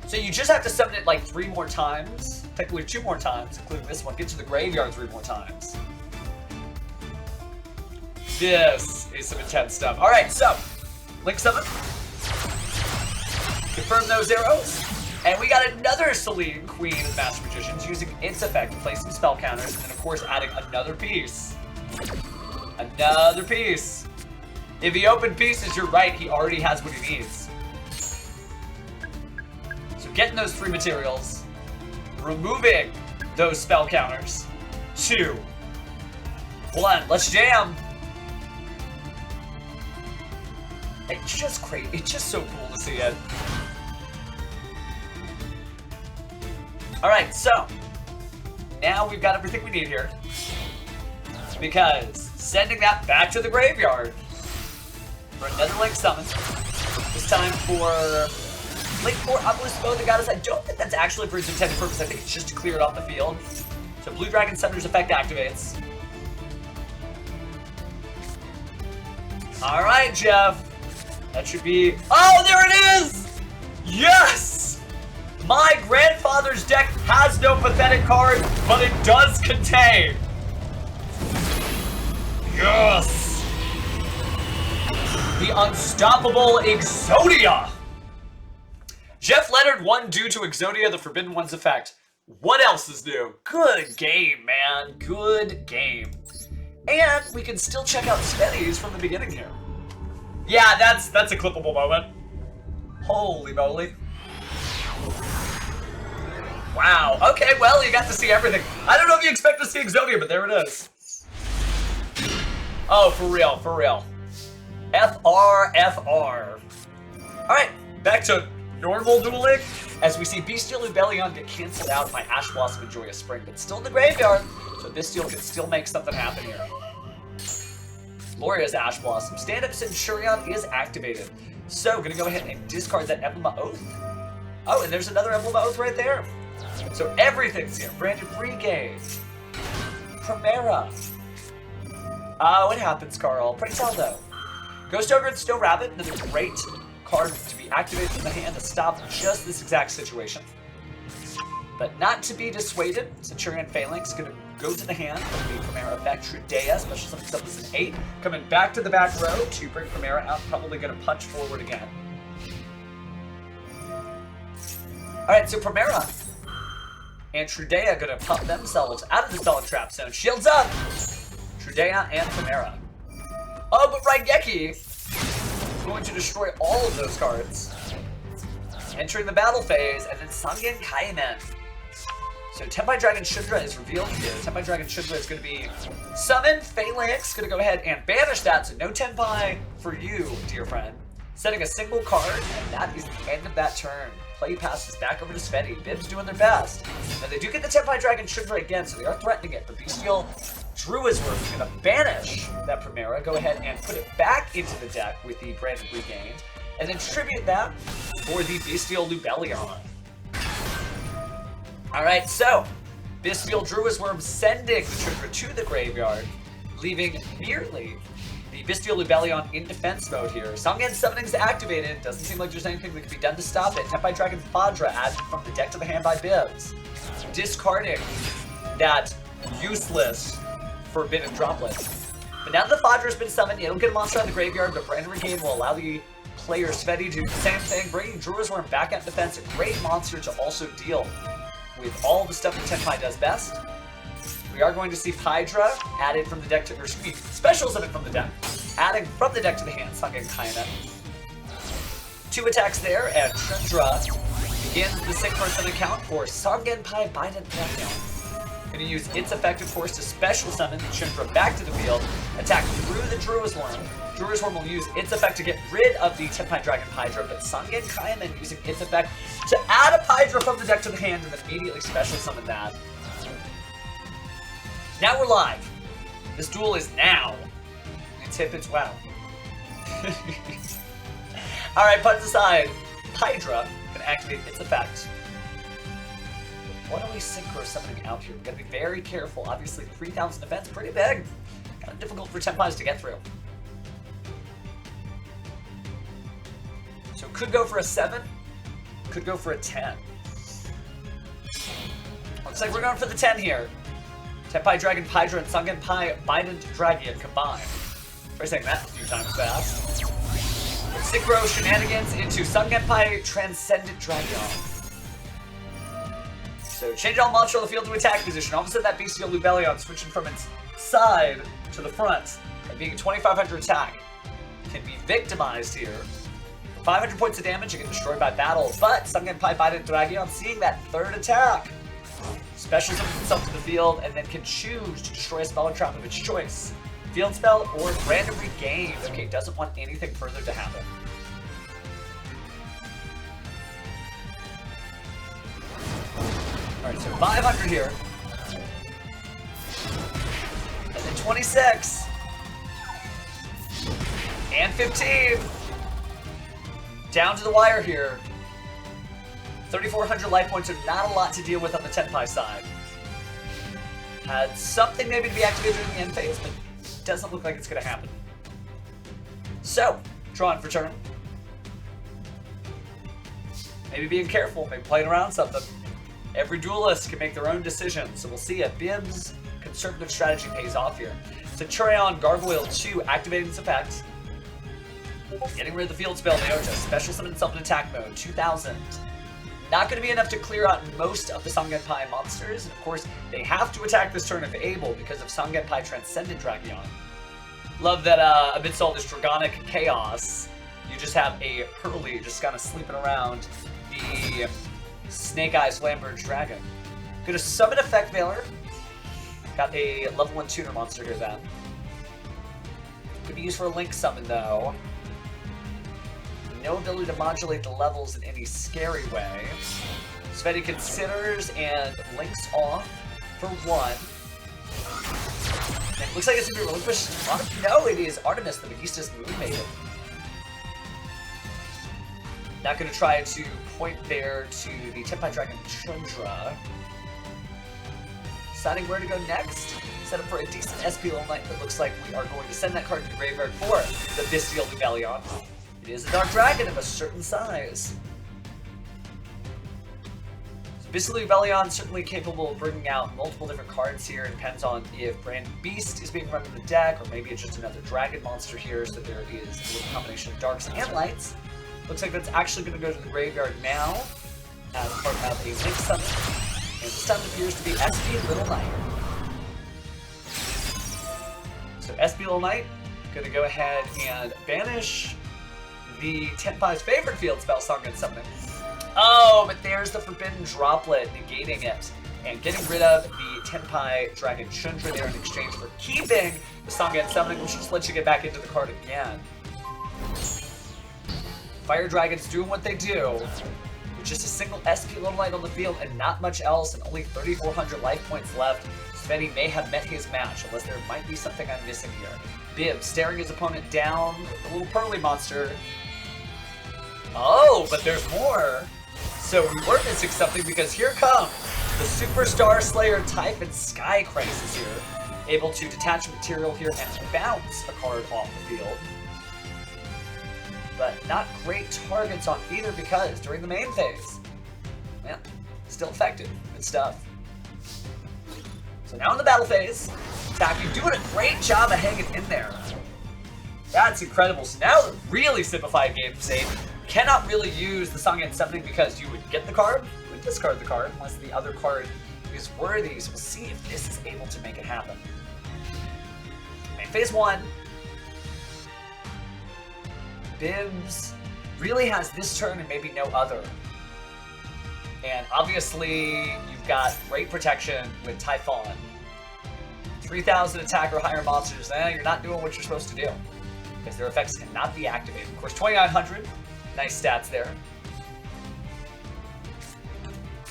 So you just have to summon it like 3 more times. Technically 2 more times, including this one. Get to the graveyard 3 more times. This is some intense stuff. Alright, so Link Summon. Confirm those arrows. And we got another Celine, Queen of the Master Magicians, using its effect to play some spell counters, and of course adding another piece. Another piece. If he opened pieces, you're right, he already has what he needs. So getting those 3 materials, removing those spell counters. 2, 1, let's jam. It's just great. It's just so cool to see it. Alright, so now we've got everything we need here. Because sending that back to the graveyard for another Link Summon. This time for Link 4 Obelisk Mode, the Goddess. I don't think that's actually for its intended purpose. I think it's just to clear it off the field. So Blue Dragon Summoner's effect activates. Alright, Jeff. That should be... Oh, there it is! Yes! My grandfather's deck has no pathetic card, but it does contain. Yes! The Unstoppable Exodia! Jeff Leonard won due to Exodia, the Forbidden One's effect. What else is new? Good game, man. Good game. And we can still check out Spenny's from the beginning here. Yeah, that's a clippable moment. Holy moly. Wow. Okay, well, you got to see everything. I don't know if you expect to see Exodia, but there it is. Oh, for real, for real. FR. Alright, back to normal dueling. As we see Bestial Rebellion get cancelled out by Ash Blossom and Joyous Spring, but still in the graveyard. So Bestial can still make something happen here. Gloria's Ash Blossom. Stand-up Centurion is activated. So, gonna go ahead and discard that Emblem of Oath. Oh, and there's another Emblem of Oath right there. So everything's here. Branded Regain. Primera. What happens, Carl? Pretty tell though. Ghost Ogre and Snow Rabbit, another great card to be activated from the hand to stop just this exact situation. But not to be dissuaded, Centurion Phalanx gonna go to the hand from the Primera effect. Trudea, special summon stuff is an 8. Coming back to the back row to bring Primera out, probably gonna punch forward again. Alright, so Primera and Trudea gonna pump themselves out of the solid trap zone. Shields up! Trudea and Primera. Oh, but Raigeki is going to destroy all of those cards. Entering the battle phase, and then Sangen Kaimen. So Tenpai Dragon Shundra is revealed here. Tenpai Dragon Shundra is going to be summoned. Phalanx going to go ahead and banish that, so no Tenpai for you, dear friend. Setting a single card, and that is the end of that turn. Play passes back over to Sveti. Bib's doing their best. Now they do get the Tenpai Dragon Shundra again, so they are threatening it. But Bestial Druisworm is going to banish that Primera, go ahead and put it back into the deck with the Branded Regained, and then tribute that for the Bestial Lubellion. Alright, so Bestial Druisworm sending the Shundra to the graveyard, leaving merely the Bestial Lubellion in defense mode here. Sangen Summoning's activated. Doesn't seem like there's anything that can be done to stop it. Tenpai Dragon Fadra added from the deck to the hand by Bibs. Discarding that useless Forbidden Droplet. But now that the Fadra's been summoned, it'll get a monster out of the graveyard, but Branded Regain will allow the player Sveti to do the same thing, bringing Druisworm back at defense. A great monster to also deal with all the stuff that Tenpai does best. We are going to see Hydra added from the deck to, or excuse me, special summon from the deck, adding from the deck to the hand, Sangen Kaimen. 2 attacks there, and Shundra begins the 6-person account for Sangenpai Biden Dragon. Going to use its effective force to special summon Shundra back to the field, attack through the Druisworm. Druisworm will use its effect to get rid of the Tenpai Dragon Hydra, but Sangen Kaimen using its effect to add a Hydra from the deck to the hand and then immediately special summon that. Now we're live. This duel is now. It's hip, it's wow. Alright, puns aside. Hydra can activate its effect. What are we synchro summoning out here? We've got to be very careful. Obviously, 3,000 defense, pretty big. Kind of difficult for Tenpais to get through. So could go for a 7, could go for a 10. Looks like we're going for the 10 here. Tenpai Dragon Hydra and Sangenpai Biden Dragon combined. We're saying that a few times fast. Synchro shenanigans into Sangenpai Transcendent Dragon. So change all monster on the field to attack position. All of a sudden that Bestial Lubellion switching from its side to the front and being a 2,500 attack can be victimized here. 500 points of damage, you get destroyed by battle, but Sangenpai Biden Dragon seeing that 3rd attack. Special summons itself to the field and then can choose to destroy a spell or trap of its choice. Field spell or Branded Regain. Okay, doesn't want anything further to happen. Alright, so 500 here. And then 26. And 15. Down to the wire here. 3,400 life points are not a lot to deal with on the Tenpai side. Had something maybe to be activated in the end phase, but doesn't look like it's going to happen. So, drawing for turn. Maybe being careful, maybe playing around something. Every duelist can make their own decisions, so we'll see if Bib's conservative strategy pays off here. Centurion Gargoyle 2 activating its effect. Getting rid of the field spell, Leota. Special summon itself in attack mode, 2,000. Not going to be enough to clear out most of the Sangenpai monsters, and of course, they have to attack this turn if able because of Sangenpai Transcendent Dragon. Love that amidst all this Dragonic chaos, you just have a Hurley just kind of sleeping around the Snake Eyes Lambert Dragon. Gonna summon Effect Veiler. Got a level 1 tuner monster here then. Could be used for a Link summon though. No ability to modulate the levels in any scary way. Sveti considers and links off for 1. Then Looks like it's gonna be relinquished. No, it is Artemis, the Megista's Moon Maiden. Not gonna try to point there to the Tenpai Dragon Chundra. Deciding where to go next. Set up for a decent SP all night, but looks like we are going to send that card to the graveyard for the Bestial Luvelion. It is a Dark Dragon of a certain size. Bestial Luvelion certainly capable of bringing out multiple different cards here. It depends on if Brand Beast is being run in the deck, or maybe it's just another Dragon monster here, so there is a little combination of Darks and Lights. Looks like that's actually going to go to the graveyard now, as part of a Link Summon. And this time it appears to be SP Little Knight. So SP Little Knight, going to go ahead and banish the Tenpai's favorite field spell, Song and Summoning. Oh, but there's the Forbidden Droplet, negating it, and getting rid of the Tenpai Dragon Chundra there in exchange for keeping the Song and Summoning, which just lets you get back into the card again. Fire Dragons doing what they do, with just a single SP Little Knight on the field and not much else, and only 3,400 life points left. Svenny may have met his match, unless there might be something I'm missing here. Bib staring his opponent down with the little Pearly monster. Oh, but there's more! So we were missing something, because here comes the Superstar Slayer Typhon Sky Crisis here, able to detach material here and bounce a card off the field. But not great targets on either, because during the main phase, yeah, still effective. Good stuff. So now in the battle phase, attacking, doing a great job of hanging in there. That's incredible. So now the really simplified game state. Cannot really use the Song and Summoning because you would get the card, you would discard the card, unless the other card is worthy. So we'll see if this is able to make it happen. In phase 1, Bibbs really has this turn and maybe no other. And obviously, you've got great protection with Typhon. 3,000 attack or higher monsters, you're not doing what you're supposed to do, because their effects cannot be activated. Of course, 2,900, nice stats there.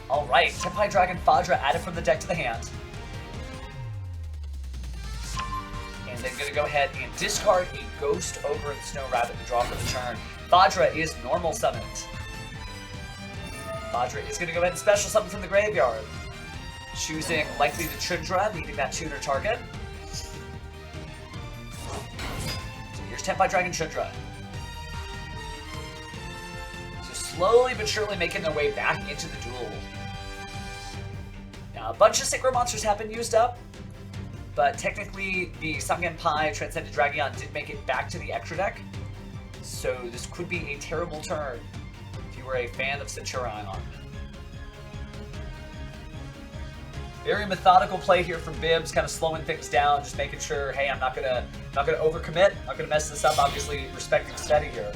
Alright, Tenpai Dragon Fadra added from the deck to the hand. And then gonna go ahead and discard a Ghost Ogre and Snow Rabbit to draw for the turn. Fadra is normal summoned. Fadra is gonna go ahead and special summon from the graveyard. Choosing likely the Chundra, needing that tuner target. So here's Tenpai Dragon Chundra. So slowly but surely making their way back into the duel. Now a bunch of Synchro monsters have been used up, but technically the Sangenpai Transcended Dragion did make it back to the extra deck. So this could be a terrible turn if you were a fan of Centurion. Very methodical play here from Bibbs, kind of slowing things down, just making sure, hey, I'm not gonna overcommit, not gonna mess this up. Obviously, respecting steady here.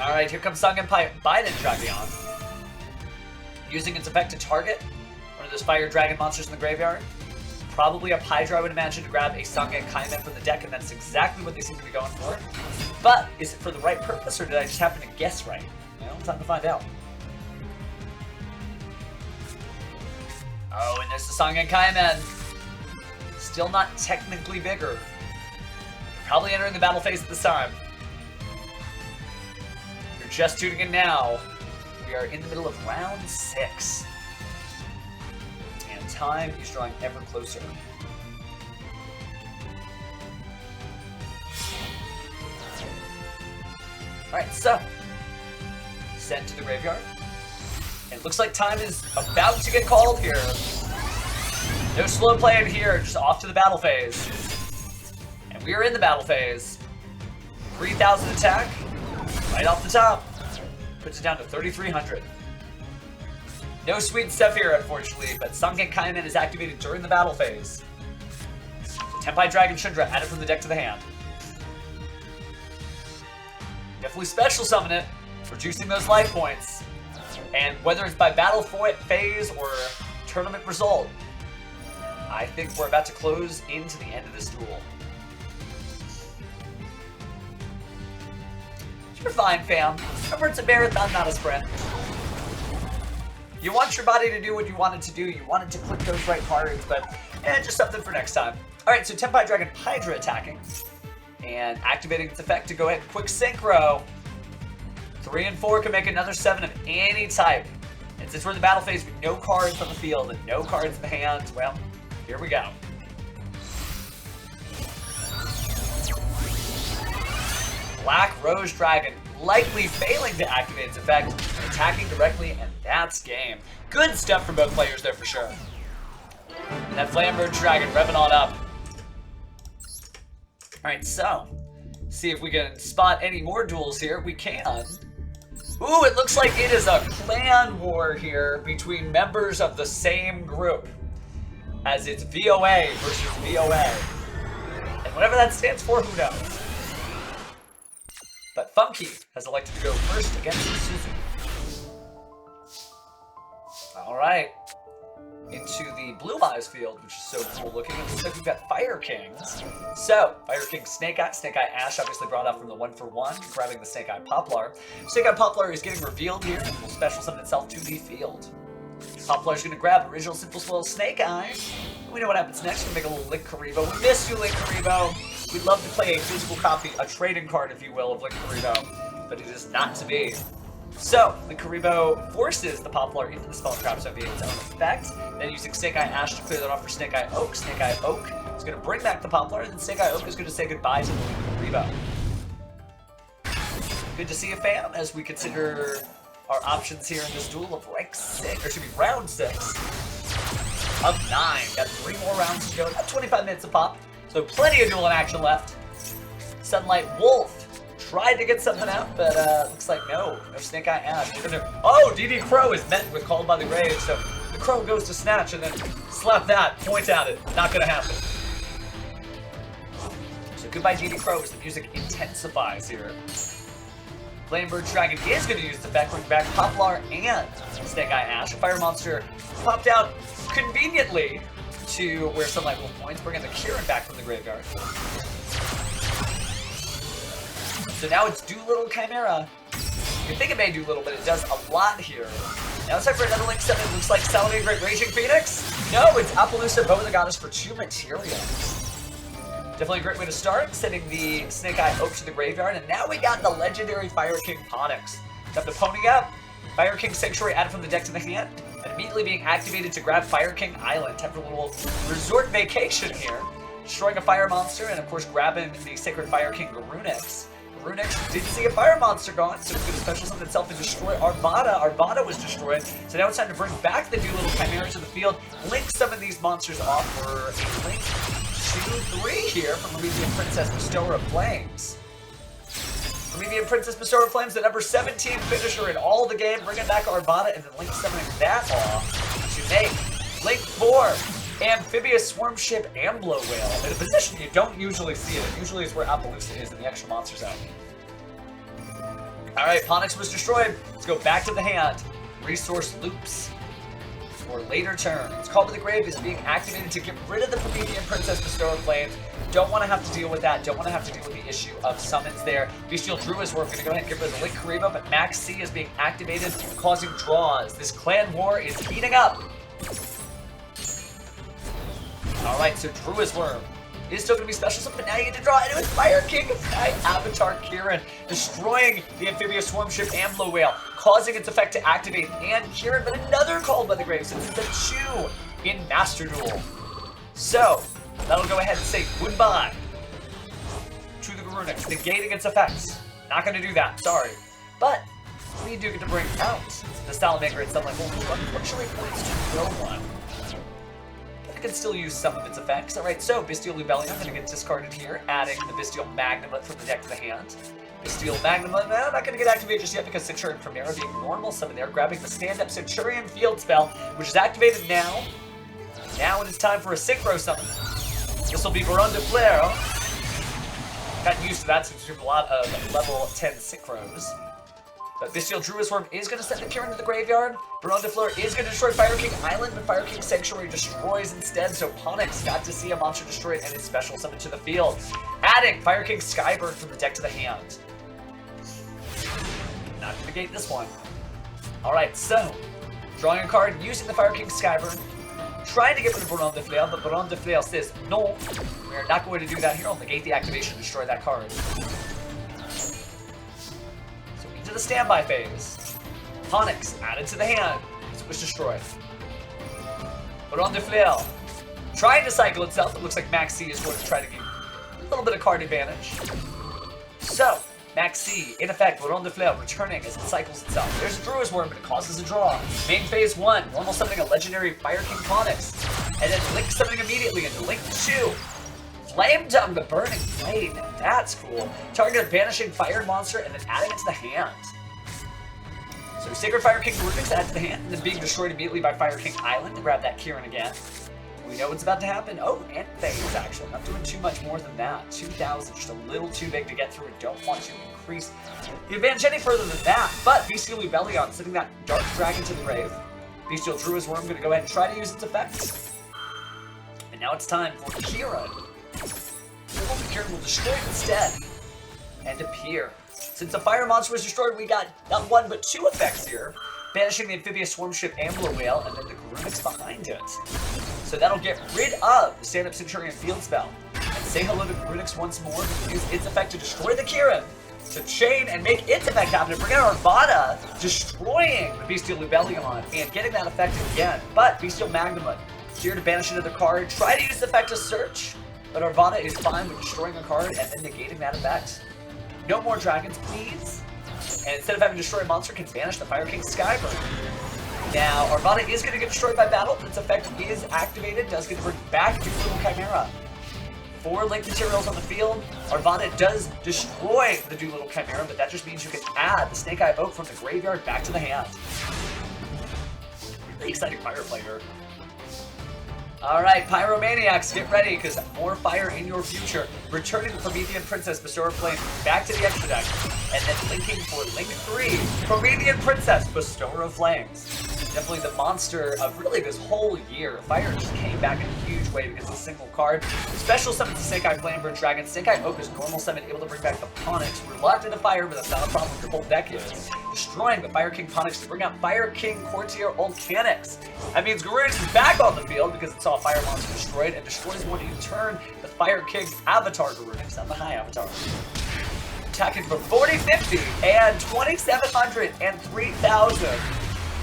All right, here comes Sangenpai Biden Dragion, using its effect to target one of those fire dragon monsters in the graveyard. Probably a Hydra, I would imagine, to grab a Sangen Kaimen from the deck, and that's exactly what they seem to be going for. But is it for the right purpose, or did I just happen to guess right? Well, time to find out. Oh, and there's the Sangen Kaimen. Still not technically bigger. Probably entering the battle phase at this time. You're just tuning in now. We are in the middle of round 6. And time is drawing ever closer. Alright, so sent to the graveyard. And it looks like time is about to get called here. No slow playing here, just off to the battle phase. And we are in the battle phase. 3,000 attack, right off the top. Puts it down to 3,300. No sweet stuff here, unfortunately, but Sangen Kaimen is activated during the battle phase. So Tenpai Dragon Chundra added from the deck to the hand. Definitely special summon it, reducing those life points. And whether it's by battle phase or tournament result, I think we're about to close into the end of this duel. You're fine, fam. Remember, it's a marathon, not a sprint. You want your body to do what you want it to do. You want it to click those right cards, but just something for next time. All right, so Tenpai Dragon Hydra attacking and activating its effect to go ahead and quick synchro. 3 and 4 can make another 7 of any type. And since we're in the battle phase with no cards on the field and no cards in the hand, well, here we go. Black Rose Dragon likely failing to activate its effect, attacking directly, and that's game. Good stuff from both players there for sure. And that Flamberge Dragon revving on up. Alright, so, see if we can spot any more duels here. We can. Ooh, it looks like it is a clan war here between members of the same group. As it's VOA versus VOA. And whatever that stands for, who knows? But Funky has elected to go first against Suzu. Alright. Into the Blue Eyes field, which is so cool looking. It looks like we've got Fire Kings. So, Fire King Snake Eye Ash obviously brought up from the 1-for-1, grabbing the Snake Eye Poplar. Snake Eye Poplar is getting revealed here and will special summon itself to the field. Poplar is going to grab original Simple Swirl Snake Eyes. We know what happens next. We're going to make a little Link Karibo. We miss you, Link Karibo. We'd love to play a physical copy, a trading card, if you will, of Link Karibo, but it is not to be. So, the Karibo forces the Poplar into the spell trap zone via its own effect. Then using Snake Eye Ash to clear that off for Snake Eye Oak. Snake Eye Oak is going to bring back the Poplar, and then Snake Eye Oak is going to say goodbye to the Link Karibo. Good to see you, fam, as we consider our options here in this duel of rank 6, or should be round 6 of 9. Got 3 more rounds to go, about 25 minutes a pop, so plenty of duel in action left. Sunlight Wolf tried to get something out, but looks like no Snake Eye Ash. Oh, DD Crow is met with Called by the Grave, so the Crow goes to snatch and then slap that, point at it. Not gonna happen. So goodbye DD Crow as the music intensifies here. Flamberge Dragon is going to use the effect, bring back Poplar and Snake Eye Ash. A fire monster popped out conveniently to where Sunlight Wolf points, bringing the Kieran back from the graveyard. So now it's Doolittle Chimera. You think it may do little, but it does a lot here. Now it's time for another Link 7. It looks like Salamangreat Great Raging Phoenix. No, it's Appaloosa Bow of the Goddess for 2 materials. Definitely a great way to start, sending the Snake Eye Oak to the graveyard, and now we got the legendary Fire King Ponix. Got the pony up, Fire King Sanctuary added from the deck to the hand, and immediately being activated to grab Fire King Island. Time for a little resort vacation here. Destroying a fire monster, and of course grabbing the Sacred Fire King Garunix. Garunix didn't see a fire monster gone, so it's going to special summon itself and destroy Arvada. Arvada was destroyed, so now it's time to bring back the Doolittle Chimera to the field. Link summon these monsters off for a Link 2-3 here from Promethean Princess Bestower of Flames. Promethean Princess Bestower of Flames, the number 17 finisher in all the game, bringing back Arvada and then Link summoning that off to make Link 4 Amphibious Swarm Ship Amblo Whale in a position you don't usually see it. It usually is where Appaloosa is in the extra monster zone. Alright, Ponix was destroyed. Let's go back to the hand. Resource loops for later turns. Call to the Grave is being activated to get rid of the Promethean Princess Bestower of Flames. Don't want to have to deal with that. Don't want to have to deal with the issue of summons there. Bestial Druid's Worm going to go ahead and get rid of the Link Karibo, but Max C is being activated, causing draws. This clan war is heating up. Alright, so Druid's Worm is still going to be special, but now you get to draw into his Fire King Sky Avatar Kieran, destroying the Amphibious Swarm Ship Amblo Whale, causing its effect to activate, and Kieran, but another Called by the Grave, since it's a 2 in Master Duel. So, that'll go ahead and say goodbye to the Garunix, negating its effects. Not going to do that, sorry. But, we do get to bring out the Salamangreat Sunlight Wolf, who unfortunately points to no one. Can still use some of its effects. Alright, so Bestial Lubellion going to get discarded here, adding the Bestial Magnemite from the deck to the hand. Bestial Magnemite, no, not going to get activated just yet because Centurion Primera being normal summon there, grabbing the stand-up Centurion Field Spell, which is activated now. Now it is time for a Synchro Summon. This will be Baron de Fleur. Gotten used to that since we have a lot of level 10 Synchros. But Bestial Druid's Worm is going to send the Kieran to the graveyard. Baron de Fleur is going to destroy Fire King Island, but Fire King Sanctuary destroys instead, so Ponix got to see a monster destroyed and its special summon to the field. Adding Fire King Skybird from the deck to the hand. Not going to negate this one. Alright, so Drawing a card, using the Fire King Skyburn. Trying to get rid of Baron de Flair, but Baron de Flair says, no, we are not going to do that here. I'll negate the activation and destroy that card. So into the standby phase. Onyx added to the hand. It was destroyed. Baron de Flair trying to cycle itself. It looks like Max C is going to try to gain a little bit of card advantage. So, Max C, in effect, Baron de Flair returning as it cycles itself. There's a Druid's Worm, but it causes a draw. Main phase 1, normal summoning a legendary Fire King Onyx. And then Link summoning immediately into Link 2. Flame Tongue, the Burning Blade. That's cool. Target banishing Fire Monster and then adding it to the hand. So Sacred Fire King Rubik's added to the hand and then being destroyed immediately by Fire King Island to grab that Kieran again. We know what's about to happen. Oh, and phase actually. Not doing too much more than that. 2,000, just a little too big to get through. Don't want to increase the advantage any further than that. But Bestial Rebellion sending that Dark Dragon to the grave. Bestial Druid's Worm going to go ahead and try to use its effects. And now it's time for Kieran. Kieran will destroy instead and appear. Since the Fire Monster was destroyed, we got not one but two effects here. Banishing the Amphibious Swarm Ship Ambler Whale and then the Grunix behind it. So that'll get rid of the Stand-Up Centurion Field Spell. And say hello to Grunix once more. Use its effect to destroy the Kieran. To chain and make its effect happen. And bring out Arvada, destroying the Bestial Rebellion and getting that effect again. But Bestial Magnamut here to banish another card. Try to use the effect to search. But Arvada is fine with destroying a card and then negating that effect. No more dragons, please. And instead of having to destroy a monster, can banish the Fire King Skyburn. Now, Arvada is going to get destroyed by battle, but its effect is activated, does get to bring back Doolittle Chimera. 4 link materials on the field. Arvada does destroy the Doolittle Chimera, but that just means you can add the Snake Eye Oak from the graveyard back to the hand. Really exciting fire player. Alright, Pyromaniacs, get ready, because more fire in your future. Returning the Promethean Princess, Bestower of Flame, back to the extra deck. And then linking for Link 3, Promethean Princess, Bestower of Flames. Definitely the monster of really this whole year. Fire just came back in a huge way because of a single card. Special summons the Snake Eye Flamebird Dragon. Snake Eye Oak is normal summon, able to bring back the Ponix. Reluctant to fire, but that's not a problem. Your whole deck is. Destroying the Fire King Ponix to bring out Fire King Courtier Volcanix. That means Grunix is back on the field because it saw a fire monster destroyed and destroys one in turn the Fire King Avatar Grunix, not the High Avatar. Attacking for 4050 and 2700 and 3000.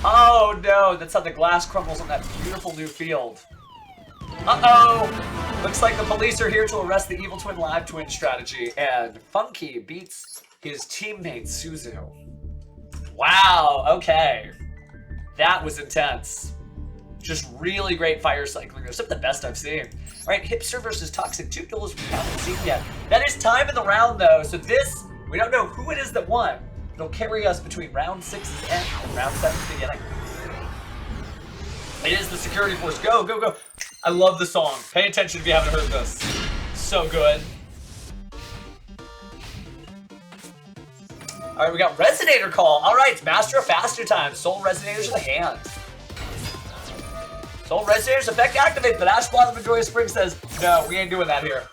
Oh no, that's how the glass crumbles on that beautiful new field. Uh-oh! Looks like the police are here to arrest the Evil Twin Live Twin strategy, and Funky beats his teammate Suzu. Wow, okay. That was intense. Just really great fire cycling. Some of the best I've seen. Alright, Hipster versus Toxic. 2 duels we haven't seen yet. That is time in the round though, so this, we don't know who it is that won. It'll carry us between round 6's end and round 7's beginning. It is the security force. Go, go, go. I love the song. Pay attention if you haven't heard this. So good. Alright, we got Resonator Call. Alright, it's Master of Faster time. Soul Resonators in the hand. Soul Resonators effect activate, but Ash Blossom of Joyous Spring says, no, we ain't doing that here.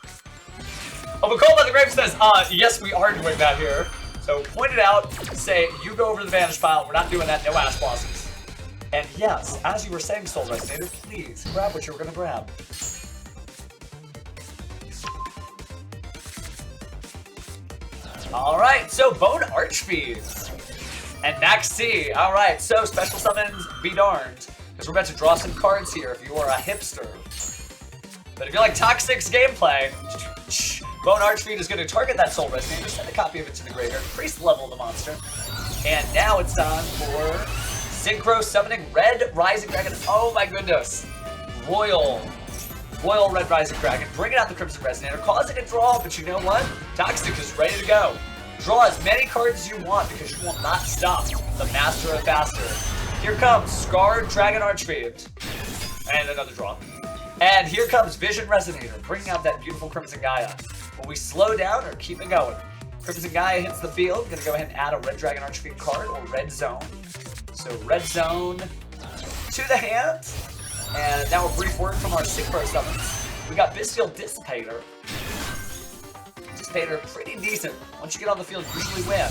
Oh, but Call by the Grave says, yes, we are doing that here. So point it out, say, you go over to the Vanish Pile, we're not doing that, no Ash Blossoms. And yes, as you were saying, Soul Resonator, please grab what you were going to grab. Alright, so Bone Archfiend and Max C. Alright, so special summons, be darned. Because we're about to draw some cards here if you are a hipster. But if you like Toxic's gameplay, Bone Archfiend is going to target that Soul Resonator, send a copy of it to the graveyard, increase the level of the monster. And now it's time for Synchro Summoning Red Rising Dragon. Oh my goodness. Royal Red Rising Dragon, bringing out the Crimson Resonator, causing a draw, but you know what? Toxic is ready to go. Draw as many cards as you want because you will not stop the Master of Faster. Here comes Scarred Dragon Archfiend. And another draw. And here comes Vision Resonator, bringing out that beautiful Crimson Gaia. Will we slow down or keep it going? Crimson Gaia hits the field. Gonna go ahead and add a Red Dragon Archfiend card or Red Zone. So Red Zone to the hand. And now a brief word from our Synchro summons. We got Bestial Dissipator. Dissipator, pretty decent. Once you get on the field, you usually win.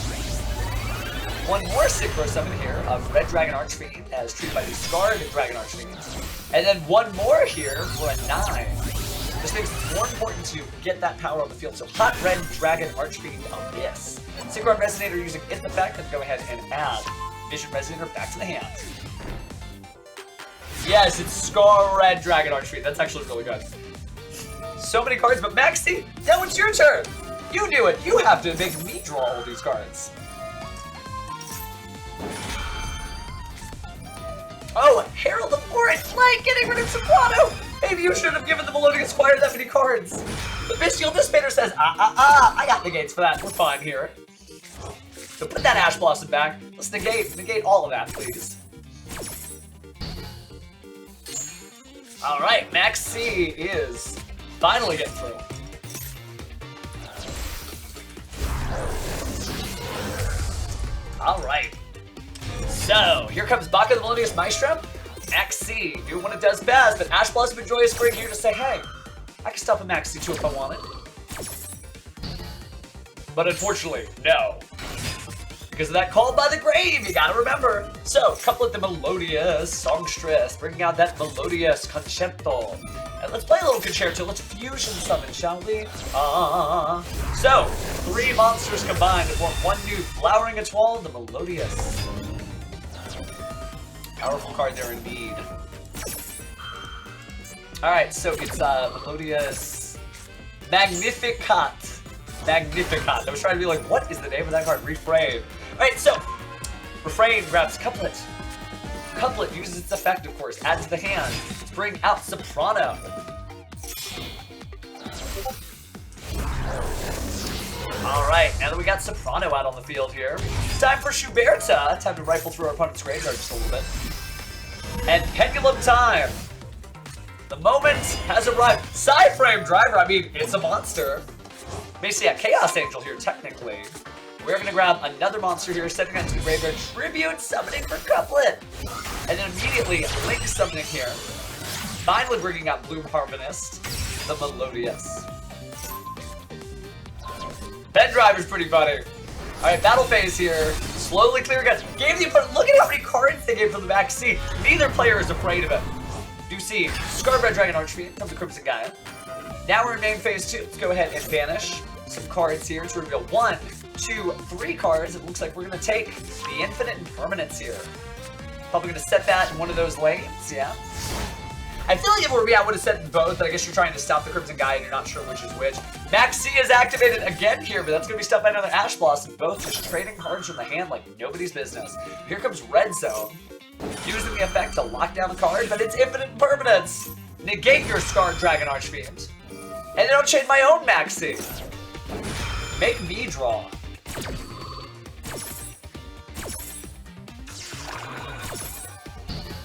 One more Synchro Summon here of Red Dragon Archfiend as treated by the Scarred Dragon Archfiend. And then one more here for a 9. This makes it more important to get that power on the field. So Hot Red Dragon Archfiend Abyss. Synchro Resonator using its effect, and go ahead and add Vision Resonator back to the hand. Yes, it's Scar Red Dragon Archfiend. That's actually really good. So many cards, but Maxi, now it's your turn. You do it. You have to make me draw all these cards. Oh, Herald of Foreign Flight, getting rid of Soprano! Maybe you shouldn't have given the Melodious Choir that many cards. The Bestial Dissipator says, I got negates for that. We're fine here. So put that Ash Blossom back. Let's negate all of that, please. Alright, Max C is finally getting through. Alright. So, here comes Baka the Melodious Maestro. Max C, doing what it does best, but Ash Blossom and Joyous Spring here to say, hey, I can stop a Max C too if I wanted. But unfortunately, no. Because of that Called by the Grave, you gotta remember. So, couplet the Melodious Songstress, bringing out that Melodious Concerto. And let's play a little concerto. Let's fusion summon, shall we? So, 3 monsters combined to form one new Flowering Atoll, the Melodious. Powerful card there indeed. Alright, so it's Melodious Magnificat. Magnificat. I was trying to be like, what is the name of that card? Refrain. Alright, so Refrain grabs Couplet. Couplet uses its effect, of course, adds to the hand. Bring out Soprano. Alright, now that we got Soprano out on the field here, it's time for Schuberta. Time to rifle through our opponent's graveyard just a little bit. And Pendulum Time. The moment has arrived. Psyframe Driver, I mean, it's a monster. Basically, a Chaos Angel here, technically. We're going to grab another monster here, sending that to the graveyard, Tribute Summoning for Couplet. And then immediately, Link Summoning here. Finally bringing out Bloom Harmonist, the Melodious. Bed Driver's pretty funny. Alright, Battle Phase here. Slowly clearing guns. Gave the opponent, look at how many cards they gave from the back seat. Neither player is afraid of it. Do see Scarred Red Dragon Archfiend from the Crimson Gaia. Now we're in main phase 2. Let's go ahead and banish some cards here to reveal 1, 2, 3 cards. It looks like we're going to take the Infinite Impermanence here. Probably going to set that in one of those lanes, yeah. I feel like if it were me, I would have set in both, but I guess you're trying to stop the Crimson Gaia and you're not sure which is which. Max C is activated again here, but that's going to be stopped by another Ash Blossom. Both just trading cards from the hand like nobody's business. Here comes Red Zone, using the effect to lock down the card, but it's Infinite Impermanence. Negate your Scarred Dragon Archfiend. And then I'll chain my own Max C. Make me draw.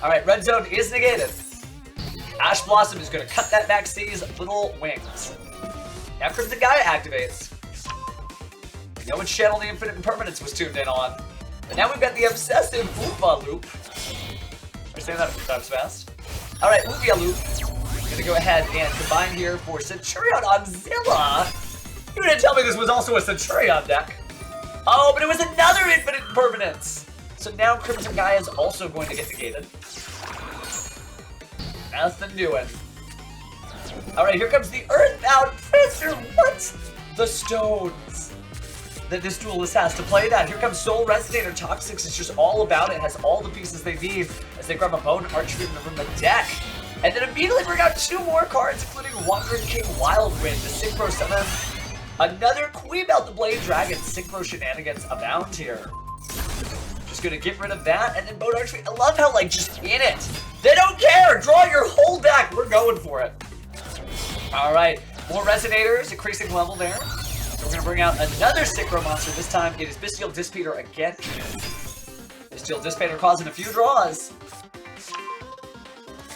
Alright, Red Zone is negated. Ash Blossom is going to cut that Max C's little wings. Now Crimson Gaia activates. We know which channel the Infinite Impermanence was tuned in on. But now we've got the Obsessive Oompa Loop. We're saying that a few times fast. Alright, Oompa Loop. Going to go ahead and combine here for Centurion Auxilla. You didn't tell me this was also a Centurion deck. Oh, but it was another Infinite Impermanence. So now Crimson Gaia is also going to get negated. Nothing doing. Alright, here comes the Earthbound Prisoner. What? The stones that this duelist has to play that. Here comes Soul Resonator. Toxics is just all about it. It has all the pieces they need as they grab a Bone Archfiend from the deck. And then immediately bring out 2 more cards, including Wandering King Wildwind, the Synchro Summon. Another Queen Belt the Blade Dragon. Synchro shenanigans abound here. Just gonna get rid of that, and then Bone Archfiend. I love how, like, just in it. They don't care! Draw your whole deck! We're going for it. Alright, more Resonators, increasing level there. So we're gonna bring out another Synchro monster. This time it is Bestial Dissipator again. Bestial Dissipator causing a few draws.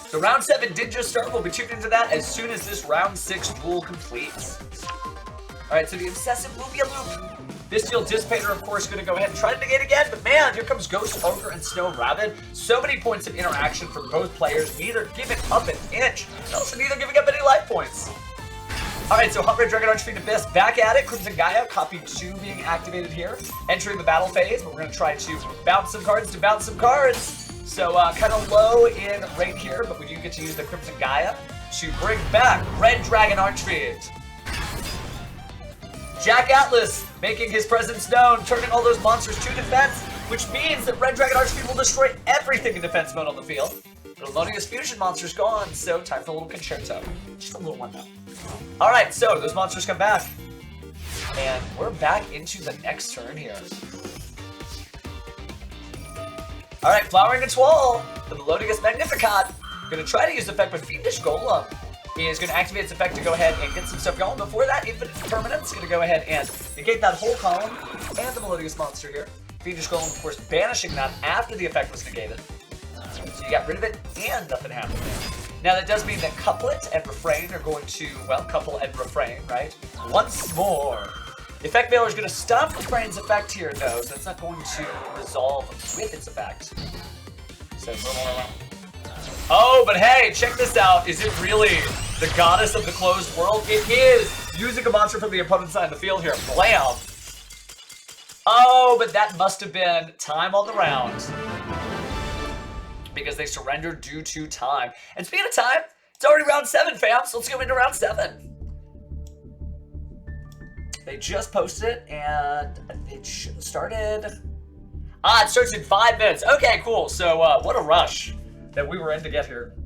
So round 7 did just start. We'll be tuned into that as soon as this round 6 duel completes. Alright, so the Obsessive Loopia Loop. Bestial Dissipator, of course, going to go ahead and try to negate again, but man, here comes Ghost Ogre and Snow Rabbit. So many points of interaction from both players, neither giving up an inch, and also neither giving up any life points. Alright, so Hot Red Dragon Archfiend Abyss back at it. Crimson Gaia, copy 2 being activated here. Entering the battle phase, but we're going to try to bounce some cards to bounce some cards. So kind of low in rate here, but we do get to use the Crimson Gaia to bring back Red Dragon Archfiend. Jack Atlas making his presence known, turning all those monsters to defense, which means that Red Dragon Archfiend will destroy everything in defense mode on the field. The Melodious Fusion monster's gone, so time for a little concerto. Just a little one though. Alright, so those monsters come back. And we're back into the next turn here. Alright, Flowering Etoile, the Melodious Magnificat. Gonna try to use the effect with Fiendish Golem. Is gonna activate its effect to go ahead and get some stuff going. Before that, Infinite Permanence is gonna go ahead and negate that whole column and the Melodious monster here. Fiendish Golem, of course, banishing that after the effect was negated. So you got rid of it and nothing happened there. Now that does mean that Couplet and Refrain are going to, well, couple and refrain, right? Once more. Effect Veiler is going to stop Refrain's effect here, though, so it's not going to resolve with its effect. So, oh, but hey, check this out. Is it really the goddess of the closed world? It is! Using a monster from the opponent's side of the field here. Blam! Oh, but that must have been time on the round. Because they surrendered due to time. And speaking of time, it's already round 7, fam, so let's go into round 7. They just posted it, and it should have started. Ah, it starts in 5 minutes. Okay, cool. So, what a rush that we were in to get here.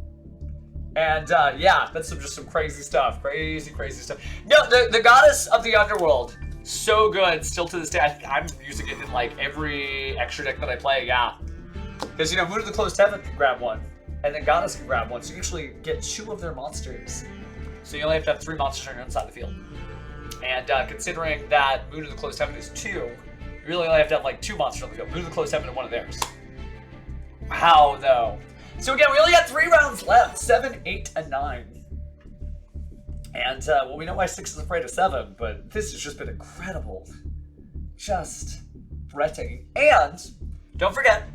And, yeah, that's just some crazy stuff. Crazy, crazy stuff. No, the goddess of the underworld. So good, still to this day. I'm using it in, like, every extra deck that I play, yeah. Because, you know, Moon of the Closed Heaven can grab one, and then Goddess can grab one, so you actually get 2 of their monsters. So you only have to have 3 monsters on your own side of the field. And considering that Moon of the Closed Heaven is 2, you really only have to have, like, 2 monsters on the field. Moon of the Closed Heaven and one of theirs. Wow, though. So again, we only got 3 rounds left, 7, 8, and 9. And, well, we know why 6 is afraid of 7, but this has just been incredible. Just breathtaking. And, don't forget,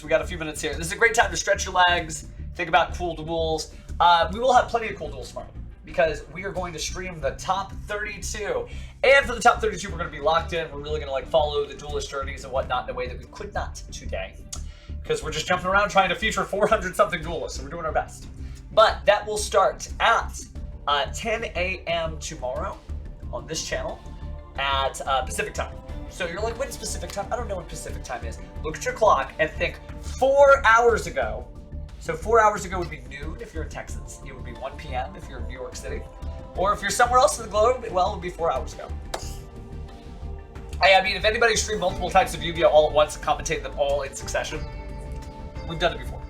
we got a few minutes here. This is a great time to stretch your legs, think about cool duels. We will have plenty of cool duels tomorrow because we are going to stream the top 32. And for the top 32, we're going to be locked in. We're really going to like follow the duelist journeys and whatnot in a way that we could not today because we're just jumping around trying to feature 400 something duelists. So we're doing our best. But that will start at 10 a.m. tomorrow on this channel at Pacific time. So you're like, when's Pacific time? I don't know when Pacific time is. Look at your clock and think 4 hours ago. So 4 hours ago would be noon if you're in Texas. It would be 1 p.m. if you're in New York City. Or if you're somewhere else in the globe, well, it would be 4 hours ago. Hey, I mean, if anybody streamed multiple types of Yu-Gi-Oh! All at once and commentated them all in succession, we've done it before.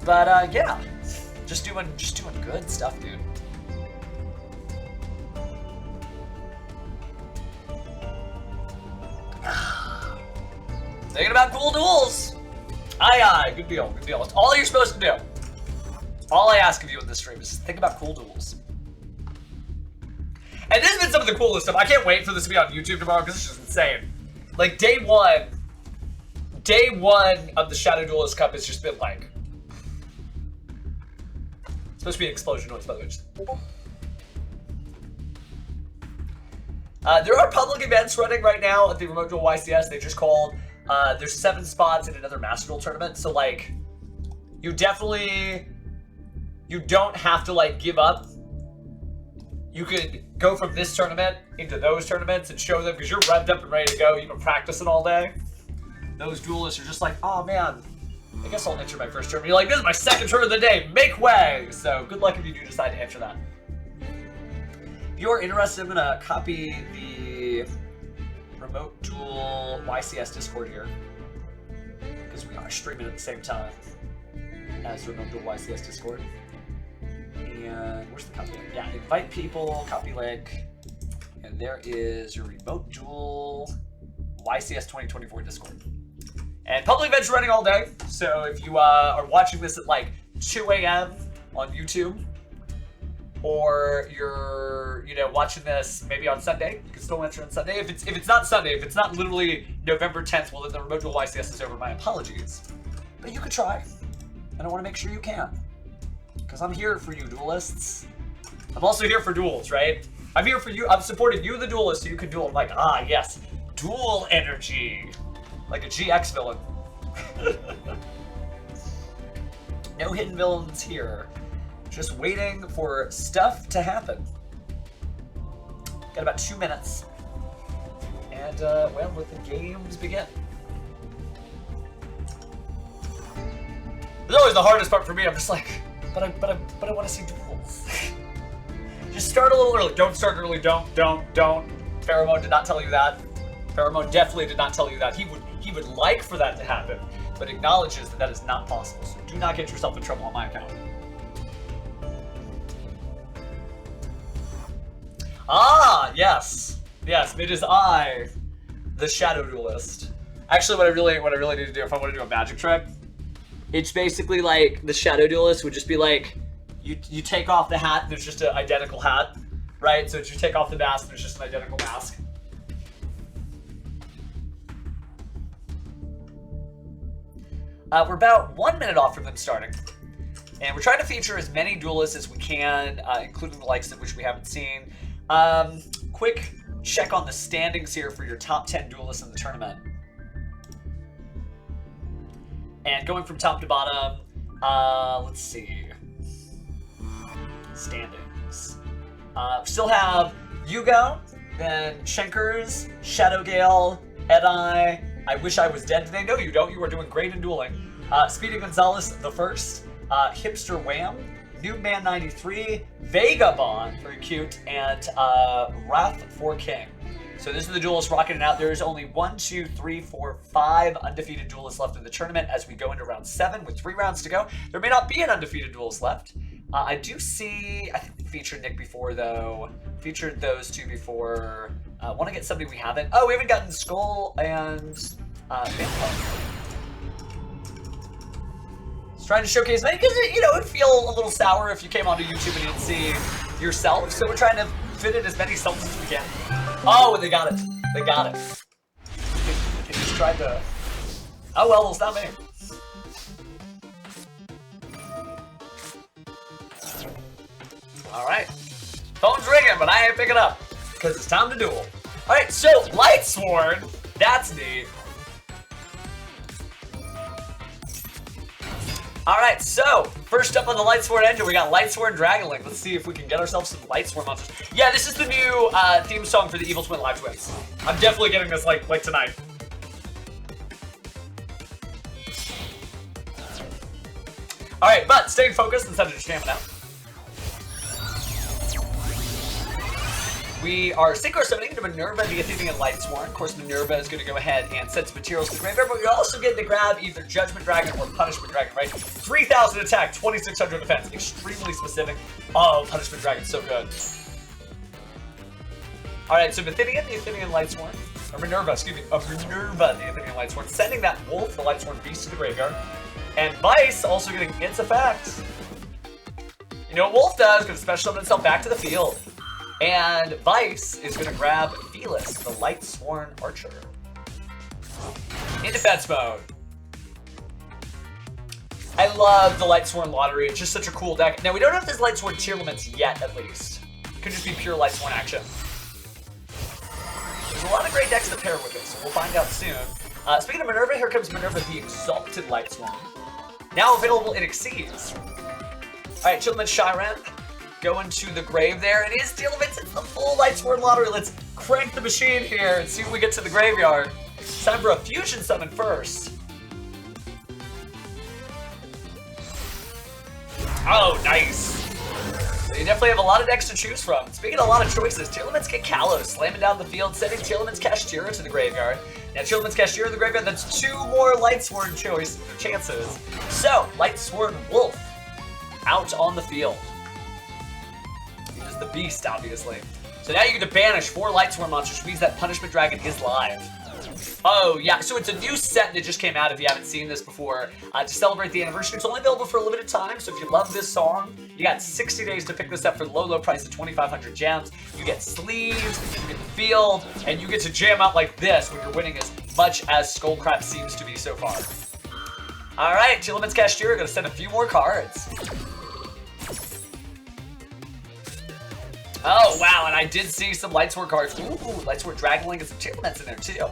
But yeah, just doing good stuff, dude. Thinking about cool duels. Aye, good deal, good deal. It's all you're supposed to do. All I ask of you in this stream is think about cool duels. And this has been some of the coolest stuff. I can't wait for this to be on YouTube tomorrow because it's just insane. Like day one of the Shadow Duelist Cup has just been like, it's supposed to be an explosion noise, by the way. There are public events running right now at the Remote Duel YCS. They just called. There's 7 spots in another Master Duel tournament. So, like, you don't have to, like, give up. You could go from this tournament into those tournaments and show them because you're revved up and ready to go. You've been practicing all day. Those duelists are just like, oh, man, I guess I'll enter my first tournament. You're like, this is my second turn of the day. Make way. So, good luck if you do decide to enter that. If you're interested, I'm going to copy the Remote Duel YCS Discord here because we are streaming at the same time as Remote Duel YCS Discord. And where's the copy link? Yeah, invite people, copy link, and there is your Remote Duel YCS 2024 Discord. And public events running all day, so if you are watching this at like 2 a.m. on YouTube, or you're, you know, watching this maybe on Sunday, you can still enter on Sunday. If it's not Sunday, if it's not literally November 10th, well then the Remote Duel YCS is over. My apologies, but you could try, and I want to make sure you can, because I'm here for you, duelists. I'm also here for duels, right? I'm here for you. I'm supporting you, the duelist, so you can duel. I'm like, ah, yes, duel energy, like a GX villain. No hidden villains here. Just waiting for stuff to happen. Got about 2 minutes. And, well, let the games begin. It's always the hardest part for me. I'm just like, but I want to see duels. Just start a little early. Don't start early. Don't. Pheromone did not tell you that. Pheromone definitely did not tell you that. He would like for that to happen, but acknowledges that that is not possible. So do not get yourself in trouble on my account. Ah, yes. Yes, it is I, the Shadow Duelist. Actually, what I really need to do if I want to do a magic trick, it's basically like the Shadow Duelist would just be like, you take off the hat and there's just an identical hat, right? So you take off the mask and there's just an identical mask. We're about 1 minute off from them starting. And we're trying to feature as many duelists as we can, including the likes of which we haven't seen. Quick check on the standings here for your top 10 duelists in the tournament. And going from top to bottom, let's see. Standings. Still have Yugo, then Schenkers, Shadowgale, Edeye. I wish I was dead today. No, you don't. You are doing great in dueling. Speedy Gonzalez the first, Hipster Wham, Noobman 93, Vagabond, very cute, and Wrath for King. So this is the duelists rocking it out. There's only 1, 2, 3, 4, 5 undefeated duelists left in the tournament as we go into round 7 with 3 rounds to go. There may not be an undefeated duelist left. I do see, I think we featured Nick before though. Featured those two before. Want to get somebody we haven't. Oh, we haven't gotten Skull and Vampire. Just trying to showcase many because it would feel a little sour if you came onto YouTube and you didn't see yourself. So we're trying to fit in as many selfies as we can. Oh, and they got it. They got it. They just tried to. Oh well, it's not me. All right. Phone's ringing, but I ain't picking up because it's time to duel. All right, so Lightsworn. That's neat. All right, so first up on the Lightsworn engine, we got Lightsworn Dragonlink. Let's see if we can get ourselves some Lightsworn monsters. Yeah, this is the new theme song for the Evil Twin Live Twins. I'm definitely getting this like tonight. All right, but staying focused instead of just jamming out. We are synchro summoning to Minerva, the Athenian Lightsworn. Of course, Minerva is going to go ahead and send some materials to the graveyard, but we also get to grab either Judgment Dragon or Punishment Dragon, right? 3,000 attack, 2,600 defense. Extremely specific. Oh, Punishment Dragon, so good. Alright, so Athenian, the Athenian Lightsworn, or Minerva, excuse me, Minerva, the Athenian Lightsworn, sending that Wolf, the Lightsworn Beast, to the graveyard. And Vice also getting its effect. You know what Wolf does? Going to special summon itself back to the field. And Vice is going to grab Felis, the Lightsworn Archer. In defense mode. I love the Lightsworn Lottery. It's just such a cool deck. Now, we don't have this Lightsworn tier limits yet, at least. It could just be pure Lightsworn action. There's a lot of great decks to pair with it, so we'll find out soon. Speaking of Minerva, here comes Minerva, the Exalted Lightsworn. Now available in Exceeds. Alright, Chillman Shyran. Going to the grave there. It is tier limits. It's the full Lightsworn Lottery. Let's crank the machine here and see when we get to the graveyard. It's time for a fusion summon first. Oh, nice. So you definitely have a lot of decks to choose from. Speaking of a lot of choices, tier limits get Kalos, slamming down the field, sending tier limits Kashtira to the graveyard. Now tier limits Kashtira to the graveyard, that's 2 more Lightsworn chances. So, Lightsworn Wolf out on the field. The beast, obviously. So now you get to banish 4 Lightsworn monsters, which means that Punishment Dragon is live. Oh, yeah, so it's a new set that just came out if you haven't seen this before. To celebrate the anniversary, it's only available for a limited time, so if you love this song, you got 60 days to pick this up for the low price of 2,500 gems. You get sleeves, you get the field, and you get to jam out like this when you're winning as much as Skullcrap seems to be so far. Alright, Tier Limits Cashier, gonna send a few more cards. Oh, wow, and I did see some Lightsworn cards. Ooh, Lightsworn Dragonling and some Tearlaments in there, too.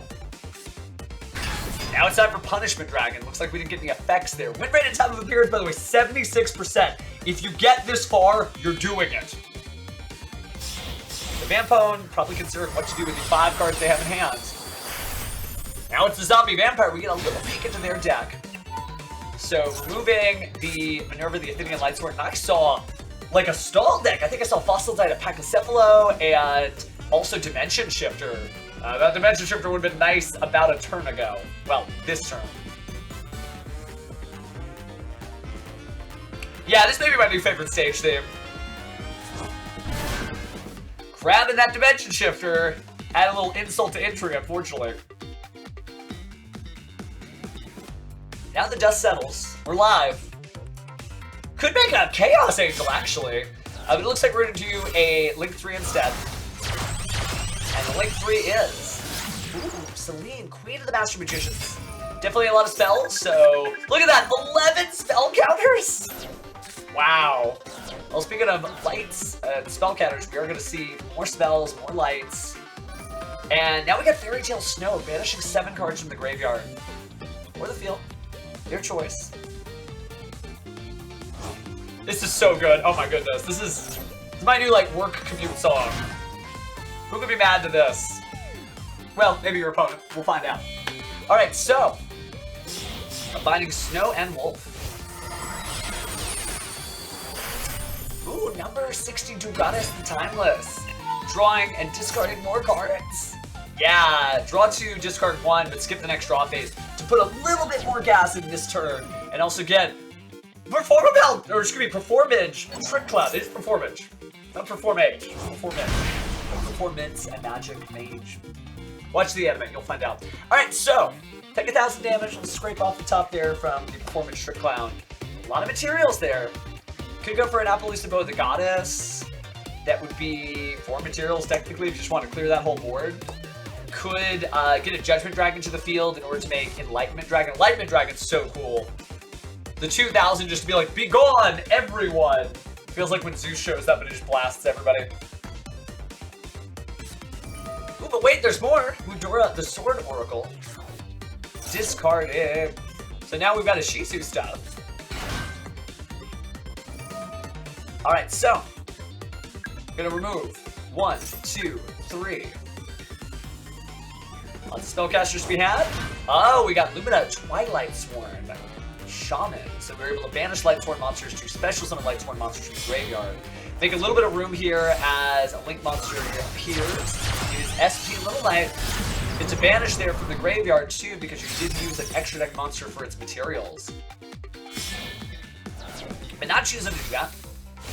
Now it's time for Punishment Dragon. Looks like we didn't get any effects there. Win rate at time of appearance, by the way, 76%. If you get this far, you're doing it. The Vampone probably considering what to do with the 5 cards they have in hand. Now it's the Zombie Vampire. We get a little peek into their deck. So, removing the Minerva, the Athenian Lightsworn, and I saw like a stall deck. I think I saw Fossilized, Pachycephalo, and also Dimension Shifter. That Dimension Shifter would have been nice about a turn ago. Well, this turn. Yeah, this may be my new favorite stage theme. Grabbing that Dimension Shifter, add a little insult to injury, unfortunately. Now the dust settles. We're live. Could make a Chaos Angel, actually. But it looks like we're going to do a Link 3 instead. And the Link 3 is... Ooh, Celine, Queen of the Master Magicians. Definitely a lot of spells, so... Look at that! 11 spell counters! Wow. Well, speaking of lights and spell counters, we are going to see more spells, more lights. And now we got Fairy Tale Snow, banishing 7 cards from the graveyard. Or the field. Your choice. This is so good. Oh my goodness. This is my new, like, work commute song. Who could be mad to this? Well, maybe your opponent. We'll find out. Alright, so. Combining Snow and Wolf. Ooh, number 62 Goddess the Timeless. Drawing and discarding more cards. Yeah, draw 2, discard 1, but skip the next draw phase to put a little bit more gas in this turn. And also get Performage Trick Cloud. It is Performage. Not Performage. Performance and Magic Mage. Watch the anime, you'll find out. Alright, so, take 1,000 damage. Let's scrape off the top there from the Performance Trick Clown. A lot of materials there. Could go for an Appaloosa Bow the Goddess. That would be 4 materials, technically, if you just want to clear that whole board. Could get a Judgment Dragon to the field in order to make Enlightenment Dragon. Enlightenment Dragon's so cool. The 2,000 just to be like, be gone, everyone! Feels like when Zeus shows up and it just blasts everybody. Ooh, but wait, there's more! Udora, the Sword Oracle. Discarded. So now we've got a Shizu stuff. Alright, so. Gonna remove 1, 2, 3. Lots of spellcasters we had. Oh, we got Lumina, Twilight Sworn, Shaman. So we're able to banish Lightsworn monsters to special summon Lightsworn monsters from the graveyard. Make a little bit of room here as a Link monster appears. Use SP Little Knight. It's a banish there from the graveyard too because you did use an extra deck monster for its materials. But not choosing to do that.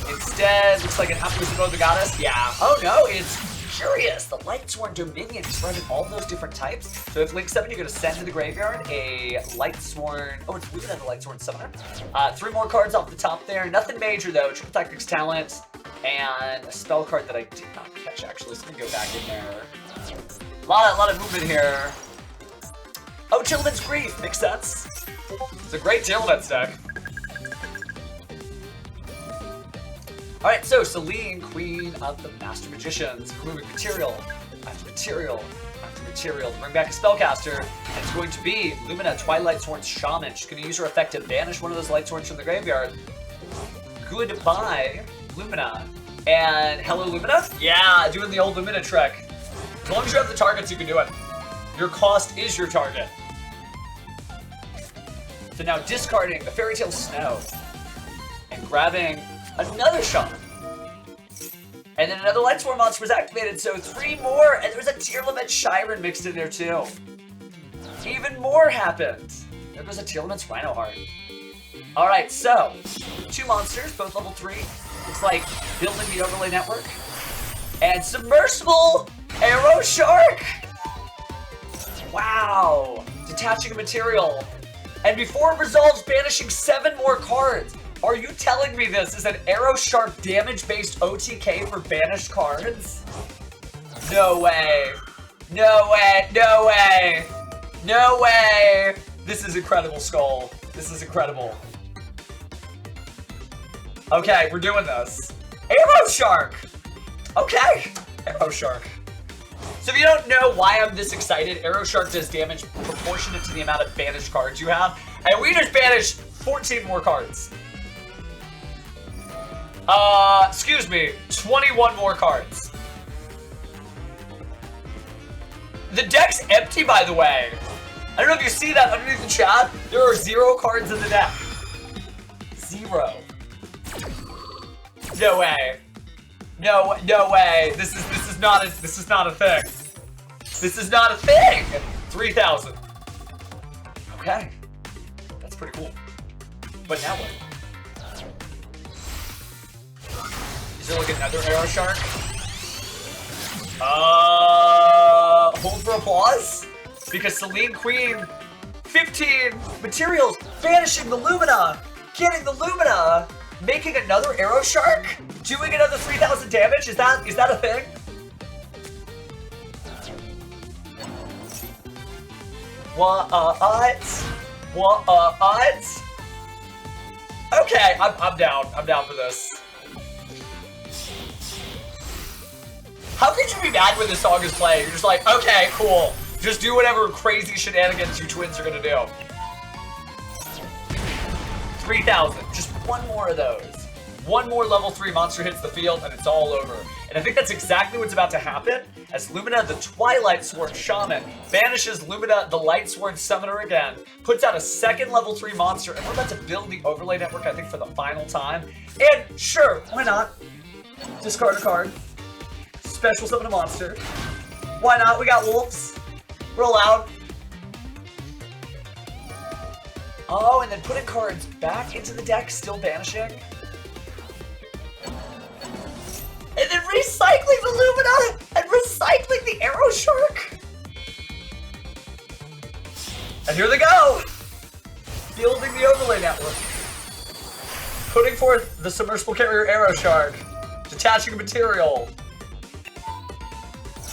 Instead, looks like an Appaloosa Bow the Goddess. Yeah. Oh no, it's Curious. The Lightsworn Dominion is running all those different types. So if Link 7, you're going to send to the graveyard a Lightsworn. Oh, it's weird to have a Lightsworn Summoner. 3 more cards off the top there. Nothing major though. Triple Tactics Talent and a spell card that I did not catch actually. So let me go back in there. A lot of movement here. Oh, Chilliman's Grief. Makes sense. It's a great Chilliman's deck. Alright, so Celine, Queen of the Master Magicians, removing material after material after material to bring back a spellcaster, and it's going to be Lumina, Twilight Sworn Shaman. She's going to use her effect to banish one of those Lightsworns from the graveyard. Goodbye, Lumina. And hello, Lumina? Yeah, doing the old Lumina trick. As long as you have the targets, you can do it. Your cost is your target. So now discarding the Fairy Tale Snow and grabbing another Shaman. And then another Lightsworn monster was activated, so 3 more, and there was a Tearlaments Shiren mixed in there too. Even more happened. There was a Tearlaments Rhinoheart. Alright, so 2 monsters, both level 3. Looks like building the overlay network. And Submersible Arrow Shark! Wow! Detaching a material. And before it resolves, banishing 7 more cards. Are you telling me this is an Arrow Shark damage-based OTK for banished cards? No way. No way. No way. No way. This is incredible, Skull. This is incredible. Okay, we're doing this. Arrow Shark. Okay, Arrow Shark. So if you don't know why I'm this excited, Arrow Shark does damage proportionate to the amount of banished cards you have. And we just banished 14 more cards. Excuse me, 21 more cards. The deck's empty, by the way. I don't know if you see that underneath the chat. There are 0 cards in the deck. 0. No way. No way. This is not a thing. This is not a thing. 3,000. Okay. That's pretty cool. But now what? Is there like another Arrow Shark? Hold for applause? Because Selene Queen, 15 materials, banishing the Lumina, getting the Lumina, making another Arrow Shark, doing another 3,000 damage. Is that a thing? What? Okay, I'm down. I'm down for this. How could you be mad when this song is playing? You're just like, okay, cool. Just do whatever crazy shenanigans you twins are gonna do. 3,000. Just one more of those. One more level 3 monster hits the field and it's all over. And I think that's exactly what's about to happen as Lumina the Twilight Sworn Shaman banishes Lumina the Light Sworn Summoner again, puts out a second level 3 monster, and we're about to build the overlay network, I think, for the final time. And sure, why not? Discard a card. Special summon a monster. Why not? We got wolves. We're allowed. Oh, and then putting cards back into the deck, still banishing. And then recycling the Lumina and recycling the Arrow Shark. And here they go. Building the overlay network. Putting forth the submersible carrier Arrow Shark. Detaching a material.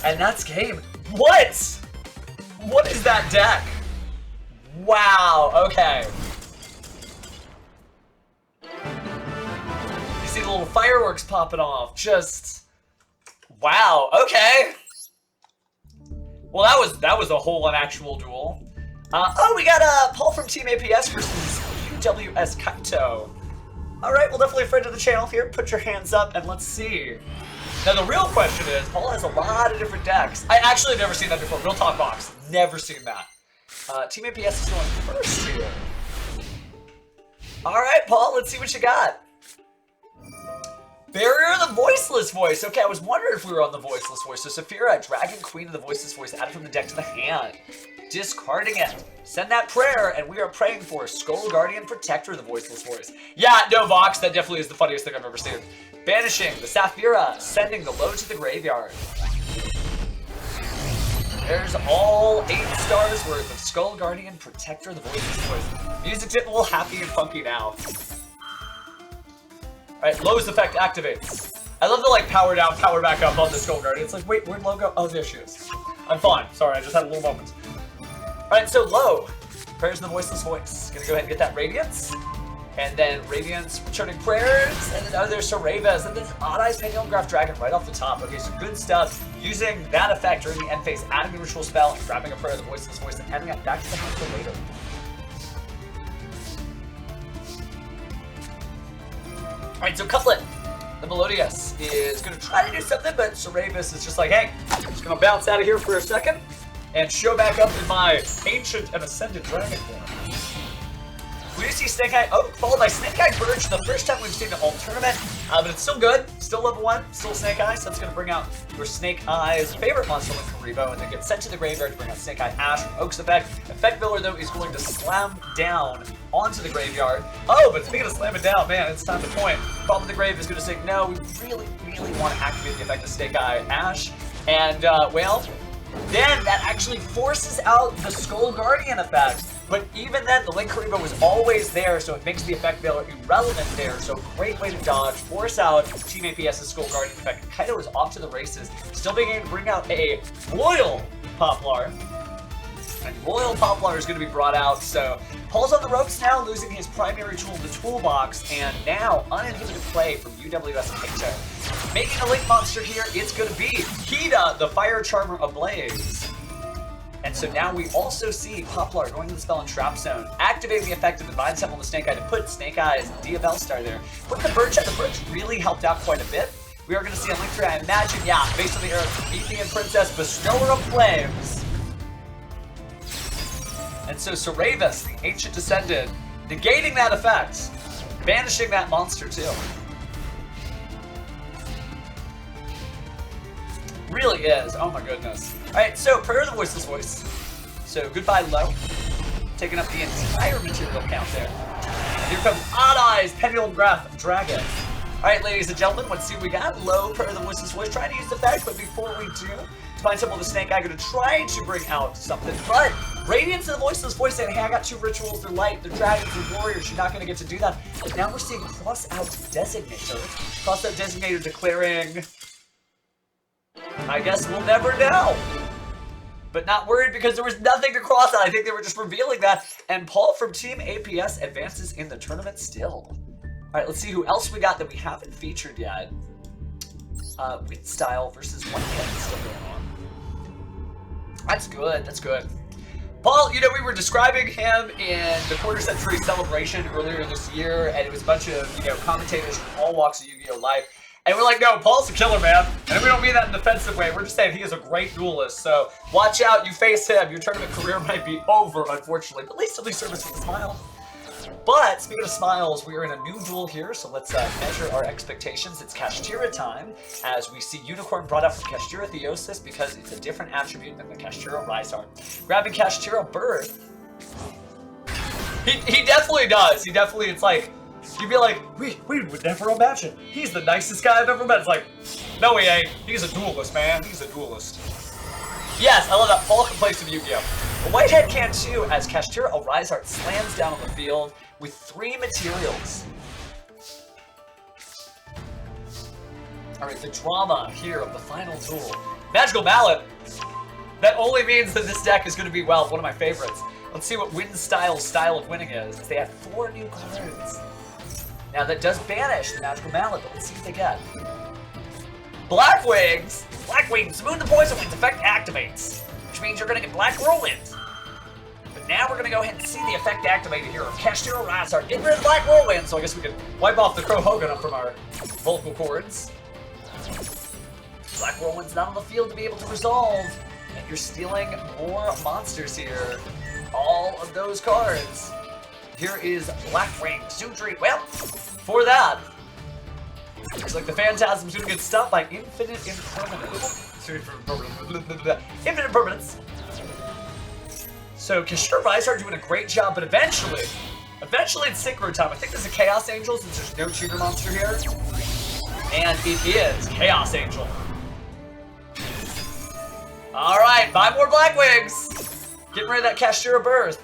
And that's game. What? What is that deck? Wow, okay. You see the little fireworks popping off. Just, wow, okay. Well, that was a whole unactual duel. Oh, we got Paul from Team APS versus UWS Kaito. All right, well, definitely a friend of the channel here. Put your hands up and let's see. Now, the real question is, Paul has a lot of different decks. I actually have never seen that before. Real talk box. Never seen that. Team APS is going first here. All right, Paul, let's see what you got. Barrier of the Voiceless Voice. Okay, I was wondering if we were on the Voiceless Voice. So, Saphira, Dragon Queen of the Voiceless Voice, added from the deck to the hand. Discarding it. Send that prayer, and we are praying for Skull Guardian Protector of the Voiceless Voice. Yeah, no, Vox, that definitely is the funniest thing I've ever seen. Banishing the Saphira, sending the load to the graveyard. There's all 8 stars worth of Skull Guardian Protector of the Voiceless Voice. Music's getting a little happy and funky now. Alright, Lowe's effect activates. I love the like power down, power back up on the Skull Guardian. It's like, wait, where'd Lowe go? Oh, there she is. I'm fine. Sorry, I just had a little moment. Alright, so Lowe, prayers of the Voiceless Voice. Gonna go ahead and get that Radiance. And then Radiance returning prayers, and then there's Soravas, and then Odd Eyes Pendulum Graph Dragon right off the top. Okay, so good stuff. Using that effect during the end phase, adding a ritual spell, and grabbing a prayer of the Voiceless Voice, and handing it back to the hand for later. Alright, so Cutlet, the Melodious, is going to try to do something, but Soravas is just like, hey, I'm just going to bounce out of here for a second, and show back up in my Ancient and Ascended Dragon form. We do see Snake Eye, followed by Snake Eye Purge, the first time we've seen the whole tournament, but it's still good, still level 1, still Snake Eye, so that's going to bring out your Snake Eye's favorite monster, like Karibo, and then get sent to the graveyard to bring out Snake Eye Ash from Oak's effect. Effect Builder, though, is going to slam down onto the graveyard. Oh, but speaking of slamming down, man, it's time to point. Problem in the Grave is going to say, no, we really, really want to activate the effect of Snake Eye Ash, and, well, then that actually forces out the Skull Guardian effect. But even then, the Link Karibo was always there, so it makes the effect builder irrelevant there. So great way to dodge, force out Team APS's Skull Guardian effect. Kaito is off to the races, still being able to bring out a Royal Poplar. And Royal Poplar is going to be brought out, so Paul's on the ropes now, losing his primary tool, the toolbox, and now uninhibited play from UWS Pinto. Making a link monster here, it's going to be Hida, the Fire Charmer Ablaze. And so now we also see Poplar going to the Spell and Trap Zone, activating the effect of Divine Temple on the Snake Eye to put Snake Eye's Dia Bellstar there. With the Birch, the Birch really helped out quite a bit. We are going to see a link here, I imagine, yeah, based on the era of Promethean Princess, Bestower of Flames. And so Saravis, the Ancient Descendant, negating that effect, banishing that monster too. Really is, oh my goodness. Alright, so Prayer of the Voiceless Voice. So goodbye Low, taking up the entire material count there. And here comes Odd Eyes, Pendulum Graph Dragon. Alright, ladies and gentlemen, let's see what we got. Low, Prayer of the Voiceless Voice, trying to use the effect, but before we do, Divine Temple of the Snake Eye going to try to bring out something, but Radiance of the Voiceless Voice saying, hey, I got 2 rituals, they're light, they're dragons, they're warriors, you're not going to get to do that. But now we're seeing Cross-Out Designator. Cross-Out Designator declaring, I guess we'll never know. But not worried because there was nothing to cross out. I think they were just revealing that. And Paul from Team APS advances in the tournament still. Alright, let's see who else we got that we haven't featured yet. Wind Style versus One Hit still going on. That's good, that's good. Paul, you know, we were describing him in the quarter century celebration earlier this year, and it was a bunch of, you know, commentators from all walks of Yu-Gi-Oh! Life. And we're like, no, Paul's a killer, man. And we don't mean that in an offensive way. We're just saying he is a great duelist. So watch out, you face him. Your tournament career might be over, unfortunately. But at least he'll do service with a smile. But speaking of smiles, we are in a new duel here. So let's measure our expectations. It's Kashtira time, as we see Unicorn brought up from Kashtira Theosis because it's a different attribute than the Kashtira Rysart. Grabbing Kashtira Birth. He definitely does. He definitely, it's like, you'd be like, we would never imagine. He's the nicest guy I've ever met. It's like, no he ain't. He's a duelist, man. He's a duelist. Yes, I love that. Paul can play some Yu-Gi-Oh! The Whitehead can too, as Kashtira Rysart slams down on the field with 3 materials. Alright, the drama here of the final duel. Magical Mallet. That only means that this deck is going to be, well, one of my favorites. Let's see what Wind Style's style of winning is. They have 4 new cards. Now that does banish the Magical Mallet, but let's see what they get. Black Wings! Black Wings, Smooth the Poison Wings effect activates, which means you're going to get Black Whirlwinds. But now we're going to go ahead and see the effect activated here of Kashtira Rysart. Get rid of Black Whirlwind, so I guess we can wipe off the Crow Hogan up from our vocal cords. Black Whirlwind's not on the field to be able to resolve, and you're stealing more monsters here. All of those cards. Here is Black Ring, Sutri. Well, for that, looks like the Phantasm's gonna get stopped by Infinite Impermanence. Infinite Impermanence. So Kashtira Rysart doing a great job, but eventually it's Synchro time. I think there's a Chaos Angel since there's no cheater monster here. And it is Chaos Angel. Alright, 5 more Black Wings. Getting rid of that Kashtira Birth.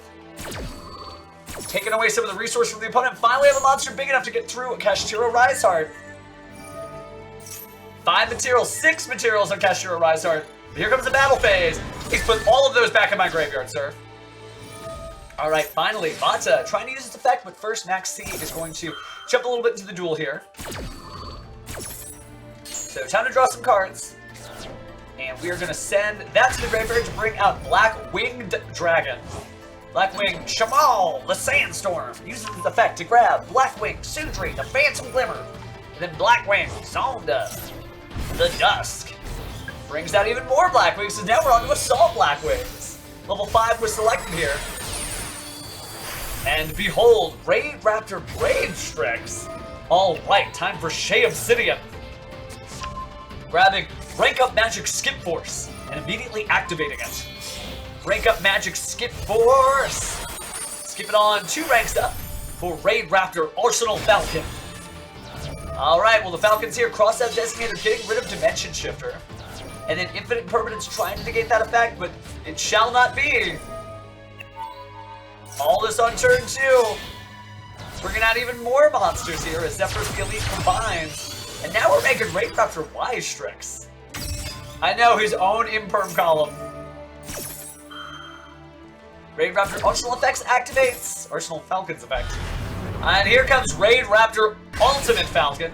Taking away some of the resources from the opponent. Finally have a monster big enough to get through Kashtira Rysart. 5 materials, 6 materials on Kashtira Rysart. Here comes the battle phase. Please put all of those back in my graveyard, sir. Alright, finally, Vata trying to use its effect, but first Max C is going to jump a little bit into the duel here. So time to draw some cards. And we are going to send that to the graveyard to bring out Black Winged Dragon. Blackwing Shamal, the Sandstorm, uses its effect to grab Blackwing Sudri, the Phantom Glimmer. And then Blackwing Zonda, the Dusk. Brings out even more Blackwings, so now we're on to Assault Blackwings. Level 5 was selected here. And behold, Raid Raptor Brave Strix. Alright, time for Shea Obsidian. Grabbing Rank Up Magic Skip Force and immediately activating it. Rank Up Magic Skip Force. Skip it on 2 ranks up for Raid Raptor Arsenal Falcon. Alright, well the Falcon's here. Cross-out Designator getting rid of Dimension Shifter. And then Infinite Impermanence trying to negate that effect, but it shall not be. All this on turn 2. Bringing out even more monsters here as Zephyrus the Elite combines. And now we're making Raid Raptor Wise Strix. I know, his own Imperm column. Raid Raptor Arsenal Effects activates. Arsenal Falcon's effect. And here comes Raid Raptor Ultimate Falcon.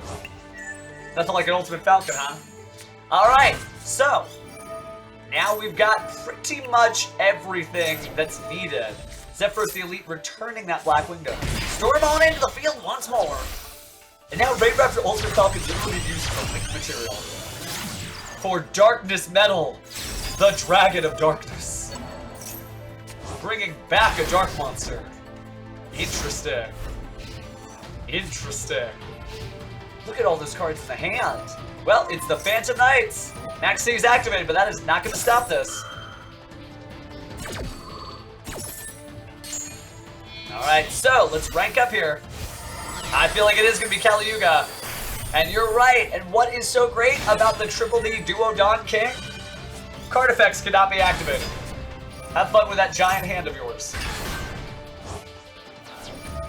Nothing like an Ultimate Falcon, huh? Alright, so now we've got pretty much everything that's needed. Zephyros the Elite returning that Blackwing Dome. Storm on into the field once more. And now Raid Raptor Ultimate Falcon is really used for linked material. For Darkness Metal, the Dragon of Darkness. Bringing back a Dark Monster. Interesting. Interesting. Look at all those cards in the hand. Well, it's the Phantom Knights. Max C is activated, but that is not going to stop this. Alright, so let's rank up here. I feel like it is going to be Caliuga. And you're right. And what is so great about the Triple D Duo Don King? Card effects cannot be activated. Have fun with that giant hand of yours.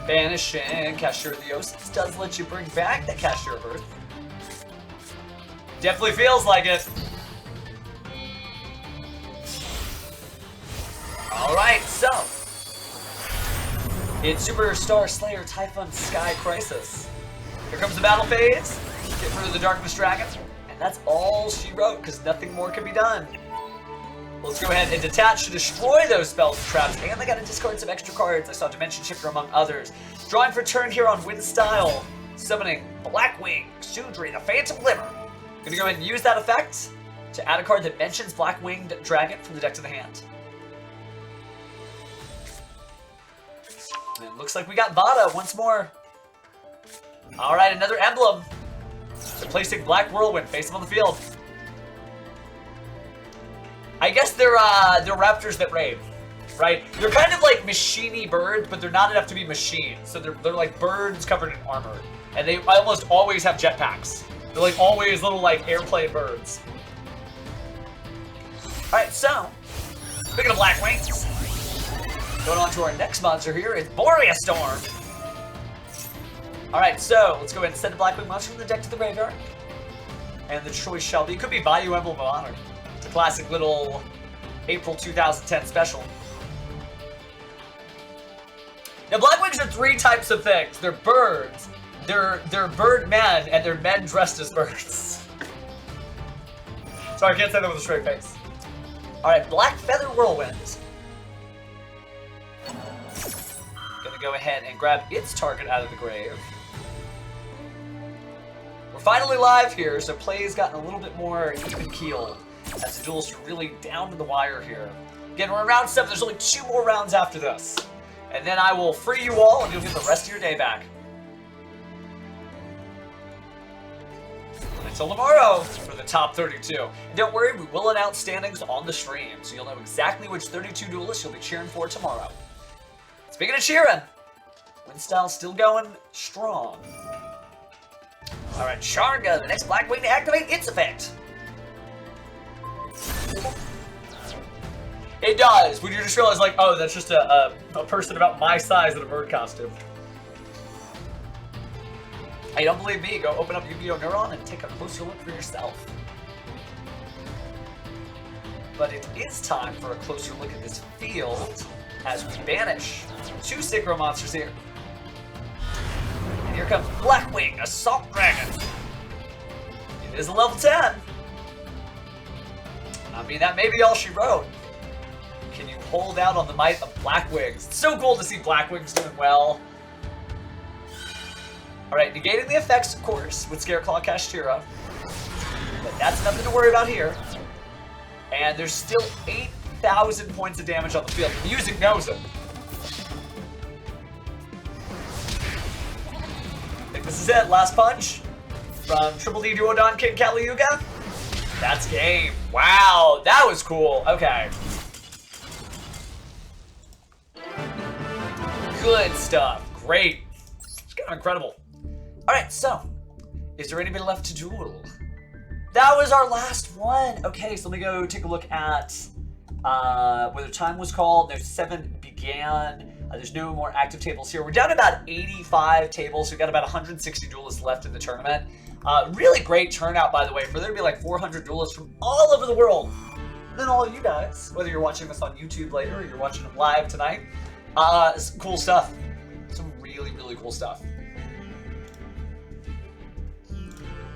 Banishing Cashier of the Oasis does let you bring back the Cashier of Earth. Definitely feels like it. Alright, so it's Superstar Slayer Typhon Sky Crisis. Here comes the battle phase. Get rid of the Darkness Dragon. And that's all she wrote, because nothing more can be done. Let's go ahead and detach to destroy those spells and traps. And they got to discard some extra cards. I saw Dimension Shifter among others. Drawing for turn here on Wind Style. Summoning Blackwing, Sudri, the Phantom Liver. Gonna go ahead and use that effect to add a card that mentions Black-Winged Dragon from the deck to the hand. And it looks like we got Vada once more. Alright, another emblem. Replacing Black Whirlwind, face them on the field. I guess they're raptors that raid, right? They're kind of like machine-y birds, but they're not enough to be machines. So they're like birds covered in armor. And they almost always have jetpacks. They're like always little like airplane birds. Alright, so speaking of Black Wings, going on to our next monster here is Borea Storm. Alright, so let's go ahead and send a Blackwing monster from the deck to the graveyard. And the choice shall be, could be Bayou Emblem of Honor. It's a classic little April 2010 special. Now Blackwings are three types of things. They're birds, they're bird men, and they're men dressed as birds. Sorry, I can't say that with a straight face. Alright, Black Feather Whirlwind. Gonna go ahead and grab its target out of the grave. We're finally live here, so play's gotten a little bit more even-keeled as the duels are really down to the wire here. Again, we're in round 7, there's only 2 more rounds after this. And then I will free you all and you'll get the rest of your day back. Until tomorrow for the top 32. And don't worry, we will announce standings on the stream, so you'll know exactly which 32 duelists you'll be cheering for tomorrow. Speaking of cheering, Windstyle's still going strong. Alright, Sharga, the next Blackwing to activate its effect. It does. When you just realize, like, oh, that's just a person about my size in a bird costume. Hey, don't believe me? Go open up Yu-Gi-Oh! Neuron and take a closer look for yourself. But it is time for a closer look at this field as we banish 2 Synchro monsters here. And here comes Blackwing, Assault Dragon. It is a level 10. I mean, that may be all she wrote. Can you hold out on the might of Blackwings? It's so cool to see Blackwings doing well. Alright, negating the effects, of course, with Scareclaw Kashtira. But that's nothing to worry about here. And there's still 8,000 points of damage on the field. The music knows it. I think this is it. Last punch from Triple D Duo Don King Caliuga. That's game. Wow, that was cool. Okay. Good stuff. Great. It's kind of incredible. Alright, so, is there anybody left to duel? That was our last one. Okay, so let me go take a look at whether time was called. No, 7 began. There's no more active tables here. We're down to about 85 tables, so we've got about 160 duelists left in the tournament. Really great turnout, by the way, for there to be like 400 duelists from all over the world than all of you guys, whether you're watching this on YouTube later or you're watching it live tonight. It's cool stuff. Some really, really cool stuff.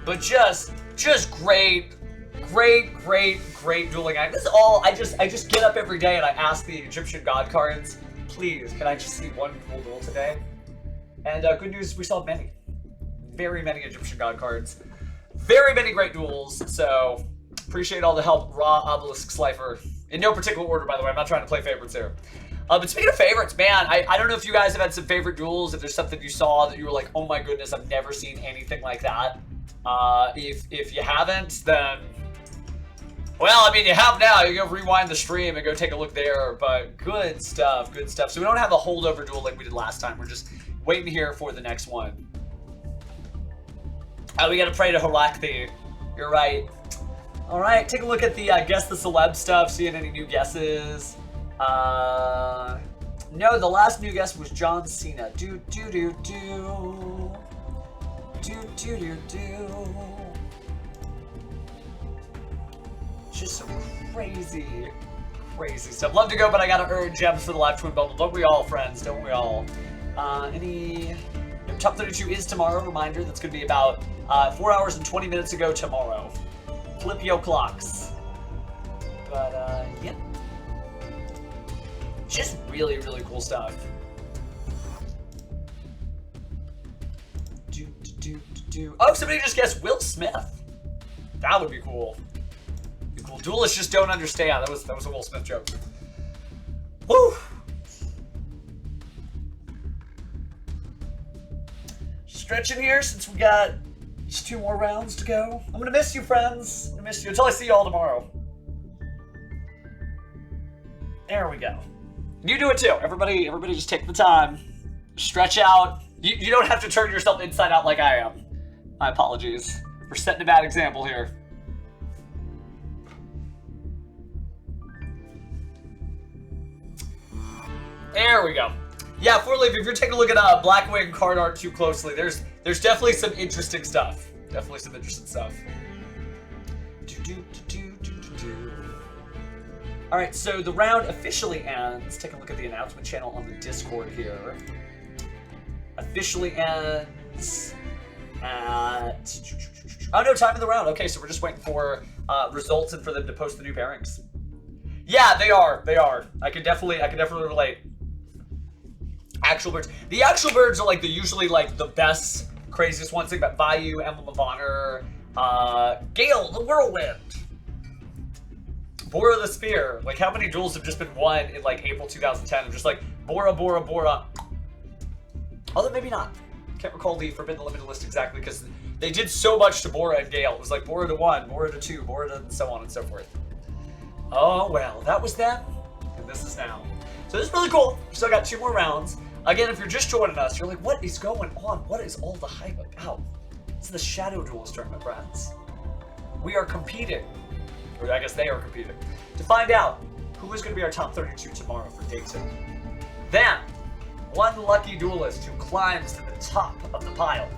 But just great dueling act. This is all, I just get up every day and I ask the Egyptian God cards, please, can I just see one cool duel today? And good news, we saw many. Very many Egyptian God cards. Very many great duels, so appreciate all the help, Raw, Obelisk, Slifer. In no particular order, by the way, I'm not trying to play favorites here. But speaking of favorites, man, I don't know if you guys have had some favorite duels, if there's something you saw that you were like, oh my goodness, I've never seen anything like that. If you haven't, then, well, I mean, you have now. You go rewind the stream and go take a look there, but good stuff, good stuff. So we don't have a holdover duel like we did last time. We're just waiting here for the next one. We gotta pray to Horakthi. You're right. All right, take a look at the Guess the Celeb stuff, seeing any new guesses. No, the last new guess was John Cena. Do. Just some crazy stuff. Love to go, but I gotta earn gems for the live twin bubble. Don't we all, friends? Don't we all? Top 32 is tomorrow. Reminder, that's gonna be about 4 hours and 20 minutes ago tomorrow. Flip yo clocks. But yeah. Just really cool stuff. Oh, somebody just guessed Will Smith. That would be cool. Cool. Duelists just don't understand. That was a Will Smith joke. Woo! Stretching here since we got just 2 more rounds to go. I'm gonna miss you, friends. I'm gonna miss you until I see you all tomorrow. There we go. You do it too. Everybody just take the time. Stretch out. You don't have to turn yourself inside out like I am. My apologies for setting a bad example here. There we go. Yeah, Four-Leaf, if you're taking a look at Blackwing card art too closely, there's definitely some interesting stuff. Definitely some interesting stuff. Alright, so the round officially ends. Take a look at the announcement channel on the Discord here. Officially ends at... Oh no, time of the round. Okay, so we're just waiting for results and for them to post the new pairings. Yeah, they are. I can definitely relate. Actual birds. The actual birds are like usually the best, craziest ones. Think about Bayou, Emblem of Honor, Gale, the Whirlwind, Bora the Spear. Like, how many duels have just been won in April 2010? I'm just like Bora. Although maybe not. Can't recall the Forbidden Limited list exactly because they did so much to Bora and Gale. It was like Bora to 1, Bora to 2, Bora to so on and so forth. Oh well, that was then, and this is now. So this is really cool. We still got 2 more rounds. Again, if you're just joining us, you're like, what is going on? What is all the hype about? It's the Shadow Duelist Tournament, friends. We are competing, or I guess they are competing, to find out who is going to be our top 32 tomorrow for day 2. Then, one lucky duelist who climbs to the top of the pile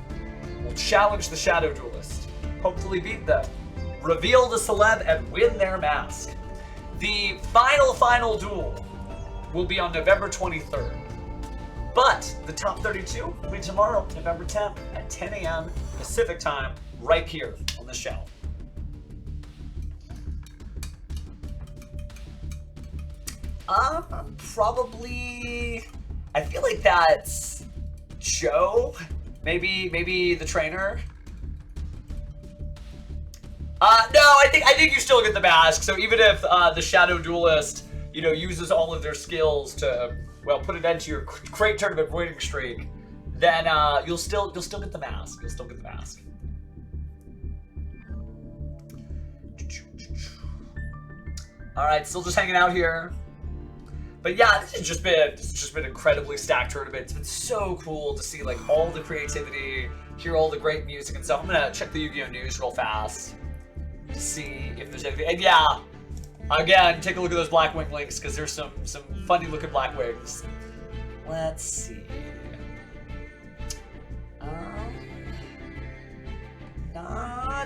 will challenge the Shadow Duelist, hopefully beat them, reveal the celeb, and win their mask. The final duel will be on November 23rd. But the top 32 will be tomorrow, November 10th at 10 a.m. Pacific time, right here on this channel. Probably, I feel like that's Joe, maybe the trainer. No, I think you still get the mask. So even if the Shadow Duelist, uses all of their skills to, well, put an end to your great tournament winning streak, then you'll still get the mask. You'll still get the mask. All right, still just hanging out here. But yeah, this has just been incredibly stacked tournament. It's been so cool to see all the creativity, hear all the great music and stuff. I'm gonna check the Yu-Gi-Oh! News real fast to see if there's anything. And yeah, again, take a look at those Blackwing links because there's some funny looking Blackwings. Let's see.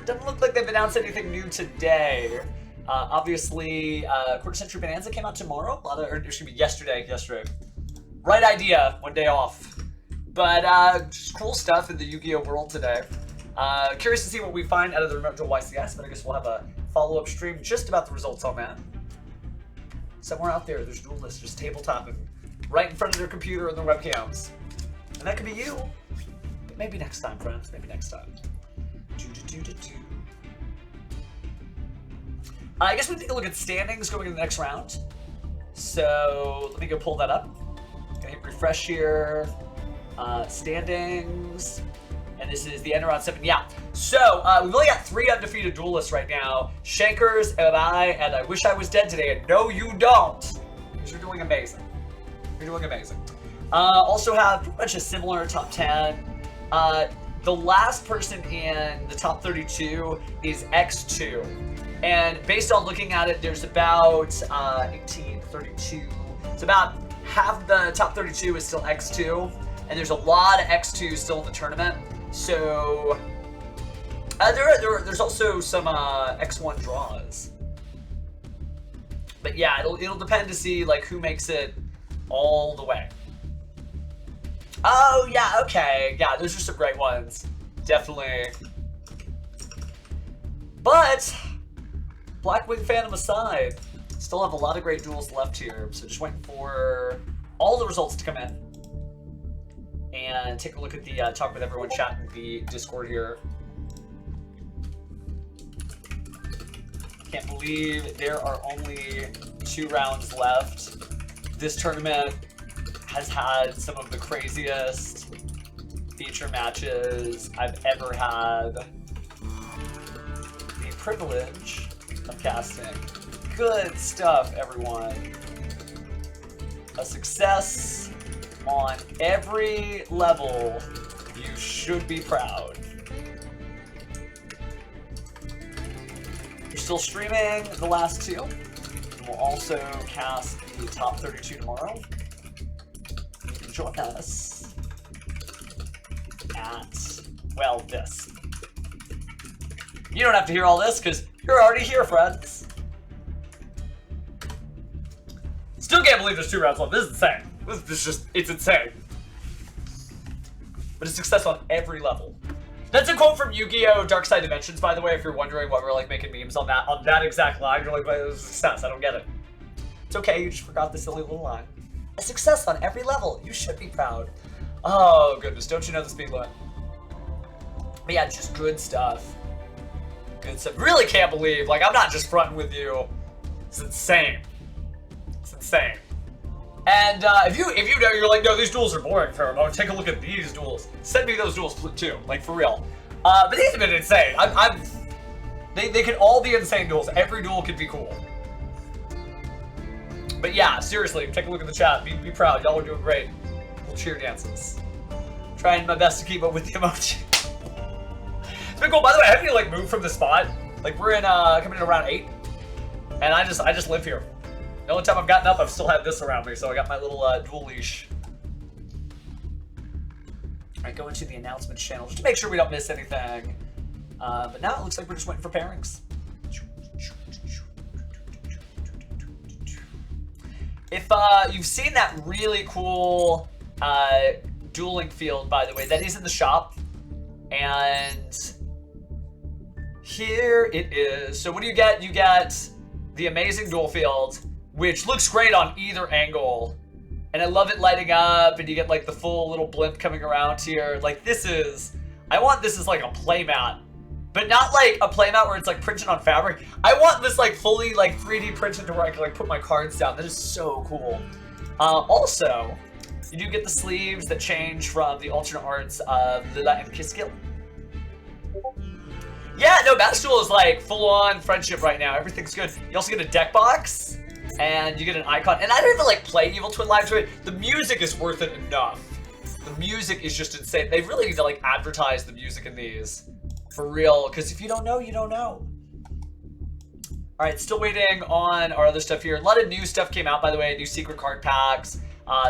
Doesn't look like they've announced anything new today. Obviously, Quarter Century Bonanza came out tomorrow. Or it should be yesterday. Right idea, one day off. But just cool stuff in the Yu-Gi-Oh world today. Curious to see what we find out of the Remote Duel YCS, but I guess we'll have a follow-up stream just about the results on that. Somewhere out there, there's duelists just tabletopping right in front of their computer and their webcams. And that could be you. But maybe next time, friends. Maybe next time. I guess we can take a look at standings going into the next round. So let me go pull that up. Gonna hit refresh here. Standings. And this is the end of round 7. Yeah. So we've only got 3 undefeated duelists right now. Shankers and I wish I was dead today. And no, you don't. Because you're doing amazing. You're doing amazing. Also have pretty much a similar top 10. The last person in the top 32 is X2. And based on looking at it, there's about 18, 32. It's about half the top 32 is still X2. And there's a lot of X2 still in the tournament. So there's also some X1 draws. But yeah, it'll depend to see like who makes it all the way. Oh yeah, okay. Yeah, those are some great ones. Definitely. But Blackwing Phantom aside, still have a lot of great duels left here. So just waiting for all the results to come in. And take a look at the Talk With Everyone chat in the Discord here. Can't believe there are only 2 rounds left. This tournament has had some of the craziest feature matches I've ever had the privilege of casting. Good stuff, everyone. A success on every level. You should be proud. We're still streaming the last 2. And we'll also cast the top 32 tomorrow. You can join us at, well, this. You don't have to hear all this because you're already here, friends. Still can't believe there's 2 rounds left. This is insane. This is just, it's insane. But a success on every level. That's a quote from Yu-Gi-Oh! Dark Side Dimensions, by the way, if you're wondering why we're like making memes on that exact line. You're like, well, it was a success, I don't get it. It's okay, you just forgot the silly little line. A success on every level. You should be proud. Oh, goodness, don't you know the speed limit? But yeah, just good stuff. Good stuff. Really can't believe, like, I'm not just fronting with you. It's insane. It's insane. And if you know, you're like, no, these duels are boring, Pheromone. Take a look at these duels. Send me those duels too, like for real. But these have been insane. They can all be insane duels. Every duel could be cool. But yeah, seriously, take a look at the chat. Be proud. Y'all are doing great. Little cheer dances. Trying my best to keep up with the emoji. It's been cool. By the way, I haven't you like moved from the spot. Like we're in coming in around 8, and I just live here. The only time I've gotten up, I've still had this around me, so I got my little dual leash. Alright, go into the announcements channel just to make sure we don't miss anything. But now it looks like we're just waiting for pairings. If you've seen that really cool dueling field, by the way, that is in the shop. And here it is. So what do you get? You get the amazing duel field, which looks great on either angle. And I love it lighting up, and you get like the full little blimp coming around here. Like this is, I want this as like a playmat, but not like a playmat where it's like printed on fabric. I want this like fully like 3D printed to where I can like put my cards down. That is so cool. Also, you do get the sleeves that change from the alternate arts of Lila and Kiskill. Yeah, no, Match Duel is like full-on friendship right now. Everything's good. You also get a deck box, and you get an icon. And I don't even like play Evil Twin Live to it. The music is worth it enough. The music is just insane. They really need to like advertise the music in these. For real, because if you don't know, you don't know. Alright, still waiting on our other stuff here. A lot of new stuff came out, by the way. New secret card packs.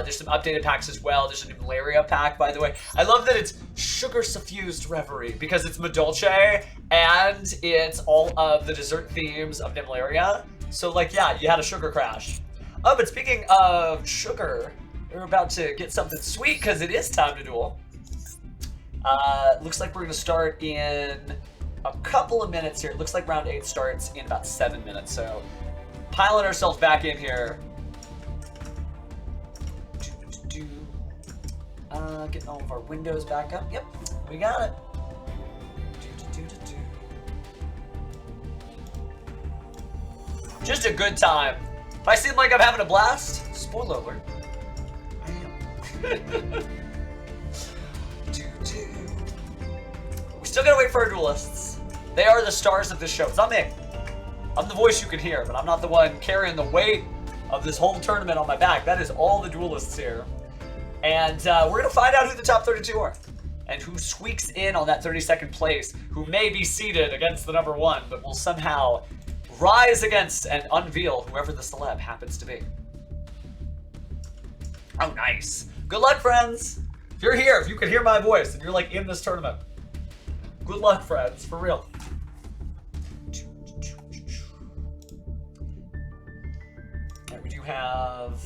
There's some updated packs as well. There's a new malaria pack, by the way. I love that it's sugar-suffused reverie because it's Madolce and it's all of the dessert themes of Malaria. So, like, yeah, you had a sugar crash. Oh, but speaking of sugar, we're about to get something sweet because it is time to duel. Looks like we're going to start in a couple of minutes here. It looks like round 8 starts in about 7 minutes. So, piling ourselves back in here. Getting all of our windows back up. Yep, we got it. Just a good time. If I seem like I'm having a blast, spoiler alert, I am. We still gotta wait for our duelists. They are the stars of this show. It's not me. I'm the voice you can hear, but I'm not the one carrying the weight of this whole tournament on my back. That is all the duelists here. And we're going to find out who the top 32 are. And who squeaks in on that 32nd place, who may be seated against the number 1, but will somehow rise against and unveil whoever the celeb happens to be. Oh, nice. Good luck, friends. If you're here, if you can hear my voice, and you're like in this tournament, good luck, friends, for real. And we do have...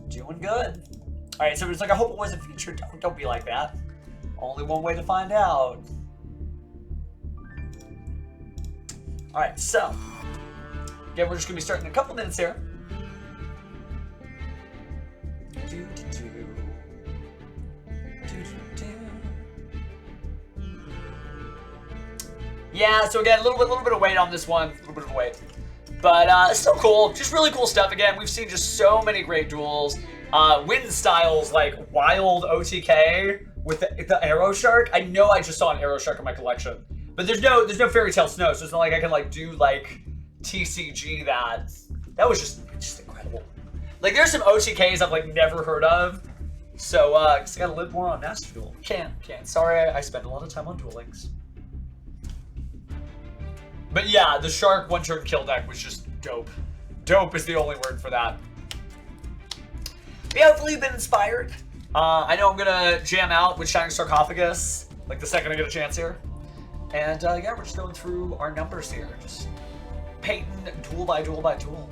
doing good. Alright, so it's like, I hope it wasn't featured. Don't be like that. Only one way to find out. Alright, so. Again, we're just going to be starting in a couple minutes here. Yeah, so again, a little bit of weight on this one. A little bit of weight. But it's still cool. Just really cool stuff. Again, we've seen just so many great duels. Win styles like wild OTK with the Arrow Shark. I know I just saw an Arrow Shark in my collection. But there's no Fairy Tale Snow, so it's not like I can like do like TCG that. That was just incredible. Like there's some OTKs I've like never heard of. So just gotta live more on Master Duel. Can't. Sorry, I spend a lot of time on Duel Links. But yeah, the Shark one-turn kill deck was just dope. Dope is the only word for that. But yeah, hopefully you've been inspired. I know I'm gonna jam out with Shining Sarcophagus, like the second I get a chance here. And yeah, we're just going through our numbers here. Just painting duel by duel by duel.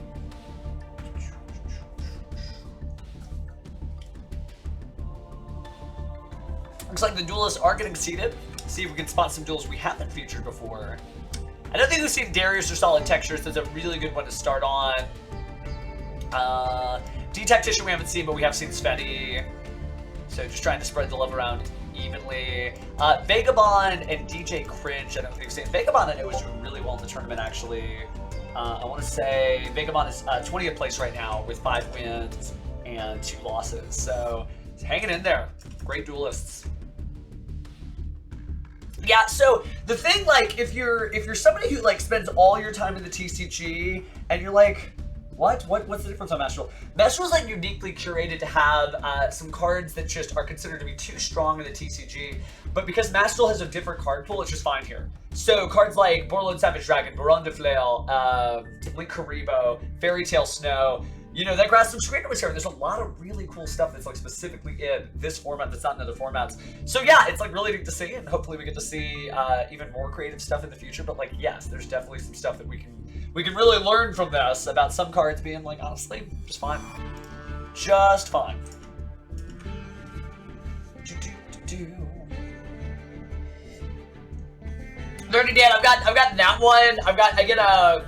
Looks like the duelists are getting seated. See if we can spot some duels we haven't featured before. I don't think we've seen Darius or Solid Textures. That's a really good one to start on. D-Tactician we haven't seen, but we have seen Sveni. So just trying to spread the love around evenly. Vagabond and DJ Cringe, I don't think we've seen. Vagabond I know is doing really well in the tournament, actually. I want to say Vagabond is 20th place right now with 5 wins and 2 losses. So it's hanging in there. Great duelists. Yeah, so the thing, like, if you're somebody who like spends all your time in the TCG and you're like, what's the difference on Master Duel? Master Duel is like uniquely curated to have some cards that just are considered to be too strong in the TCG, but because Master Duel has a different card pool, it's just fine here. So cards like Borderland Savage Dragon, Baron de Flail, Link Karibo, Fairy Tale Snow. You know, that grabs some screen here. There's a lot of really cool stuff that's like specifically in this format that's not in other formats. So yeah, it's like really neat to see, and hopefully we get to see even more creative stuff in the future. But like, yes, there's definitely some stuff that we can really learn from this about some cards being like, honestly, just fine. Just fine. Learning Dan, I've got that one. I get a.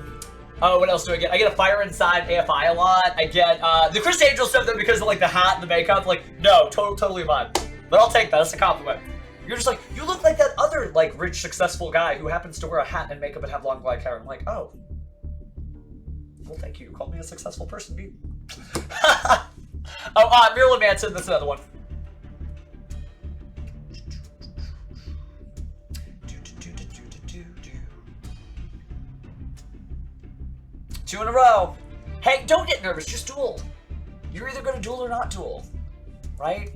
Oh, what else do I get? I get a Fire Inside AFI a lot. I get the Chris Angel stuff though because of like the hat and the makeup. Like, no, totally fine. But I'll take that. That's a compliment. You're just like, you look like that other like rich, successful guy who happens to wear a hat and makeup and have long black hair. I'm like, oh. Well, thank you. You called me a successful person, dude. Oh, Miracle Manson. That's another one. Two in a row. Hey, don't get nervous. Just duel. You're either going to duel or not duel, right?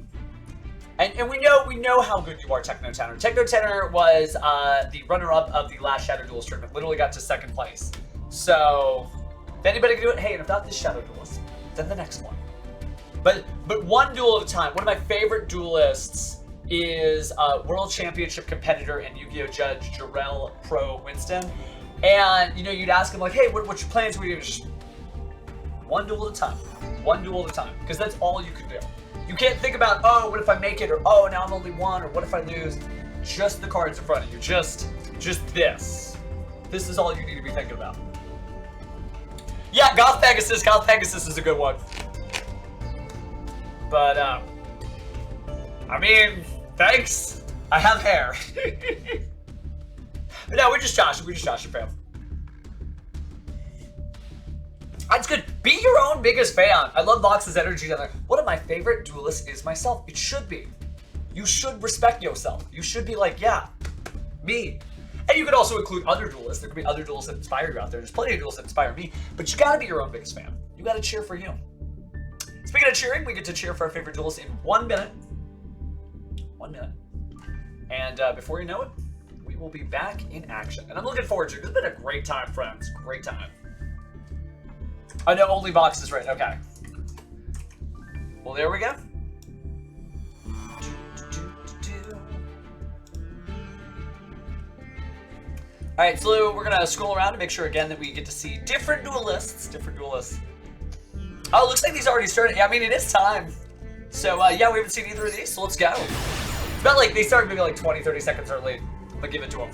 And we know how good you are, Techno Tenor. Techno Tenor was the runner-up of the last Shadow Duelist Tournament. Literally got to 2nd place. So, if anybody can do it, hey, and if not this Shadow Duelist, then the next one. But one duel at a time. One of my favorite duelists is World Championship competitor and Yu-Gi-Oh! Judge Jarrell Pro Winston. And, you know, you'd ask him, like, hey, what's your plans? We do just one duel at a time. One duel at a time. Because that's all you can do. You can't think about, oh, what if I make it? Or, oh, now I'm only one. Or what if I lose? Just the cards in front of you. Just this. This is all you need to be thinking about. Yeah, Goth Pegasus. Goth Pegasus is a good one. But, I mean, thanks. I have hair. But no, we're just joshing. We're just joshing, fam. That's good. Be your own biggest fan. I love Vox's energy. One of my favorite duelists is myself. It should be. You should respect yourself. You should be like, yeah, me. And you could also include other duelists. There could be other duelists that inspire you out there. There's plenty of duelists that inspire me. But you gotta be your own biggest fan. You gotta cheer for you. Speaking of cheering, we get to cheer for our favorite duelist in 1 minute. 1 minute. And before you know it, we will be back in action. And I'm looking forward to it. It's been a great time, friends. Great time. Oh, no, only boxes, right? Okay. Well, there we go. Alright, so we're going to scroll around and make sure again that we get to see different duelists. Different duelists. Oh, it looks like these already started. Yeah, I mean, it is time. So, yeah, we haven't seen either of these, so let's go. It's not like they started maybe like 20, 30 seconds early, but give it to them.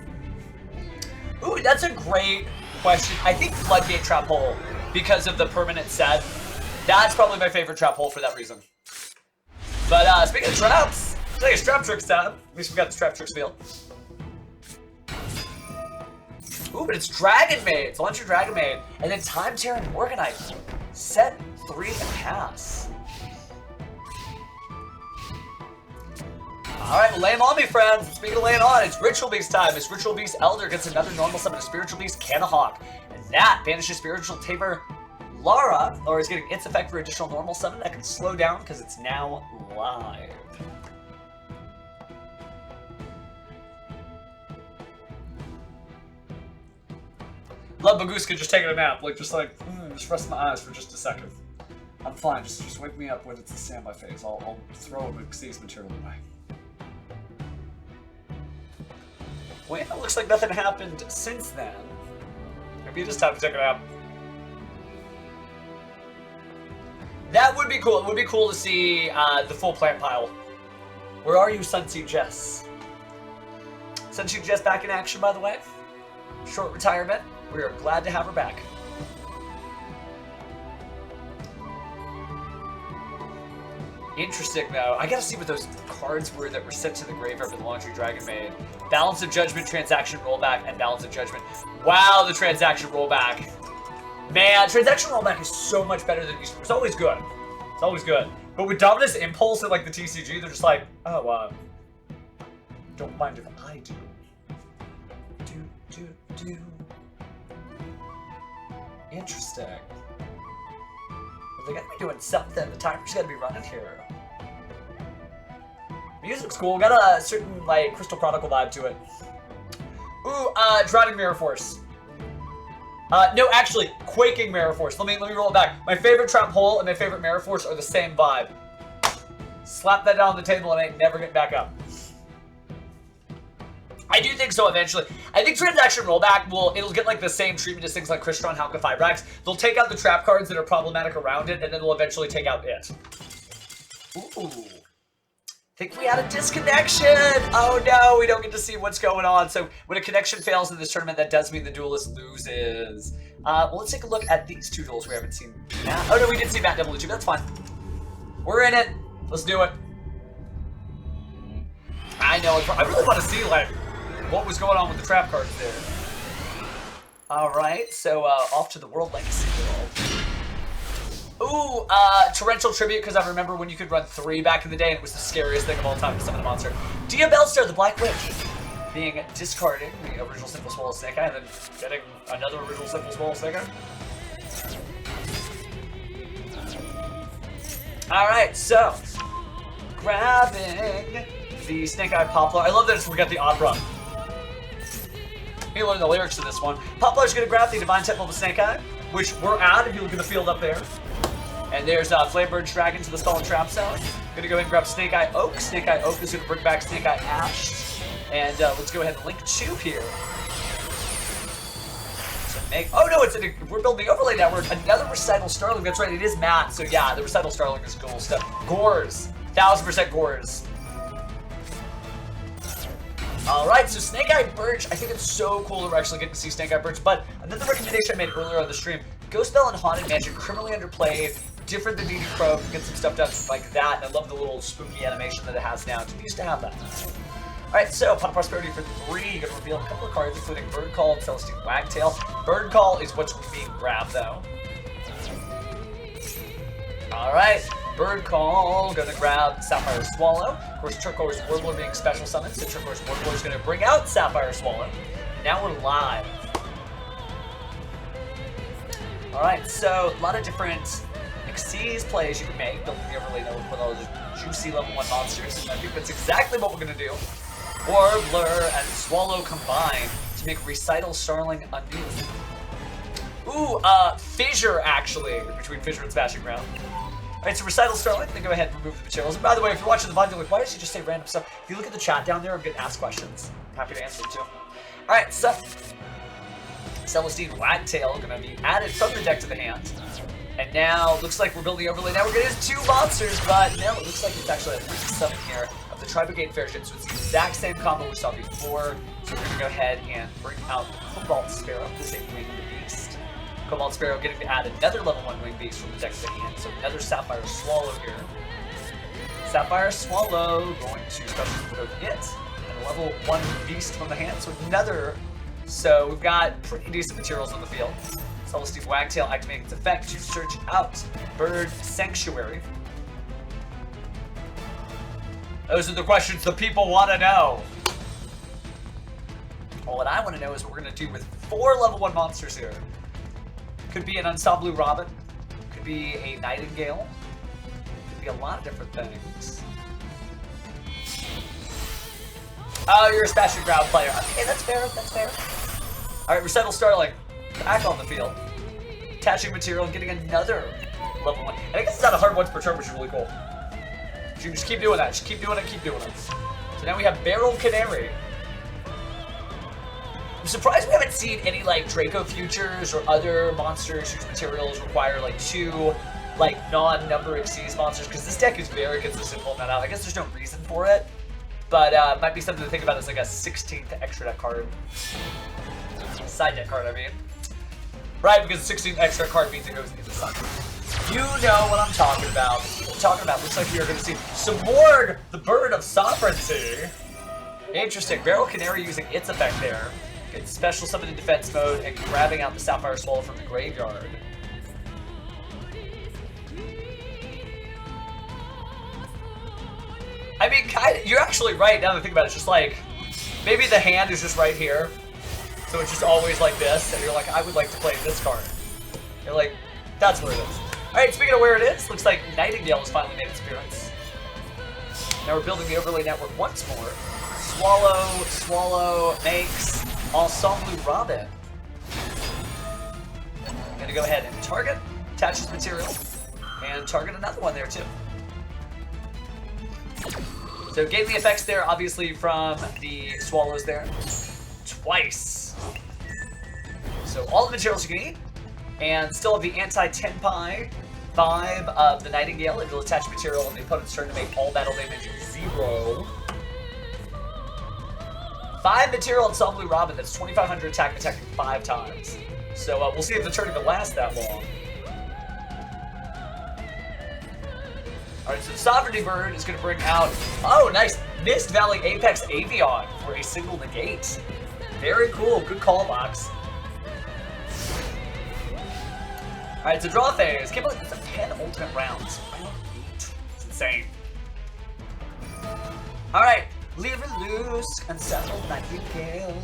Ooh, that's a great question. I think Floodgate Trap Hole, because of the permanent set. That's probably my favorite trap hole for that reason. But, speaking of traps, it's like a Trap Tricks time. At least we got the Trap Tricks feel. Ooh, but it's Dragon Maid. It's Launcher Dragon Maid. And then Time Terran Organizer. Set 3 and pass. Alright, well, lay them on me, friends. Speaking of laying on, it's Ritual Beast time. It's Ritual Beast Elder gets another normal summon, a Spiritual Beast Canahawk. And that banishes Spiritual Tamer Lara, or is getting its effect for additional normal summon that can slow down because it's now live. Love Baguska just taking a nap, like just rest my eyes for just a second. I'm fine, just wake me up when it's a standby phase. I'll throw a Xyz material away. Wait, it looks like nothing happened since then. Maybe it is time to take a nap. That would be cool. It would be cool to see the full plant pile. Where are you, Sunseed Jess? Sunseed Jess back in action, by the way. Short retirement. We are glad to have her back. Interesting, though. I gotta see what those cards were that were sent to the graveyard for the Laundry Dragon Maid. Balance of Judgment, Transaction Rollback, and Balance of Judgment. Wow, the Transaction Rollback. Man, Transaction Rollback is so much better than Easter. It's always good. It's always good. But with Dominus Impulse and like the TCG, they're just like, oh, don't mind if I do. Do. Interesting. Well, they gotta be doing something. The timer's gotta be running here. Music's cool. Got a certain, like, Crystal Chronicle vibe to it. Ooh, Drowning Mirror Force. No, actually, Quaking Mirror Force. Let me roll it back. My favorite Trap Hole and my favorite Mirror Force are the same vibe. Slap that down on the table and I ain't never getting back up. I do think so eventually. I think Transaction Rollback it'll get like the same treatment as things like Crystron, Halka, Fibrax. They'll take out the trap cards that are problematic around it, and then they'll eventually take out it. Ooh. Think we had a disconnection! Oh no, we don't get to see what's going on. So when a connection fails in this tournament, that does mean the duelist loses. Well, let's take a look at these two duels we haven't seen. Oh no, we did see Matt Devolucci, that's fine. We're in it. Let's do it. I know, I really want to see, like, what was going on with the trap cards there. Alright, so off to the World Legacy World. Ooh, Torrential Tribute, because I remember when you could run 3 back in the day, and it was the scariest thing of all time to summon a monster. Dia Bellstar, the Black Witch, discarding the original Simple Swallow Snake Eye, and then getting another original Simple Swallow Snake Eye. Alright, so, grabbing the Snake Eye Poplar. I love that we got the Opera. You learn the lyrics to this one. Poplar's gonna grab the Divine Temple of Snake Eye, which we're at if you look at the field up there. And there's Flamebird Dragon to the Skull and Trap Zone. Gonna go ahead and grab Snake Eye Oak. Snake Eye Oak is gonna bring back Snake Eye Ash. And let's go ahead and link 2 here. Oh no, we're building the overlay network. Another Recital Starling. That's right, it is Matt. So yeah, the Recital Starling is cool stuff. Gores. 1000% Gores. Alright, so Snake Eye Birch. I think it's so cool that we're actually getting to see Snake Eye Birch. But another recommendation I made earlier on the stream. Ghost Bell and Haunted Mansion, criminally underplayed. Different than DD Crow. Get some stuff done like that. And I love the little spooky animation that it has now. It used to have that. Alright, so Pot of Prosperity for 3, you're going to reveal a couple of cards, including Bird Call and Celestine Wagtail. Bird Call is what's being grabbed, though. Alright, Bird Call, going to grab Sapphire Swallow. Of course, Turquoise Warbler being special summoned, so Turquoise Warbler is going to bring out Sapphire Swallow. Now we're live. Alright, so a lot of different Xyz plays you can make, building the overlay network with all those juicy level 1 monsters, and I think that's exactly what we're going to do. Warbler and Swallow combine to make Recital Starling anew. Ooh, Fissure, actually, between Fissure and Smashing Ground. Alright, so Recital Starling, then go ahead and remove the materials. And by the way, if you're watching the VOD, you're like, why does he just say random stuff? If you look at the chat down there, I'm getting asked questions. I'm happy to answer them too. Alright, so Celestine Wagtail gonna be added from the deck to the hand. And now, looks like we're building the overlay. Now we're getting 2 monsters, but no, it looks like it's actually a link summon here of the Tri-Brigade Fairship, so it's the exact same combo we saw before. So we're gonna go ahead and bring out the Cobalt Sparrow, this is a Winged Beast. Cobalt Sparrow getting to add another level 1 Winged Beast from the deck to the hand, so another Sapphire Swallow here. Sapphire Swallow going to special code it, and a level 1 Beast from the hand, so another. So we've got pretty decent materials on the field. Celestine Wagtail activating its effect to search out Bird Sanctuary. Those are the questions the people want to know. Well, what I want to know is what we're going to do with 4 level 1 monsters here. Could be an Ensemble Robin. Could be a Nightingale. Could be a lot of different things. Oh, you're a Smashing Ground player. Okay, that's fair, that's fair. Alright, Recital Starling. Back on the field. Attaching material and getting another level 1. And I guess it's not a hard once per turn, which is really cool. So you can just keep doing that. Just keep doing it, keep doing it. So now we have Barrel Canary. I'm surprised we haven't seen any like Draco Futures or other monsters whose materials require like 2 like non-number Xyz monsters, because this deck is very consistent pulling that out. I guess there's no reason for it, but might be something to think about as like a 16th extra deck card. Side deck card, I mean. Right, because 16th extra card means it goes into the side. You know what I'm talking about. What I'm talking about. Looks like we are going to see some more the Bird of Sovereignty. Interesting. Barrel Canary using its effect there. It's special summon in defense mode and grabbing out the Sapphire Swallow from the graveyard. I mean, you're actually right now that I think about it. It's just like, maybe the hand is just right here. So it's just always like this, and you're like, I would like to play this card. You're like, that's where it is. Alright, speaking of where it is, looks like Nightingale has finally made its appearance. Now we're building the overlay network once more. Swallow makes Ensemble Robin. I'm gonna go ahead and target, attach this material, and target another one there too. So gave the effects there, obviously, from the Swallows there. Twice. So all the materials you can eat, and still have the anti-Tenpai vibe of the Nightingale. It'll attach material on the opponent's turn to make all battle damage 0. 5 material Ensemble Robin, that's 2,500 attack, attacking 5 times. So we'll see if the turn even lasts that long. Alright, so the Sovereignty Bird is going to bring out, oh nice, Mist Valley Apex Avion for a single negate. Very cool, good call box. Alright, so draw phase. Can't believe it's a 10 ultimate rounds. Round 8. It's insane. Alright, leave it loose and settle Nightingale.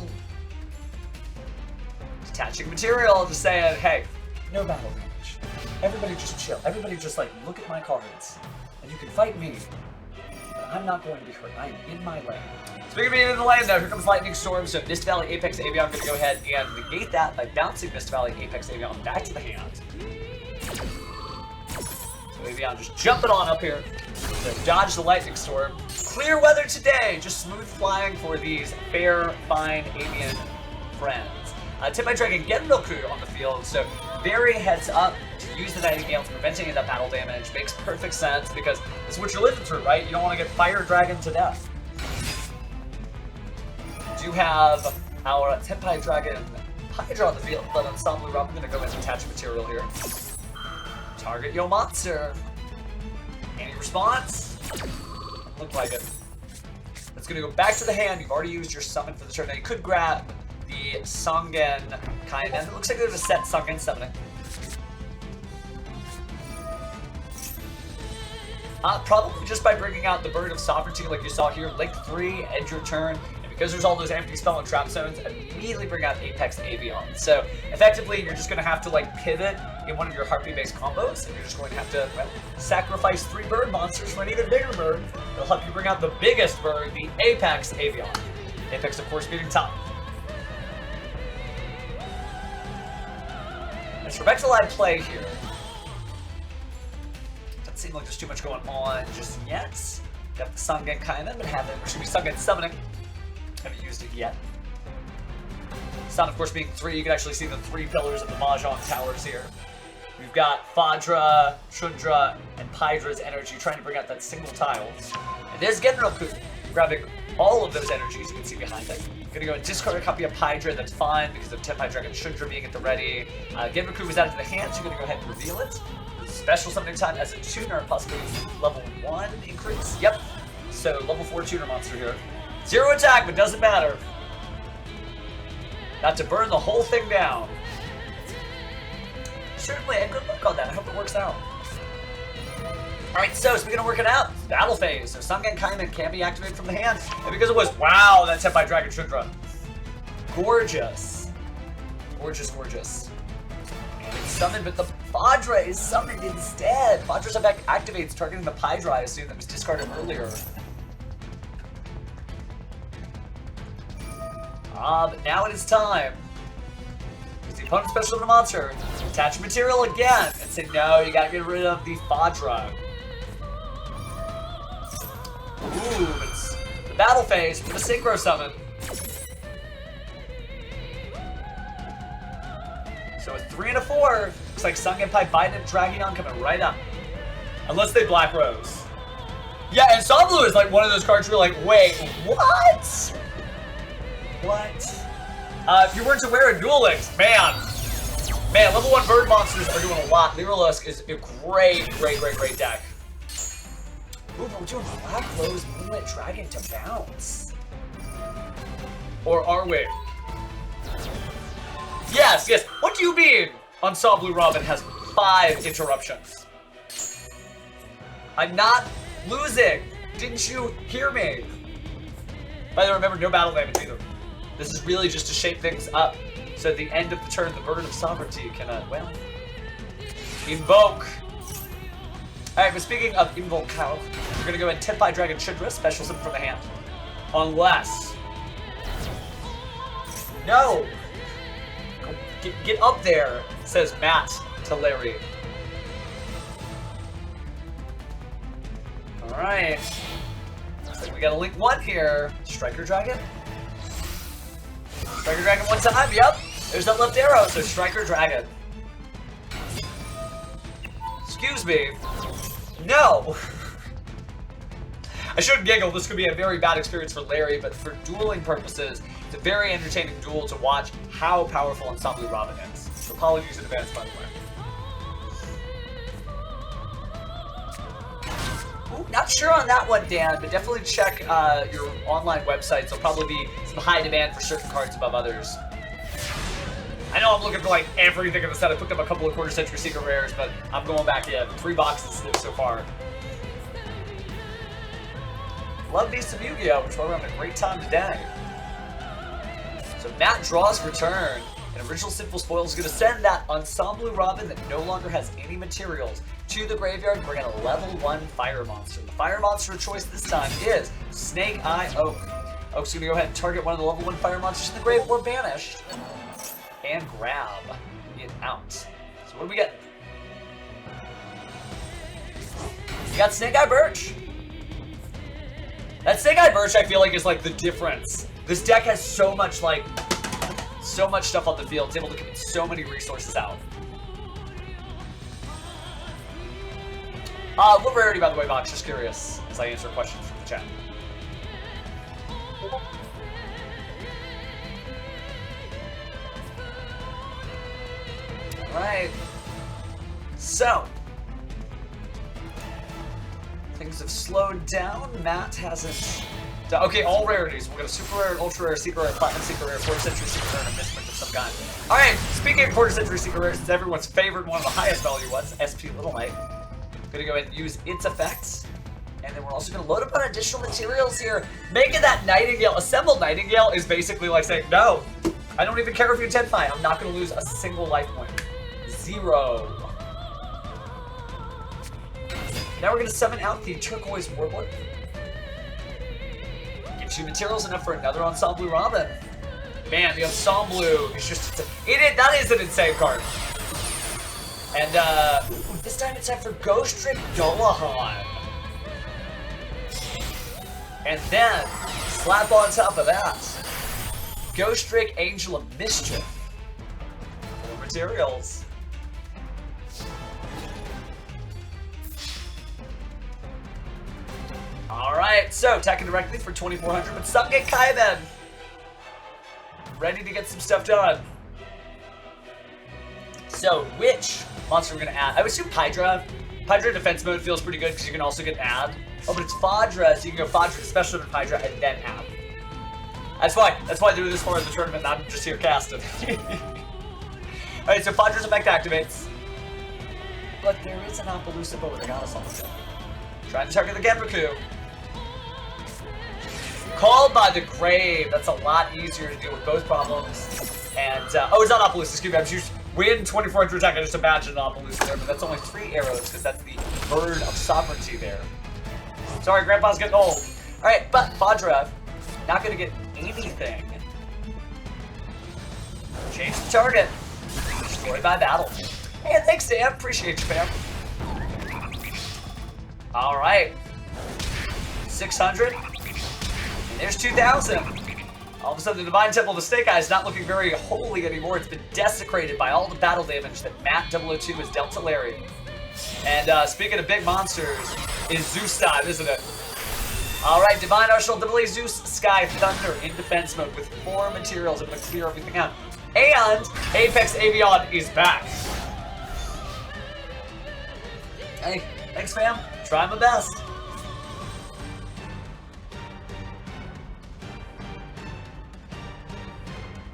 Detaching material, just saying, hey, no battle damage. Everybody just chill. Everybody just like, look at my cards. And you can fight me. But I'm not going to be hurt. I am in my lane. Speaking of being in the lane, though, here comes Lightning Storm. So Mist Valley Apex Avion, I'm going to go ahead and negate that by bouncing Mist Valley Apex Avion back to the hand. So Avion just jumping on up here to dodge the Lightning Storm. Clear weather today, just smooth flying for these fair, fine avian friends. Tip by Dragon Genroku on the field, so very heads up to use the Nightingale to prevent any of that battle damage. Makes perfect sense because this is what you're living through, right? You don't want to get Fire Dragon to death. We do have our Tenpai Dragon Hydra on the field, but Ensemble Rob, I'm going to go and attach material here. Target your monster. Any response? Look like it. It's going to go back to the hand. You've already used your summon for the turn. Now you could grab the Sangen Kainen. It looks like there's a set Sangen summoning. Probably just by bringing out the Bird of Sovereignty like you saw here. Link 3, end your turn. And because there's all those empty spell and trap zones, immediately bring out Apex Avion. So effectively, you're just going to have to like pivot in one of your Harpy-based combos. And you're just going to have to sacrifice 3 bird monsters for an even bigger bird. It'll help you bring out the biggest bird, the Apex Avion. Apex, of course, beating top. It's Rebecca-led play here. Doesn't seem like there's too much going on just yet. Got the Sangen Kainen, but Sangen Summoning. Haven't used it yet. Sun, of course, being 3, you can actually see the 3 pillars of the Mahjong towers here. We've got Fadra, Shundra, and Pydra's energy trying to bring out that single tile. And there's Genroku, grabbing all of those energies you can see behind it. Gonna go and discard a copy of Hydra, that's fine because of Tenpai Dragon Shundra being at the ready. Genroku was added to the hand, so you're gonna go ahead and reveal it. Special summoning time as a tuner, possibly level 1 increase. Yep. So level 4 tuner monster here. 0 attack, but doesn't matter. Got to burn the whole thing down. Certainly, and good luck on that. I hope it works out. Alright, so speaking of working out, battle phase. So Sangen Kainen can be activated from the hand. And because it was, wow, that Tenpai Dragon Shundra. Gorgeous. Gorgeous, gorgeous. And it's summoned, but the Fadra is summoned instead. Fadra's effect activates, targeting the Pydra, I assume, that was discarded earlier. But now it is time. Use the opponent's special summon monster. Attach material again. And say, no, you gotta get rid of the Fadra. Ooh, it's the battle phase for the Synchro Summon. So a 3 and a 4. Looks like Sangenpai Biden and Dragion coming right up. Unless they Black Rose. Yeah, and Sablu is like one of those cards where you're like, wait, what? What? If you weren't aware of Duel Links, man, level 1 bird monsters are doing a lot. Lyrilusk is a great deck. Ooh, but we're doing Black Rose Moonlit Dragon to bounce. Or are we? Yes. What do you mean? Ensemble Robin has 5 interruptions. I'm not losing. Didn't you hear me? By the way, remember, no battle damage either. This is really just to shape things up. So at the end of the turn, the Bird of Sovereignty can, invoke. Alright, but speaking of invoke, Kyle, we're gonna go ahead and Tenpai Dragon Shundra, special summon from the hand. Unless. No! Get up there, says Matt to Larry. Alright. Looks like we got a Link 1 here. Striker Dragon? Striker Dragon one time, yep. There's that left arrow, so Striker Dragon. Excuse me. No! I shouldn't giggle, this could be a very bad experience for Larry, but for dueling purposes, it's a very entertaining duel to watch how powerful Ensemble Robin is. So apologies in advance, by the way. Ooh, not sure on that one, Dan, but definitely check your online websites. There'll probably be some high demand for certain cards above others. I know I'm looking for like everything in the set. I picked up a couple of quarter century secret rares, but I'm going back in. 3 boxes so far. Love me some Yu-Gi-Oh, which we're having a great time today. So Matt draws return. And Original Sinful Spoil is going to send that Ensemble Robin that no longer has any materials to the graveyard. We're gonna level 1 fire monster. The fire monster of choice this time is Snake Eye Oak. Oak's gonna go ahead and target one of the level 1 fire monsters in the grave or banished, and grab it out. So what do we get? You got Snake Eye Birch. That Snake Eye Birch, I feel like, is like the difference. This deck has so much, like, so much stuff on the field. It's able to get so many resources out. What rarity, by the way, Vox? Just curious, as I answer questions from the chat. Alright. So. Things have slowed down. Matt hasn't... Okay, all rarities. We've got a super rare, ultra rare, secret rare, platinum secret rare, 4th century secret rare, and a misprint of some kind. Alright, speaking of 4th century secret rares, it's everyone's favorite, one of the highest value ones, SP Little Knight. Gonna go ahead and use its effects. And then we're also gonna load up on additional materials here. Making that Nightingale, Assembled Nightingale is basically like saying, no, I don't even care if you're 10-5. I'm not gonna lose a single life point. 0. Now we're gonna summon out the Turquoise Warbler. Get you materials enough for another Ensemble Robin. Man, the Ensemble is just, that is an insane card. And this time it's time for Ghost Trick Dullahan. And then, slap on top of that, Ghost Trick Angel of Mischief. 4 materials. Alright, so attacking directly for 2,400 with Sungate Kaiben. Ready to get some stuff done. So, which monster we're going to add? I would assume Hydra. Hydra defense mode feels pretty good because you can also get add. Oh, but it's Fadra, so you can go Fadra, special with Hydra, and then add. That's why they're doing this far in the tournament, I'm just here casting. Alright, so Fadra's effect activates. But there is an Appaloosa Boulder, got us on the field. Trying to target the Genraku. Called by the Grave. That's a lot easier to deal with both problems. And, oh, it's not Appaloosa, excuse me. I'm just win 2,400 attack. I just imagine an Appaloosa there, but that's only 3 arrows because that's the bird of sovereignty there. Sorry, Grandpa's getting old. Alright, but Fadra, not going to get anything. Change the target. Destroyed by battle. Hey, thanks, Dan. Appreciate you, fam. Alright. 600. And there's 2,000. All of a sudden, the Divine Temple of the Snake Eye is not looking very holy anymore. It's been desecrated by all the battle damage that Matt 002 has dealt to Larry. And speaking of big monsters, it's Zeus time, isn't it? Alright, Divine Arsenal, AA Zeus, Sky, Thunder in defense mode with 4 materials. I'm going to clear everything out. And Apex Avion is back. Hey, thanks, fam. Try my best.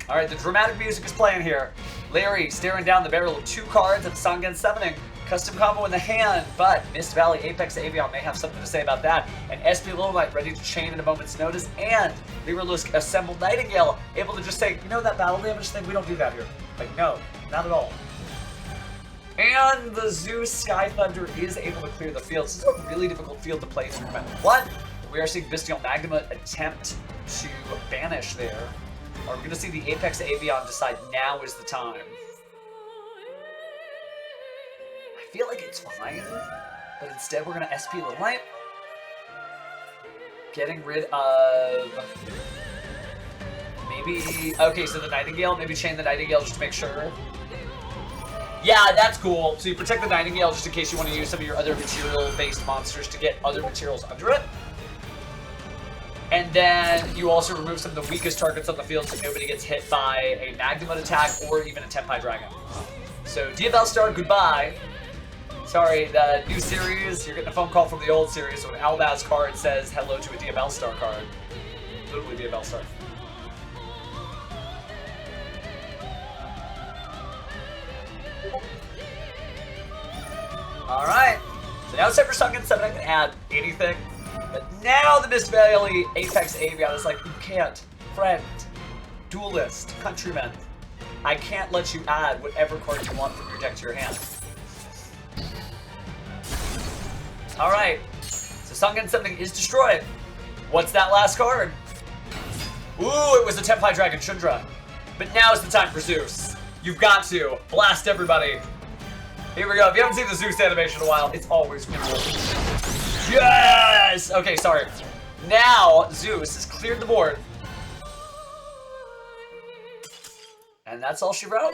Alright, the dramatic music is playing here. Larry staring down the barrel of 2 cards of Sangen Summoning. Custom combo in the hand, but Mist Valley Apex Avion may have something to say about that. And SP Little Knight ready to chain at a moment's notice. And Lyralusk Assembled Nightingale able to just say, you know that battle damage thing? We don't do that here. Like, no, not at all. And the Zeus Sky Thunder is able to clear the field. This is a really difficult field to play through. What? We are seeing Bestial Magma attempt to banish there. Or we're going to see the Apex Avion decide now is the time. I feel like it's fine, but instead we're going to SP Little Knight. Getting rid of... maybe... okay, so the Nightingale. Maybe chain the Nightingale just to make sure. Yeah, that's cool. So you protect the Nightingale just in case you want to use some of your other material-based monsters to get other materials under it. And then you also remove some of the weakest targets on the field so nobody gets hit by a Magnum attack or even a Tenpai Dragon. So, Diabell Star, goodbye. Sorry, the new series, you're getting a phone call from the old series, so an Albaz card says hello to a Diabell Star card. Literally Diabell Star. Alright, so now it's time for Sunken 7. I can add anything. But now the Mist Valley Apex Avion is like, you can't, friend, duelist, countryman. I can't let you add whatever card you want from your deck to your hand. Alright, so Sunken Something is destroyed. What's that last card? Ooh, it was the Temply Dragon Shundra. But now's the time for Zeus. You've got to blast everybody. Here we go. If you haven't seen the Zeus animation in a while, it's always cool. Yes! Okay, sorry. Now, Zeus has cleared the board. And that's all she wrote.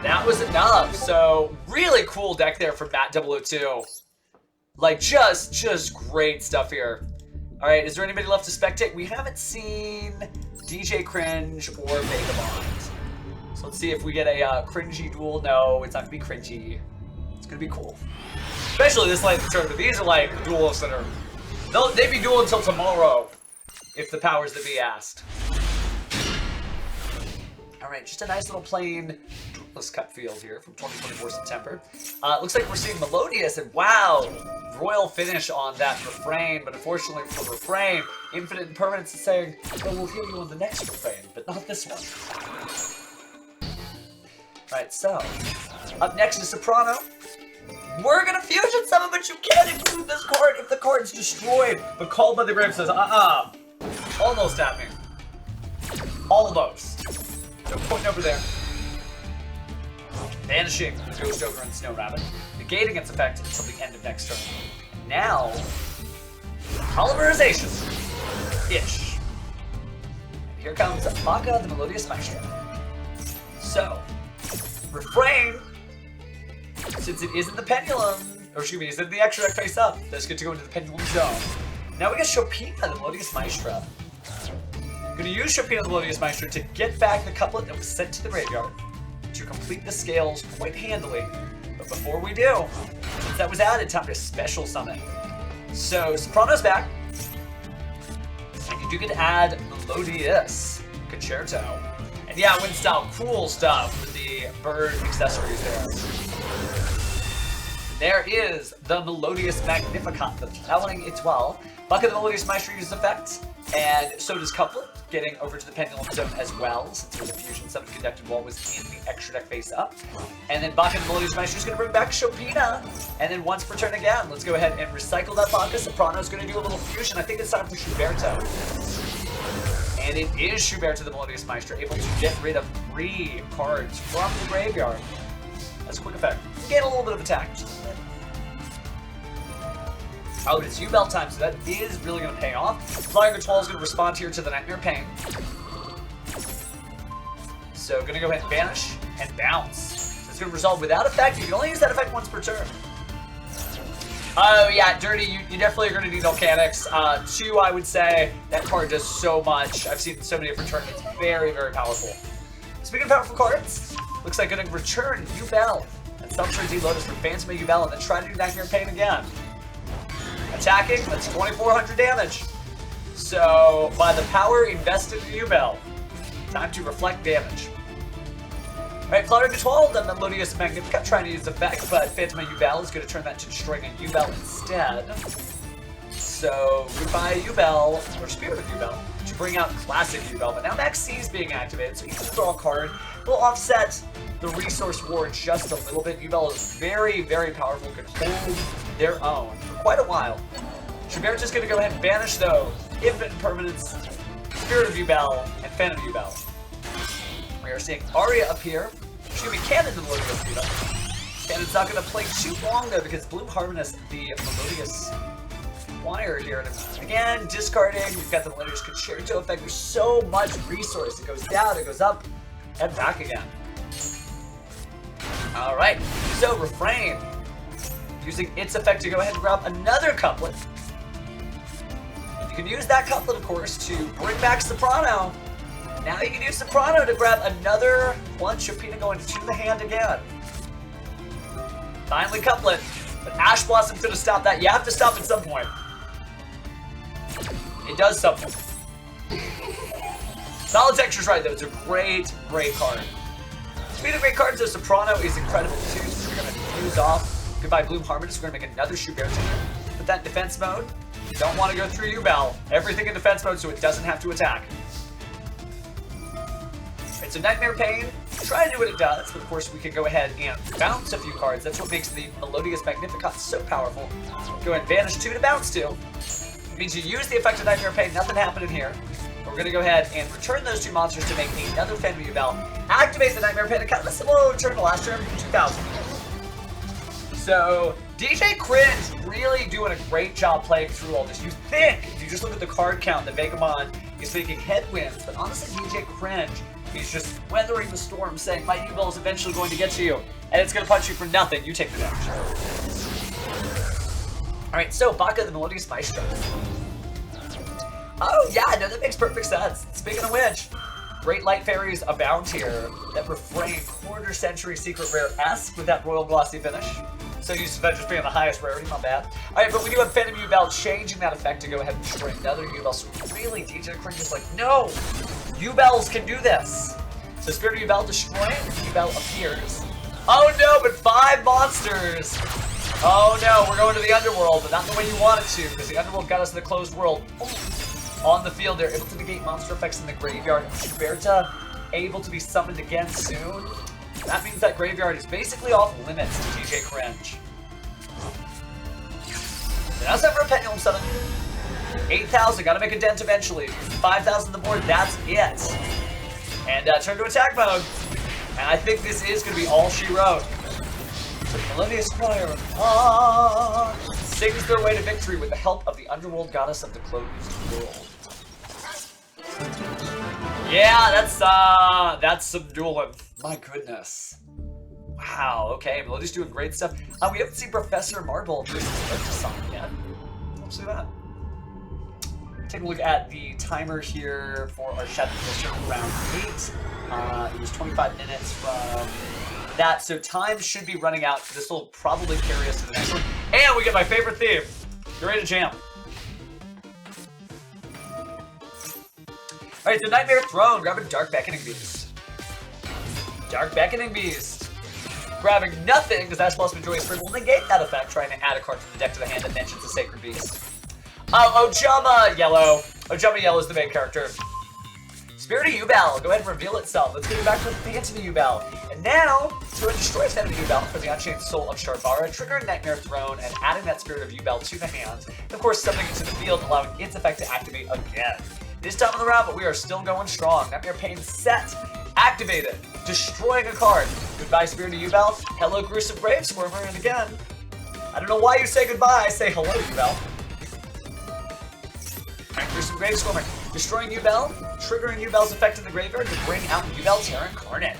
That was enough. So, really cool deck there from Matt002. Like, just great stuff here. Alright, is there anybody left to spectate? We haven't seen DJ Cringe or Vagabond. So let's see if we get a cringy duel. No, it's not going to be cringy. It's going to be cool. Especially this late in the tournament. These are like duelists that are... They'd be dueling until tomorrow, if the powers that be asked. Alright, just a nice little plain Duelist Cup field here from 2024 September. Looks like we're seeing Melodious, and wow, royal finish on that refrain, but unfortunately for the refrain, Infinite Impermanence is saying, well, we'll heal you on the next refrain, but not this one. Alright, so, up next is Soprano. We're gonna fusion summon, but you can't include this card if the card's destroyed. But Called by the Grave says, almost happening. Almost. So point over there. Vanishing the Ghost Ogre and Snow Rabbit, negating its effect until the end of next turn. Now, polymerization. Ish. And here comes Baka the Melodious Maestro. So, refrain. Since it is in the pendulum, or excuse me, it's in the extra deck face up, that's good to go into the pendulum zone. Now we got Chopina, the Melodious Maestro. Gonna use Chopina, the Melodious Maestro to get back the couplet that was sent to the graveyard to complete the scales quite handily. But before we do, since that was added, time to special summon. So Soprano's back, and you do get to add Melodious Concerto. And yeah, wind style, cool stuff with the bird accessories there. There is the Melodious Magnificat, the Plowing Etoile. Bucket the Melodious Maestro uses effects, and so does Couplet, getting over to the Pendulum Zone as well, since the Fusion Summon Conducted Wall was in the extra deck face up. And then Bucket the Melodious Maestro is going to bring back Chopina, and then once per turn again, let's go ahead and recycle that Baka. Soprano's going to do a little fusion. I think it's time for Schuberto. And it is Schuberto the Melodious Maestro, able to get rid of 3 cards from the graveyard. That's a quick effect. Gain a little bit of attack. Oh, it's U-Bell time, so that is really going to pay off. Flying Etoile is going to respond here to the Nightmare Pain. So, going to go ahead and banish and bounce. So it's going to resolve without effect. You can only use that effect once per turn. Oh yeah, Dirty, you definitely are going to need Volcanics. 2, I would say. That card does so much. I've seen so many different turns. It's very, very powerful. Speaking of powerful cards, looks like going to return U-Bell and Substrate D-Lotus for Phantom of U-Bell and then try to do Nightmare Pain again. Attacking, that's 2,400 damage. So, by the power invested in U-Bell, time to reflect damage. Alright, Flutter Etoile, the Melodious Magnificat trying to use effect, but Phantom of U-Bell is going to turn that to destroying a U-Bell instead. So, goodbye U-Bell, or Spirit of U-Bell, to bring out Classic U-Bell, but now Max C is being activated, so you can draw a card. Will offset the resource war just a little bit. U-Bell is very, very powerful, can hold their own for quite a while. Schubert's just going to go ahead and banish, though, Infinite Impermanence, Spirit of U-Bell, and Phantom of U-Bell. We are seeing Aria up here. Excuse me, Cannon the Melodious U-Bell. Cannon's not going to play too long, though, because Bloom Harmonist, the Melodious Wire here. And again, discarding. You've got the Melodious Concerto effect. There's so much resource. It goes down, it goes up, and back again. Alright, so Refrain. Using its effect to go ahead and grab another couplet. You can use that couplet, of course, to bring back Soprano. Now you can use Soprano to grab another one. Chopina going to the hand again. Finally, couplet. But Ash Blossom's going to stop that. You have to stop at some point. It does something. Solid Texture's right, though. It's a great, great card. Speaking of great cards, though, Soprano is incredible, too. So we're going to fuse off. Goodbye, Bloom Harmonist. We're going to make another Schuberto. Put that in defense mode. You don't want to go through U-Bell. Everything in defense mode so it doesn't have to attack. Alright, so Nightmare Pain try to do what it does, but of course we can go ahead and bounce a few cards. That's what makes the Melodious Magnificat so powerful. Go ahead and banish 2 to bounce 2. It means you use the effect of Nightmare Pain, nothing happening here. We're going to go ahead and return those 2 monsters to make another Phantom Yubel. Activate the Nightmare Pain, kind of a similar return to last turn, 2000. So, DJ Cringe really doing a great job playing through all this. You think, if you just look at the card count, that Vegamon is making headwinds, but honestly, DJ Cringe, he's just weathering the storm, saying, my Yubel is eventually going to get to you, and it's going to punch you for nothing. You take the damage. Alright, so, Baka the Melodious Maestro. Oh, yeah, no, that makes perfect sense. Speaking of which, Great Light Fairies abound here. That refrain, quarter-century secret rare-esque with that royal glossy finish. So used to that just being the highest rarity, not bad. Alright, but we do have Phantom Yubel changing that effect to go ahead and destroy another Yubel. So really, DJ Cringe is like, no! Yubels can do this! So Spirit of Yubel destroying, Yubel appears. Oh no, but 5 monsters! Oh no, we're going to the Underworld, but not the way you want it to, because the Underworld got us in the closed world. On the field, they're able to negate monster effects in the graveyard. Shuberta able to be summoned again soon. That means that graveyard is basically off limits to DJ Cringe. So now it's time for a Pendulum Summon. 8,000, gotta make a dent eventually. 5,000 on the board, that's it. And turn to attack mode. And I think this is gonna be all she wrote. The Melodious Choir sings their way to victory with the help of the Underworld Goddess of the Closed World. Yeah, that's some dueling. My goodness. Wow, okay, Melody's doing great stuff. We haven't seen Professor Marble versus Earthsong yet. Let's see that. Take a look at the timer here for our Shadow Duelist Tournament round 8. It was 25 minutes from that, so time should be running out. This will probably carry us to the next one. And we get my favorite theme. You ready to jam? Alright, so Nightmare Throne, grabbing Dark Beckoning Beast. Dark Beckoning Beast. Grabbing nothing, because that's plus Joyous Spring will negate that effect, trying to add a card from the deck to the hand that mentions a Sacred Beast. Ojama Yellow. Ojama Yellow is the main character. Spirit of Yubel, go ahead and reveal itself. Let's get it back to the Phantom Yubel. And now, to destroy Phantom Yubel for the Unchained Soul of Sharbara, triggering Nightmare Throne and adding that Spirit of Yubel to the hand. And of course, summoning it to the field, allowing its effect to activate again. This time on the round, but we are still going strong. Nightmare Pain set. Activated. Destroying a card. Goodbye, Spirit of Yubel. Hello, Gruesome Grave Squirmer. And again, I don't know why you say goodbye. I say hello, Yubel. Alright, Gruesome Grave Squirmer. Destroying Yubel. Triggering Yubel's effect in the graveyard to bring out Yubel Terra Incarnate.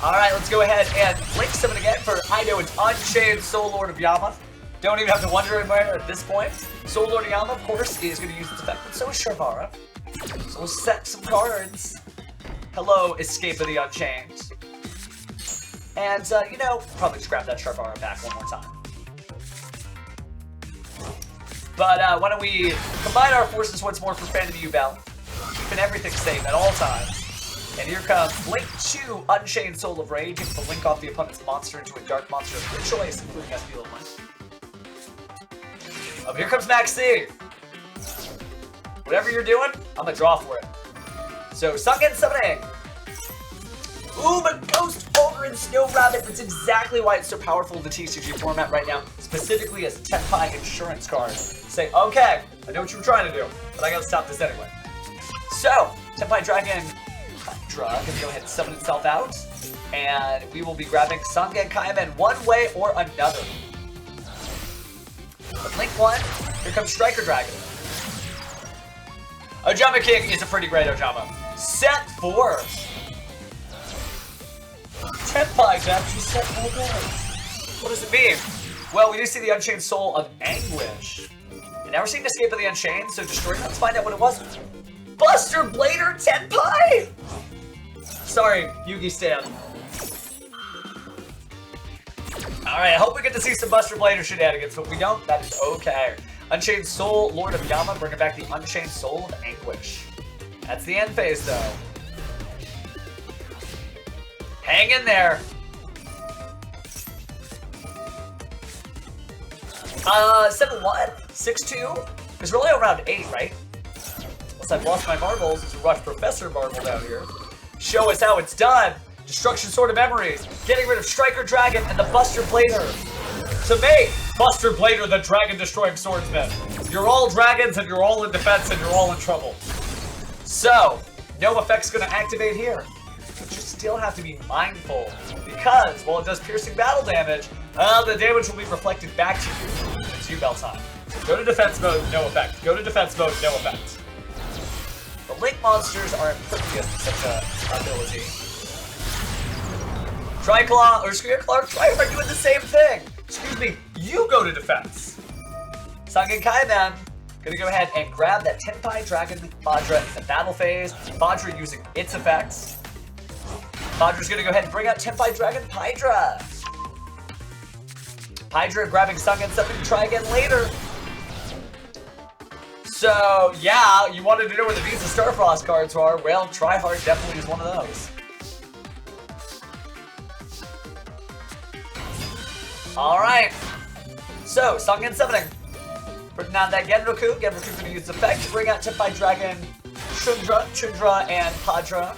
Alright, let's go ahead and Blink Summon again for, I know it's Unchained Soul Lord of Yama. Don't even have to wonder anywhere at this point. Soul Lord Yama, of course, is going to use its effect, but so is Sharbara. So we'll set some cards. Hello, Escape of the Unchained. And, you know, probably just grab that Sharbara back one more time. But why don't we combine our forces once more for Phantom Yubel, keeping everything safe at all times. And here comes Blink 2, Unchained Soul of Rage, able to link off the opponent's monster into a dark monster of your choice, including SP level 1. Here comes Maxi. Whatever you're doing, I'm gonna draw for it. So, Sunken Summoning. Ooh, but Ghost Ogre and Snow Rabbit. That's exactly why it's so powerful in the TCG format right now, specifically as Tenpai insurance card. Say, okay, I know what you were trying to do, but I gotta stop this anyway. So, Tenpai Dragon Drug can go ahead and summon itself out, and we will be grabbing Sangen Kaimen one way or another. But Link 1, here comes Striker Dragon. Ojama King is a pretty great Ojama. Set 4. Tenpai deck, you set 4 cards. What does it mean? Well, we do see the Unchained Soul of Anguish. And now we're seeing Escape of the Unchained, so destroy it. Let's find out what it was. Buster Blader Tenpai! Sorry, Yugi Stan. Alright, I hope we get to see some Buster Blader shenanigans, but we don't, that is okay. Unchained Soul, Lord of Yama, bringing back the Unchained Soul of Anguish. That's the end phase, though. Hang in there. 7-1? 6-2? It's really around 8, right? Unless I've lost my marbles to watch Professor Marble down here. Show us how it's done. Destruction Sword of Memories. Getting rid of Striker Dragon and the Buster Blader. To make Buster Blader the Dragon Destroying Swordsman. You're all dragons and you're all in defense and you're all in trouble. So, no effect's gonna activate here. But you still have to be mindful. Because while it does piercing battle damage, the damage will be reflected back to you. It's U-Bell time. Go to defense mode, no effect. Go to defense mode, no effect. The Link monsters are impervious to such a ability. Triclaw, or Clark, Triarch are doing the same thing. Excuse me, you go to defense. Sangen Kai then, gonna go ahead and grab that Tenpai Dragon Fadra in the battle phase. Fadra using its effects. Fadra's gonna go ahead and bring out Tenpai Dragon Pydra. Pydra grabbing Sangen something to try again later. So, yeah, you wanted to know where the Visa Starfrost cards are. Well, Tryhard definitely is one of those. Alright. So, Sangen summoning. Putting out that Genroku. Genroku's going to use its effect to bring out Tenpai Dragon, Chundra, and Fadra,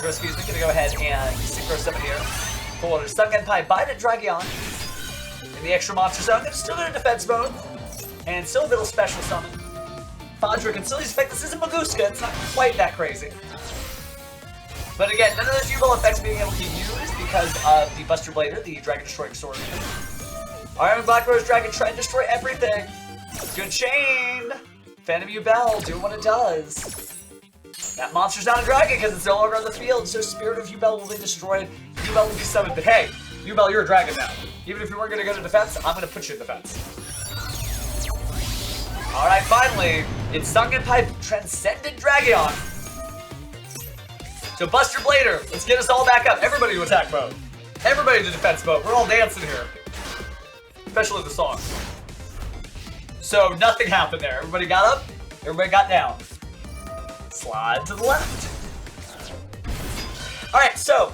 excuse me. Going to go ahead and Synchro Summon here. For Sangenpai Biden Dragion. In the extra monster zone, they're still in defense mode. And still a little special summon. Fadra can still use effect. This isn't Maguska, it's not quite that crazy. But again, none of those U-Bell effects being able to be used because of the Buster Blader, the Dragon Destroying Sword. Iron and Black Rose Dragon try and destroy everything. Good chain! Phantom U-Bell, do what it does. That monster's not a dragon because it's no longer on the field, so Spirit of U-Bell will be destroyed. U-Bell will be summoned, but hey, U-Bell, you're a dragon now. Even if you weren't going to go to defense, I'm going to put you in defense. Alright, finally, it's Sangenpai Transcendent Dragion. So Buster Blader, let's get us all back up. Everybody to attack mode. Everybody to defense mode. We're all dancing here. Especially the song. So nothing happened there. Everybody got up, everybody got down. Slide to the left. Alright, so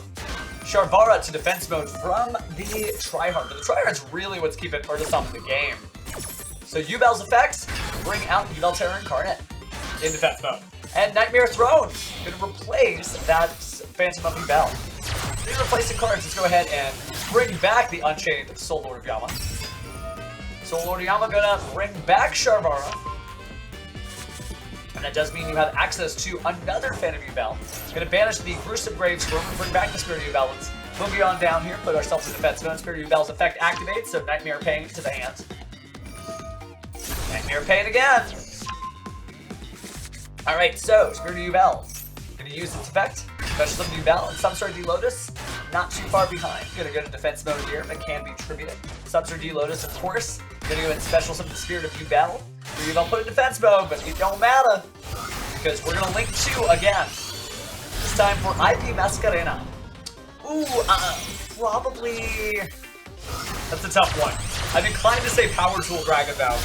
Sharvara to defense mode from the Tryhard. But the Tryhard's really what's keeping Urtasam in the game. So U-Bell's effects bring out U-Bell Terror Incarnate in defense mode. And Nightmare Throne gonna replace that Phantom of U-Bell. These replacing cards, let's go ahead and bring back the Unchained Soul Lord of Yama. Soul Lord of Yama gonna bring back Sharvara. And that does mean you have access to another Phantom U-Bell. Gonna banish the Gruesome Gravestorm and bring back the Spirit of U-Bell. Let's boogie on down here, put ourselves in defense mode. Spirit of U-Bell's effect activates, so Nightmare Pain to the hand. Nightmare Pain again. Alright, so Spirit of U-Bell. Gonna use its effect. Special Summon U-Bell and Substar D-Lotus. Not too far behind. Gonna go to defense mode here, but can be tributed. Substar D-Lotus, of course. Gonna go and special summon the Spirit of U-Bell. U-Bell put in defense mode, but it don't matter. Because we're gonna link 2 again. This time for IP Mascarena. Ooh, probably... That's a tough one. I'm inclined to say Power Tool Dragon though.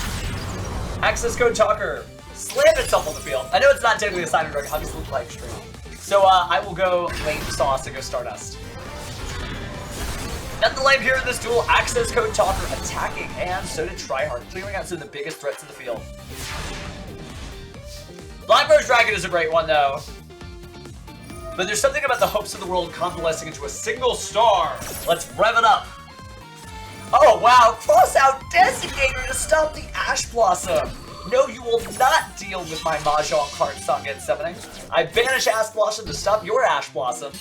Access Code Talker. Slam itself on the field. I know it's not technically a Sign of Dragon, obviously it's like extreme. So I will go lane Sauce to go Stardust. Nothing lame here in this duel. Access Code Talker attacking, and so did Tryhard, clearing out some of the biggest threats in the field. Black Rose Dragon is a great one though. But there's something about the hopes of the world convalescing into a single star. Let's rev it up. Oh wow, cross out Designator to stop the Ash Blossom. No, you will not deal with my Mahjong card Sangen summoning. I banish Ash Blossom to stop your Ash Blossom.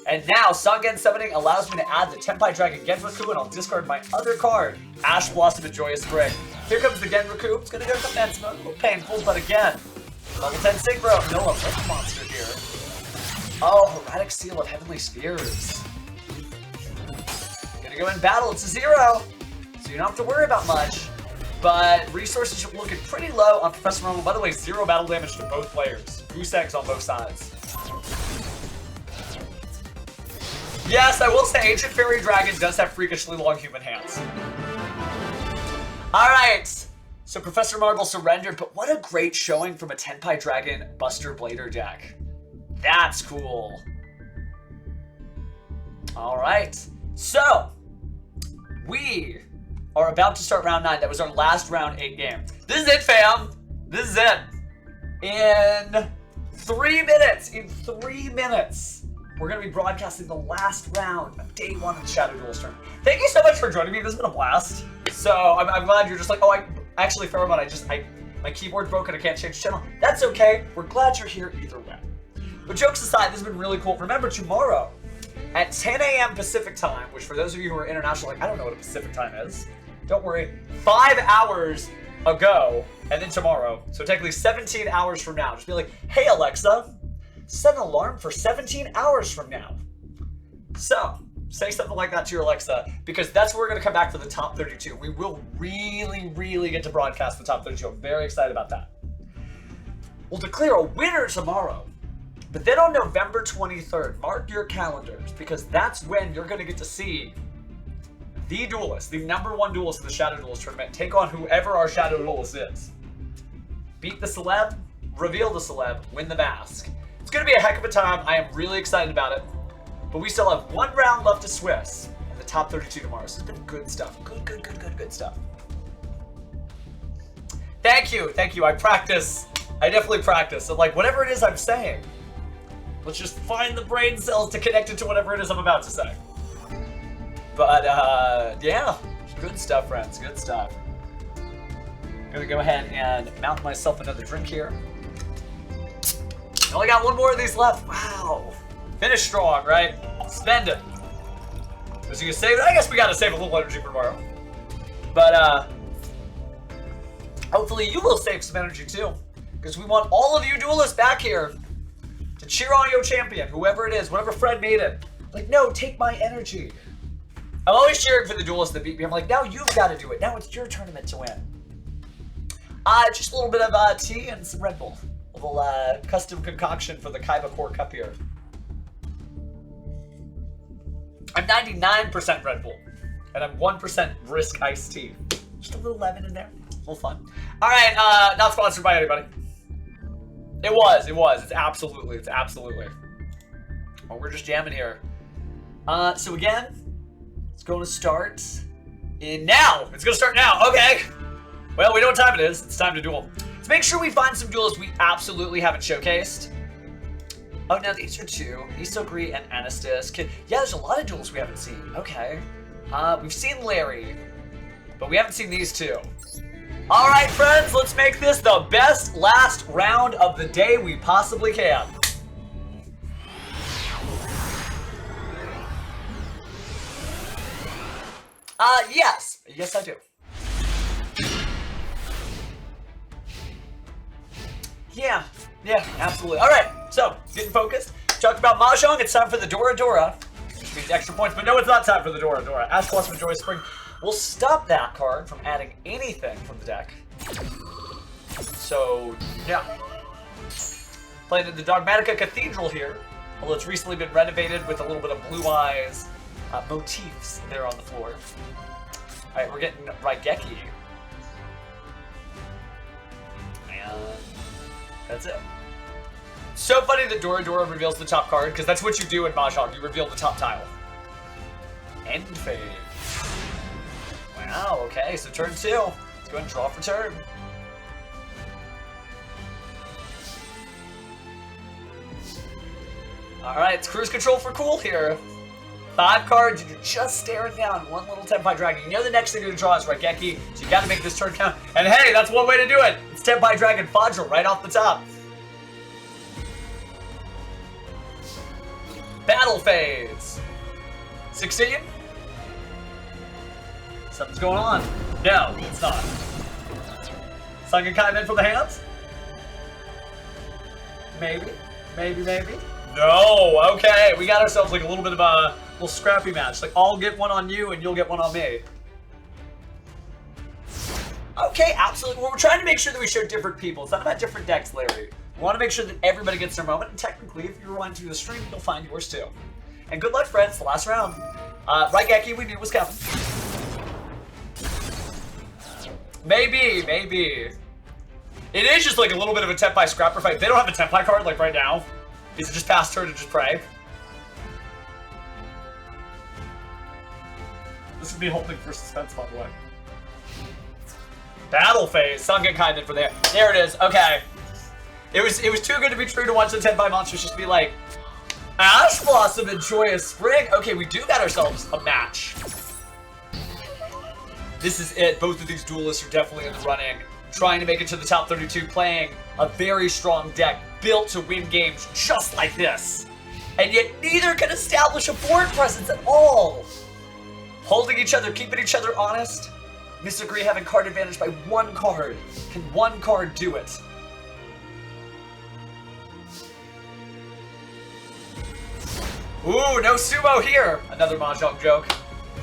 And now, Sangen summoning allows me to add the Tenpai Dragon Genroku, and I'll discard my other card, Ash Blossom and Joyous Spring. Here comes the Genroku. It's gonna go to defense mode. A little painful, but again, level 10 Synchro. No, a Link monster here. Oh, Erratic Seal of Heavenly Spheres. Gonna go in battle. It's a 0, so you don't have to worry about much. But resources are looking pretty low on Professor Romo. By the way, 0 battle damage to both players. Goose eggs on both sides. Yes, I will say Ancient Fairy Dragon does have freakishly long human hands. Alright, so Professor Marble surrendered, but what a great showing from a Tenpai Dragon Buster Blader deck. That's cool. Alright, so we are about to start round 9. That was our last round 8 game. This is it, fam. This is it. In 3 minutes, we're going to be broadcasting the last round of day 1 of the Shadow Duelist Tournament. Thank you so much for joining me. This has been a blast. So I'm glad you're just like, oh, actually, Pheromone, my keyboard's broken. I can't change the channel. That's okay. We're glad you're here either way. But jokes aside, this has been really cool. Remember, tomorrow at 10 a.m. Pacific time, which for those of you who are international, like, I don't know what a Pacific time is. Don't worry. 5 hours ago, and then tomorrow. So technically 17 hours from now. Just be like, hey, Alexa, set an alarm for 17 hours from now. So, say something like that to your Alexa, because that's where we're going to come back for the top 32. We will really, really get to broadcast the top 32. I'm very excited about that. We'll declare a winner tomorrow. But then on November 23rd, mark your calendars, because that's when you're going to get to see the duelist, the #1 duelist of the Shadow Duelist Tournament, take on whoever our Shadow Duelist is. Beat the celeb, reveal the celeb, win the mask. It's going to be a heck of a time. I am really excited about it. But we still have 1 round left to Swiss in the top 32 tomorrow. So it's been good stuff. Good stuff. Thank you. I practice. I definitely practice. So, like, whatever it is I'm saying, let's just find the brain cells to connect it to whatever it is I'm about to say. But, yeah. Good stuff, friends. Good stuff. I'm gonna go ahead and mount myself another drink here. I only got 1 more of these left. Wow. Finish strong, right? Spend it. Was you gonna save it? I guess we gotta save a little energy for tomorrow. But, hopefully you will save some energy too. Because we want all of you duelists back here to cheer on your champion, whoever it is, whatever Fred made it. Like, no, take my energy. I'm always cheering for the duelists that beat me. I'm like, now you've got to do it. Now it's your tournament to win. Just a little bit of tea and some Red Bull. A little custom concoction for the Kaiba Core Cup here. I'm 99% Red Bull. And I'm 1% Brisk Iced Tea. Just a little lemon in there. A little fun. Alright, not sponsored by anybody. It was. It's absolutely. Well, we're just jamming here. So again, it's going to start now. It's going to start now. Okay. Well, we know what time it is. It's time to duel. Let's make sure we find some duelists we absolutely haven't showcased. Oh, now these are 2. Isogri and Anastas. Yeah, there's a lot of duelists we haven't seen. Okay. We've seen Larry, but we haven't seen these 2. All right, friends, let's make this the best last round of the day we possibly can. Yes. Yes, I do. Yeah, absolutely. All right, so, getting focused. Talked about Mahjong. It's time for the Dora Dora, which means extra points, but no, it's not time for the Dora Dora. Ash Blossom and Joy Spring. We'll stop that card from adding anything from the deck. So, yeah. Playing in the Dogmatica Cathedral here, although it's recently been renovated with a little bit of Blue Eyes motifs there on the floor. Alright, we're getting Raigeki. And that's it. So funny that Dora Dora reveals the top card, because that's what you do in Mahjong. You reveal the top tile. End phase. Wow, okay, so turn 2. Let's go ahead and draw for turn. Alright, it's cruise control for cool here. 5 cards, and you're just staring down 1 little Tenpai Dragon. You know the next thing you're gonna draw is Raigeki, so you gotta make this turn count. And hey, that's one way to do it! It's Tenpai Dragon Fajr right off the top. Battle phase. 16? Something's going on. No, it's not. Sunken Kaimen from the hands? Maybe. No, okay. We got ourselves like a little bit of a little scrappy match. Like, I'll get one on you and you'll get one on me. Okay, absolutely. Well, we're trying to make sure that we show different people. It's not about different decks, Larry. We want to make sure that everybody gets their moment, and technically, if you rewind through the stream, you'll find yours too. And good luck, friends. The last round. Raigeki, we knew was coming. Maybe. It is just like a little bit of a Tenpai scrapper fight. They don't have a Tenpai card like right now. Is it just past turn to just pray? This would be holding for suspense, by the way. Battle phase. Sunken Kaimen for there. There it is. Okay. It was too good to be true to watch the Tenpai monsters just be like, Ash Blossom and Joyous Spring. Okay, we do got ourselves a match. This is it. Both of these duelists are definitely in the running. Trying to make it to the top 32, playing a very strong deck built to win games just like this. And yet neither can establish a board presence at all. Holding each other, keeping each other honest. Disagree having card advantage by one card. Can one card do it? Ooh, no sumo here. Another Mahjong joke.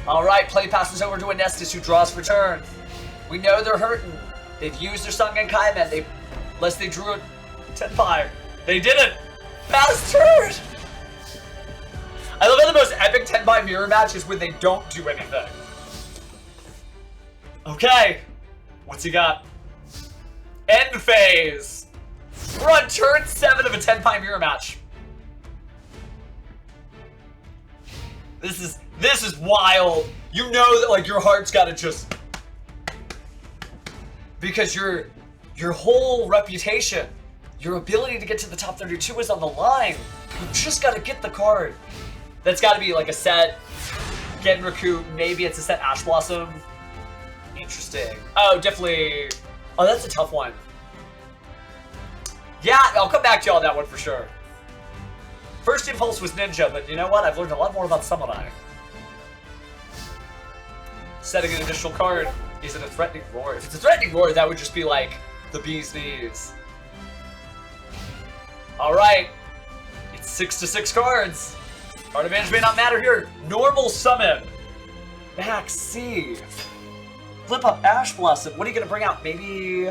Alright, play passes over to Anestus, who draws for turn. We know they're hurting. They've used their Sangen Kaimen, unless they drew a Tenpai. They didn't! Pass turn! I love how the most epic Tenpai mirror match is when they don't do anything. Okay. What's he got? End phase! We're on turn 7 of a Tenpai mirror match. This is wild. You know that like your heart's gotta just, because your whole reputation, your ability to get to the top 32 is on the line. You just gotta get the card. That's gotta be like a set Genraku, maybe it's a set Ash Blossom. Interesting. Oh, definitely. Oh, that's a tough one. Yeah, I'll come back to you on that one for sure. First impulse was Ninja, but you know what? I've learned a lot more about Samurai. Setting an additional card. Is it a threatening roar? If it's a threatening roar, that would just be like the bee's knees. Alright. It's 6-6 cards. Card advantage may not matter here. Normal summon. Max C. Flip up Ash Blossom. What are you going to bring out? Maybe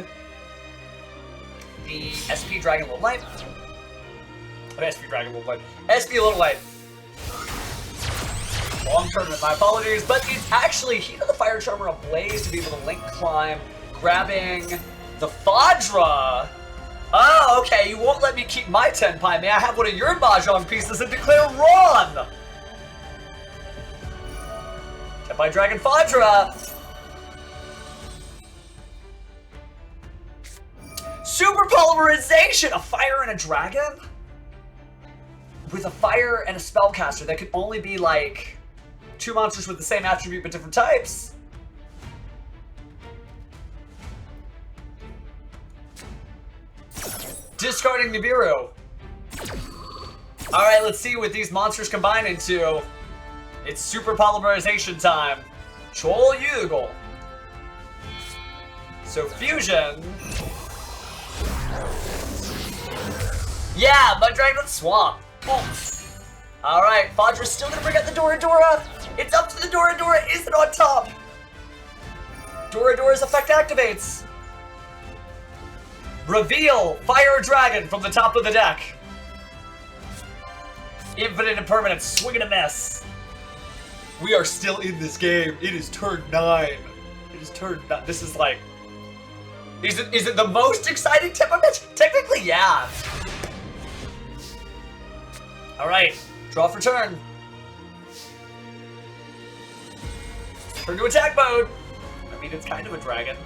the SP Dragon Little Light? What SP Dragon Little Light? SP Little Light. Long tournament, my apologies, but it's actually Heat of the Fire Charmer ablaze to be able to link climb, grabbing the Fadra. Oh, okay, you won't let me keep my Tenpai. May I have one of your Mahjong pieces and declare Ron? Tenpai Dragon Fadra. Super Polymerization! A fire and a dragon? With a fire and a spellcaster that could only be like 2 monsters with the same attribute but different types. Discarding Nibiru. Alright, let's see what these monsters combine into. It's Super Polymerization time. Chol Yugol. So fusion. Yeah, Mud Dragon Swamp. Alright, Fadra's still gonna bring out the Dora. It's up to the Dora. Is it on top? Dora's effect activates. Reveal Fire Dragon from the top of the deck. Infinite and permanent, swing and a miss. We are still in this game. It is turn 9. It is turn 9. This is like... Is it the most exciting Tempo match? Technically, yeah. Alright, draw for turn. Turn to attack mode. I mean, it's kind of a dragon.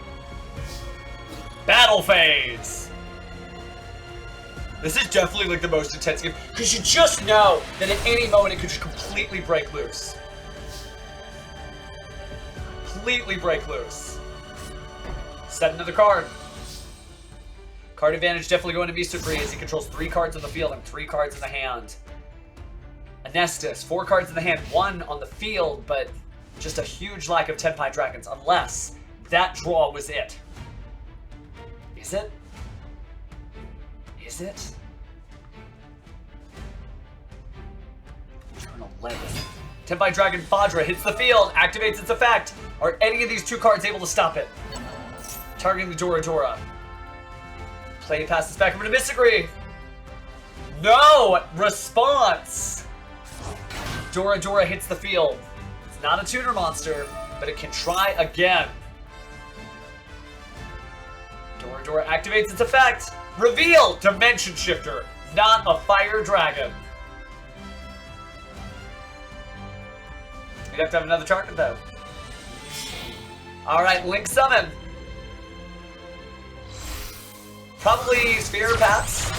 Battle phase. This is definitely like the most intense game, because you just know that at any moment it could just completely break loose. Completely break loose. Set another card. Card advantage definitely going to Misugri as he controls 3 cards on the field and 3 cards in the hand. Anestus, 4 cards in the hand, 1 on the field, but just a huge lack of Tenpai Dragons, unless that draw was it. Is it? Is it? Turn 11. Tenpai Dragon Fadra hits the field, activates its effect. Are any of these 2 cards able to stop it? Targeting the Dora. Play passes back over to Misugri. No! Response! Dora hits the field. It's not a tutor monster, but it can try again. Dora activates its effect. Reveal Dimension Shifter, not a fire dragon. You'd have to have another target though. Alright, Link Summon. Probably Sphere Paths.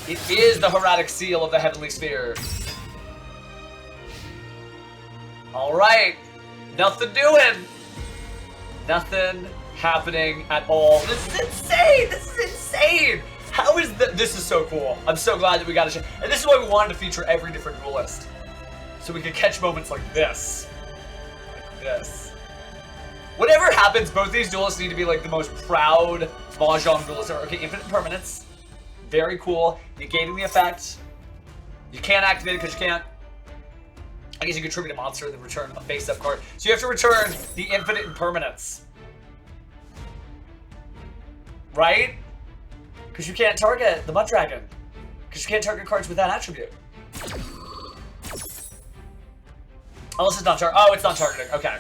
It is the Hieratic Seal of the Heavenly Sphere. Alright. Nothing doing. Nothing happening at all. This is insane! This is insane! How is this is so cool. I'm so glad that we got a chance. And this is why we wanted to feature every different duelist. So we could catch moments like this. Like this. Whatever happens, both these duelists need to be like the most proud Mahjong duelists ever. Okay, infinite permanence. Very cool. Negating the effect. You can't activate it because you can't. I guess you can tribute a monster and then return a face-up card. So you have to return the infinite impermanence. Right? Because you can't target the Mud Dragon. Because you can't target cards with that attribute. Unless it's not targeting. Oh, it's not targeting. Okay.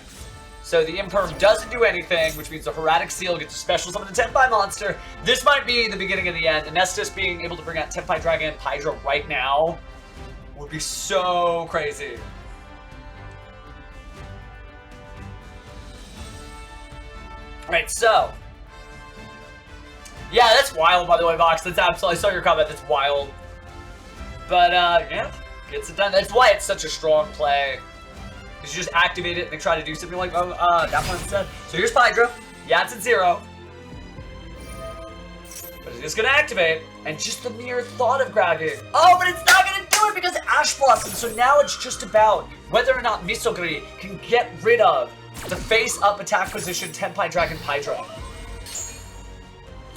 So the Imperm doesn't do anything, which means the Hieratic Seal gets a special summon the Tenpai monster. This might be the beginning of the end. Anestus being able to bring out Tenpai Dragon and Hydra right now would be so crazy. Alright, so. Yeah, that's wild, by the way, Vox. That's absolutely, I saw your comment. That's wild. But, yeah, gets it done. That's why it's such a strong play. Because you just activate it and they try to do something like, oh, that one instead. So here's Hydra. Yeah, it's at 0. But it's just going to activate. And just the mere thought of grabbing. Oh, but it's not going to do it because of Ash Blossom. So now it's just about whether or not Misogri can get rid of the face-up attack position Tenpai Dragon Hydra.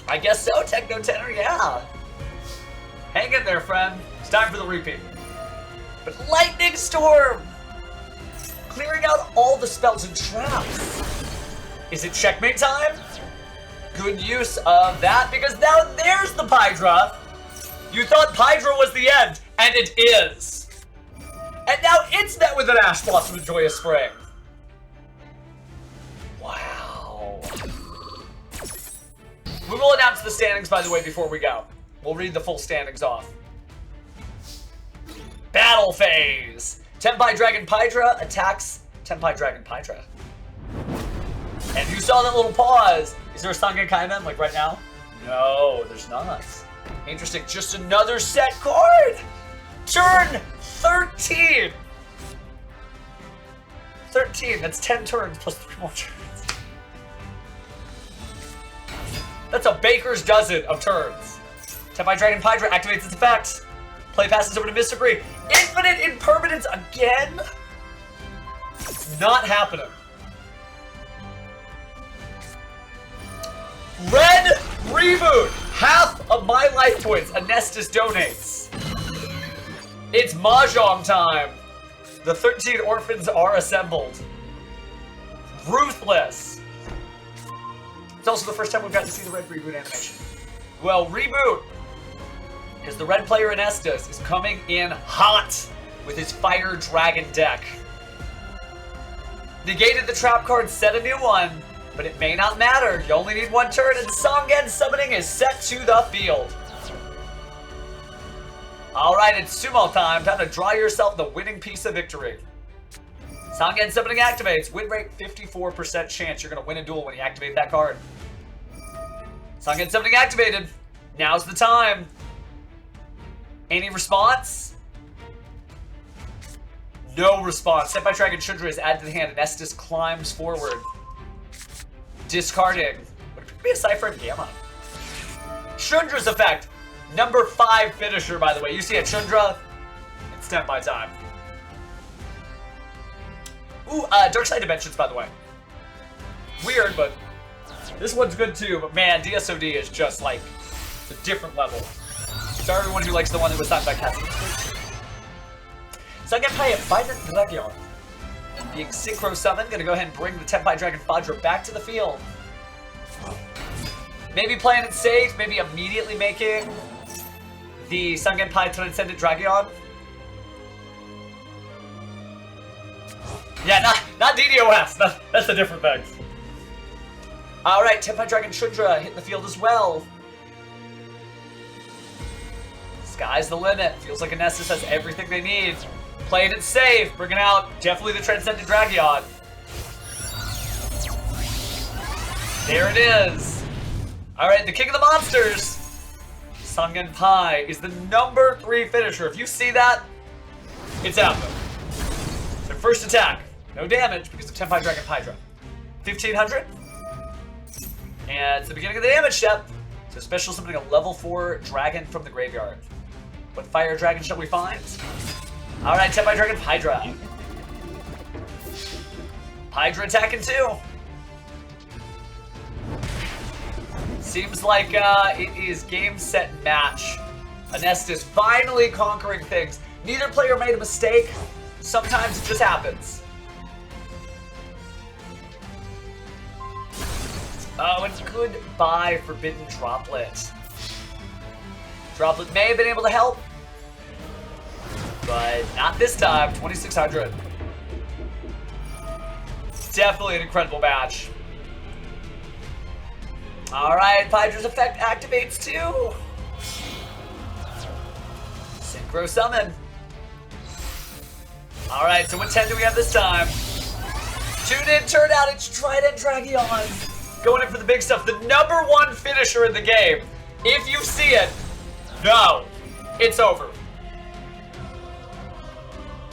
I guess so, Techno Tenor, yeah. Hang in there, friend. It's time for the repeat. But Lightning Storm! Clearing out all the spells and traps. Is it checkmate time? Good use of that, because now there's the Hydra. You thought Hydra was the end, and it is. And now it's met with an Ash Blossom and Joyous Spring. Wow. We will announce the standings, by the way, before we go. We'll read the full standings off. Battle phase. Tenpai Dragon Hydra attacks Tenpai Dragon Hydra. And you saw that little pause. Is there a Sangen Kaimen, like right now? No, there's not. Interesting. Just another set card. Turn 13. 13. That's 10 turns plus 3 more turns. That's a baker's dozen of turns. Tenpai Dragon Hydra activates its effect. Play passes over to Misogri. Infinite Impermanence again? It's not happening. Red Reboot. Half of my life points Anestus donates. It's Mahjong time. The 13 orphans are assembled. Ruthless. It's also the first time we've gotten to see the Red Reboot animation. Well, Reboot, because the red player in Estus is coming in hot with his Fire Dragon deck. Negated the trap card, set a new one, but it may not matter. You only need 1 turn, and Sangen Summoning is set to the field. Alright, it's sumo time. Time to draw yourself the winning piece of victory. Sangen Summoning activates. Win rate 54% chance you're going to win a duel when you activate that card. Sangen Summoning activated. Now's the time. Any response? No response. Tenpai Dragon Shundra is added to the hand and Estus climbs forward. Discarding. What could be a Cypher and Gamma? Shundra's effect. Number 5 finisher, by the way. You see a Shundra? It's Tenpai time. Ooh, Dark Side Dimensions, by the way. Weird, but this one's good too. But man, DSOD is just like a different level. So everyone who likes the one that was signed by Cassie. So I get Pai at Vibrant Dragon. Being Synchro Summoned, gonna go ahead and bring the Tenpai Dragon Hydra back to the field. Maybe playing it safe, maybe immediately making the Sangenpai Transcendent Dragon. Yeah, not DDoS. That's a different thing. Alright, Tenpai Dragon Shundra hitting the field as well. Sky's the limit. Feels like Anestus has everything they need. Playing it safe, bringing out definitely the Transcendent Dragon. There it is. Alright, the King of the Monsters. Sangen Pai is the number 3 finisher. If you see that, it's happening. So first attack, no damage because of Tenpai Dragon Hydra. 1500. And it's the beginning of the damage step. So special summoning a level 4 dragon from the graveyard. What fire dragon shall we find? Alright, Tenpai Dragon Hydra. Hydra attacking too. Seems like it is game, set, match. Anestus finally conquering things. Neither player made a mistake. Sometimes it just happens. Oh, and goodbye, Forbidden Droplet. Droplet may have been able to help, but not this time. 2600. Definitely an incredible match. Alright, Hydra's effect activates too. Synchro Summon. Alright, so what 10 do we have this time? Tune in, turn out, it's Trident Dragion. Going in for the big stuff. The number 1 finisher in the game. If you see it, no, it's over.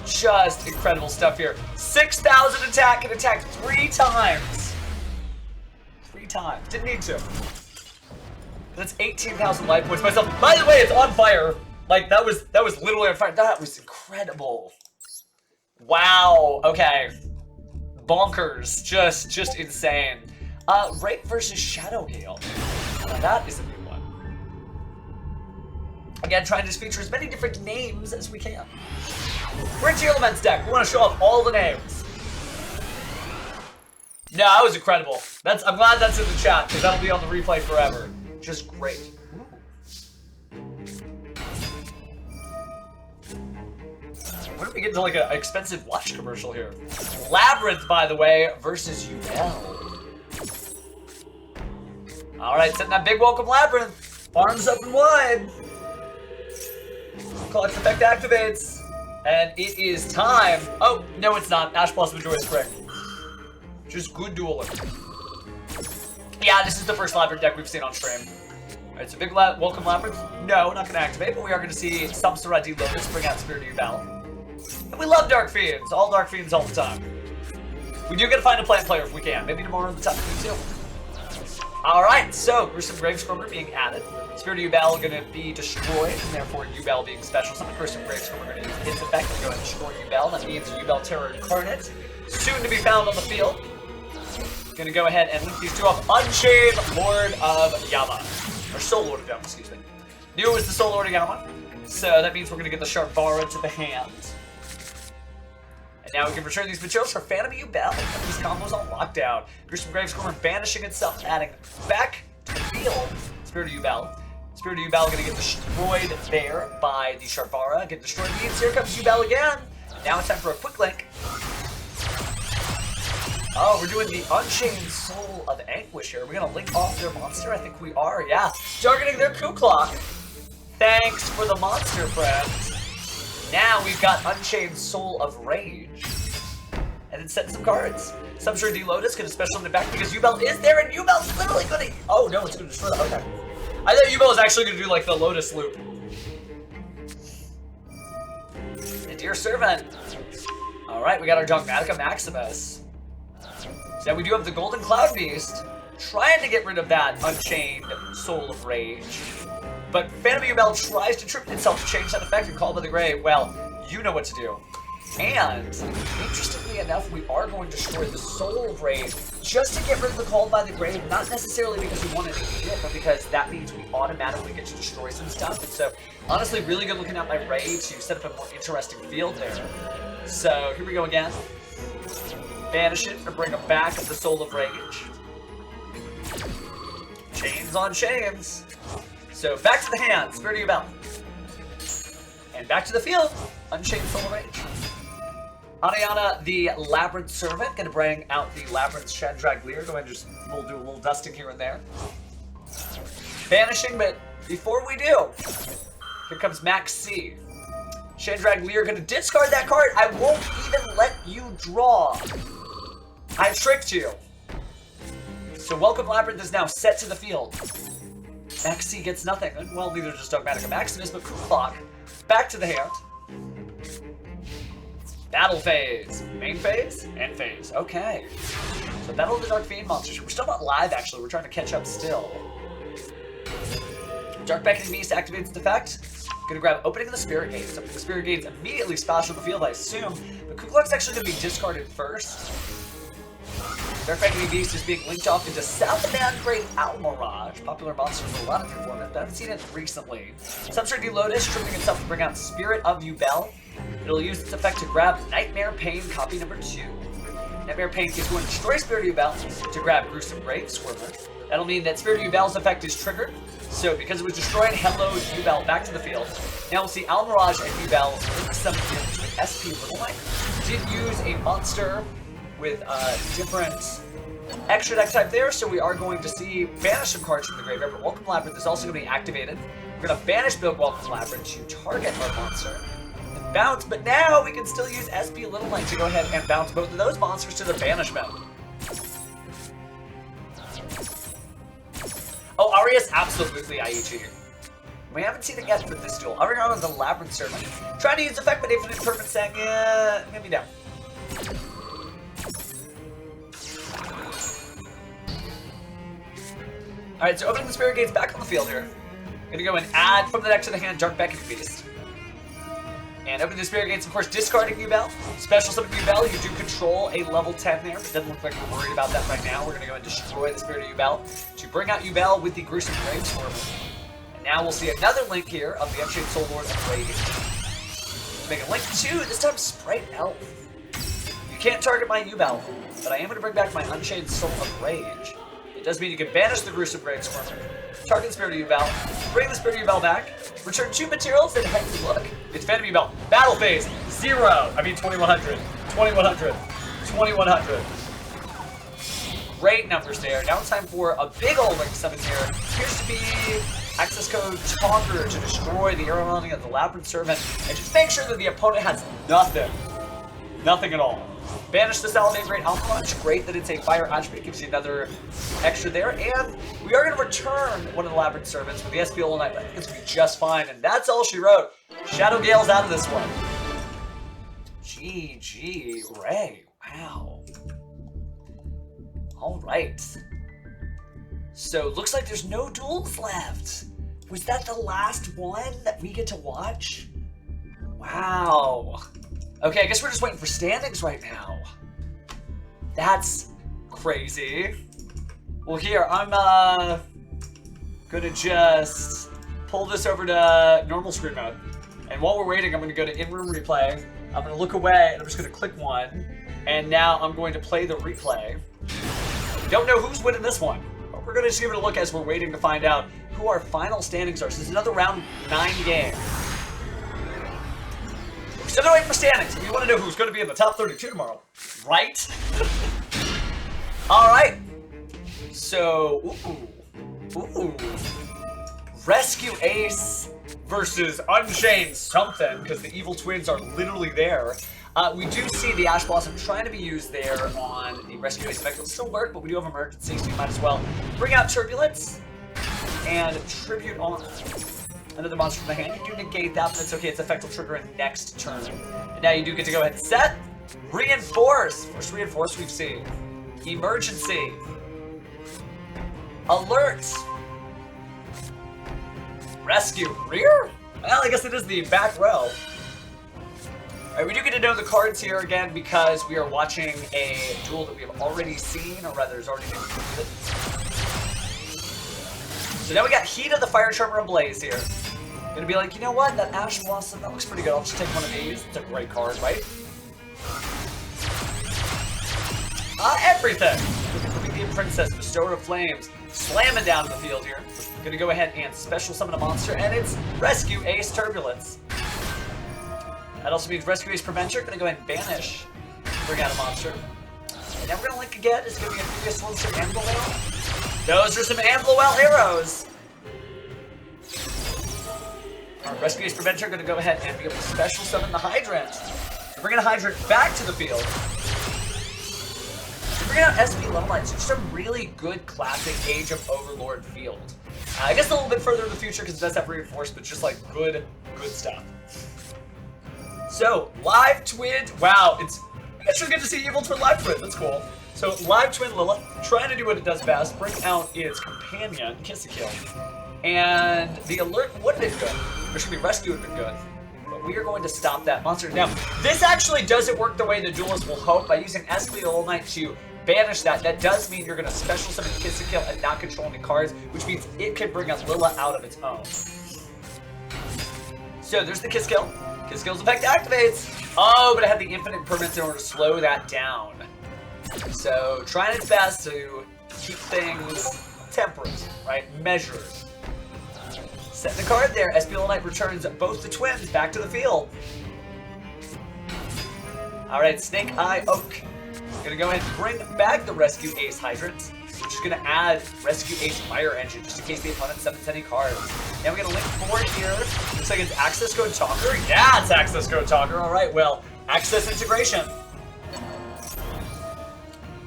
Just incredible stuff here. 6,000 attack and attack 3 times. 3 times. Didn't need to. That's 18,000 life points myself. By the way, it's on fire. Like that was literally on fire. That was incredible. Wow. Okay. Bonkers. Just insane. Rape versus Shadow Gale. Now that is a new one. Again, trying to just feature as many different names as we can. We're into Elements deck. We want to show off all the names. No, that was incredible. I'm glad that's in the chat because that'll be on the replay forever. Just great. What if we get to like an expensive watch commercial here? Labyrinth, by the way, versus UL. Alright, setting that big welcome Labyrinth. Arms up and wide. Clutch effect activates. And it is time. Oh, no it's not. Ash Blossom Joy Spring. Just good dueling. Yeah, this is the first Labyrinth deck we've seen on stream. Alright, so big welcome Labyrinth. No, not going to activate, but we are going to see Samsara D Lotus bring out Spirit of Battle. And we love Dark Fiends. All Dark Fiends all the time. We do get to find a plant player if we can. Maybe tomorrow in the top 2. Alright, so Gruesome Gravescromer being added. Spirit of Battle going to be destroyed, and therefore Yubel being special. So Gruesome Gravescromer going to use its effect and go ahead and destroy Yubel. That means Yubel Terror Incarnate, soon to be found on the field. Gonna go ahead and link these two up. Unchained Lord of Yama. Or Soul Lord of Yama, excuse me. Knew it was the Soul Lord of Yama. So that means we're gonna get the Sharvara to the hand. And now we can return these materials for Phantom Yubel. These combos on lockdown. Gruesome Gravescorner banishing itself, adding back to the field. Spirit of Yubel. Spirit of Yubel gonna get destroyed there by the Sharvara. Get destroyed means here comes Yubel again. And now it's time for a quick link. Oh, we're doing the Unchained Soul of Anguish here. Are we gonna link off their monster? I think we are, yeah. Targeting their coup clock. Thanks for the monster, friends. Now we've got Unchained Soul of Rage. And then setting some cards. Samsara D Lotus gonna special in the back because Yubel is there and Yubel's literally gonna. Oh no, it's gonna destroy the. Okay. I thought Yubel was actually gonna do like the Lotus loop. And Dear Servant. Alright, we got our Dogmatica Maximus. So we do have the Golden Cloud Beast trying to get rid of that Unchained Soul of Rage. But Phantom Yubel tries to trip itself to change that effect and call by the grave. Well, you know what to do. And, interestingly enough, we are going to destroy the Soul of Rage just to get rid of the Call by the Grave, not necessarily because we want to defeat it, but because that means we automatically get to destroy some stuff. And so, honestly, really good looking at my Ray to set up a more interesting field there. So, here we go again. Banish it, or bring it back the Soul of Rage. Chains on chains. So, back to the hand, Spirit of Yubel. And back to the field, Unchained Soul of Rage. Anayana, the Labyrinth Servant, gonna bring out the Labyrinth Chandraglier. Go ahead and just, we'll do a little dusting here and there. Banishing, but before we do, here comes Max C. Chandraglier gonna discard that card. I won't even let you draw. I tricked you. So Welcome Labyrinth is now set to the field. XC gets nothing. Well, neither does Dogmatic Maximus, but Kulak. Back to the hand. Battle phase. Main phase? End phase. Okay. So Battle of the Dark Fiend monsters. We're still not live, actually. We're trying to catch up still. Dark Beckoning Beast activates its effect. Gonna grab Opening of the Spirit Gates. Opening of the Spirit Gates immediately splash on the field, I assume. But Kulak's actually gonna be discarded first. Dark Beckoning Beast is being linked off into Southbound Great Almirage. Popular monster for a lot of your formats, but I haven't seen it recently. Substrate Lotus, tripping itself to bring out Spirit of Yubel. It'll use its effect to grab Nightmare Pain, copy number 2. Nightmare Pain is going to destroy Spirit of Yubel to grab Gruesome Grave Squirmer. That'll mean that Spirit of Yubel's effect is triggered. So because it was destroyed, hello Yubel back to the field. Now we'll see Almirage and Yubel link some into an SP Little Knight. Did use a monster with different extra deck type there, so we are going to see banish some cards from the graveyard, but Welcome Labyrinth is also going to be activated. We're going to banish build Welcome Labyrinth to target our monster and bounce, but now we can still use SP Little Knight to go ahead and bounce both of those monsters to their banishment. Oh, Aria's absolutely IEG. We haven't seen it yet for this duel. Ariana on the Labyrinth Servant. Trying to use effect, but Infinite Perfect saying, yeah, maybe down. Alright, so opening the Spirit Gates back on the field here. Gonna go and add from the deck to the hand Dark Beckoning Beast. And opening the Spirit Gates, of course, discarding Yubel. Special summon Yubel, you do control a level 10 there, but it doesn't look like we're worried about that right now. We're gonna go and destroy the Spirit of Yubel to bring out Yubel with the Gruesome Grave Squirmer. And now we'll see another link here of the Unchained Soul Lord of Rage. Make a link 2, this time Sprite Elf. You can't target my Yubel, but I am gonna bring back my Unchained Soul of Rage. Does mean you can banish the Gruesome Grave Squirmer, target the Spirit of Yubel, bring the Spirit of Yubel back, return 2 materials, and head to look. It's Phantom Yubel. Battle phase, 2100, 2100, 2100. Great numbers there. Now it's time for a big old link summon here. Appears to be access code Talker to destroy the arrow mounting of the Labyrinth Servant, and just make sure that the opponent has nothing. Nothing at all. Banish the Salivate Great Almirage. Great that it's a fire attribute, gives you another extra there. And we are going to return one of the Labyrinth Servants with the SP Little Knight. I think it's going to be just fine. And that's all she wrote. Shadow Gale's out of this one. GG, Ray. Wow. Alright. So, looks like there's no duels left. Was that the last one that we get to watch? Wow. Okay, I guess we're just waiting for standings right now. That's crazy. Well, here, I'm gonna just pull this over to normal screen mode. And while we're waiting, I'm gonna go to in-room replay. I'm gonna look away, and I'm just gonna click one. And now I'm going to play the replay. Don't know who's winning this one, but we're gonna just give it a look as we're waiting to find out who our final standings are. So this is another round 9 game. We're still waiting for standings. We want to know who's going to be in the top 32 tomorrow, right? All right. So, ooh, Rescue Ace versus Unchained something, because the evil twins are literally there. We do see the Ash Blossom trying to be used there on the Rescue Ace effect. It'll still work, but we do have emergency, so you might as well bring out Turbulence and tribute on another monster from the hand. You do negate that, but it's okay. Its effect will trigger in next turn. And now you do get to go ahead and set. Reinforce. First reinforce we've seen. Emergency. Alert. Rescue. Rear? Well, I guess it is the back row. Alright, we do get to know the cards here again because we are watching a duel that we have already seen, or rather has already been completed. So now we got Heat of the Fire Charmer Ablaze here. Gonna be like, you know what? That Ash Blossom, that looks pretty good. I'll just take one of these. It's a great card, right? Everything! Promethean Princess, Bestower of Flames, slamming down to the field here. Gonna go ahead and special summon a monster, and it's Rescue Ace Turbulence. That also means Rescue Ace Preventer. Gonna go ahead and banish, bring out a monster. And now we're gonna link again. It's gonna be a previous one, some Ambluel. Those are some Ambluel arrows. Our Rescue Ace Preventer going to go ahead and be able to special summon the Hydrant. So bringing a Hydrant back to the field. So bringing out SP Level 9. So just a really good classic Age of Overlord field. I guess a little bit further in the future because it does have reinforced, but just like good stuff. So, Live Twin, wow, it's actually good to see Evil Twin Live Twin, that's cool. So, Live Twin Lilla, trying to do what it does best, bring out its companion, Kiss-a-Kill. And the alert would have been good. There should be rescue would have been good. But we are going to stop that monster. Now, this actually doesn't work the way the duelist will hope. By using Escalate All Night to banish that, that does mean you're going to special summon Kiss-a-Kill and not control any cards, which means it can bring up Lilla out of its own. So, there's the Kiss-Kill. Kiss-Kill's effect activates. Oh, but it had the infinite permanence in order to slow that down. So, trying its best to keep things temperate, right? Measured. Set the card there. SPL Knight returns both the twins back to the field. Alright, Snake Eye Oak. Gonna go ahead and bring back the Rescue Ace Hydrant, which is gonna add Rescue Ace Fire Engine, just in case the opponent summons any cards. Now we're gonna link forward here. Looks like it's Access Code Talker. Yeah, it's Access Code Talker. Alright, well, Access Integration.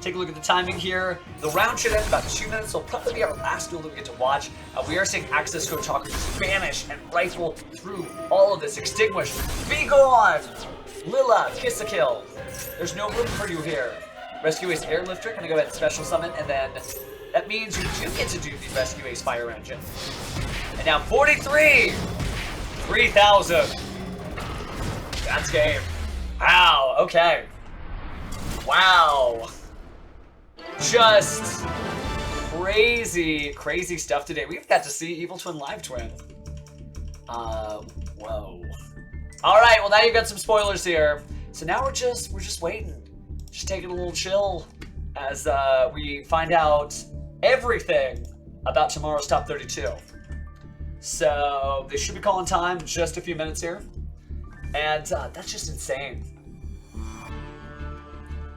Take a look at the timing here. The round should end about 2 minutes, so it'll probably be our last duel that we get to watch. We are seeing Access Code Talker just vanish and rifle through all of this. Extinguish. Be gone! Lilla, Kiss-a-Kill. There's no room for you here. Rescue Ace Airlifter, gonna go ahead and special summon, and then that means you do get to do the Rescue Ace Fire Engine. And now 43! 3,000. That's game. Wow, okay. Wow. Just crazy stuff today. We've got to see Evil Twin Live Twin. Whoa. Alright, well now you've got some spoilers here. So now we're just waiting. Just taking a little chill as we find out everything about tomorrow's Top 32. So they should be calling time in just a few minutes here. And that's just insane.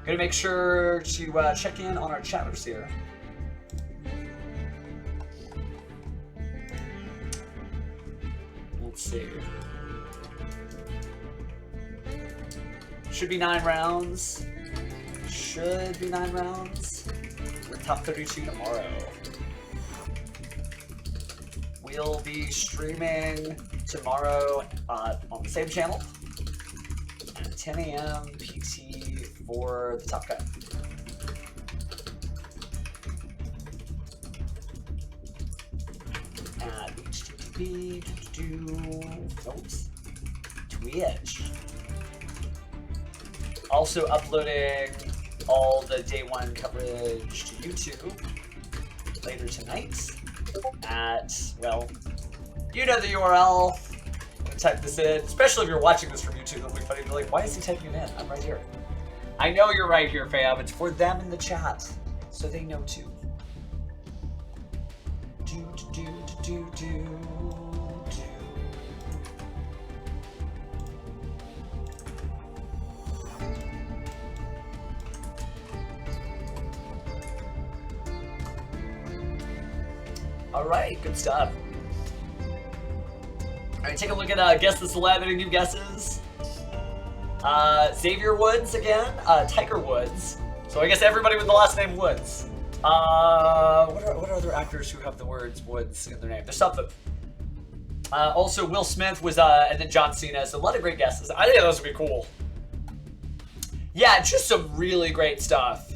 Gonna make sure to check in on our chatters here. Let's see. Should be 9 rounds. Should be 9 rounds. We're top 32 tomorrow. We'll be streaming tomorrow on the same channel at 10 a.m. PT for the top cut. At HTTP Twitch. Also uploading all the day 1 coverage to YouTube later tonight at, well, you know the URL. I'm gonna type this in, especially if you're watching this from YouTube. It'll be funny to be like, why is he typing it in? I'm right here. I know you're right here, fam. It's for them in the chat, so they know too. All right, good stuff. All right, take a look at Guess the Celeb. Any new guesses? Xavier Woods again. Tiger Woods. So I guess everybody with the last name Woods. What are other actors who have the words Woods in their name? There's something. Also, Will Smith was, and then John Cena. So a lot of great guesses. I think those would be cool. Yeah, just some really great stuff.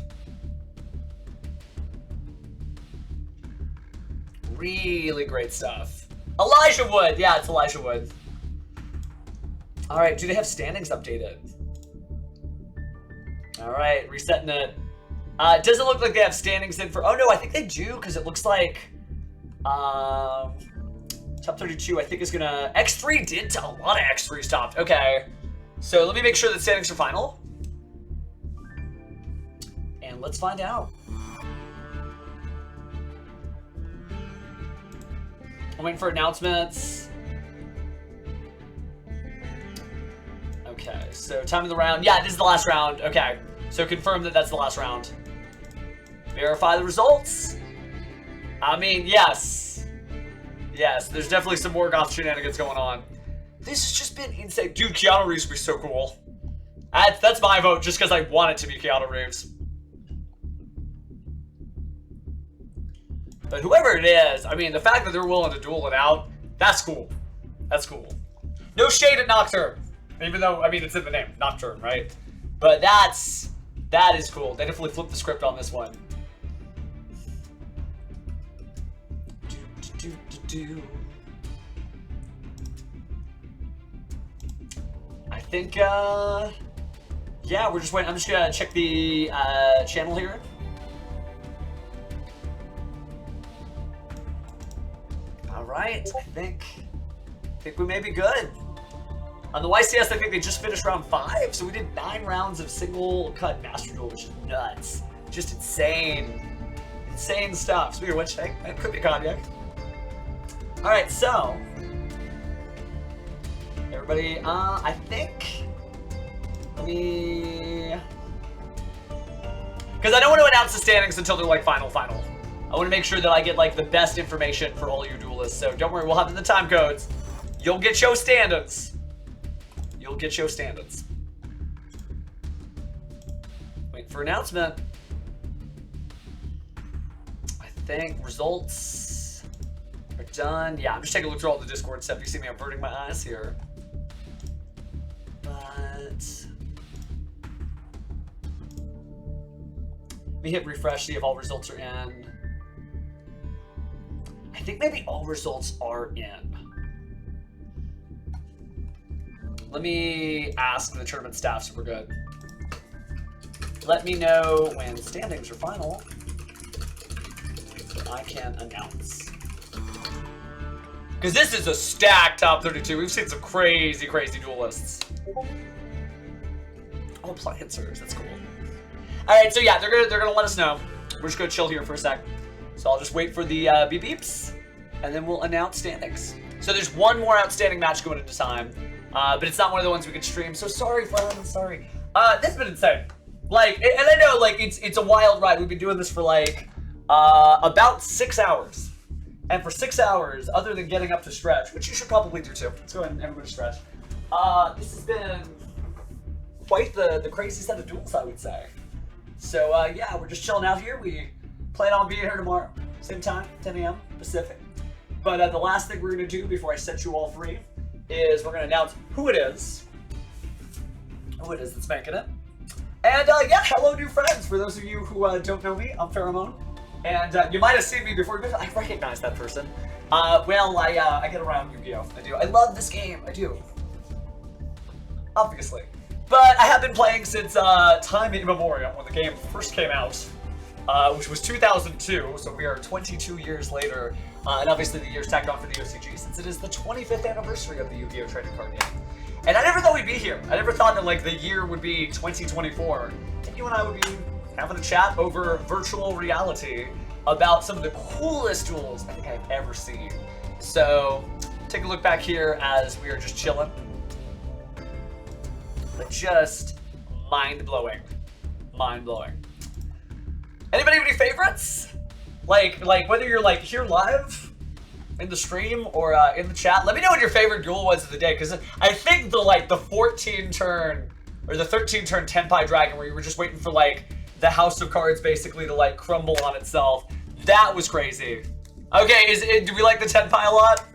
Really great stuff. Elijah Wood. Yeah, it's Elijah Wood. All right, do they have standings updated? All right, resetting it. It doesn't look like they have standings in for... Oh, no, I think they do, because it looks like... top 32, I think, is going to... X3 did... A lot of X3 stopped. Okay. So let me make sure that standings are final. And let's find out. I'm waiting for announcements. Okay, so time of the round. Yeah, this is the last round. Okay, so confirm that that's the last round. Verify the results. I mean, yes. Yes, there's definitely some more goth shenanigans going on. This has just been insane. Dude, Keanu Reeves would be so cool. That's my vote, just because I want it to be Keanu Reeves. But whoever it is, I mean, the fact that they're willing to duel it out, that's cool. That's cool. No shade at Nocturne. Even though, I mean, it's in the name, Nocturne, right? But that is cool. They definitely flipped the script on this one. I think, yeah, we're just waiting. I'm just gonna check the channel here. All right, I think we may be good. On the YCS, I think they just finished round 5, so we did 9 rounds of single cut Master Duel, which is nuts. Just insane. Insane stuff. Speaking of which, that could be cognac. Alright, so everybody, I think, let me, because I don't want to announce the standings until they're like final. I want to make sure that I get like the best information for all you duelists, so don't worry, we'll have the time codes. You'll get your standards. You'll get your standards. Wait for announcement. I think results are done. Yeah, I'm just taking a look through all the Discord stuff. You see me averting my eyes here. But let me hit refresh, see if all results are in. I think maybe all results are in. Let me ask the tournament staff so we're good. Let me know when standings are final so I can announce. Because this is a stacked top 32. We've seen some crazy duelists. Oh, appliancers, that's cool. Alright, so yeah, they're gonna let us know. We're just gonna chill here for a sec. So I'll just wait for the beep beeps, and then we'll announce standings. So there's one more outstanding match going into time. But it's not one of the ones we could stream, so sorry, friends, sorry. This has been insane. Like, and I know, like, it's a wild ride. We've been doing this for, like, about 6 hours. And for 6 hours, other than getting up to stretch, which you should probably do too. Let's go ahead and everybody stretch. This has been quite the crazy set of duels, I would say. So, yeah, we're just chilling out here. We plan on being here tomorrow, same time, 10 a.m. Pacific. But the last thing we're going to do before I set you all free is we're going to announce who it is that's making it. And yeah, hello new friends. For those of you who don't know me, I'm Pheromone. And you might have seen me before, but I recognize that person. Well, I get around Yu-Gi-Oh! I do. I love this game. I do. Obviously. But I have been playing since time immemorial, when the game first came out, which was 2002, so we are 22 years later. And obviously the year's tacked on for the OCG, since it is the 25th anniversary of the Yu-Gi-Oh! Trading Card game. And I never thought we'd be here. I never thought that, like, the year would be 2024. And you and I would be having a chat over virtual reality about some of the coolest duels I think I've ever seen. So, take a look back here as we are just chilling. But just mind-blowing. Mind-blowing. Anybody have any favorites? Like whether you're like here live in the stream or in the chat, let me know what your favorite duel was of the day, because I think the 14 turn or the 13 turn Tenpai Dragon, where you were just waiting for like the house of cards basically to like crumble on itself, that was crazy. Okay, do we like the Tenpai a lot?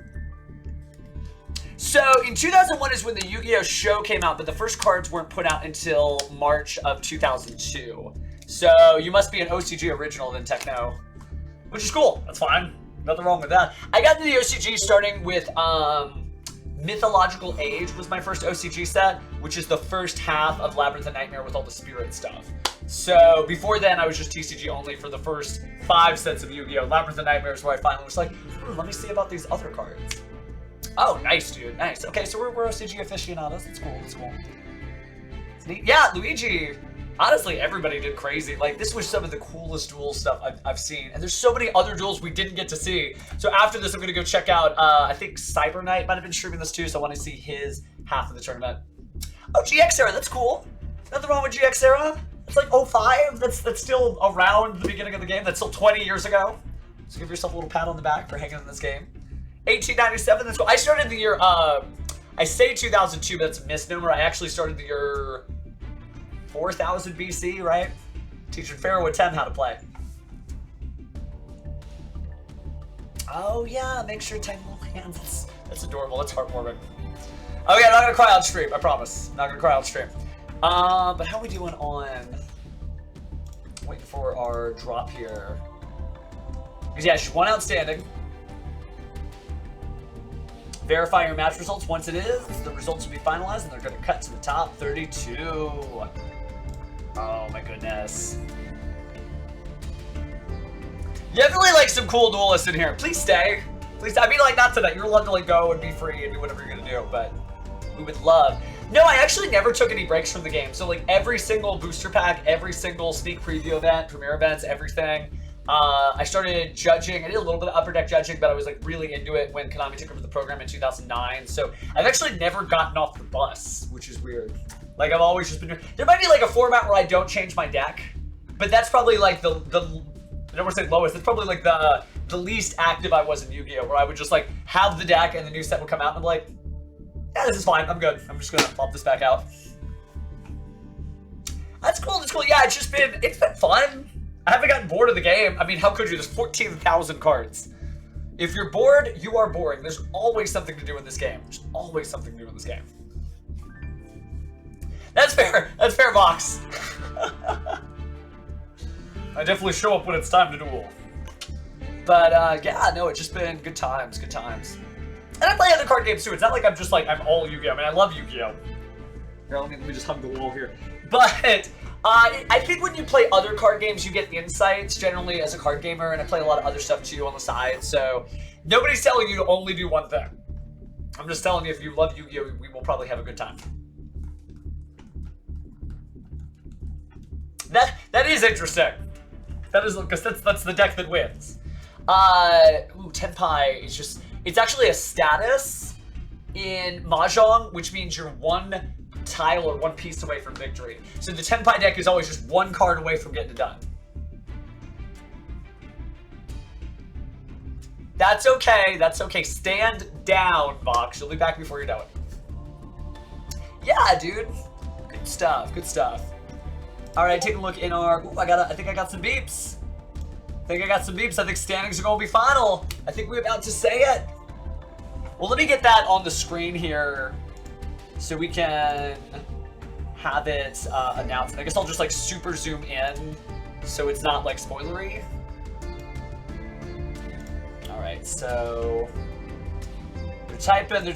So in 2001 is when the Yu-Gi-Oh! Show came out, but the first cards weren't put out until March of 2002. So you must be an OCG original then, Techno. Which is cool. That's fine. Nothing wrong with that. I got into the OCG starting with Mythological Age was my first OCG set, which is the first half of Labyrinth and Nightmare with all the spirit stuff. So before then, I was just TCG only for the first 5 sets of Yu-Gi-Oh! Labyrinth and Nightmare is where I finally was like, let me see about these other cards. Oh, nice, dude. Nice. Okay, so we're OCG aficionados. That's cool. That's cool. It's neat. Yeah, Luigi. Honestly, everybody did crazy. Like, this was some of the coolest duel stuff I've seen. And there's so many other duels we didn't get to see. So after this, I'm going to go check out, I think Cyber Knight might have been streaming this too, so I want to see his half of the tournament. Oh, GX Era, that's cool. Nothing wrong with GX Era. It's like 05. That's still around the beginning of the game. That's still 20 years ago. So give yourself a little pat on the back for hanging in this game. 1897, that's cool. I started the year, I say 2002, but that's a misnomer. I actually started the year 4000 BC, right? Teaching Pharaoh at 10 how to play. Oh yeah, make sure tiny little hands. That's adorable. That's heartwarming. Okay, I'm not gonna cry on stream. I promise. Not gonna cry on stream. But how are we doing on? Waiting for our drop here. Because yeah, she's 1 outstanding. Verify your match results. Once it is, the results will be finalized, and they're going to cut to the top 32. Oh my goodness. You definitely like some cool duelists in here. Please stay. Please. I mean, like, not tonight. You're allowed to like go and be free and do whatever you're gonna do, but we would love. No, I actually never took any breaks from the game. So like every single booster pack, every single sneak preview event, premiere events, everything. I started judging. I did a little bit of Upper Deck judging, but I was like really into it when Konami took over the program in 2009. So I've actually never gotten off the bus, which is weird. Like I've always just been doing. There might be like a format where I don't change my deck, but that's probably like the I don't want to say lowest. It's probably like the least active I was in Yu-Gi-Oh, where I would just like have the deck and the new set would come out and I'm like, yeah, this is fine. I'm good. I'm just gonna pop this back out. That's cool. That's cool. Yeah, it's been fun. I haven't gotten bored of the game. I mean, how could you? There's 14,000 cards. If you're bored, you are boring. There's always something to do in this game. There's always something to do in this game. That's fair. That's fair, Vox. I definitely show up when it's time to duel. But yeah, no, it's just been good times, good times. And I play other card games too. It's not like I'm just like, I'm all Yu-Gi-Oh. I mean, I love Yu-Gi-Oh. Here, let me just hug the wall here. But I think when you play other card games, you get insights generally as a card gamer, and I play a lot of other stuff too on the side. So nobody's telling you to only do one thing. I'm just telling you, if you love Yu-Gi-Oh, we will probably have a good time. That is interesting. That is, because that's the deck that wins. Ooh, Tenpai is just, it's actually a status in Mahjong, which means you're one tile or one piece away from victory. So the Tenpai deck is always just one card away from getting it done. That's okay, that's okay. Stand down, Vox. You'll be back before you know it. Yeah, dude. Good stuff, good stuff. Alright, take a look in our, ooh, I think I got some beeps. I think standings are gonna be final. I think we're about to say it. Well, let me get that on the screen here so we can have it announced. I guess I'll just like super zoom in so it's not like spoilery. All right, so they're typing.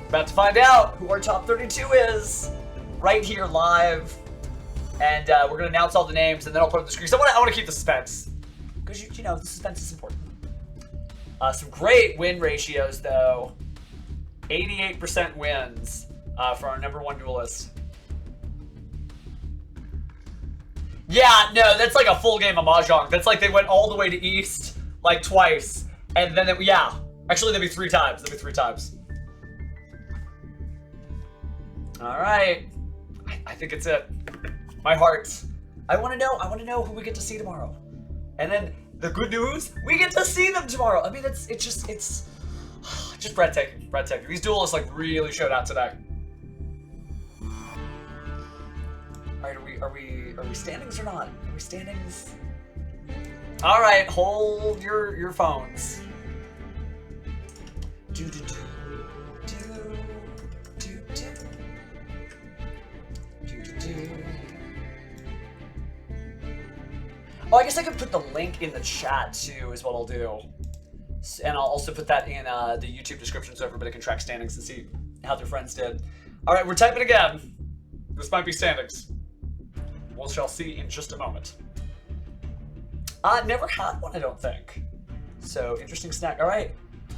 About to find out who our top 32 is right here live. And we're gonna announce all the names, and then I'll put up the screen. So I want to keep the suspense, because you know the suspense is important. Some great win ratios though. 88% wins for our #1 duelist. Yeah, no, that's like a full game of Mahjong. That's like they went all the way to East like twice, and then yeah, actually that'd be 3 times. All right, I think it's it. My heart. I want to know who we get to see tomorrow. And then the good news, we get to see them tomorrow. I mean, it's just breathtaking. These duelists like really showed out today. All right, are we standings or not? Are we standings? All right, hold your phones. Oh, I guess I could put the link in the chat too, is what I'll do. And I'll also put that in the YouTube description so everybody can track standings and see how their friends did. All right, we're typing again. This might be standings. We shall see in just a moment. Never had one, I don't think. So, interesting snack. All right.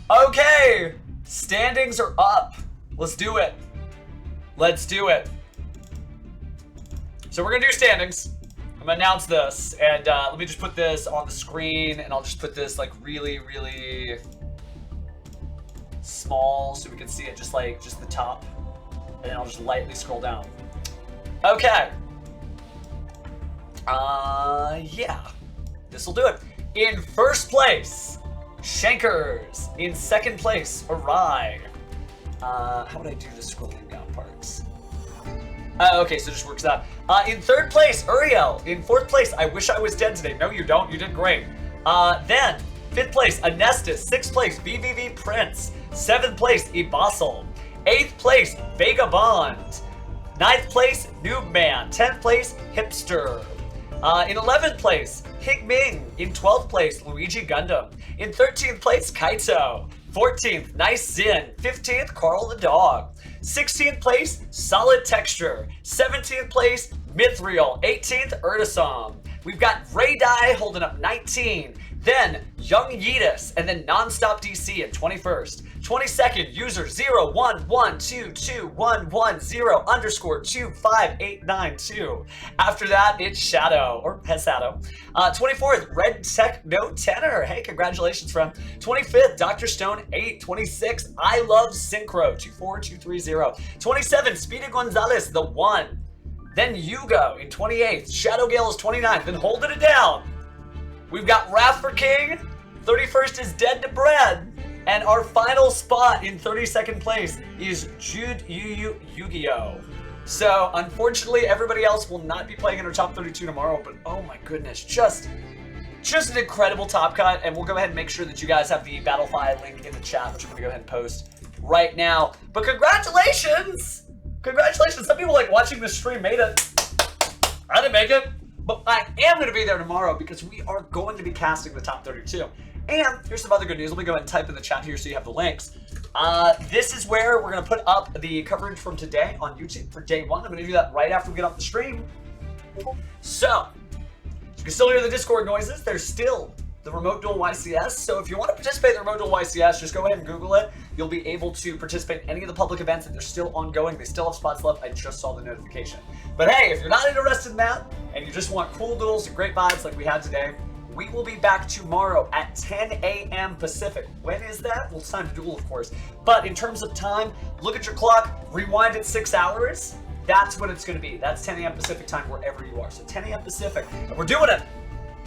Okay, standings are up. Let's do it. So we're gonna do standings. I'm gonna announce this, and let me just put this on the screen, and I'll just put this like really, really small so we can see it, just the top, and then I'll just lightly scroll down. Okay. Yeah, this will do it. In first place, Shankers. In second place, Arai. How would I do the scrolling down parts? Okay, so it just works out. In third place, Uriel. In fourth place, I wish I was dead today. No, you don't. You did great. Then, fifth place, Anestus. Sixth place, VVV Prince. Seventh place, Ibasal. Eighth place, Vagabond. Ninth place, Noobman. 10th place, Hipster. In 11th place, Higming. In 12th place, Luigi Gundam. In 13th place, Kaito. 14th, Nice Zin. 15th, Carl the Dog. 16th place, Solid Texture. 17th place, Mithril. 18th, Urtisam. We've got Ray Dye holding up 19. Then Young Yeetus, and then Nonstop DC at 21st. 22nd, user 011222110_25892. After that, it's Shadow, or Hesato. 24th, Red Tech No Tenor. Hey, congratulations, friend. 25th, Dr. Stone 8. 26th, I Love Synchro 24230. 27th, Speedy Gonzalez, the 1. Then Yugo in 28th. Shadow Gale is 29th. Then holding it down, we've got Wrath for King. 31st is Dead to Bread. And our final spot in 32nd place is Jude Yu-Gi-Oh! So, unfortunately, everybody else will not be playing in our top 32 tomorrow, but oh my goodness, just an incredible top cut, and we'll go ahead and make sure that you guys have the Battlefy link in the chat, which I'm going to go ahead and post right now. But congratulations! Congratulations! Some people like watching this stream made it. I didn't make it, but I am going to be there tomorrow because we are going to be casting the top 32. And here's some other good news. Let me go ahead and type in the chat here so you have the links. This is where we're going to put up the coverage from today on YouTube for day 1. I'm going to do that right after we get off the stream. So, you can still hear the Discord noises. There's still the Remote Duel YCS. So if you want to participate in the Remote Duel YCS, just go ahead and Google it. You'll be able to participate in any of the public events, and they're still ongoing. They still have spots left. I just saw the notification. But hey, if you're not interested in that, and you just want cool duels and great vibes like we had today, we will be back tomorrow at 10 a.m. Pacific. When is that? Well, it's time to duel, of course. But in terms of time, look at your clock, rewind it 6 hours. That's what it's going to be. That's 10 a.m. Pacific time wherever you are. So 10 a.m. Pacific. And we're doing it.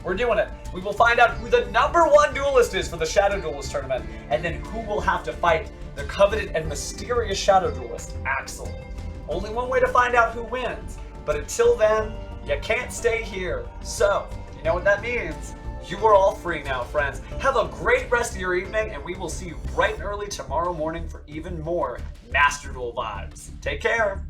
We're doing it. We will find out who the #1 duelist is for the Shadow Duelist Tournament, and then who will have to fight the coveted and mysterious Shadow Duelist, Axel. Only one way to find out who wins. But until then, you can't stay here. So, you know what that means. You are all free now, friends. Have a great rest of your evening, and we will see you bright and early tomorrow morning for even more Master Duel vibes. Take care.